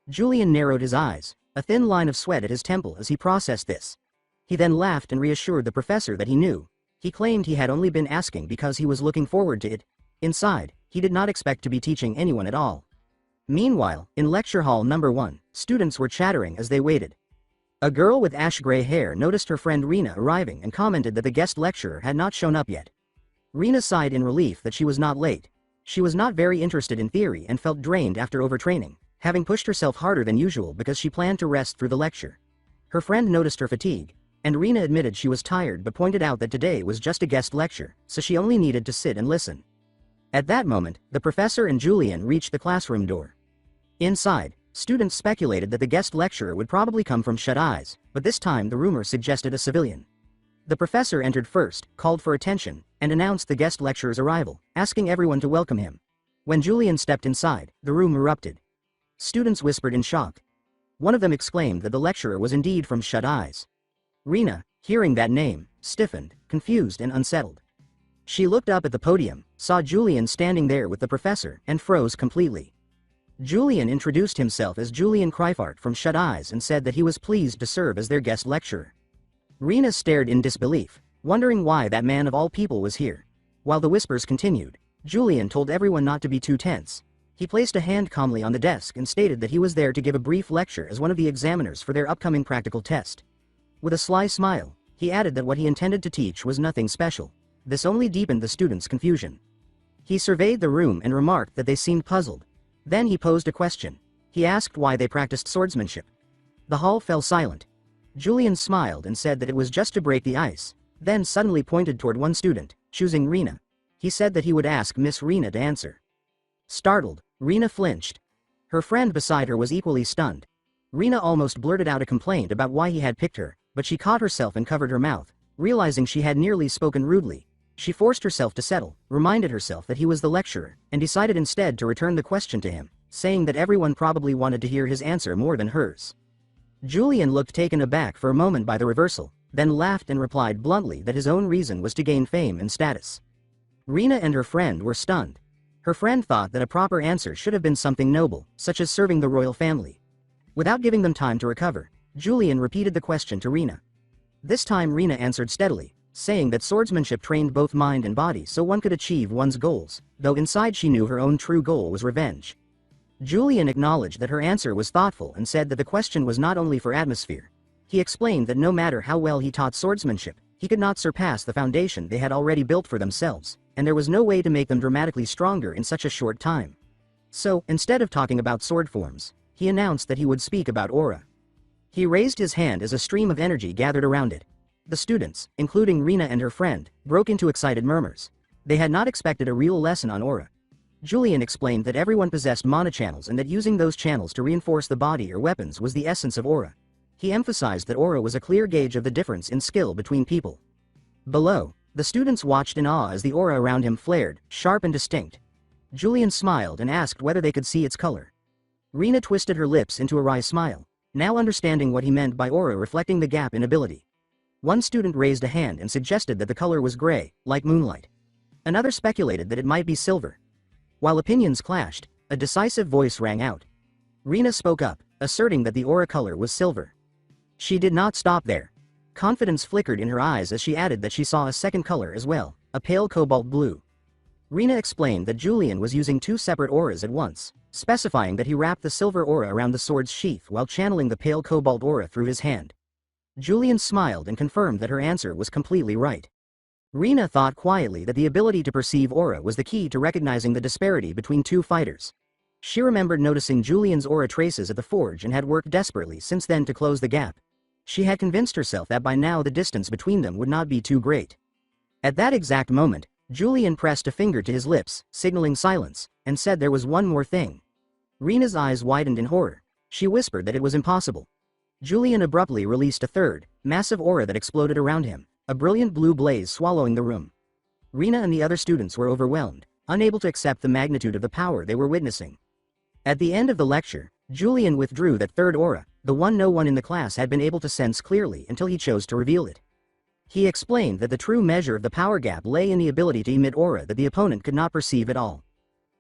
Julian narrowed his eyes, a thin line of sweat at his temple as he processed this. He then laughed and reassured the professor that he knew. He claimed he had only been asking because he was looking forward to it. Inside, he did not expect to be teaching anyone at all. Meanwhile, in lecture hall number 1, students were chattering as they waited. A girl with ash-gray hair noticed her friend Rena arriving and commented that the guest lecturer had not shown up yet. Rena sighed in relief that she was not late. She was not very interested in theory and felt drained after overtraining, having pushed herself harder than usual because she planned to rest through the lecture. Her friend noticed her fatigue, and Rena admitted she was tired but pointed out that today was just a guest lecture, so she only needed to sit and listen. At that moment, the professor and Julian reached the classroom door. Inside, students speculated that the guest lecturer would probably come from Shut Eyes, but this time the rumor suggested a civilian. The professor entered first, called for attention, and announced the guest lecturer's arrival, asking everyone to welcome him. When Julian stepped inside, the room erupted. Students whispered in shock. One of them exclaimed that the lecturer was indeed from Shut Eyes. Rena, hearing that name, stiffened, confused and unsettled. She looked up at the podium, saw Julian standing there with the professor, and froze completely. Julian introduced himself as Julian Kreifart from Shut Eyes and said that he was pleased to serve as their guest lecturer. Rena stared in disbelief, wondering why that man of all people was here. While the whispers continued, Julian told everyone not to be too tense. He placed a hand calmly on the desk and stated that he was there to give a brief lecture as one of the examiners for their upcoming practical test. With a sly smile, he added that what he intended to teach was nothing special. This only deepened the students' confusion. He surveyed the room and remarked that they seemed puzzled. Then he posed a question. He asked why they practiced swordsmanship. The hall fell silent. Julian smiled and said that it was just to break the ice, then suddenly pointed toward one student, choosing Rena. He said that he would ask Miss Rena to answer. Startled, Rena flinched. Her friend beside her was equally stunned. Rena almost blurted out a complaint about why he had picked her, but she caught herself and covered her mouth, realizing she had nearly spoken rudely. She forced herself to settle, reminded herself that he was the lecturer, and decided instead to return the question to him, saying that everyone probably wanted to hear his answer more than hers. Julian looked taken aback for a moment by the reversal, then laughed and replied bluntly that his own reason was to gain fame and status. Rena and her friend were stunned. Her friend thought that a proper answer should have been something noble, such as serving the royal family. Without giving them time to recover, Julian repeated the question to Rena. This time Rena answered steadily, saying that swordsmanship trained both mind and body so one could achieve one's goals, though inside she knew her own true goal was revenge. Julian acknowledged that her answer was thoughtful and said that the question was not only for atmosphere. He explained that no matter how well he taught swordsmanship, He could not surpass the foundation they had already built for themselves, and there was no way to make them dramatically stronger in such a short time. So, instead of talking about sword forms, he announced that he would speak about aura. He raised his hand as a stream of energy gathered around it. The students, including Rina and her friend, broke into excited murmurs. They had not expected a real lesson on aura. Julian explained that everyone possessed mana channels and that using those channels to reinforce the body or weapons was the essence of aura. He emphasized that aura was a clear gauge of the difference in skill between people. Below, the students watched in awe as the aura around him flared, sharp and distinct. Julian smiled and asked whether they could see its color. Rina twisted her lips into a wry smile, now understanding what he meant by aura reflecting the gap in ability. One student raised a hand and suggested that the color was gray, like moonlight. Another speculated that it might be silver. While opinions clashed, a decisive voice rang out. Rina spoke up, asserting that the aura color was silver. She did not stop there. Confidence flickered in her eyes as she added that she saw a second color as well, a pale cobalt blue. Rina explained that Julian was using two separate auras at once, specifying that he wrapped the silver aura around the sword's sheath while channeling the pale cobalt aura through his hand. Julian smiled and confirmed that her answer was completely right. Rina thought quietly that the ability to perceive aura was the key to recognizing the disparity between two fighters. She remembered noticing Julian's aura traces at the forge and had worked desperately since then to close the gap. She had convinced herself that by now the distance between them would not be too great. At that exact moment, Julian pressed a finger to his lips, signaling silence, and said there was one more thing. Rina's eyes widened in horror. She whispered that it was impossible. Julian abruptly released a third, massive aura that exploded around him, a brilliant blue blaze swallowing the room. Rina and the other students were overwhelmed, unable to accept the magnitude of the power they were witnessing. At the end of the lecture, Julian withdrew that third aura, the one no one in the class had been able to sense clearly until he chose to reveal it. He explained that the true measure of the power gap lay in the ability to emit aura that the opponent could not perceive at all.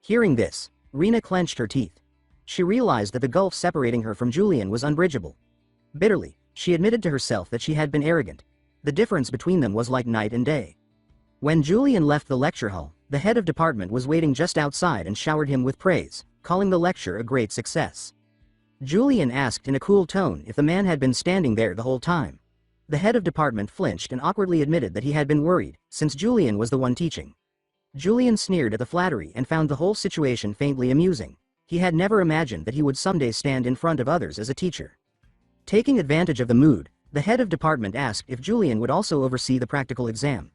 Hearing this, Rina clenched her teeth. She realized that the gulf separating her from Julian was unbridgeable. Bitterly, she admitted to herself that she had been arrogant. The difference between them was like night and day. When Julian left the lecture hall, the head of department was waiting just outside and showered him with praise, calling the lecture a great success. Julian asked in a cool tone if the man had been standing there the whole time. The head of department flinched and awkwardly admitted that he had been worried, since Julian was the one teaching. Julian sneered at the flattery and found the whole situation faintly amusing. He had never imagined that he would someday stand in front of others as a teacher. Taking advantage of the mood, the head of department asked if Julian would also oversee the practical exam.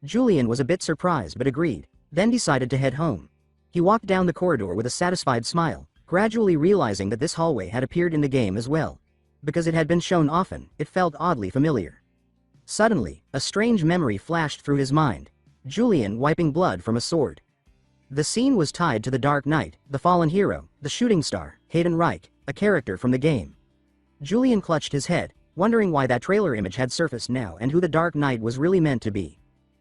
Julian was a bit surprised but agreed, then decided to head home. He walked down the corridor with a satisfied smile, gradually realizing that this hallway had appeared in the game as well. Because it had been shown often, it felt oddly familiar. Suddenly, a strange memory flashed through his mind. Julian wiping blood from a sword. The scene was tied to the Dark Knight, the fallen hero, the shooting star, Hayden Reich, a character from the game. Julian clutched his head, wondering why that trailer image had surfaced now and who the Dark Knight was really meant to be.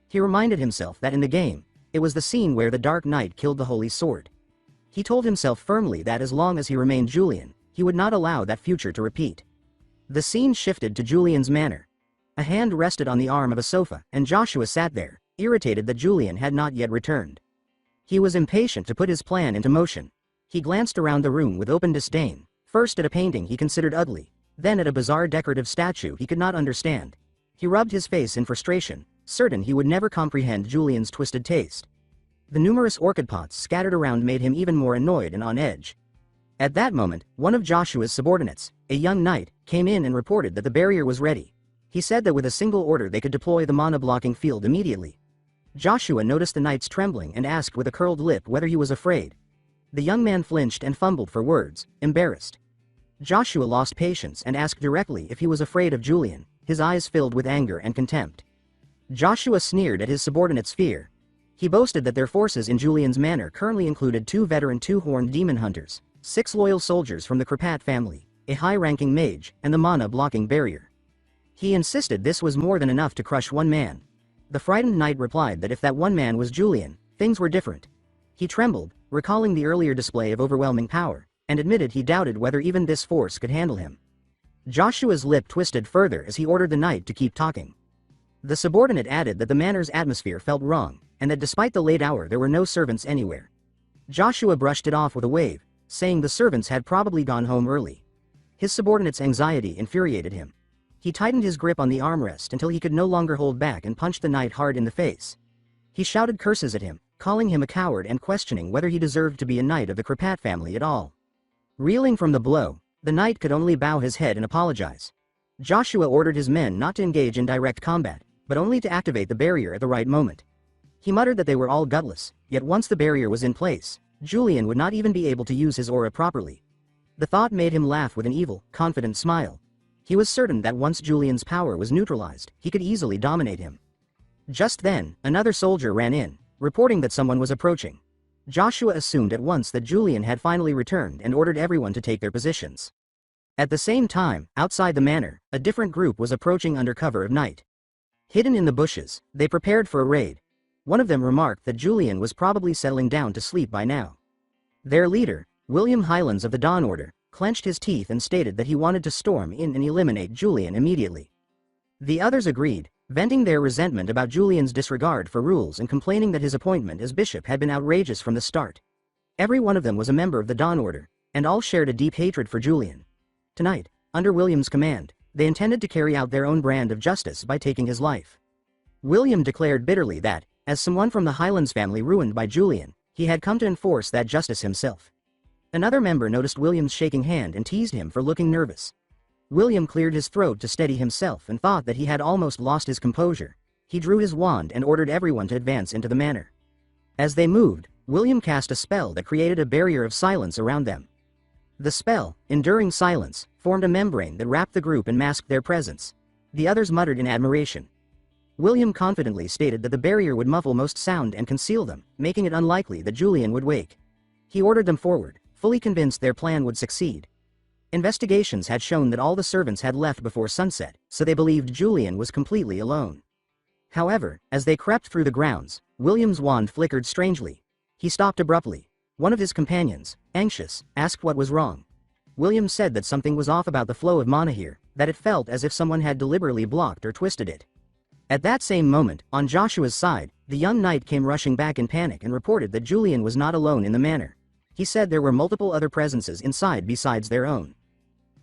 He reminded himself that in the game, it was the scene where the Dark Knight killed the Holy Sword. He told himself firmly that as long as he remained Julian, he would not allow that future to repeat. The scene shifted to Julian's manor. A hand rested on the arm of a sofa, and Joshua sat there, irritated that Julian had not yet returned. He was impatient to put his plan into motion. He glanced around the room with open disdain, first at a painting he considered ugly, then at a bizarre decorative statue he could not understand. He rubbed his face in frustration, certain he would never comprehend Julian's twisted taste. The numerous orchid pots scattered around made him even more annoyed and on edge. At that moment, one of Joshua's subordinates, a young knight, came in and reported that the barrier was ready. He said that with a single order they could deploy the mana-blocking field immediately. Joshua noticed the knight's trembling and asked with a curled lip whether he was afraid. The young man flinched and fumbled for words, embarrassed. Joshua lost patience and asked directly if he was afraid of Julian, his eyes filled with anger and contempt. Joshua sneered at his subordinate's fear. He boasted that their forces in Julian's manor currently included 2 veteran 2-horned demon hunters, 6 loyal soldiers from the Krapat family, a high-ranking mage, and the mana-blocking barrier. He insisted this was more than enough to crush one man. The frightened knight replied that if that one man was Julian, things were different. He trembled, recalling the earlier display of overwhelming power, and admitted he doubted whether even this force could handle him. Joshua's lip twisted further as he ordered the knight to keep talking. The subordinate added that the manor's atmosphere felt wrong, and that despite the late hour there were no servants anywhere. Joshua brushed it off with a wave, saying the servants had probably gone home early. His subordinate's anxiety infuriated him. He tightened his grip on the armrest until he could no longer hold back and punched the knight hard in the face. He shouted curses at him, calling him a coward and questioning whether he deserved to be a knight of the Krapat family at all. Reeling from the blow, the knight could only bow his head and apologize. Joshua ordered his men not to engage in direct combat, but only to activate the barrier at the right moment. He muttered that they were all gutless, yet once the barrier was in place, Julian would not even be able to use his aura properly. The thought made him laugh with an evil, confident smile. He was certain that once Julian's power was neutralized, he could easily dominate him. Just then, another soldier ran in, reporting that someone was approaching. Joshua assumed at once that Julian had finally returned and ordered everyone to take their positions. At the same time, outside the manor, a different group was approaching under cover of night. Hidden in the bushes, they prepared for a raid. One of them remarked that Julian was probably settling down to sleep by now. Their leader, William Highlands of the Dawn Order, clenched his teeth and stated that he wanted to storm in and eliminate Julian immediately. The others agreed, venting their resentment about Julian's disregard for rules and complaining that his appointment as bishop had been outrageous from the start. Every one of them was a member of the Dawn Order, and all shared a deep hatred for Julian. Tonight, under William's command, they intended to carry out their own brand of justice by taking his life. William declared bitterly that, as someone from the Highlands family ruined by Julian, he had come to enforce that justice himself. Another member noticed William's shaking hand and teased him for looking nervous. William cleared his throat to steady himself and thought that he had almost lost his composure. He drew his wand and ordered everyone to advance into the manor. As they moved, William cast a spell that created a barrier of silence around them. The spell, Enduring Silence, formed a membrane that wrapped the group and masked their presence. The others muttered in admiration. William confidently stated that the barrier would muffle most sound and conceal them, making it unlikely that Julian would wake. He ordered them forward, fully convinced their plan would succeed. Investigations had shown that all the servants had left before sunset, so they believed Julian was completely alone. However, as they crept through the grounds, William's wand flickered strangely. He stopped abruptly. One of his companions, anxious, asked what was wrong. William said that something was off about the flow of mana here, that it felt as if someone had deliberately blocked or twisted it. At that same moment, on Joshua's side, the young knight came rushing back in panic and reported that Julian was not alone in the manor. He said there were multiple other presences inside besides their own.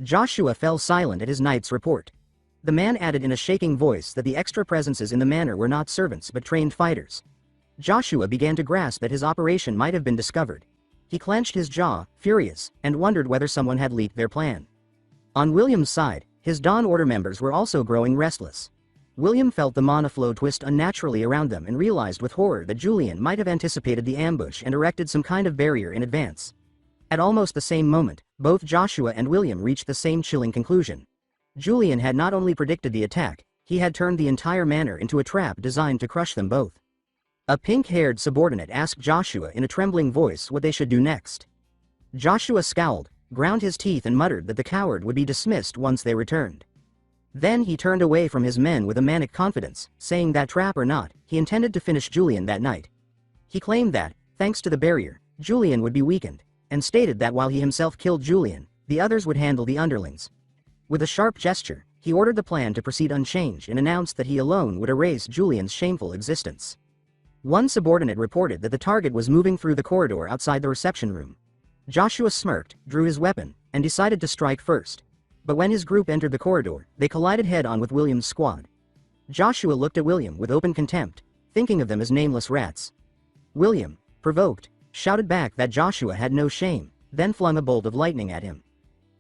Joshua fell silent at his knight's report. The man added in a shaking voice that the extra presences in the manor were not servants but trained fighters. Joshua began to grasp that his operation might have been discovered. He clenched his jaw, furious, and wondered whether someone had leaked their plan. On William's side, his Dawn Order members were also growing restless. William felt the mana flow twist unnaturally around them and realized with horror that Julian might have anticipated the ambush and erected some kind of barrier in advance. At almost the same moment, both Joshua and William reached the same chilling conclusion. Julian had not only predicted the attack, he had turned the entire manor into a trap designed to crush them both. A pink-haired subordinate asked Joshua in a trembling voice what they should do next. Joshua scowled, ground his teeth and muttered that the coward would be dismissed once they returned. Then he turned away from his men with a manic confidence, saying that trap or not, he intended to finish Julian that night. He claimed that, thanks to the barrier, Julian would be weakened, and stated that while he himself killed Julian, the others would handle the underlings. With a sharp gesture, he ordered the plan to proceed unchanged and announced that he alone would erase Julian's shameful existence. One subordinate reported that the target was moving through the corridor outside the reception room. Joshua smirked, drew his weapon, and decided to strike first. But when his group entered the corridor, they collided head-on with William's squad. Joshua looked at William with open contempt, thinking of them as nameless rats. William, provoked, shouted back that Joshua had no shame, then flung a bolt of lightning at him.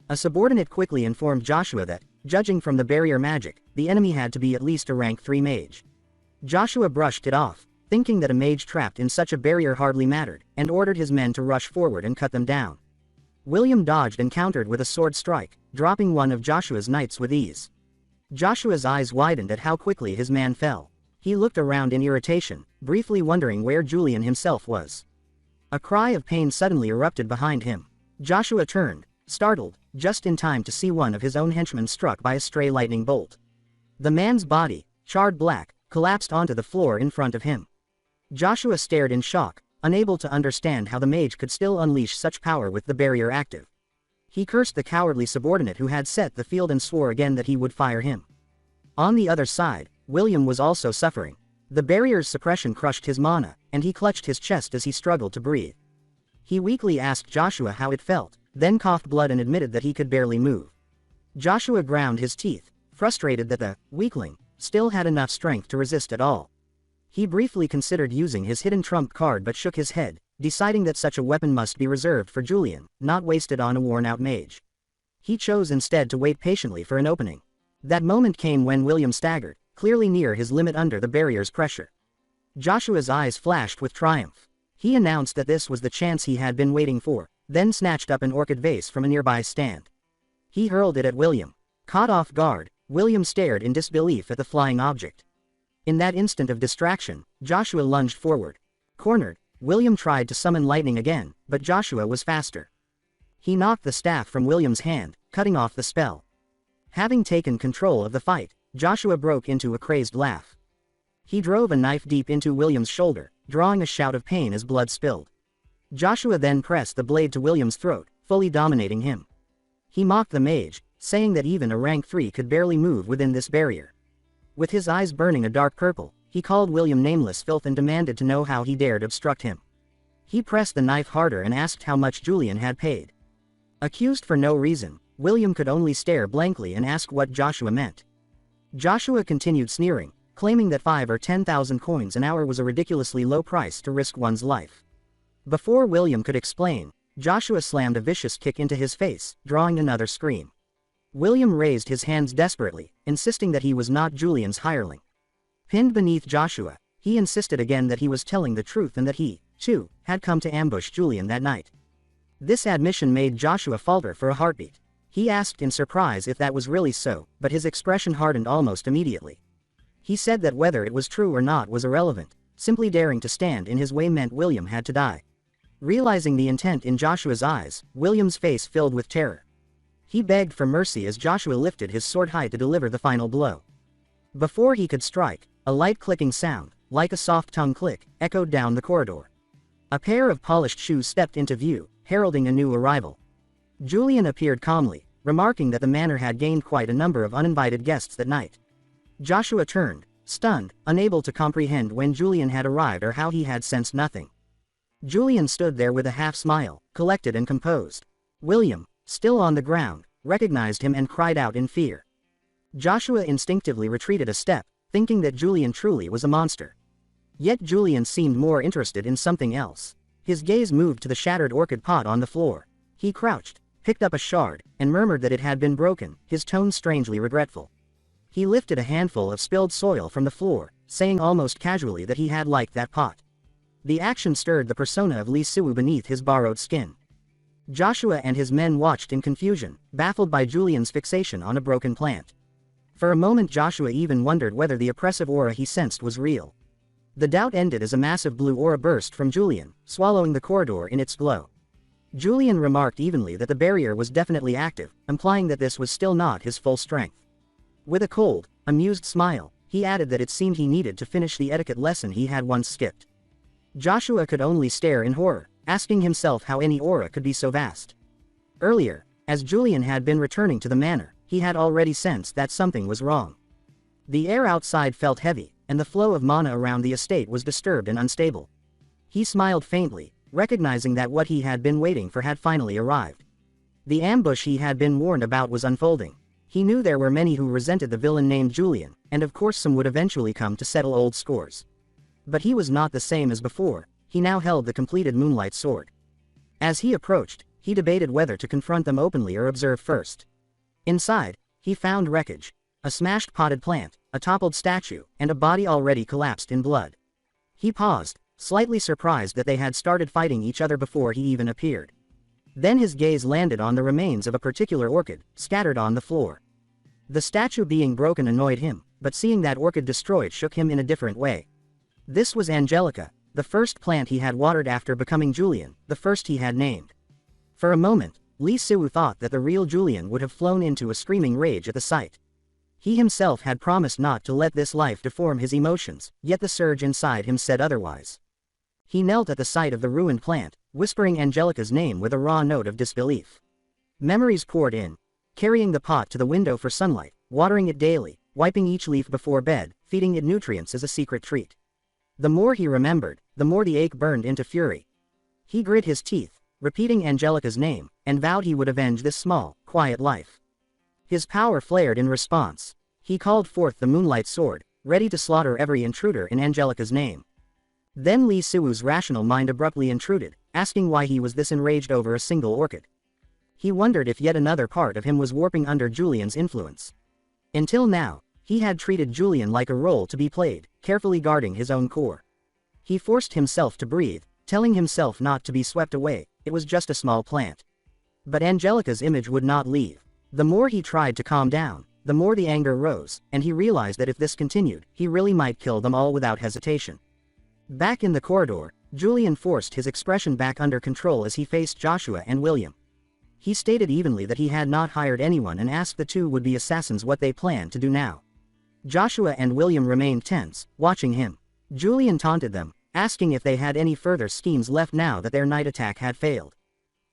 A subordinate quickly informed Joshua that, judging from the barrier magic, the enemy had to be at least a rank 3 mage. Joshua brushed it off, thinking that a mage trapped in such a barrier hardly mattered, and ordered his men to rush forward and cut them down. William dodged and countered with a sword strike, dropping one of Joshua's knights with ease. Joshua's eyes widened at how quickly his man fell. He looked around in irritation, briefly wondering where Julian himself was. A cry of pain suddenly erupted behind him. Joshua turned, startled, just in time to see one of his own henchmen struck by a stray lightning bolt. The man's body, charred black, collapsed onto the floor in front of him. Joshua stared in shock, unable to understand how the mage could still unleash such power with the barrier active. He cursed the cowardly subordinate who had set the field and swore again that he would fire him. On the other side, William was also suffering. The barrier's suppression crushed his mana, and he clutched his chest as he struggled to breathe. He weakly asked Joshua how it felt, then coughed blood and admitted that he could barely move. Joshua ground his teeth, frustrated that the weakling still had enough strength to resist at all. He briefly considered using his hidden trump card but shook his head, deciding that such a weapon must be reserved for Julian, not wasted on a worn-out mage. He chose instead to wait patiently for an opening. That moment came when William staggered, clearly near his limit under the barrier's pressure. Joshua's eyes flashed with triumph. He announced that this was the chance he had been waiting for, then snatched up an orchid vase from a nearby stand. He hurled it at William. Caught off guard, William stared in disbelief at the flying object. In that instant of distraction, Joshua lunged forward. Cornered, William tried to summon lightning again, but Joshua was faster. He knocked the staff from William's hand, cutting off the spell. Having taken control of the fight, Joshua broke into a crazed laugh. He drove a knife deep into William's shoulder, drawing a shout of pain as blood spilled. Joshua then pressed the blade to William's throat, fully dominating him. He mocked the mage, saying that even a rank 3 could barely move within this barrier. With his eyes burning a dark purple, he called William nameless filth and demanded to know how he dared obstruct him. He pressed the knife harder and asked how much Julian had paid. Accused for no reason, William could only stare blankly and ask what Joshua meant. Joshua continued sneering, claiming that 5 or 10,000 coins an hour was a ridiculously low price to risk one's life. Before William could explain, Joshua slammed a vicious kick into his face, drawing another scream. William raised his hands desperately, insisting that he was not Julian's hireling. Pinned beneath Joshua, he insisted again that he was telling the truth and that he, too, had come to ambush Julian that night. This admission made Joshua falter for a heartbeat. He asked in surprise if that was really so, but his expression hardened almost immediately. He said that whether it was true or not was irrelevant, simply daring to stand in his way meant William had to die. Realizing the intent in Joshua's eyes, William's face filled with terror. He begged for mercy as Joshua lifted his sword high to deliver the final blow. Before he could strike, a light clicking sound, like a soft tongue click, echoed down the corridor. A pair of polished shoes stepped into view, heralding a new arrival. Julian appeared calmly, remarking that the manor had gained quite a number of uninvited guests that night. Joshua turned, stunned, unable to comprehend when Julian had arrived or how he had sensed nothing. Julian stood there with a half-smile, collected and composed. William, still on the ground, recognized him and cried out in fear. Joshua instinctively retreated a step, thinking that Julian truly was a monster. Yet Julian seemed more interested in something else. His gaze moved to the shattered orchid pot on the floor. He crouched, picked up a shard, and murmured that it had been broken, his tone strangely regretful. He lifted a handful of spilled soil from the floor, saying almost casually that he had liked that pot. The action stirred the persona of Lee Suwu beneath his borrowed skin. Joshua and his men watched in confusion, baffled by Julian's fixation on a broken plant. For a moment Joshua even wondered whether the oppressive aura he sensed was real. The doubt ended as a massive blue aura burst from Julian, swallowing the corridor in its glow. Julian remarked evenly that the barrier was definitely active, implying that this was still not his full strength. With a cold, amused smile, he added that it seemed he needed to finish the etiquette lesson he had once skipped. Joshua could only stare in horror, asking himself how any aura could be so vast. Earlier, as Julian had been returning to the manor, he had already sensed that something was wrong. The air outside felt heavy, and the flow of mana around the estate was disturbed and unstable. He smiled faintly, recognizing that what he had been waiting for had finally arrived. The ambush he had been warned about was unfolding. He knew there were many who resented the villain named Julian, and of course some would eventually come to settle old scores. But he was not the same as before. He now held the completed Moonlight Sword. As he approached, he debated whether to confront them openly or observe first. Inside, he found wreckage, a smashed potted plant, a toppled statue, and a body already collapsed in blood. He paused, slightly surprised that they had started fighting each other before he even appeared. Then his gaze landed on the remains of a particular orchid, scattered on the floor. The statue being broken annoyed him, but seeing that orchid destroyed shook him in a different way. This was Angelica, the first plant he had watered after becoming Julian, the first he had named. For a moment, Lee Suwu thought that the real Julian would have flown into a screaming rage at the sight. He himself had promised not to let this life deform his emotions, yet the surge inside him said otherwise. He knelt at the sight of the ruined plant, whispering Angelica's name with a raw note of disbelief. Memories poured in, carrying the pot to the window for sunlight, watering it daily, wiping each leaf before bed, feeding it nutrients as a secret treat. The more he remembered, the more the ache burned into fury. He grit his teeth, repeating Angelica's name, and vowed he would avenge this small, quiet life. His power flared in response. He called forth the moonlight sword, ready to slaughter every intruder in Angelica's name. Then Lee Suwoo's rational mind abruptly intruded, asking why he was this enraged over a single orchid. He wondered if yet another part of him was warping under Julian's influence. Until now, he had treated Julian like a role to be played, carefully guarding his own core. He forced himself to breathe, telling himself not to be swept away, it was just a small plant. But Angelica's image would not leave. The more he tried to calm down, the more the anger rose, and he realized that if this continued, he really might kill them all without hesitation. Back in the corridor, Julian forced his expression back under control as he faced Joshua and William. He stated evenly that he had not hired anyone and asked the two would-be assassins what they planned to do now. Joshua and William remained tense, watching him. Julian taunted them, asking if they had any further schemes left now that their night attack had failed.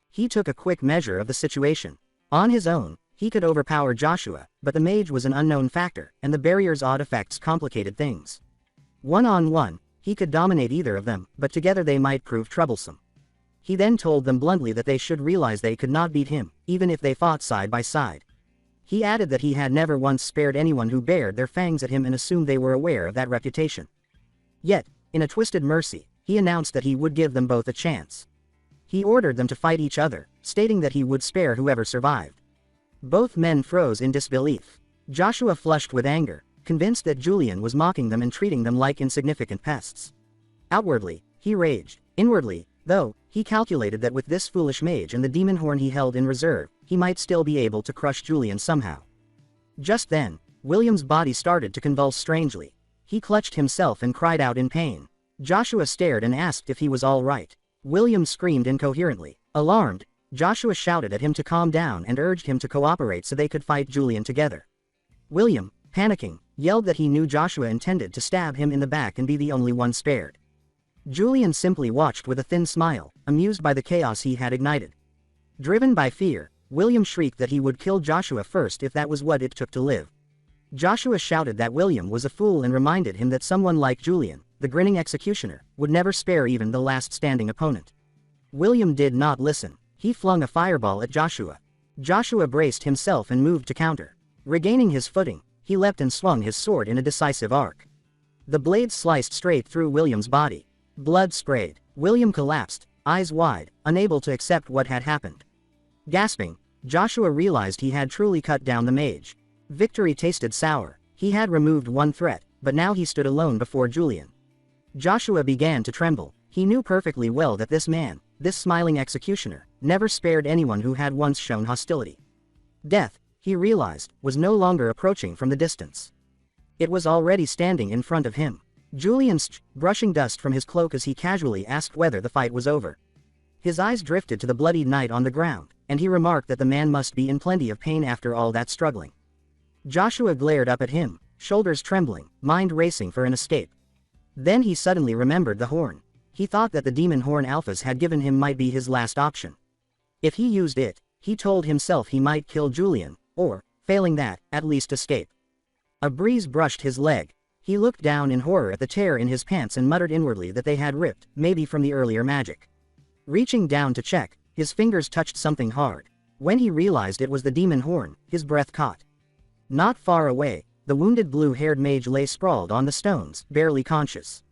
He took a quick measure of the situation. On his own, he could overpower Joshua, but the mage was an unknown factor, and the barrier's odd effects complicated things. One-on-one, he could dominate either of them, but together they might prove troublesome. He then told them bluntly that they should realize they could not beat him, even if they fought side by side. He added that he had never once spared anyone who bared their fangs at him and assumed they were aware of that reputation. Yet, in a twisted mercy, he announced that he would give them both a chance. He ordered them to fight each other, stating that he would spare whoever survived. Both men froze in disbelief. Joshua flushed with anger, convinced that Julian was mocking them and treating them like insignificant pests. Outwardly, he raged. Inwardly, though, he calculated that with this foolish mage and the demon horn he held in reserve, he might still be able to crush Julian somehow. Just then, William's body started to convulse strangely. He clutched himself and cried out in pain. Joshua stared and asked if he was all right. William screamed incoherently. Alarmed, Joshua shouted at him to calm down and urged him to cooperate so they could fight Julian together. William, panicking, yelled that he knew Joshua intended to stab him in the back and be the only one spared. Julian simply watched with a thin smile, amused by the chaos he had ignited. Driven by fear, William shrieked that he would kill Joshua first if that was what it took to live. Joshua shouted that William was a fool and reminded him that someone like Julian, the grinning executioner, would never spare even the last standing opponent. William did not listen. He flung a fireball at Joshua. Joshua braced himself and moved to counter. Regaining his footing, he leapt and swung his sword in a decisive arc. The blade sliced straight through William's body. Blood sprayed. William collapsed, eyes wide, unable to accept what had happened. Gasping, Joshua realized he had truly cut down the mage. Victory tasted sour. He had removed one threat, but now he stood alone before Julian. Joshua began to tremble. He knew perfectly well that this man, this smiling executioner, never spared anyone who had once shown hostility. Death, he realized, was no longer approaching from the distance. It was already standing in front of him. Julian brushing dust from his cloak as he casually asked whether the fight was over. His eyes drifted to the bloodied knight on the ground, and he remarked that the man must be in plenty of pain after all that struggling. Joshua glared up at him, shoulders trembling, mind racing for an escape. Then he suddenly remembered the horn. He thought that the demon horn Alphas had given him might be his last option. If he used it, he told himself he might kill Julian, or, failing that, at least escape. A breeze brushed his leg. He looked down in horror at the tear in his pants and muttered inwardly that they had ripped, maybe from the earlier magic. Reaching down to check, his fingers touched something hard. When he realized it was the demon horn, his breath caught. Not far away, the wounded blue-haired mage lay sprawled on the stones, barely conscious.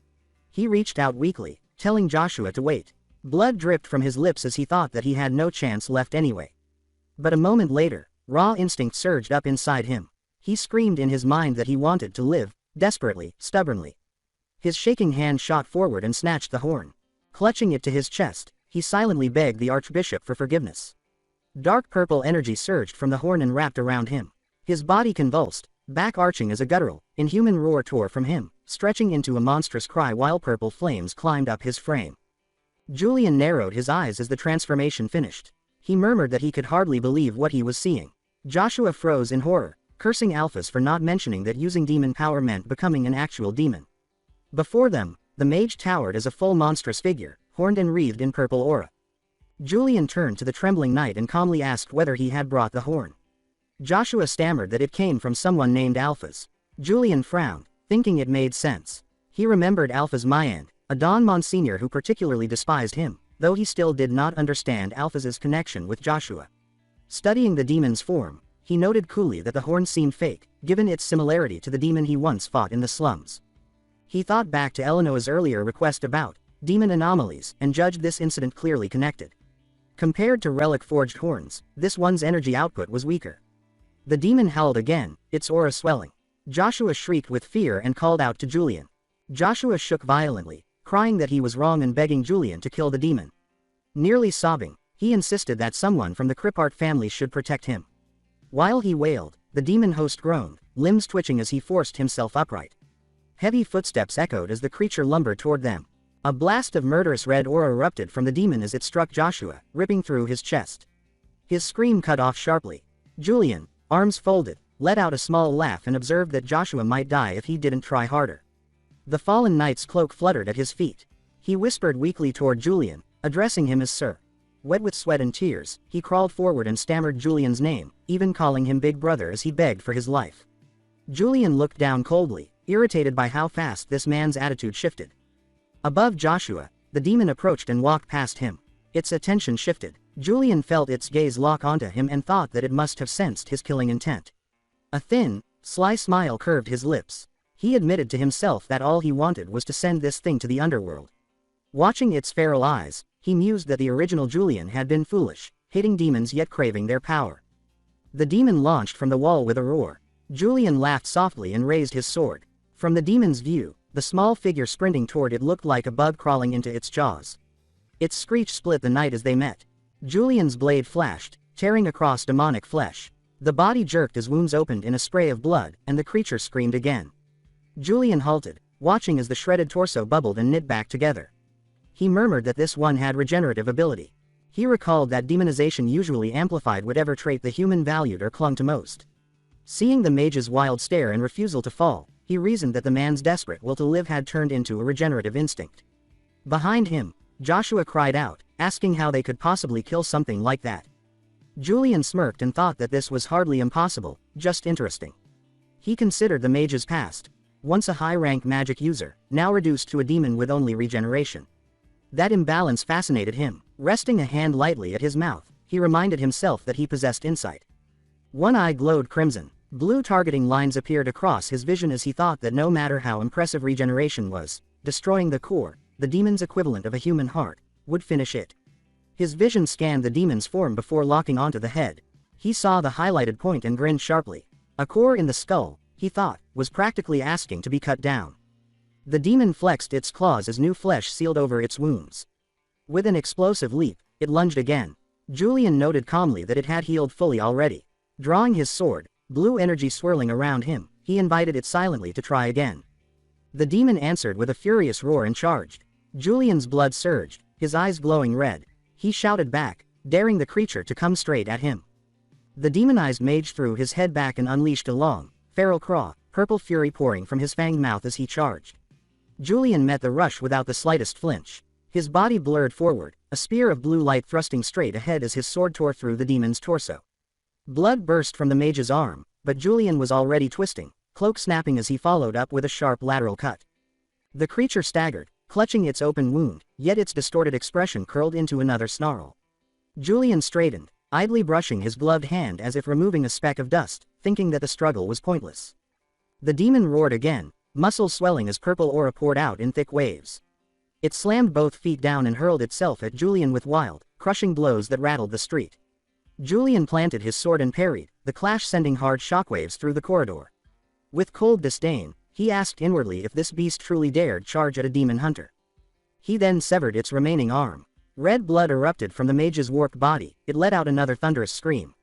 He reached out weakly, telling Joshua to wait. Blood dripped from his lips as he thought that he had no chance left anyway. But a moment later, raw instinct surged up inside him. He screamed in his mind that he wanted to live, desperately, stubbornly. His shaking hand shot forward and snatched the horn. Clutching it to his chest, he silently begged the archbishop for forgiveness. Dark purple energy surged from the horn and wrapped around him. His body convulsed, back arching as a guttural, inhuman roar tore from him, stretching into a monstrous cry while purple flames climbed up his frame. Julian narrowed his eyes as the transformation finished. He murmured that he could hardly believe what he was seeing. Joshua froze in horror, cursing Alphas for not mentioning that using demon power meant becoming an actual demon. Before them, the mage towered as a full monstrous figure, horned and wreathed in purple aura. Julian turned to the trembling knight and calmly asked whether he had brought the horn. Joshua stammered that it came from someone named Alphas. Julian frowned, thinking it made sense. He remembered Alphas Myand, a Don Monsignor who particularly despised him, though he still did not understand Alphas's connection with Joshua. Studying the demon's form, he noted coolly that the horn seemed fake, given its similarity to the demon he once fought in the slums. He thought back to Eleanor's earlier request about demon anomalies and judged this incident clearly connected. Compared to relic-forged horns, this one's energy output was weaker. The demon howled again, its aura swelling. Joshua shrieked with fear and called out to Julian. Joshua shook violently, crying that he was wrong and begging Julian to kill the demon. Nearly sobbing, he insisted that someone from the Crippart family should protect him. While he wailed, the demon host groaned, limbs twitching as he forced himself upright. Heavy footsteps echoed as the creature lumbered toward them. A blast of murderous red aura erupted from the demon as it struck Joshua, ripping through his chest. His scream cut off sharply. Julian, arms folded, let out a small laugh and observed that Joshua might die if he didn't try harder. The fallen knight's cloak fluttered at his feet. He whispered weakly toward Julian, addressing him as Sir. Wet with sweat and tears, he crawled forward and stammered Julian's name, even calling him Big Brother as he begged for his life. Julian looked down coldly, irritated by how fast this man's attitude shifted. Above Joshua, the demon approached and walked past him. Its attention shifted. Julian felt its gaze lock onto him and thought that it must have sensed his killing intent. A thin, sly smile curved his lips. He admitted to himself that all he wanted was to send this thing to the underworld. Watching its feral eyes, he mused that the original Julian had been foolish, hating demons yet craving their power. The demon launched from the wall with a roar. Julian laughed softly and raised his sword. From the demon's view, the small figure sprinting toward it looked like a bug crawling into its jaws. Its screech split the night as they met. Julian's blade flashed, tearing across demonic flesh. The body jerked as wounds opened in a spray of blood, and the creature screamed again. Julian halted, watching as the shredded torso bubbled and knit back together. He murmured that this one had regenerative ability. He recalled that demonization usually amplified whatever trait the human valued or clung to most. Seeing the mage's wild stare and refusal to fall, he reasoned that the man's desperate will to live had turned into a regenerative instinct. Behind him, Joshua cried out, asking how they could possibly kill something like that. Julian smirked and thought that this was hardly impossible, just interesting. He considered the mage's past. Once a high-rank magic user, now reduced to a demon with only regeneration. That imbalance fascinated him. Resting a hand lightly at his mouth, he reminded himself that he possessed insight. One eye glowed crimson. Blue targeting lines appeared across his vision as he thought that no matter how impressive regeneration was, destroying the core, the demon's equivalent of a human heart, would finish it. His vision scanned the demon's form before locking onto the head. He saw the highlighted point and grinned sharply. A core in the skull, he thought, was practically asking to be cut down. The demon flexed its claws as new flesh sealed over its wounds. With an explosive leap, it lunged again. Julian noted calmly that it had healed fully already. Drawing his sword, blue energy swirling around him, he invited it silently to try again. The demon answered with a furious roar and charged. Julian's blood surged, his eyes glowing red. He shouted back, daring the creature to come straight at him. The demonized mage threw his head back and unleashed a long, feral craw, purple fury pouring from his fanged mouth as he charged. Julian met the rush without the slightest flinch. His body blurred forward, a spear of blue light thrusting straight ahead as his sword tore through the demon's torso. Blood burst from the mage's arm, but Julian was already twisting, cloak snapping as he followed up with a sharp lateral cut. The creature staggered, clutching its open wound, yet its distorted expression curled into another snarl. Julian straightened, idly brushing his gloved hand as if removing a speck of dust, thinking that the struggle was pointless. The demon roared again, muscles swelling as purple aura poured out in thick waves. It slammed both feet down and hurled itself at Julian with wild, crushing blows that rattled the street. Julian planted his sword and parried, the clash sending hard shockwaves through the corridor. With cold disdain, he asked inwardly if this beast truly dared charge at a demon hunter. He then severed its remaining arm. Red blood erupted from the mage's warped body, it let out another thunderous scream.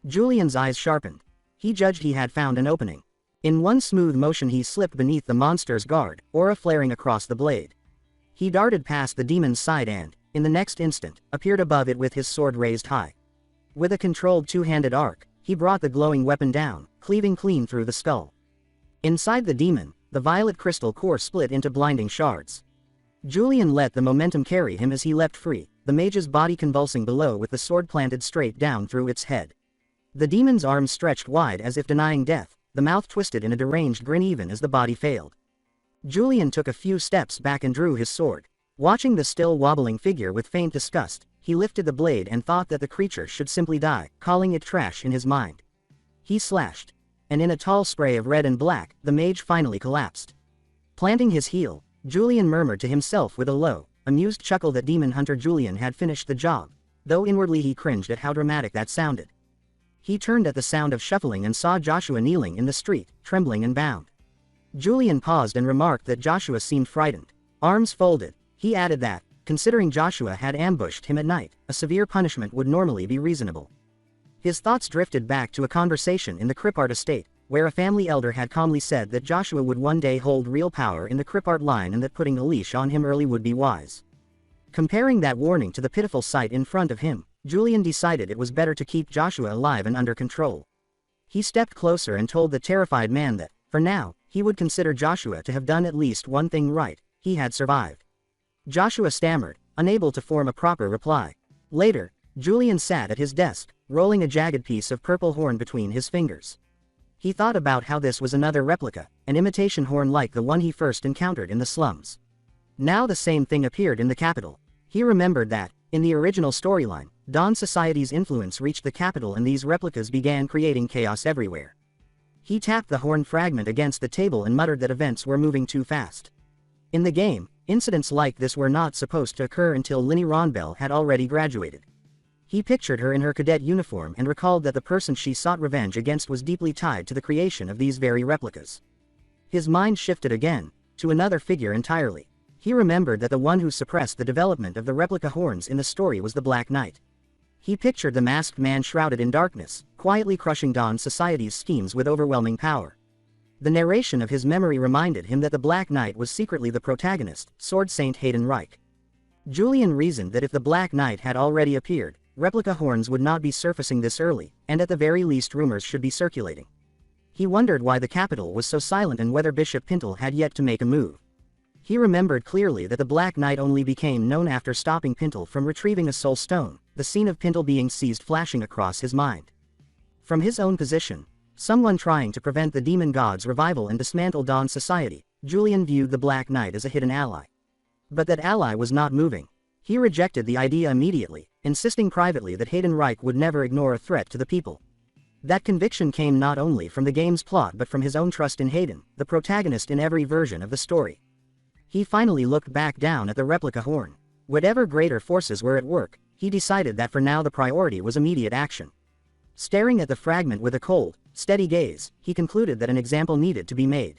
Julian's eyes sharpened. He judged he had found an opening. In one smooth motion he slipped beneath the monster's guard, aura flaring across the blade. He darted past the demon's side and, in the next instant, appeared above it with his sword raised high. With a controlled two-handed arc, he brought the glowing weapon down, cleaving clean through the skull. Inside the demon, the violet crystal core split into blinding shards. Julian let the momentum carry him as he leapt free, the mage's body convulsing below with the sword planted straight down through its head. The demon's arms stretched wide as if denying death, the mouth twisted in a deranged grin even as the body failed. Julian took a few steps back and drew his sword. Watching the still wobbling figure with faint disgust, he lifted the blade and thought that the creature should simply die, calling it trash in his mind. He slashed. and in a tall spray of red and black, the mage finally collapsed. Planting his heel, Julian murmured to himself with a low, amused chuckle that demon hunter Julian had finished the job, though inwardly he cringed at how dramatic that sounded. He turned at the sound of shuffling and saw Joshua kneeling in the street, trembling and bound. Julian paused and remarked that Joshua seemed frightened. Arms folded, he added that, considering Joshua had ambushed him at night, a severe punishment would normally be reasonable. His thoughts drifted back to a conversation in the Crippart estate, where a family elder had calmly said that Joshua would one day hold real power in the Crippart line and that putting a leash on him early would be wise. Comparing that warning to the pitiful sight in front of him, Julian decided it was better to keep Joshua alive and under control. He stepped closer and told the terrified man that, for now, he would consider Joshua to have done at least one thing right: he had survived. Joshua stammered, unable to form a proper reply. Later, Julian sat at his desk, rolling a jagged piece of purple horn between his fingers. He thought about how this was another replica, an imitation horn like the one he first encountered in the slums. Now the same thing appeared in the capital. He remembered that, in the original storyline, Dawn Society's influence reached the capital and these replicas began creating chaos everywhere. He tapped the horn fragment against the table and muttered that events were moving too fast. In the game, incidents like this were not supposed to occur until Linny Ronbell had already graduated. He pictured her in her cadet uniform and recalled that the person she sought revenge against was deeply tied to the creation of these very replicas. His mind shifted again, to another figure entirely. He remembered that the one who suppressed the development of the replica horns in the story was the Black Knight. He pictured the masked man shrouded in darkness, quietly crushing Dawn Society's schemes with overwhelming power. The narration of his memory reminded him that the Black Knight was secretly the protagonist, Sword Saint Hayden Reich. Julian reasoned that if the Black Knight had already appeared, replica horns would not be surfacing this early, and at the very least rumors should be circulating. He wondered why the capital was so silent and whether Bishop Pintle had yet to make a move. He remembered clearly that the Black Knight only became known after stopping Pintle from retrieving a soul stone, the scene of Pintle being seized flashing across his mind. From his own position, someone trying to prevent the demon god's revival and dismantle Dawn Society, Julian viewed the Black Knight as a hidden ally. But that ally was not moving. He rejected the idea immediately, insisting privately that Hayden Reich would never ignore a threat to the people. That conviction came not only from the game's plot but from his own trust in Hayden, the protagonist in every version of the story. He finally looked back down at the replica horn. Whatever greater forces were at work, he decided that for now the priority was immediate action. Staring at the fragment with a cold, steady gaze, he concluded that an example needed to be made.